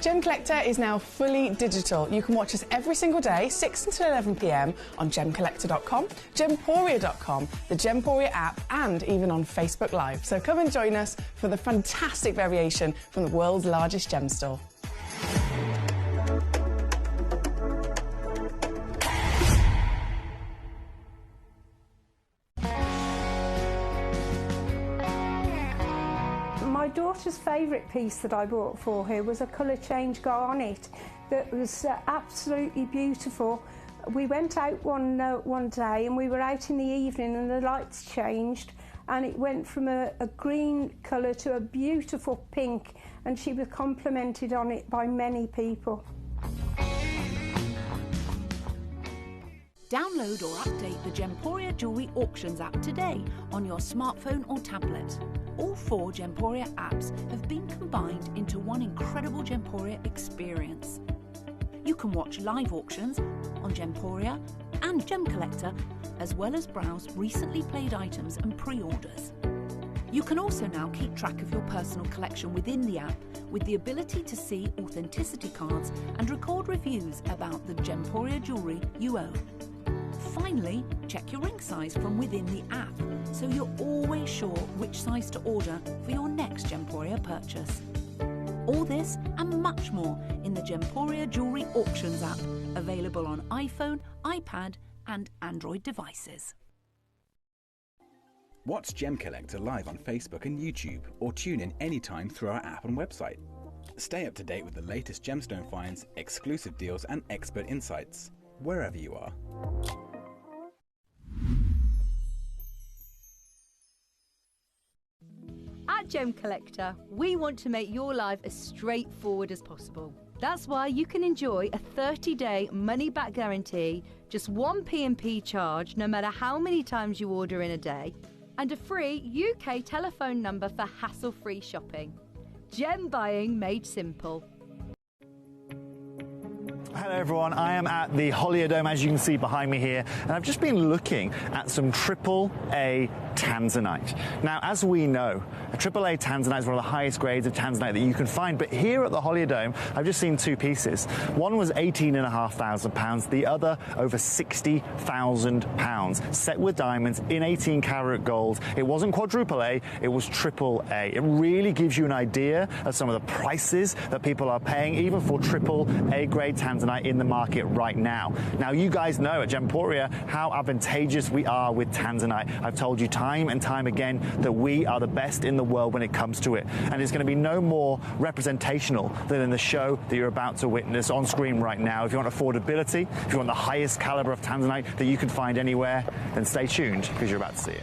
Gemcollector is now fully digital. You can watch us every single day, 6 until 11 p.m. on Gemcollector.com, Gemporia.com, the Gemporia app, and even on Facebook Live. So come and join us for the fantastic variation from the world's largest gem store. My daughter's favourite piece that I bought for her was a colour change garnet that was absolutely beautiful. We went out one day and we were out in the evening and the lights changed and it went from a green colour to a beautiful pink, and she was complimented on it by many people. Download or update the Gemporia Jewellery Auctions app today on your smartphone or tablet. All 4 Gemporia apps have been combined into one incredible Gemporia experience. You can watch live auctions on Gemporia and Gemcollector, as well as browse recently played items and pre-orders. You can also now keep track of your personal collection within the app, with the ability to see authenticity cards and record reviews about the Gemporia jewellery you own. Finally, check your ring size from within the app, so you're always sure which size to order for your next Gemporia purchase. All this and much more in the Gemporia Jewellery Auctions app, available on iPhone, iPad and Android devices. Watch Gemcollector live on Facebook and YouTube, or tune in anytime through our app and website. Stay up to date with the latest gemstone finds, exclusive deals and expert insights, wherever you are. At Gemcollector, we want to make your life as straightforward as possible. That's why you can enjoy a 30-day money-back guarantee, just one P&P charge no matter how many times you order in a day, and a free UK telephone number for hassle-free shopping. Gem buying made simple. Hello everyone, I am at the Holiodome, as you can see behind me here, and I've just been looking at some AAA tanzanite. Now, as we know, a AAA tanzanite is one of the highest grades of tanzanite that you can find, but here at the Holiodome, I've just seen 2 pieces. One was £18,500, the other over £60,000, set with diamonds in 18 karat gold. It wasn't quadruple A, it was AAA. It really gives you an idea of some of the prices that people are paying, even for AAA grade tanzanite in the market right now. Now, you guys know at Gemporia how advantageous we are with tanzanite. I've told you time time and time again that we are the best in the world when it comes to it. And it's going to be no more representational than in the show that you're about to witness on screen right now. If you want affordability, if you want the highest caliber of tanzanite that you can find anywhere, then stay tuned because you're about to see it.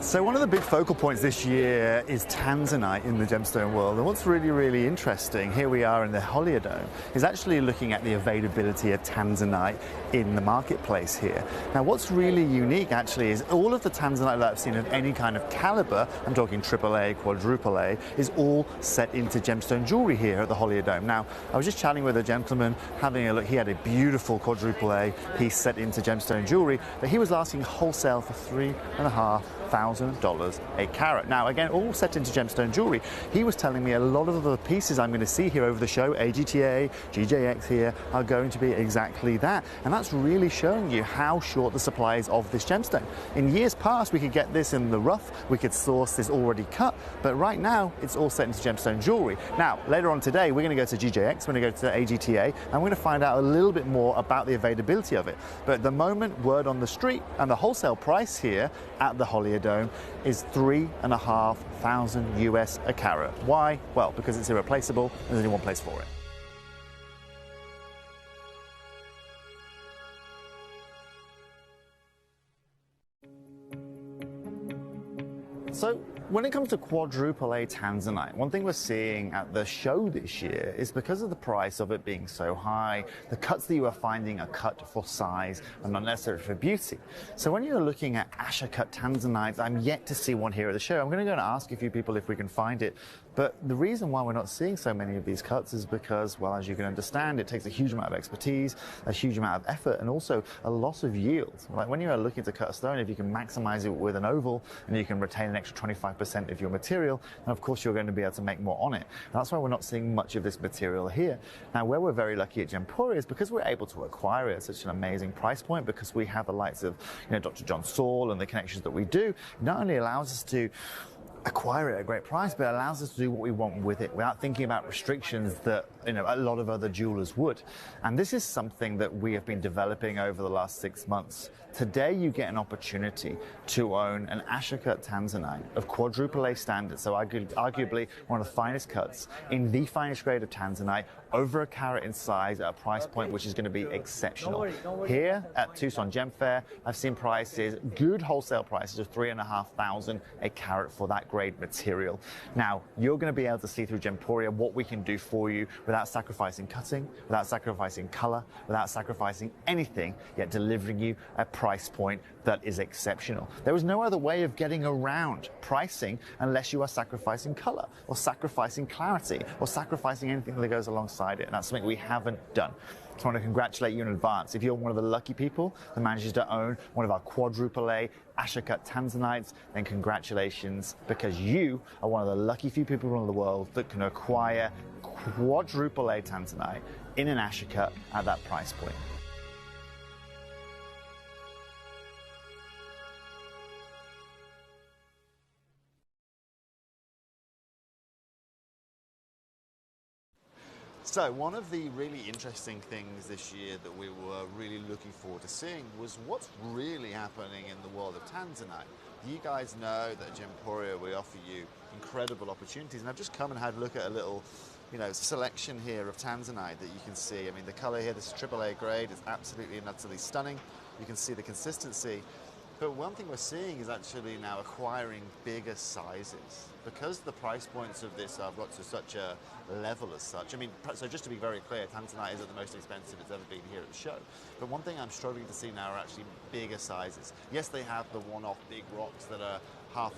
So one of the big focal points this year is tanzanite in the gemstone world. And what's really, really interesting, here we are in the Holiodome, is actually looking at the availability of tanzanite in the marketplace here. Now what's really unique actually is all of the tanzanite that I've seen of any kind of caliber, I'm talking AAA, quadruple A, is all set into gemstone jewelry here at the Holiodome. Now I was just chatting with a gentleman, having a look. He had a beautiful quadruple A piece set into gemstone jewelry that he was asking wholesale for $3,500 a carat. Now again, all set into gemstone jewelry. He was telling me a lot of the pieces I'm going to see here over the show, AGTA, GJX here, are going to be exactly that. And that's really showing you how short the supply is of this gemstone. In years past, we could get this in the rough, we could source this already cut, but right now it's all set into gemstone jewelry. Now, later on today, we're going to go to GJX, we're going to go to AGTA, and we're going to find out a little bit more about the availability of it. But at the moment, word on the street, and the wholesale price here at the Holiodome is $3,500 US a carat. Why? Well, because it's irreplaceable and there's only one place for it. So when it comes to quadruple A tanzanite, one thing we're seeing at the show this year is because of the price of it being so high, the cuts that you are finding are cut for size and not necessarily for beauty. So when you're looking at Asher cut tanzanites, I'm yet to see one here at the show. I'm going to go and ask a few people if we can find it. But the reason why we're not seeing so many of these cuts is because, well, as you can understand, it takes a huge amount of expertise, a huge amount of effort, and also a loss of yield. Like when you're looking to cut a stone, if you can maximize it with an oval and you can retain an extra 25% of your material, then of course you're going to be able to make more on it. And that's why we're not seeing much of this material here. Now, where we're very lucky at Gemporia is because we're able to acquire it at such an amazing price point, because we have the likes of, Dr. John Saul and the connections that we do, not only allows us to acquire it at a great price, but it allows us to do what we want with it without thinking about restrictions that a lot of other jewelers would. And this is something that we have been developing over the last 6 months. Today you get an opportunity to own an Asher cut tanzanite of quadruple A standard, so arguably one of the finest cuts in the finest grade of tanzanite, over a carat in size at a price point which is going to be exceptional. Here at Tucson Gem Fair, I've seen prices, good wholesale prices of $3,500 a carat for that grade material. Now, you're going to be able to see through Gemporia what we can do for you without sacrificing cutting, without sacrificing color, without sacrificing anything, yet delivering you a price point that is exceptional. There is no other way of getting around pricing unless you are sacrificing color or sacrificing clarity or sacrificing anything that goes alongside it. And that's something we haven't done. So I want to congratulate you in advance. If you're one of the lucky people that manages to own one of our quadruple A Asher cut tanzanites, then congratulations, because you are one of the lucky few people around the world that can acquire quadruple A tanzanite in an Asher cut at that price point. So one of the really interesting things this year that we were really looking forward to seeing was what's really happening in the world of tanzanite. You guys know that at Gemporia we offer you incredible opportunities, and I've just come and had a look at a little selection here of tanzanite that you can see. I mean, the color here, this is AAA grade, is absolutely and utterly stunning. You can see the consistency. But one thing we're seeing is actually now acquiring bigger sizes. Because the price points of this have got to such a level as such. I mean, so just to be very clear, tanzanite isn't the most expensive it's ever been here at the show. But one thing I'm struggling to see now are actually bigger sizes. Yes, they have the one-off big rocks that are $500,000,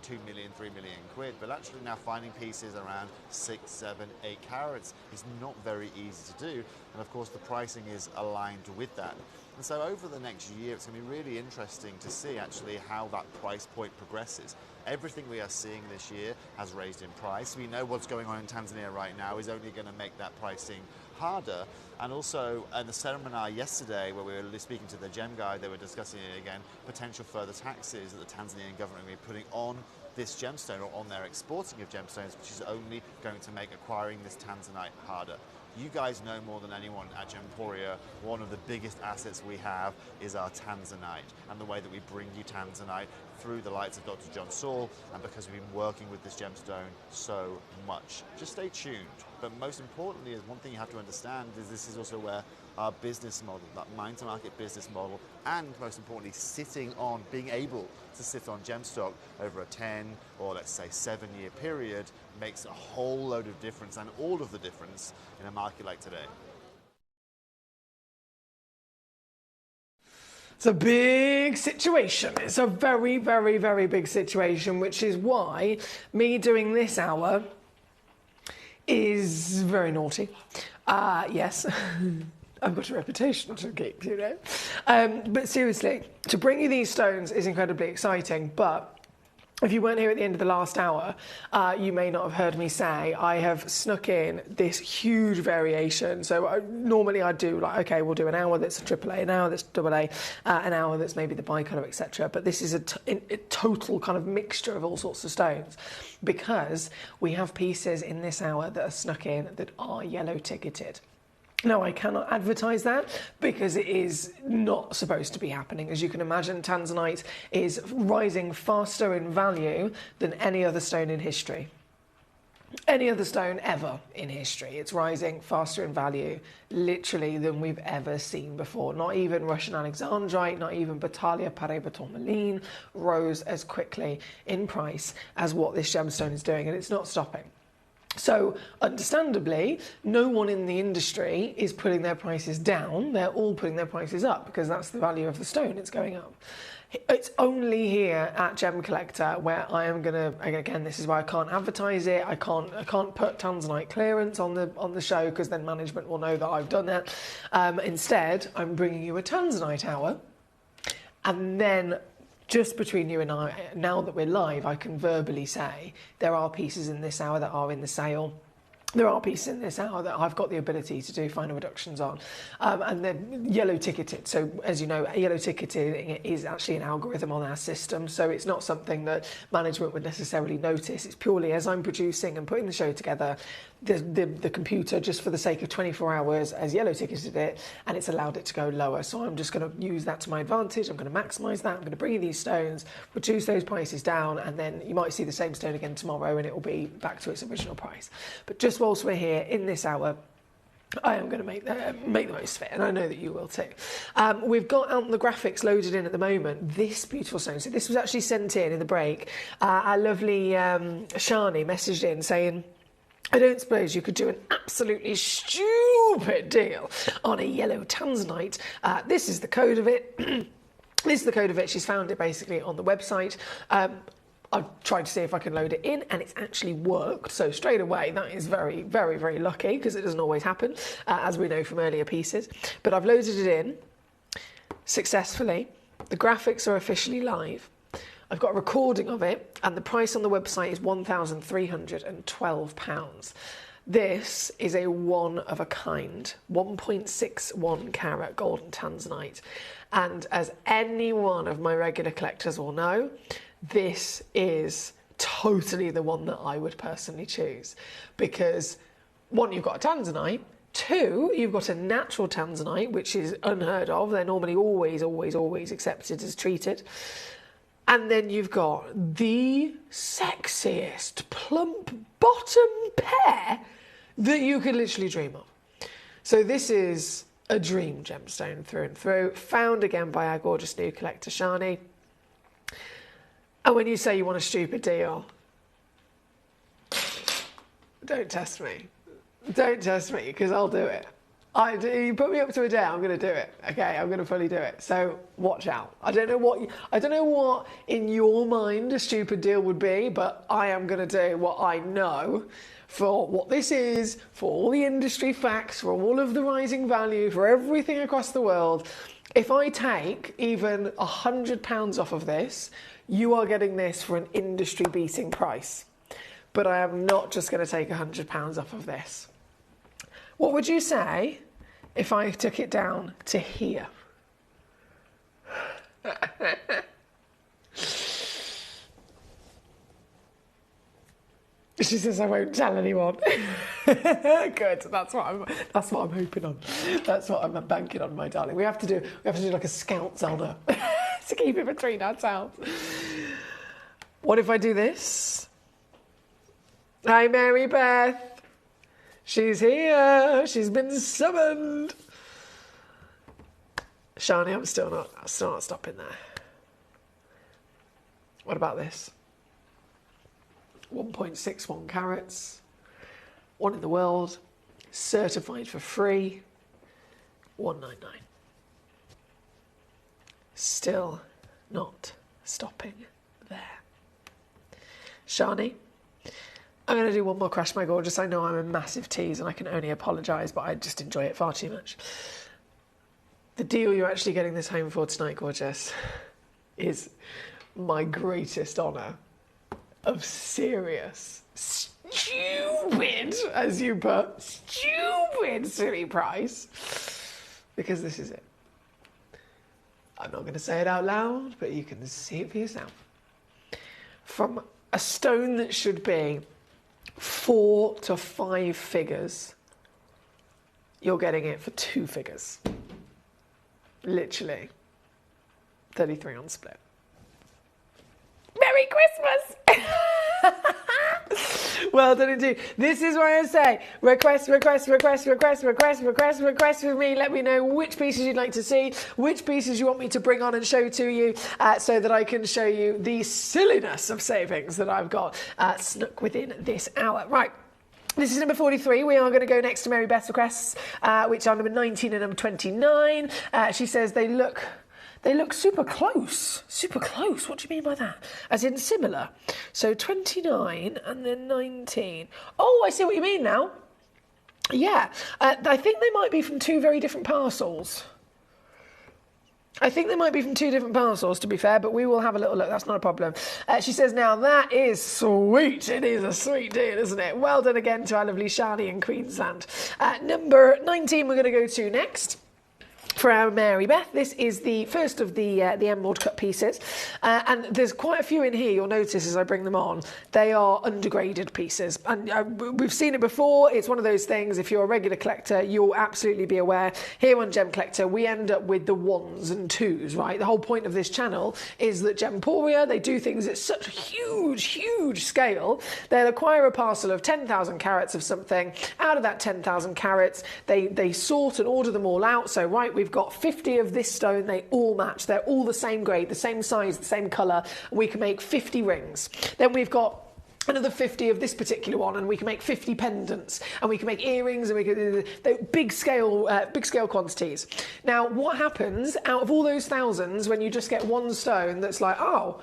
$2 million, $3 million quid, but actually now finding pieces around 6, 7, 8 carats is not very easy to do. And of course, the pricing is aligned with that. And so over the next year, it's going to be really interesting to see actually how that price point progresses. Everything we are seeing this year has raised in price. We know what's going on in Tanzania right now is only going to make that pricing harder. And also in the seminar yesterday where we were speaking to the Gem guy, they were discussing it again, potential further taxes that the Tanzanian government will be putting on this gemstone or on their exporting of gemstones, which is only going to make acquiring this tanzanite harder. You guys know more than anyone at Gemporia, one of the biggest assets we have is our tanzanite, and the way that we bring you tanzanite through the lights of Dr. John Saul, and because we've been working with this gemstone so much. Just stay tuned. But most importantly, is one thing you have to understand is this is also where our business model, that mine-to-market business model, and most importantly, being able to sit on gemstock over a 10 or let's say 7-year period makes a whole load of difference, and all of the difference in a market like today. It's a big situation. It's a very, very, very big situation, which is why me doing this hour is very naughty. Yes. I've got a reputation to keep, you know. But seriously, to bring you these stones is incredibly exciting, but if you weren't here at the end of the last hour, you may not have heard me say I have snuck in this huge variation. So normally I do like, okay, we'll do an hour that's a AAA, an hour that's AA, an hour that's maybe the bicolor, etc. But this is a total kind of mixture of all sorts of stones, because we have pieces in this hour that are snuck in that are yellow ticketed. Now, I cannot advertise that because it is not supposed to be happening. As you can imagine, tanzanite is rising faster in value than any other stone in history. Any other stone ever in history. It's rising faster in value, literally, than we've ever seen before. Not even Russian Alexandrite, not even Battalia Paraiba Tourmaline rose as quickly in price as what this gemstone is doing, and it's not stopping. So, understandably, no one in the industry is putting their prices down. They're all putting their prices up because that's the value of the stone. It's going up. It's only here at Gemcollector where I am going to, again, this is why I can't advertise it. I can't put tanzanite clearance on the show because then management will know that I've done that. Instead, I'm bringing you a tanzanite hour, and then just between you and I, now that we're live, I can verbally say there are pieces in this hour that are in the sale. There are pieces in this hour that I've got the ability to do final reductions on, and they're yellow ticketed. So as you know, yellow ticketing is actually an algorithm on our system, so it's not something that management would necessarily notice. It's purely as I'm producing and putting the show together, the computer, just for the sake of 24 hours, has yellow ticketed it, and it's allowed it to go lower. So I'm just going to use that to my advantage. I'm going to maximise that. I'm going to bring you these stones, reduce those prices down, and then you might see the same stone again tomorrow and it will be back to its original price. But just whilst we're here in this hour, I am going to make the most of it, and I know that you will too. We've got out the graphics loaded in at the moment. This beautiful stone. So this was actually sent in the break. Our lovely Shani messaged in saying, I don't suppose you could do an absolutely stupid deal on a yellow tanzanite. This is the code of it. This is the code of it. She's found it basically on the website. I've tried to see if I can load it in, and it's actually worked. So straight away, that is very, very, very lucky, because it doesn't always happen, as we know from earlier pieces. But I've loaded it in successfully. The graphics are officially live. I've got a recording of it, and the price on the website is £1,312. This is a one-of-a-kind, 1.61 carat golden tanzanite. And as any one of my regular collectors will know, this is totally the one that I would personally choose, because one, you've got a tanzanite. Two, you've got a natural tanzanite, which is unheard of. They're normally always accepted as treated. And then you've got the sexiest plump bottom pair that you could literally dream of. So this is a dream gemstone through and through, found again by our gorgeous new collector, Shani. And when you say you want a stupid deal, don't test me. Don't test me, because I'll do it. You put me up to a dare, I'm going to do it. Okay, I'm going to fully do it. So watch out. I don't know what in your mind a stupid deal would be, but I am going to do what I know for what this is, for all the industry facts, for all of the rising value, for everything across the world. If I take even £100 off of this, you are getting this for an industry-beating price. But I am not just going to take £100 off of this. What would you say if I took it down to here? She says I won't tell anyone. Good. That's what I'm hoping on. That's what I'm banking on, my darling. We have to do like a scout's honour to keep it between ourselves. What if I do this? Hi, Mary Beth. She's here. She's been summoned. Shani, I'm still not stopping there. What about this? 1.61 carats. One in the world. Certified for free. 199. Still not stopping there. Shani, I'm going to do one more Crash My Gorgeous. I know I'm a massive tease and I can only apologise, but I just enjoy it far too much. The deal you're actually getting this home for tonight, gorgeous, is my greatest honour of serious, stupid, as you put, stupid silly price. Because this is it. I'm not going to say it out loud, but you can see it for yourself. From a stone that should be 4 to 5 figures, you're getting it for 2 figures. Literally. 33 on split. Merry Christmas! Well done indeed. This is why I say request with me. Let me know which pieces you'd like to see, which pieces you want me to bring on and show to you, so that I can show you the silliness of savings that I've got snuck within this hour. Right. This is number 43. We are going to go next to Mary Beth's requests, which are number 19 and number 29. She says they look super close. Super close. What do you mean by that? As in similar. So 29 and then 19. Oh, I see what you mean now. Yeah. I think they might be from 2 very different parcels. I think they might be from 2 different parcels, to be fair, but we will have a little look. That's not a problem. She says, now that is sweet. It is a sweet deal, isn't it? Well done again to our lovely Shani in Queensland. Number 19 we're going to go to next. For our Mary Beth, this is the first of the emerald cut pieces, and there's quite a few in here. You'll notice as I bring them on, they are undergraded pieces, and we've seen it before. It's one of those things. If you're a regular collector, you'll absolutely be aware. Here on Gemcollector, we end up with the 1s and 2s, right? The whole point of this channel is that Gemporia, they do things at such a huge scale. They'll acquire a parcel of 10,000 carats of something. Out of that 10,000 carats, they sort and order them all out. So right, we've got 50 of this stone, they all match, they're all the same grade, the same size, the same colour, and we can make 50 rings. Then we've got another 50 of this particular one, and we can make 50 pendants, and we can make earrings, and we can big scale quantities. Now, what happens out of all those thousands when you just get one stone that's like, oh,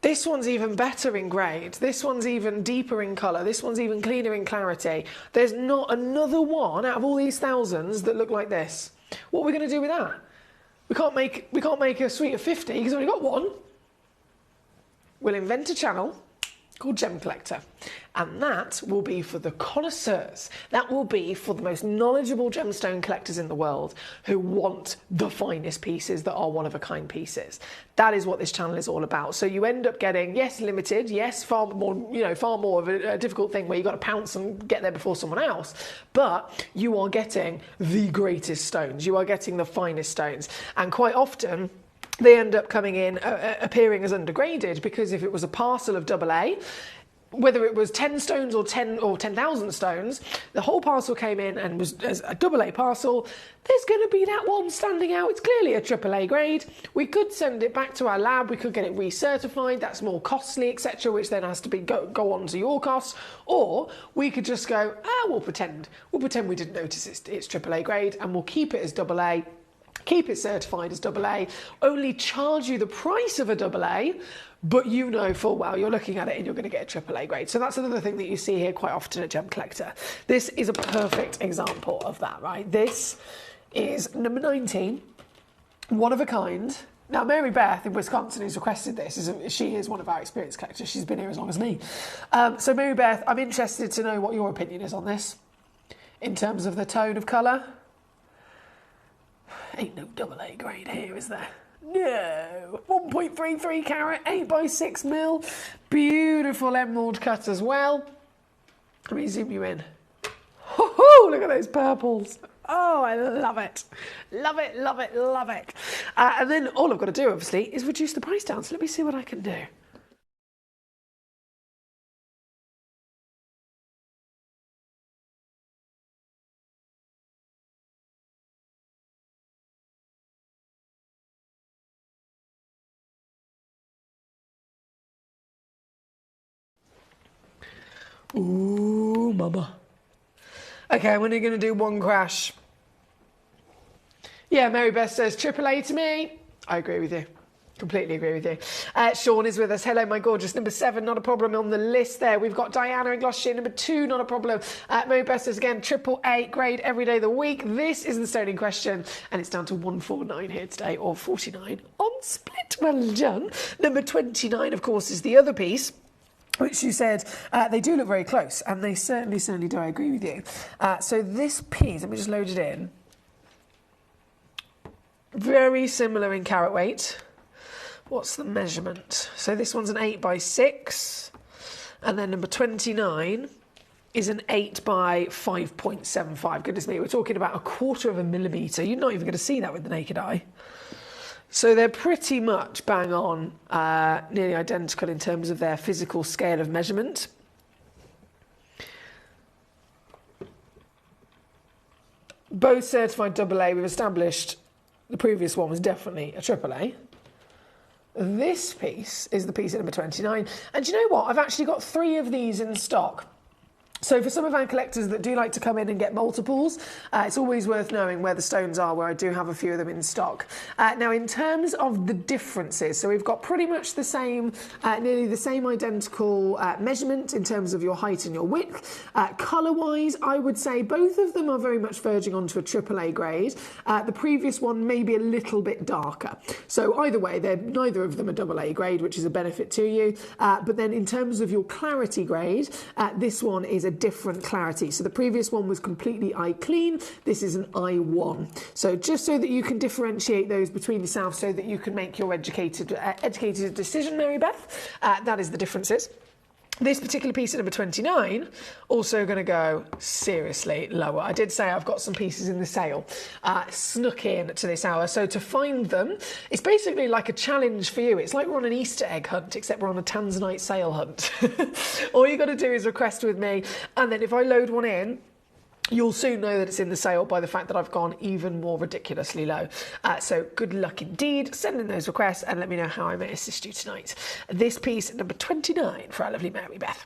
this one's even better in grade, this one's even deeper in colour, this one's even cleaner in clarity. There's not another one out of all these thousands that look like this. What are we going to do with that? We can't make a suite of 50 because we've only got one. We'll invent a channel called Gemcollector, and that will be for the connoisseurs. That will be for the most knowledgeable gemstone collectors in the world who want the finest pieces that are one-of-a-kind pieces. That is what this channel is all about. So you end up getting, yes, limited, yes, far more of a difficult thing where you've got to pounce and get there before someone else, but you are getting the greatest stones. You are getting the finest stones, and quite often they end up coming in, appearing as undergraded, because if it was a parcel of AA, whether it was 10 stones or 10,000 stones, the whole parcel came in and was as a AA parcel, there's going to be that one standing out. It's clearly a AAA grade. We could send it back to our lab, we could get it recertified, that's more costly, etc., which then has to be go on to your costs, or we could just go, we'll pretend we didn't notice it's AAA grade, and we'll keep it as AA, keep it certified as AA, only charge you the price of a AA, but you know full well you're looking at it and you're going to get a AAA grade. So that's another thing that you see here quite often at Gemcollector. This is a perfect example of that, right? This is number 19, one of a kind. Now, Mary Beth in Wisconsin, who's requested this, she is one of our experienced collectors. She's been here as long as me. So Mary Beth, I'm interested to know what your opinion is on this in terms of the tone of colour. Ain't no AA grade here, is there? No. 1.33 carat, 8x6 mil. Beautiful emerald cut as well. Let me zoom you in. Ho-ho, look at those purples. Oh, I love it. Love it, love it, love it. And then all I've got to do, obviously, is reduce the price down. So let me see what I can do. Ooh, mama. Okay, I'm only going to do one crash. Yeah, Mary Beth says AAA to me. I agree with you. Completely agree with you. Sean is with us. Hello, my gorgeous. Number 7, not a problem on the list there. We've got Diana in Gloucestershire. Number 2, not a problem. Mary Beth says again, AAA grade every day of the week. This is the stone in question, and it's down to 149 here today, or 49 on split. Well done. Number 29, of course, is the other piece, which you said they do look very close, and they certainly do. I agree with you. So this piece, let me just load it in. Very similar in carat weight. What's the measurement? So this one's an 8x6, and then number 29 is an 8x5.75. Goodness me, we're talking about 1/4 of a millimetre. You're not even going to see that with the naked eye. So they're pretty much bang on, nearly identical in terms of their physical scale of measurement. Both certified AA. We've established the previous one was definitely a AAA. This piece is the piece at number 29. And do you know what? I've actually got 3 of these in stock. So for some of our collectors that do like to come in and get multiples, it's always worth knowing where the stones are, where I do have a few of them in stock. Now, in terms of the differences, so we've got pretty much the same, nearly the same identical measurement in terms of your height and your width. Colour-wise, I would say both of them are very much verging onto a AAA grade. The previous one may be a little bit darker. So either way, neither of them are AA grade, which is a benefit to you. But then in terms of your clarity grade, this one is a different clarity. So the previous one was completely eye clean. This is an I1. So just so that you can differentiate those between yourself, so that you can make your educated decision, Mary Beth. That is the differences. This particular piece at number 29, also going to go seriously lower. I did say I've got some pieces in the sale, snuck in to this hour. So to find them, it's basically like a challenge for you. It's like we're on an Easter egg hunt, except we're on a Tanzanite sale hunt. All you got to do is request with me, and then if I load one in, you'll soon know that it's in the sale by the fact that I've gone even more ridiculously low. So good luck indeed. Send in those requests and let me know how I may assist you tonight. This piece, number 29, for our lovely Mary Beth.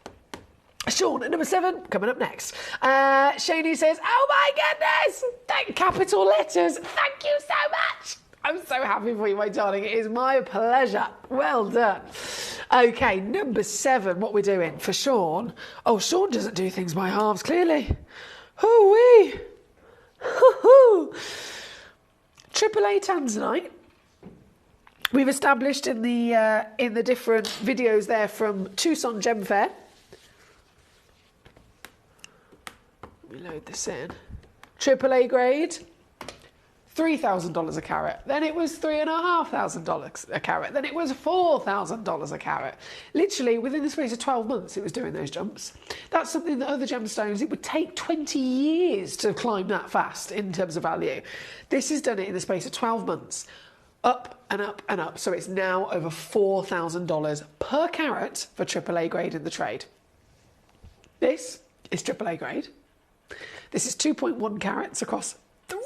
Sean at number 7, coming up next. Shani says, oh my goodness, capital letters. Thank you so much. I'm so happy for you, my darling. It is my pleasure. Well done. Okay, number 7, what we're doing for Sean. Oh, Sean doesn't do things by halves, clearly. Hoo-wee! Hoo-hoo! AAA Tanzanite. We've established in the different videos there from Tucson Gem Fair. Let me load this in. AAA grade. $3,000 a carat. Then it was $3,500 a carat. Then it was $4,000 a carat. Literally, within the space of 12 months, it was doing those jumps. That's something that other gemstones, it would take 20 years to climb that fast in terms of value. This has done it in the space of 12 months. Up and up and up. So it's now over $4,000 per carat for AAA grade in the trade. This is AAA grade. This is 2.1 carats across 3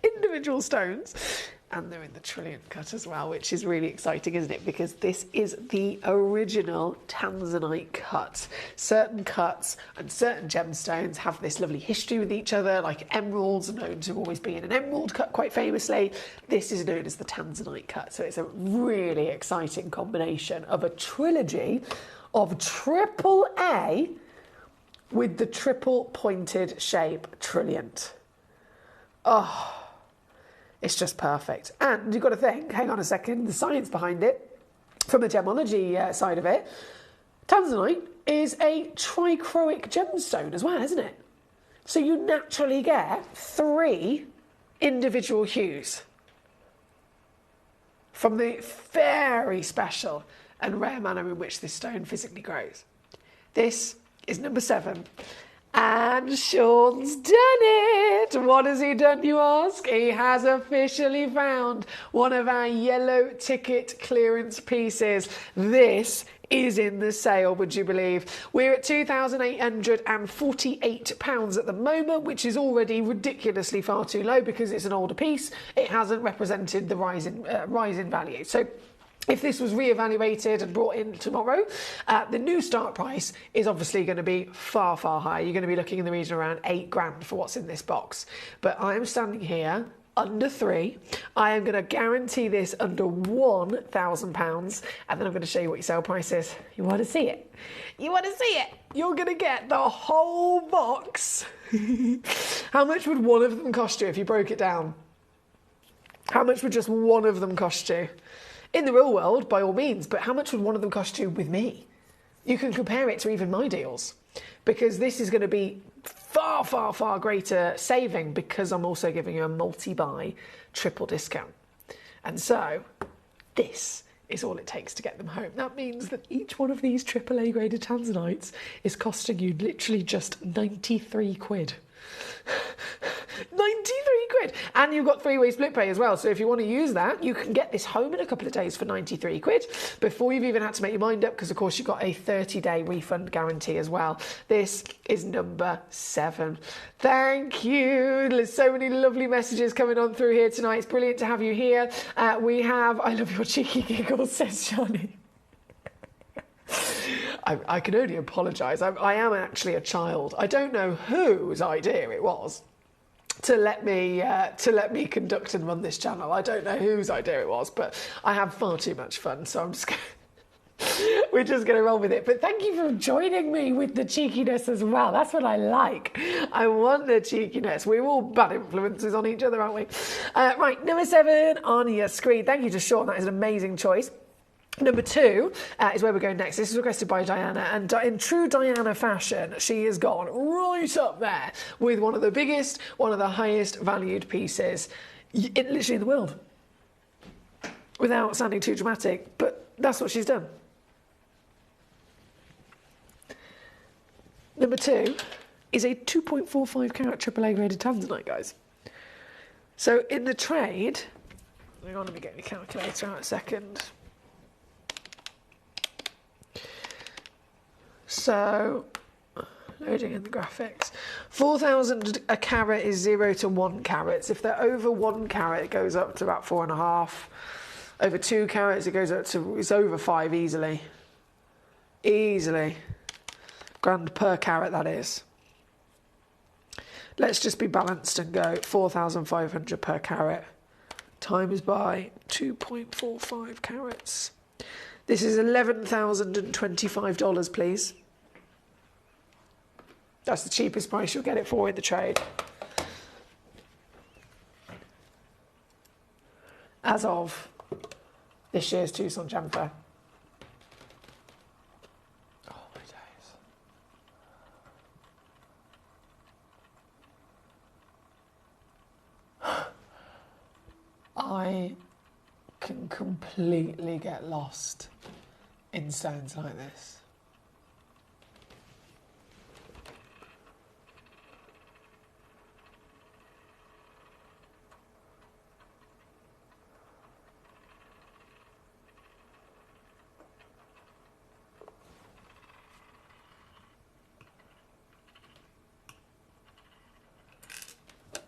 individual stones, and they're in the trillion cut as well, which is really exciting, isn't it? Because this is the original Tanzanite cut. Certain cuts and certain gemstones have this lovely history with each other, like emeralds are known to always be in an emerald cut quite famously. This is known as the Tanzanite cut, so it's a really exciting combination of a trilogy of AAA with the triple pointed shape trilliant. Oh, it's just perfect. And you've got to think, hang on a second, the science behind it, from the gemology side of it, Tanzanite is a trichroic gemstone as well, isn't it? So you naturally get 3 individual hues. from the very special and rare manner in which this stone physically grows. This is number 7. And Sean's done it! What has he done, you ask? He has officially found one of our yellow ticket clearance pieces. This is in the sale, would you believe? We're at £2,848 at the moment, which is already ridiculously far too low because it's an older piece. It hasn't represented the rise in value. So if this was re-evaluated and brought in tomorrow, the new start price is obviously going to be far, far higher. You're going to be looking in the region around £8,000 for what's in this box. But I am standing here under 3. I am going to guarantee this under £1,000, and then I'm going to show you what your sale price is. You want to see it? You want to see it? You're going to get the whole box. How much would one of them cost you if you broke it down? How much would just one of them cost you? In the real world, by all means, but how much would one of them cost you with me? You can compare it to even my deals, because this is going to be far, far, far greater saving because I'm also giving you a multi-buy triple discount. And so this is all it takes to get them home. That means that each one of these AAA graded tanzanites is costing you literally just 93 quid. 93 quid, and you've got 3-way split pay as well, so if you want to use that, you can get this home in a couple of days for 93 quid before you've even had to make your mind up, because of course you've got a 30-day refund guarantee as well. This is number 7. Thank you. There's so many lovely messages coming on through here tonight. It's brilliant to have you here. We have, I love your cheeky giggles, says Johnny. I can only apologise. I am actually a child. I don't know whose idea it was to let me conduct and run this channel. I don't know whose idea it was, but I have far too much fun, so we're just going to roll with it. But thank you for joining me with the cheekiness as well. That's what I like. I want the cheekiness. We're all bad influences on each other, aren't we? Right, number 7 on your screen. Thank you to Sean. That is an amazing choice. Number 2 is where we're going next. This is requested by Diana, and in true Diana fashion, she has gone right up there with one of the biggest, one of the highest valued pieces literally in the world. Without sounding too dramatic, but that's what she's done. Number 2 is a 2.45 carat AAA graded tanzanite, guys. So in the trade, hang on, let me get the calculator out a second. So, loading in the graphics. 4,000 a carat is 0 to 1 carats. If they're over 1 carat, it goes up to about 4.5. Over 2 carats, it goes up to, it's over 5 easily. Easily. Grand per carat, that is. Let's just be balanced and go 4,500 per carat times by 2.45 carats. This is $11,025, please. That's the cheapest price you'll get it for in the trade. As of this year's Tucson Gem Fair. Oh my days. I can completely get lost in stones like this.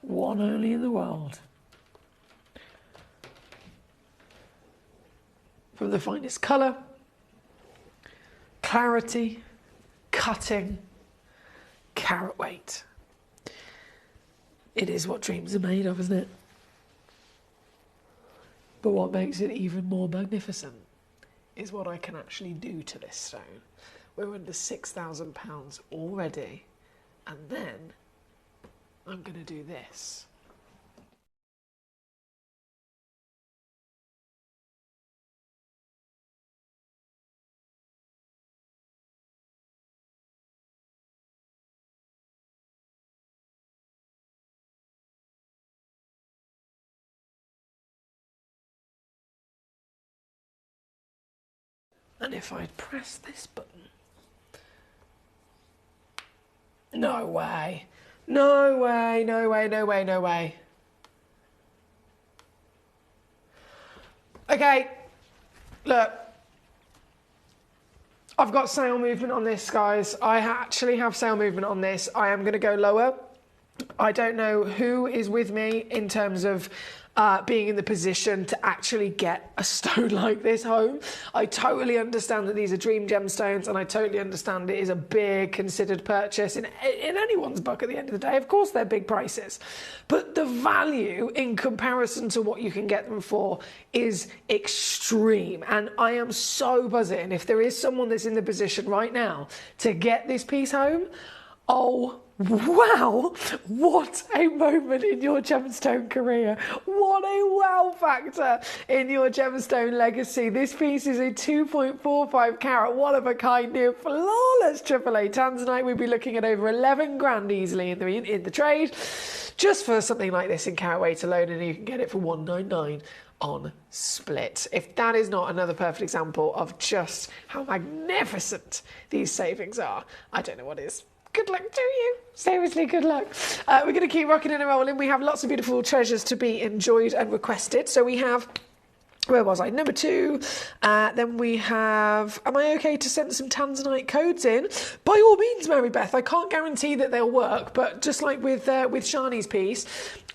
One only in the world. From the finest colour, clarity, cutting, carat weight. It is what dreams are made of, isn't it? But what makes it even more magnificent is what I can actually do to this stone. We're under £6,000 already, and then I'm going to do this. And if I'd press this button... No way. No way, no way, no way, no way. Okay, look. I've got sail movement on this, guys. I actually have sail movement on this. I am going to go lower. I don't know who is with me in terms of being in the position to actually get a stone like this home. I totally understand that these are dream gemstones, and I totally understand it is a big considered purchase in anyone's book at the end of the day. Of course, they're big prices, but the value in comparison to what you can get them for is extreme. And I am so buzzing if there is someone that's in the position right now to get this piece home. Oh, wow, what a moment in your gemstone career. What a wow factor in your gemstone legacy. This piece is a 2.45 carat, one of a kind, near flawless AAA tanzanite. We'd be looking at over 11 grand easily in the trade, just for something like this in carat weight alone, and you can get it for 199 on split. If that is not another perfect example of just how magnificent these savings are, I don't know what is. Good luck to you. Seriously, good luck. We're going to keep rocking and rolling. We have lots of beautiful treasures to be enjoyed and requested. So we have, where was I? Number 2. Then we have, am I okay to send some Tanzanite codes in? By all means, Mary Beth. I can't guarantee that they'll work, but just like with Shani's piece,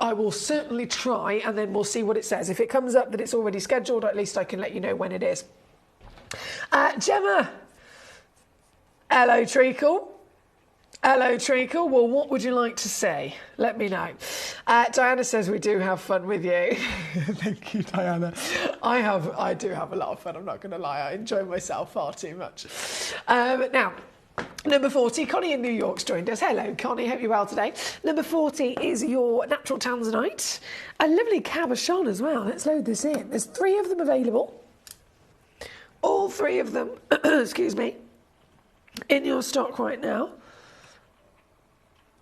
I will certainly try, and then we'll see what it says. If it comes up that it's already scheduled, at least I can let you know when it is. Gemma. Hello, Treacle. Hello, Treacle. Well, what would you like to say? Let me know. Diana says we do have fun with you. Thank you, Diana. I do have a lot of fun, I'm not going to lie. I enjoy myself far too much. Now, number 40, Connie in New York's joined us. Hello, Connie. Hope you're well today. Number 40 is your natural tanzanite. A lovely cabochon as well. Let's load this in. There's 3 of them available. All 3 of them, excuse me, in your stock right now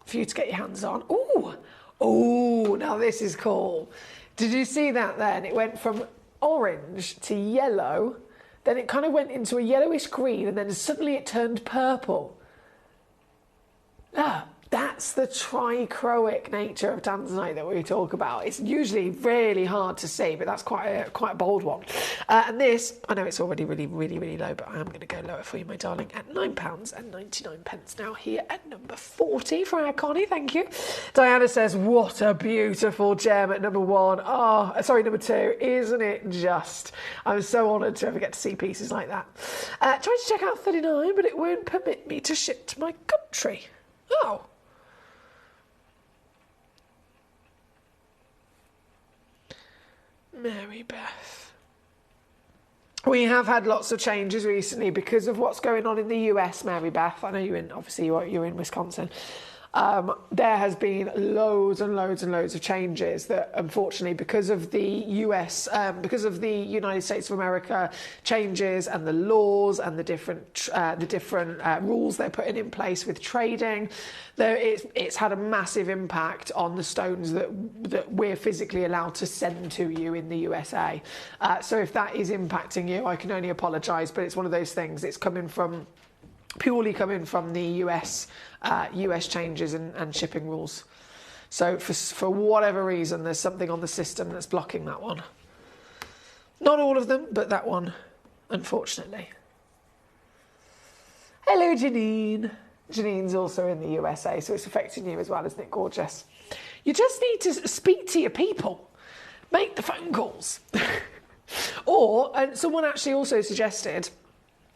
for you to get your hands on. Ooh, ooh, now this is cool. Did you see that then? It went from orange to yellow, then it kind of went into a yellowish green, and then suddenly it turned purple. Ah, that's the trichroic nature of tanzanite that we talk about. It's usually really hard to see, but that's quite a bold one. And this, I know it's already really low, but I am going to go lower for you, my darling, at £9.99 now here at number 40 for our Connie. Thank you. Diana says, what a beautiful gem at number 1. Oh, sorry, number 2. Isn't it just? I'm so honoured to ever get to see pieces like that. Tried to check out 39, but it won't permit me to ship to my country. Oh. Mary Beth. We have had lots of changes recently because of what's going on in the US, Mary Beth. I know you're in Wisconsin. There has been loads and loads and loads of changes that, unfortunately, because of the US, because of the United States of America changes and the laws and the different rules they're putting in place with trading, it's had a massive impact on the stones that we're physically allowed to send to you in the USA. So if that is impacting you, I can only apologise, but it's one of those things. It's purely coming from the US changes and shipping rules. So for whatever reason, there's something on the system that's blocking that one. Not all of them, but that one, unfortunately. Hello, Janine. Janine's also in the USA, so it's affecting you as well, isn't it gorgeous? You just need to speak to your people. Make the phone calls. And someone actually also suggested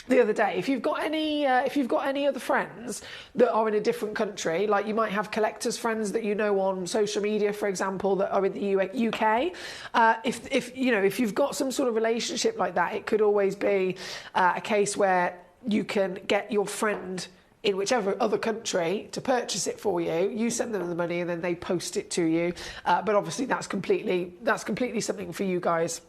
the other day, if you've got any other friends that are in a different country, like you might have collectors friends that you know on social media, for example, that are in the UK. If you've got some sort of relationship like that, it could always be a case where you can get your friend in whichever other country to purchase it for you. You send them the money and then they post it to you. But obviously that's completely something for you guys.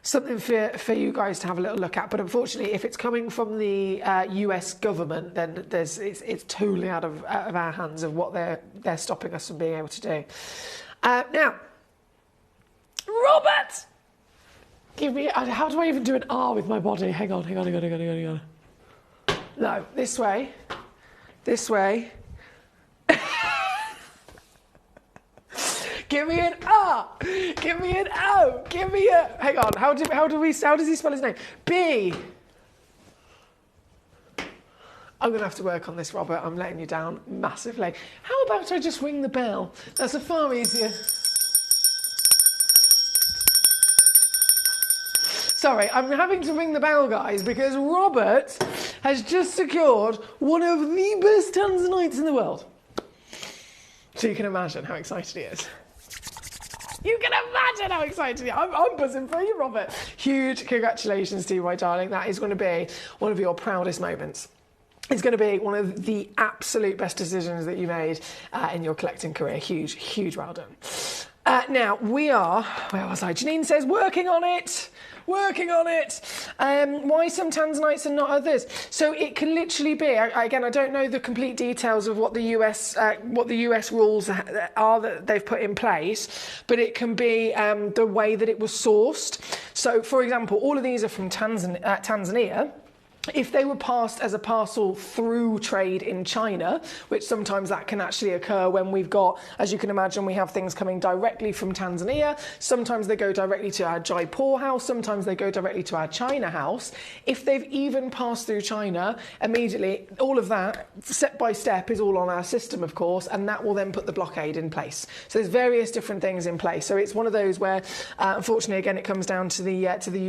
Something for you guys to have a little look at. But unfortunately, if it's coming from the US government, then it's totally out of our hands of what they're stopping us from being able to do. Now, Robert! Give me, how do I even do an R with my body? Hang on. No, this way. Give me an R. Give me an O. Give me a. Hang on. How does he spell his name? B. I'm gonna have to work on this, Robert. I'm letting you down massively. How about I just ring the bell? That's a far easier. Sorry, I'm having to ring the bell, guys, because Robert has just secured one of the best tanzanites in the world. So you can imagine how excited he is. You can imagine how excited he is. I'm buzzing for you, Robert. Huge congratulations to you, my darling. That is going to be one of your proudest moments. It's going to be one of the absolute best decisions that you made in your collecting career. Huge, huge well done. Now, we are, where was I? Janine says, working on it. Why some tanzanites and not others? So it can literally be, again, I don't know the complete details of what the US rules are that they've put in place, but it can be the way that it was sourced. So, for example, all of these are from Tanzania. If they were passed as a parcel through trade in China, which sometimes that can actually occur when we've got, as you can imagine, we have things coming directly from Tanzania. Sometimes they go directly to our Jaipur house. Sometimes they go directly to our China house. If they've even passed through China, immediately, all of that, step by step, is all on our system, of course, and that will then put the blockade in place. So there's various different things in place. So it's one of those where, unfortunately, again, it comes down to the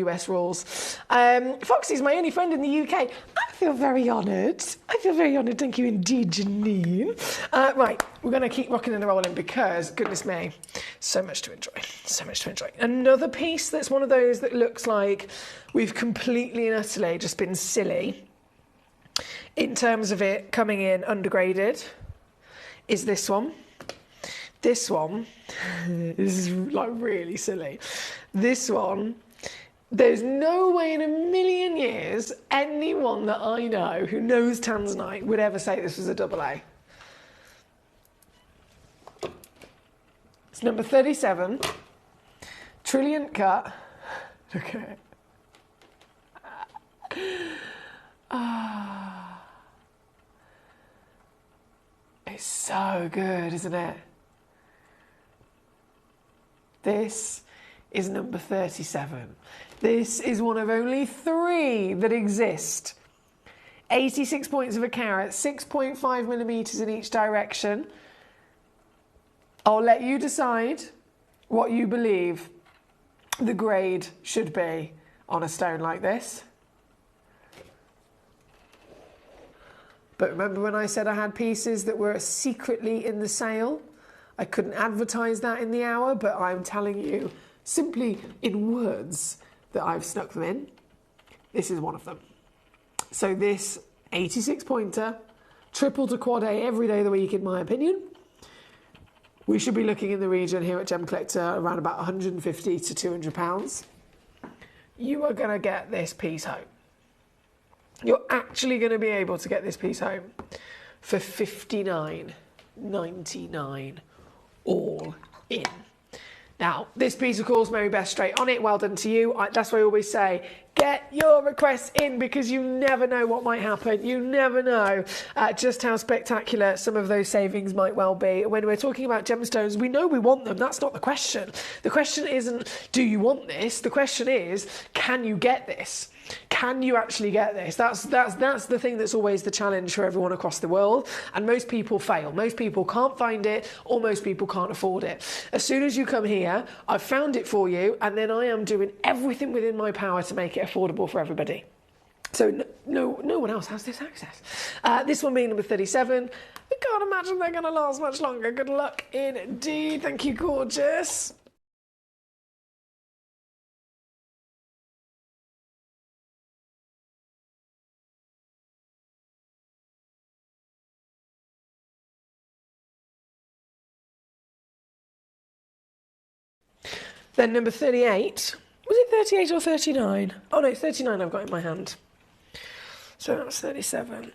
US rules. Foxy's my only friend in the UK. I feel very honoured. Thank you indeed, Janine. Right, we're going to keep rocking and rolling because, goodness me, so much to enjoy. Another piece that's one of those that looks like we've completely and utterly just been silly in terms of it coming in undergraded is this one. This one, this is like really silly. This one, there's no way in a million years anyone that I know who knows Tanzanite would ever say this was a double A. It's number 37, Trilliant cut. Look at it. It's so good, isn't it? This is number 37. This is one of only 3 that exist. 86 points of a carat, 6.5 millimetres in each direction. I'll let you decide what you believe the grade should be on a stone like this. But remember when I said I had pieces that were secretly in the sale? I couldn't advertise that in the hour, but I'm telling you, simply in words, that I've snuck them in. This is one of them. So this 86 pointer, triple to quad A every day of the week, in my opinion. We should be looking in the region here at Gemcollector around about 150 to 200 pounds. You are going to get this piece home. You're actually going to be able to get this piece home for $59.99 all in. Now, this piece, of course, Mary Beth straight on it. Well done to you. That's why I always say, get your requests in because you never know what might happen. You never know just how spectacular some of those savings might well be. When we're talking about gemstones, we know we want them. That's not the question. The question isn't, do you want this? The question is, can you get this? Can you actually get this? That's the thing that's always the challenge for everyone across the world. And most people fail. Most people can't find it, or most people can't afford it. As soon as you come here, I've found it for you, and then I am doing everything within my power to make it affordable for everybody. So no one else has this access. This one being number 37. I can't imagine they're going to last much longer. Good luck indeed. Thank you, gorgeous. Then number 38, was it 38 or 39? Oh no, 39 I've got in my hand. So that's 37.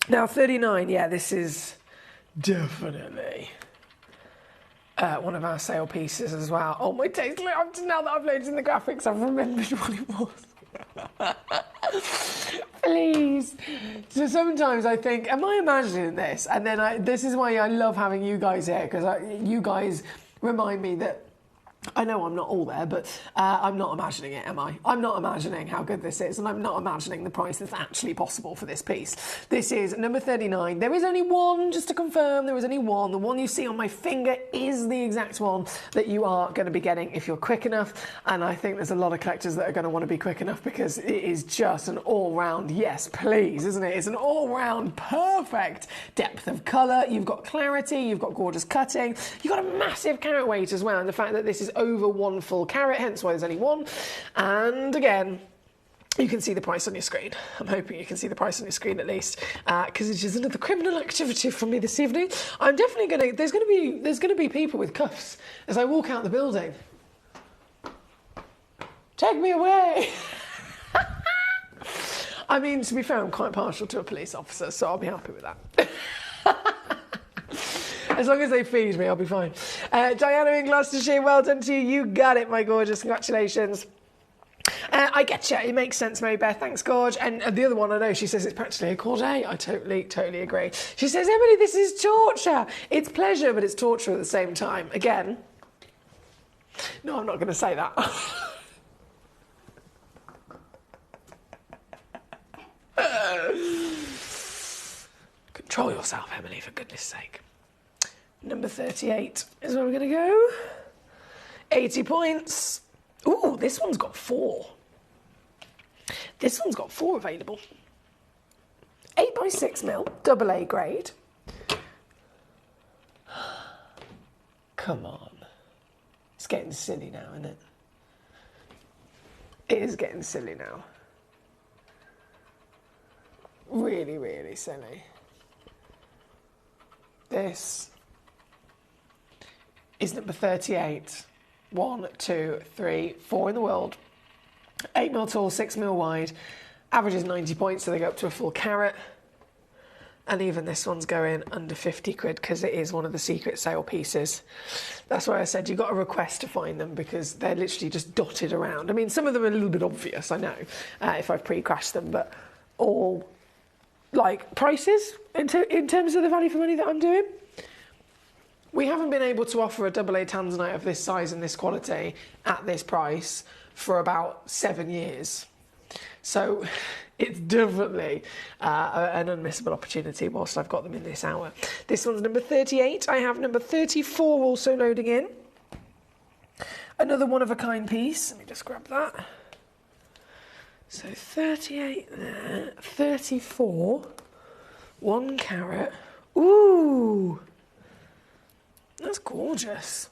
Now 39, yeah, this is definitely one of our sale pieces as well. Oh, my taste, now that I've loaded in the graphics, I've remembered what it was. Please. So sometimes I think, am I imagining this? And then this is why I love having you guys here, because you guys remind me that I know I'm not all there, but I'm not imagining it, am I? I'm not imagining how good this is, and I'm not imagining the price that's actually possible for this piece. This is number 39. There is only one, just to confirm, there is only one. The one you see on my finger is the exact one that you are going to be getting if you're quick enough, and I think there's a lot of collectors that are going to want to be quick enough because it is just an all-round yes, please, isn't it? It's an all-round perfect depth of colour. You've got clarity, you've got gorgeous cutting, you've got a massive carat weight as well, and the fact that this is over 1 full carat, hence why there's only one. And again, you can see the price on your screen. I'm hoping you can see the price on your screen at least, because it's just another criminal activity from me this evening. I'm definitely going to. There's going to be people with cuffs as I walk out the building. Take me away. I mean, to be fair, I'm quite partial to a police officer, so I'll be happy with that. As long as they feed me, I'll be fine. Diana in Gloucestershire, well done to you. You got it, my gorgeous. Congratulations. I get you. It makes sense, Mary Beth. Thanks, Gorge. And the other one, I know, she says it's practically a corday. I totally agree. She says, Emily, this is torture. It's pleasure, but it's torture at the same time. Again, no, I'm not going to say that. Control yourself, Emily, for goodness sake. Number 38 is where we're going to go. 80 points. Ooh, this one's got 4. This one's got 4 available. 8x6mm, AA grade. Come on. It's getting silly now, isn't it? It is getting silly now. Really, really silly. This is number 38. 1, 2, 3, 4 in the world. 8mm tall, 6mm wide. Average is 90 points, so they go up to a full carat. And even this one's going under 50 quid because it is one of the secret sale pieces. That's why I said you've got to request to find them because they're literally just dotted around. I mean, some of them are a little bit obvious, I know, if I've pre-crashed them, but all, like, prices in terms of the value for money that I'm doing. We haven't been able to offer a AA tanzanite of this size and this quality at this price for about 7 years. So it's definitely an unmissable opportunity whilst I've got them in this hour. This one's number 38. I have number 34 also loading in. Another one-of-a-kind piece. Let me just grab that. So 38 there. 34. 1 carat. Ooh! That's gorgeous.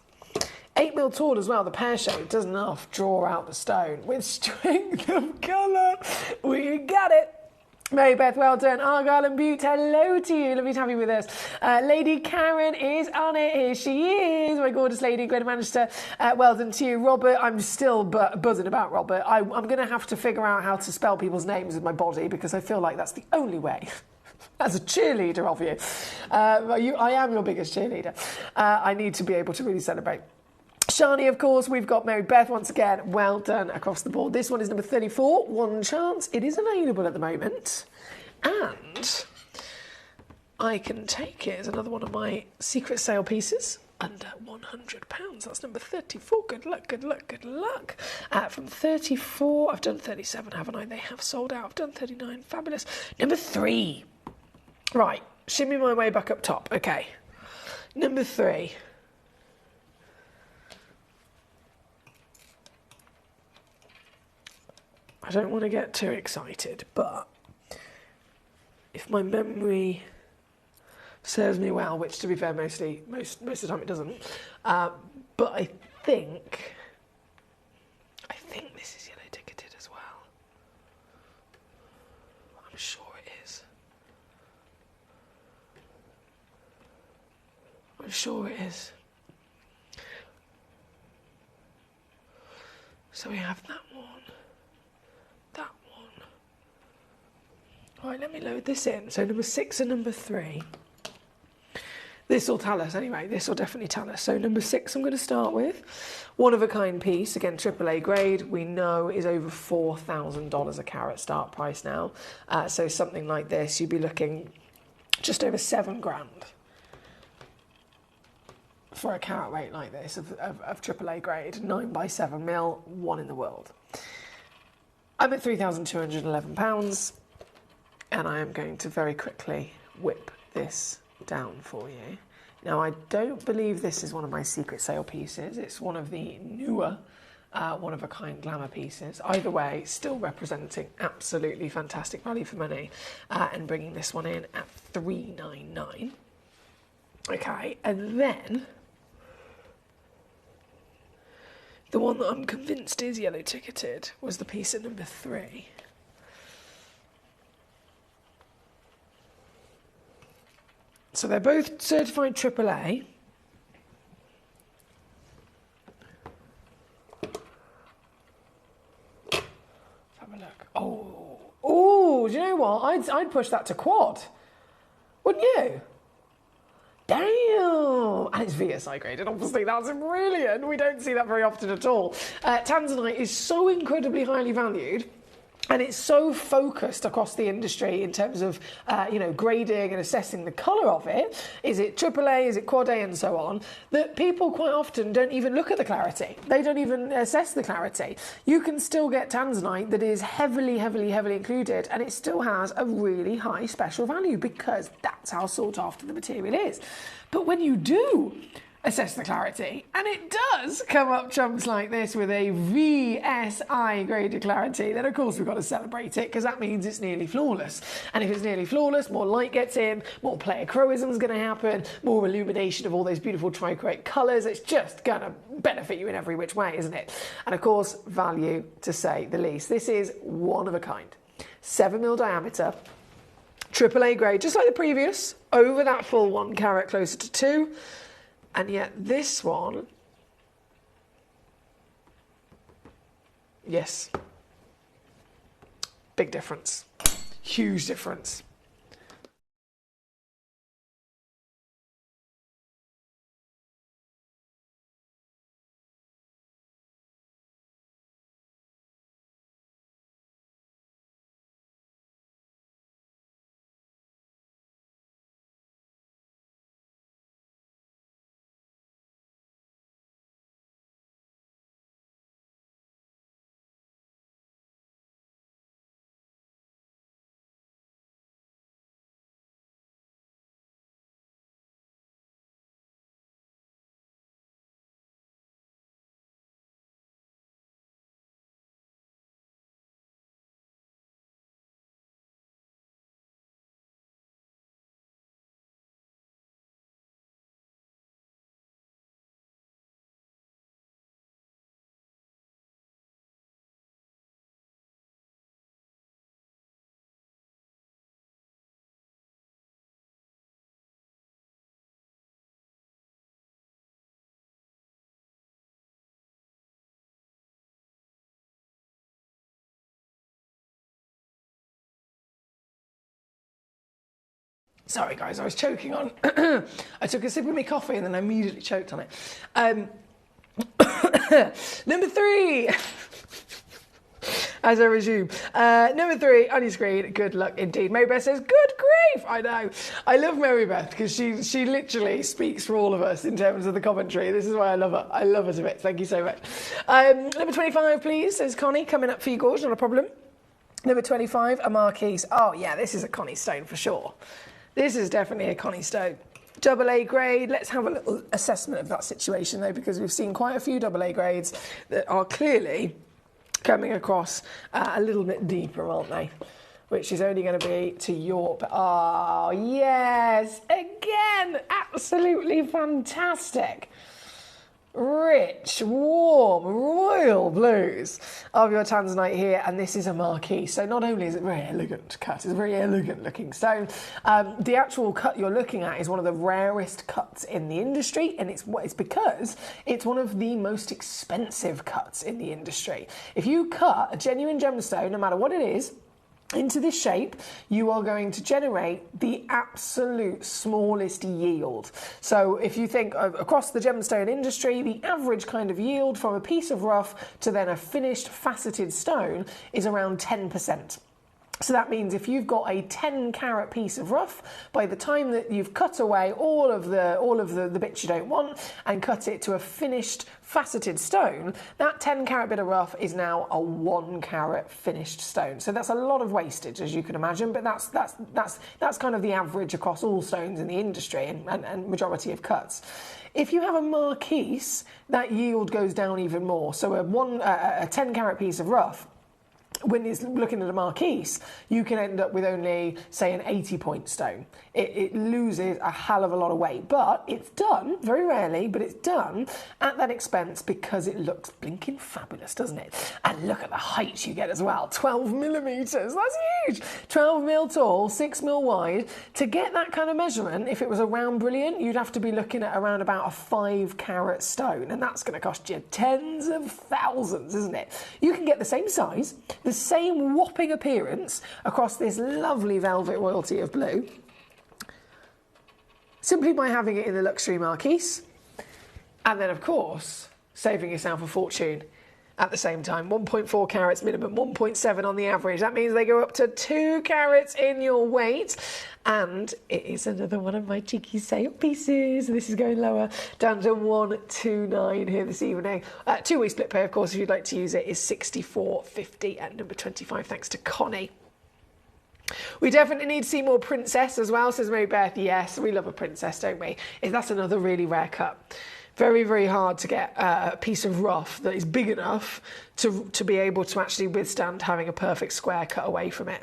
8mm tall as well, the pear shape does enough draw out the stone with strength of colour. We got it. Mary Beth, well done. Argyle and Butte, hello to you. Lovely to have you with us. Lady Karen is on it. Here she is. My gorgeous lady, Greta Manchester. Well done to you. Robert, I'm still buzzing about Robert. I'm going to have to figure out how to spell people's names with my body because I feel like that's the only way. As a cheerleader of you. I am your biggest cheerleader. I need to be able to really celebrate. Shani, of course, we've got Mary Beth once again. Well done across the board. This one is number 34. 1 chance. It is available at the moment. And I can take it as another one of my secret sale pieces. Under £100. That's number 34. Good luck, good luck, good luck. From 34, I've done 37, haven't I? They have sold out. I've done 39. Fabulous. Number 3. Right, shimmy my way back up top. Okay. Number 3. I don't want to get too excited, but if my memory serves me well, which to be fair, most of the time it doesn't, but I think this is yellow ticketed as well. I'm sure it is. I'm sure it is. So we have that one. That one. Right, let me load this in. So number 6 and number 3. This will tell us anyway. This will definitely tell us. So number 6 I'm going to start with. One of a kind piece, again AAA grade, we know is over $4,000 a carat start price now. So something like this, you'd be looking just over $7,000 for a carat weight like this of AAA grade, 9x7mm, one in the world. I'm at £3,211, and I am going to very quickly whip this down for you. Now, I don't believe this is one of my secret sale pieces. It's one of the newer one-of-a-kind glamour pieces. Either way, still representing absolutely fantastic value for money, and bringing this one in at $399. Okay, and then the one that I'm convinced is yellow ticketed was the piece at number 3. So they're both certified AAA. Let's have a look. Oh, do you know what? I'd push that to quad. Wouldn't you? Damn! And it's VSI graded, obviously. That's brilliant. We don't see that very often at all. Tanzanite is so incredibly highly valued, and it's so focused across the industry in terms of, grading and assessing the colour of it. Is it AAA, is it Quad A, and so on, that people quite often don't even look at the clarity. They don't even assess the clarity. You can still get Tanzanite that is heavily, heavily, heavily included, and it still has a really high special value because that's how sought after the material is. But when you do assess the clarity, and it does come up chunks like this with a VSI graded clarity, then of course we've got to celebrate it, because that means it's nearly flawless. And if it's nearly flawless, more light gets in, more pleochroism is going to happen, more illumination of all those beautiful trichroic colours. It's just going to benefit you in every which way, isn't it? And of course, value to say the least. This is one of a kind. 7mm diameter, AAA grade, just like the previous, over that full 1 carat, closer to 2. And yet this one, yes, big difference, huge difference. Sorry guys, I was choking on. I took a sip of my coffee and then I immediately choked on it. Number 3. As I resume. Number 3 on your screen. Good luck indeed. Mary Beth says, good grief. I know. I love Mary Beth because she literally speaks for all of us in terms of the commentary. This is why I love her. I love her to bits. Thank you so much. Number 25, please, says Connie. Coming up for you, Gorge, not a problem. Number 25, a Marquise. Oh, yeah, this is a Connie Stone for sure. This is definitely a Connie Stone. AA grade. Let's have a little assessment of that situation, though, because we've seen quite a few AA grades that are clearly coming across a little bit deeper, aren't they? Which is only going to be to your... Oh, yes! Again! Absolutely fantastic. Rich, warm, royal blues of your Tanzanite here, and this is a Marquise. So not only is it very elegant cut, it's a very elegant looking stone. The actual cut you're looking at is one of the rarest cuts in the industry, and it's because it's one of the most expensive cuts in the industry. If you cut a genuine gemstone, no matter what it is, into this shape, you are going to generate the absolute smallest yield. So if you think of across the gemstone industry, the average kind of yield from a piece of rough to then a finished faceted stone is around 10%. So that means if you've got a 10 carat piece of rough, by the time that you've cut away all of the bits you don't want and cut it to a finished faceted stone, that 10 carat bit of rough is now a 1 carat finished stone. So that's a lot of wastage, as you can imagine, but that's kind of the average across all stones in the industry and majority of cuts. If you have a marquise, that yield goes down even more. So a 10 carat piece of rough, when it's looking at a marquise, you can end up with only, say, an 80-point stone. It loses a hell of a lot of weight, but it's done, very rarely, but it's done at that expense because it looks blinking fabulous, doesn't it? And look at the height you get as well, 12 millimetres, that's huge! 12 mil tall, 6 mil wide. To get that kind of measurement, if it was a round brilliant, you'd have to be looking at around about a 5 carat stone, and that's going to cost you tens of thousands, isn't it? You can get the same size, the same whopping appearance across this lovely velvet royalty of blue, simply by having it in the luxury marquise, and then of course saving yourself a fortune at the same time. 1.4 carats minimum, 1.7 on the average. That means they go up to 2 carats in your weight. And it is another one of my cheeky sale pieces. This is going lower, down to 129 here this evening. Two-way split pay, of course, if you'd like to use it, is 64.50 at number 25, thanks to Connie. We definitely need to see more princess as well, says Mary Beth. Yes, we love a princess, don't we? That's another really rare cut. Very, very hard to get a piece of rough that is big enough to be able to actually withstand having a perfect square cut away from it.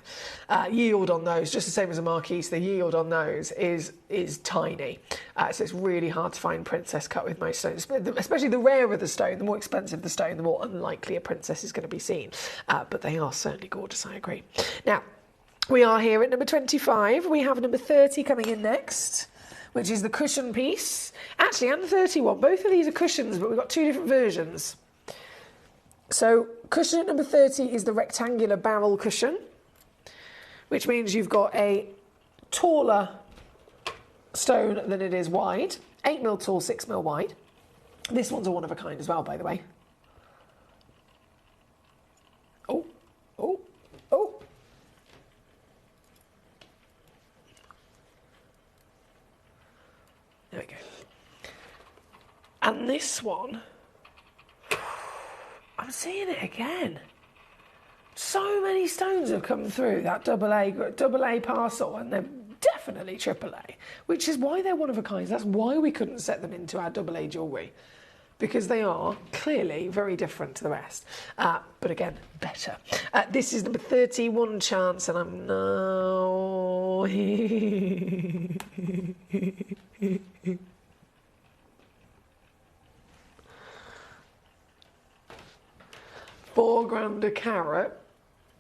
Yield on those, just the same as a marquise, the yield on those is tiny. So it's really hard to find princess cut with most stones, especially the rarer the stone, the more expensive the stone, the more unlikely a princess is going to be seen. But they are certainly gorgeous, I agree. Now, we are here at number 25. We have number 30 coming in next, which is the cushion piece. Actually, and the 31. Both of these are cushions, but we've got two different versions. So cushion at number 30 is the rectangular barrel cushion, which means you've got a taller stone than it is wide. 8 mil tall, 6 mil wide. This one's a one of a kind as well, by the way. Oh, oh, oh. There we go. And this one, I'm seeing it again. So many stones have come through that double A parcel, and they're definitely triple A, which is why they're one of a kind. That's why we couldn't set them into our double A jewellery, because they are clearly very different to the rest. But again, better. This is number 31 chance, and I'm now... 4 grand a carat.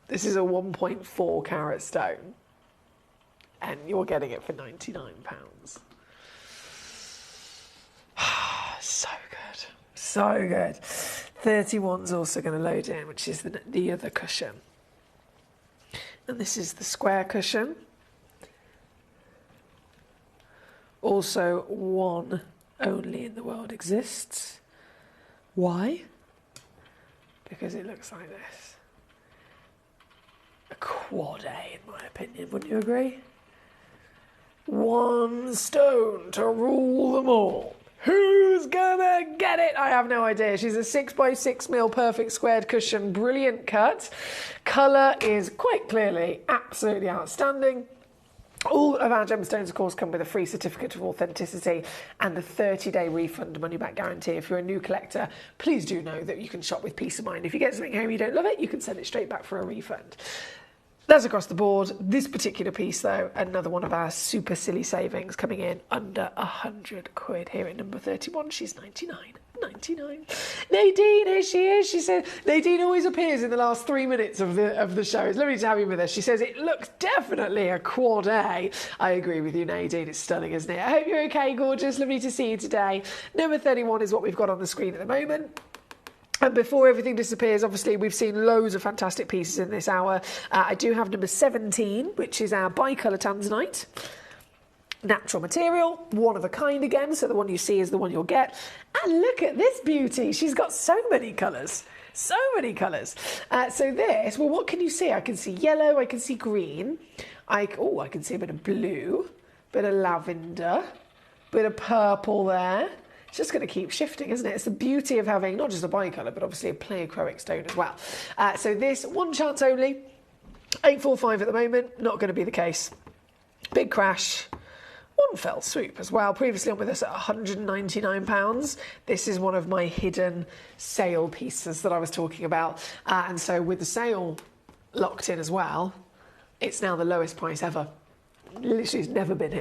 This is a 1.4 carat stone, and you're getting it for £99. So good, so good. 31's also going to load in, which is the other cushion, and this is the square cushion. Also, one only in the world exists. Why? Because it looks like this. A quad A, in my opinion, wouldn't you agree? One stone to rule them all. Who's gonna get it? I have no idea. She's a 6x6 mil perfect squared cushion, brilliant cut. Colour is quite clearly absolutely outstanding. All of our gemstones, of course, come with a free certificate of authenticity and a 30-day refund money-back guarantee. If you're a new collector, please do know that you can shop with peace of mind. If you get something home you don't love it, you can send it straight back for a refund. That's across the board. This particular piece, though, another one of our super silly savings, coming in under £100 here at number 31. She's 99. Nadine, here she is. She said, Nadine always appears in the last 3 minutes of the show. It's lovely to have you with us. She says, it looks definitely a quad A. I agree with you, Nadine. It's stunning, isn't it? I hope you're okay, gorgeous. Lovely to see you today. Number 31 is what we've got on the screen at the moment. And before everything disappears, obviously, we've seen loads of fantastic pieces in this hour. I do have number 17, which is our bicolour tanzanite. Natural material, one of a kind again, so the one you see is the one you'll get. And look at this beauty. She's got so many colours. So many colours. So this, well, what can you see? I can see yellow, I can see green. I can see a bit of blue, bit of lavender, bit of purple there. It's just going to keep shifting, isn't it? It's the beauty of having not just a bicolour, but obviously a pleochroic stone as well. So this, one chance only, 845 at the moment, not going to be the case. Big crash, one fell swoop as well. Previously on with us at £199. This is one of my hidden sale pieces that I was talking about. And so with the sale locked in as well, it's now the lowest price ever. Literally, it's never been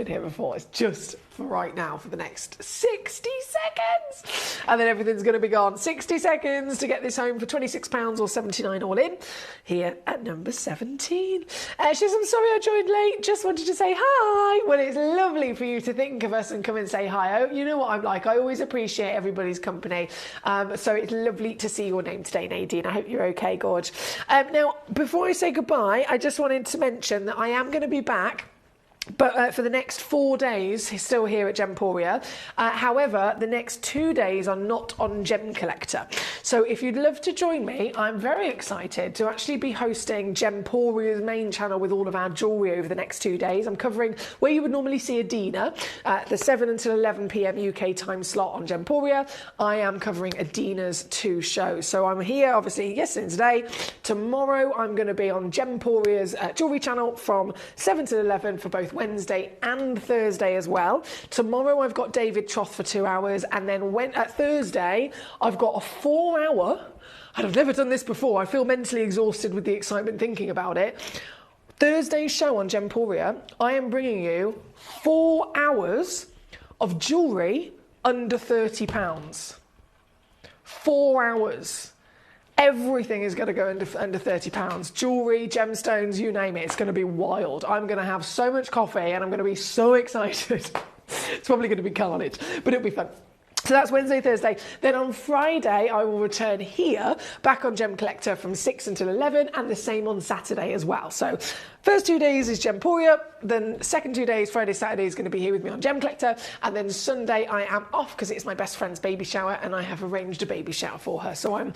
here before. It's just for right now for the next 60 seconds, and then everything's going to be gone. 60 seconds to get this home for £26 or $79 all in, here at number 17. She says, I'm sorry I joined late, just wanted to say hi. Well, it's lovely for you to think of us and come and say hi. You know what I'm like, I always appreciate everybody's company, so it's lovely to see your name today, Nadine. I hope you're okay, Gorge. Now, before I say goodbye, I just wanted to mention that I am going to be back, but for the next 4 days, he's still here at Gemporia. However, the next 2 days are not on Gemcollector. So if you'd love to join me, I'm very excited to actually be hosting Gemporia's main channel with all of our jewellery over the next 2 days. I'm covering where you would normally see Adina, the 7 until 11 p.m. UK time slot on Gemporia. I am covering Adina's 2 shows. So I'm here, obviously, yesterday and today. Tomorrow, I'm going to be on Gemporia's jewellery channel from 7 till 11 for both Wednesday and Thursday as well. Tomorrow I've got David Troth for 2 hours, and then Thursday I've got a 4 hour, and I've never done this before, I feel mentally exhausted with the excitement thinking about it. Thursday's show on Gemporia, I am bringing you 4 hours of jewellery under £30. 4 hours. Everything is going to go under £30. Jewellery, gemstones, you name it. It's going to be wild. I'm going to have so much coffee and I'm going to be so excited. It's probably going to be carnage, but it'll be fun. So that's Wednesday, Thursday. Then on Friday, I will return here, back on Gemcollector from 6 until 11, and the same on Saturday as well. So first 2 days is Gemporia, then second 2 days, Friday, Saturday, is going to be here with me on Gemcollector, and then Sunday I am off because it's my best friend's baby shower, and I have arranged a baby shower for her. So I'm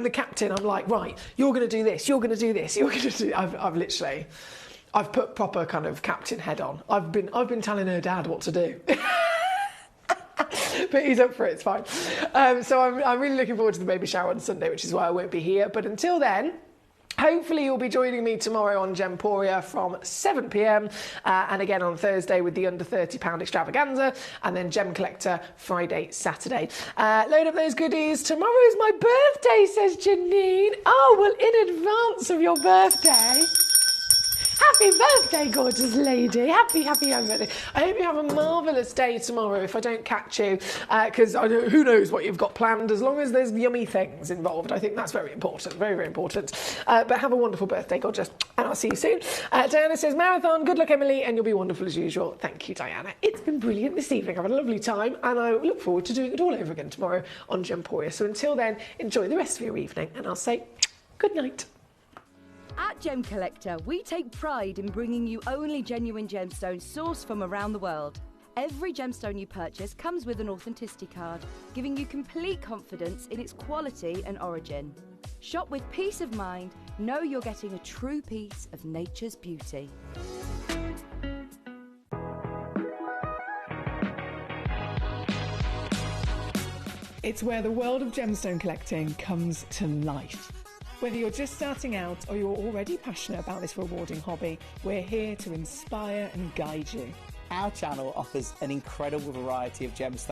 the captain. I'm like, right, you're going to do this, you're going to do this, you're going to do. I've put proper kind of captain head on. I've been telling her dad what to do. But he's up for it, it's fine. So I'm really looking forward to the baby shower on Sunday, which is why I won't be here. But until then, hopefully you'll be joining me tomorrow on Gemporia from 7 p.m. And again on Thursday with the under £30 extravaganza, and then Gemcollector Friday, Saturday. Load up those goodies. Tomorrow's my birthday, says Janine. Oh, well, in advance of your birthday, happy birthday, gorgeous lady. Happy birthday. I hope you have a marvellous day tomorrow if I don't catch you, because who knows what you've got planned, as long as there's yummy things involved. I think that's very important, very, very important. But have a wonderful birthday, gorgeous, and I'll see you soon. Diana says, marathon, good luck, Emily, and you'll be wonderful as usual. Thank you, Diana. It's been brilliant this evening. I've had a lovely time, and I look forward to doing it all over again tomorrow on Gemporia. So until then, enjoy the rest of your evening, and I'll say good night. At Gemcollector, we take pride in bringing you only genuine gemstones sourced from around the world. Every gemstone you purchase comes with an authenticity card, giving you complete confidence in its quality and origin. Shop with peace of mind, know you're getting a true piece of nature's beauty. It's where the world of gemstone collecting comes to life. Whether you're just starting out or you're already passionate about this rewarding hobby, we're here to inspire and guide you. Our channel offers an incredible variety of gemstones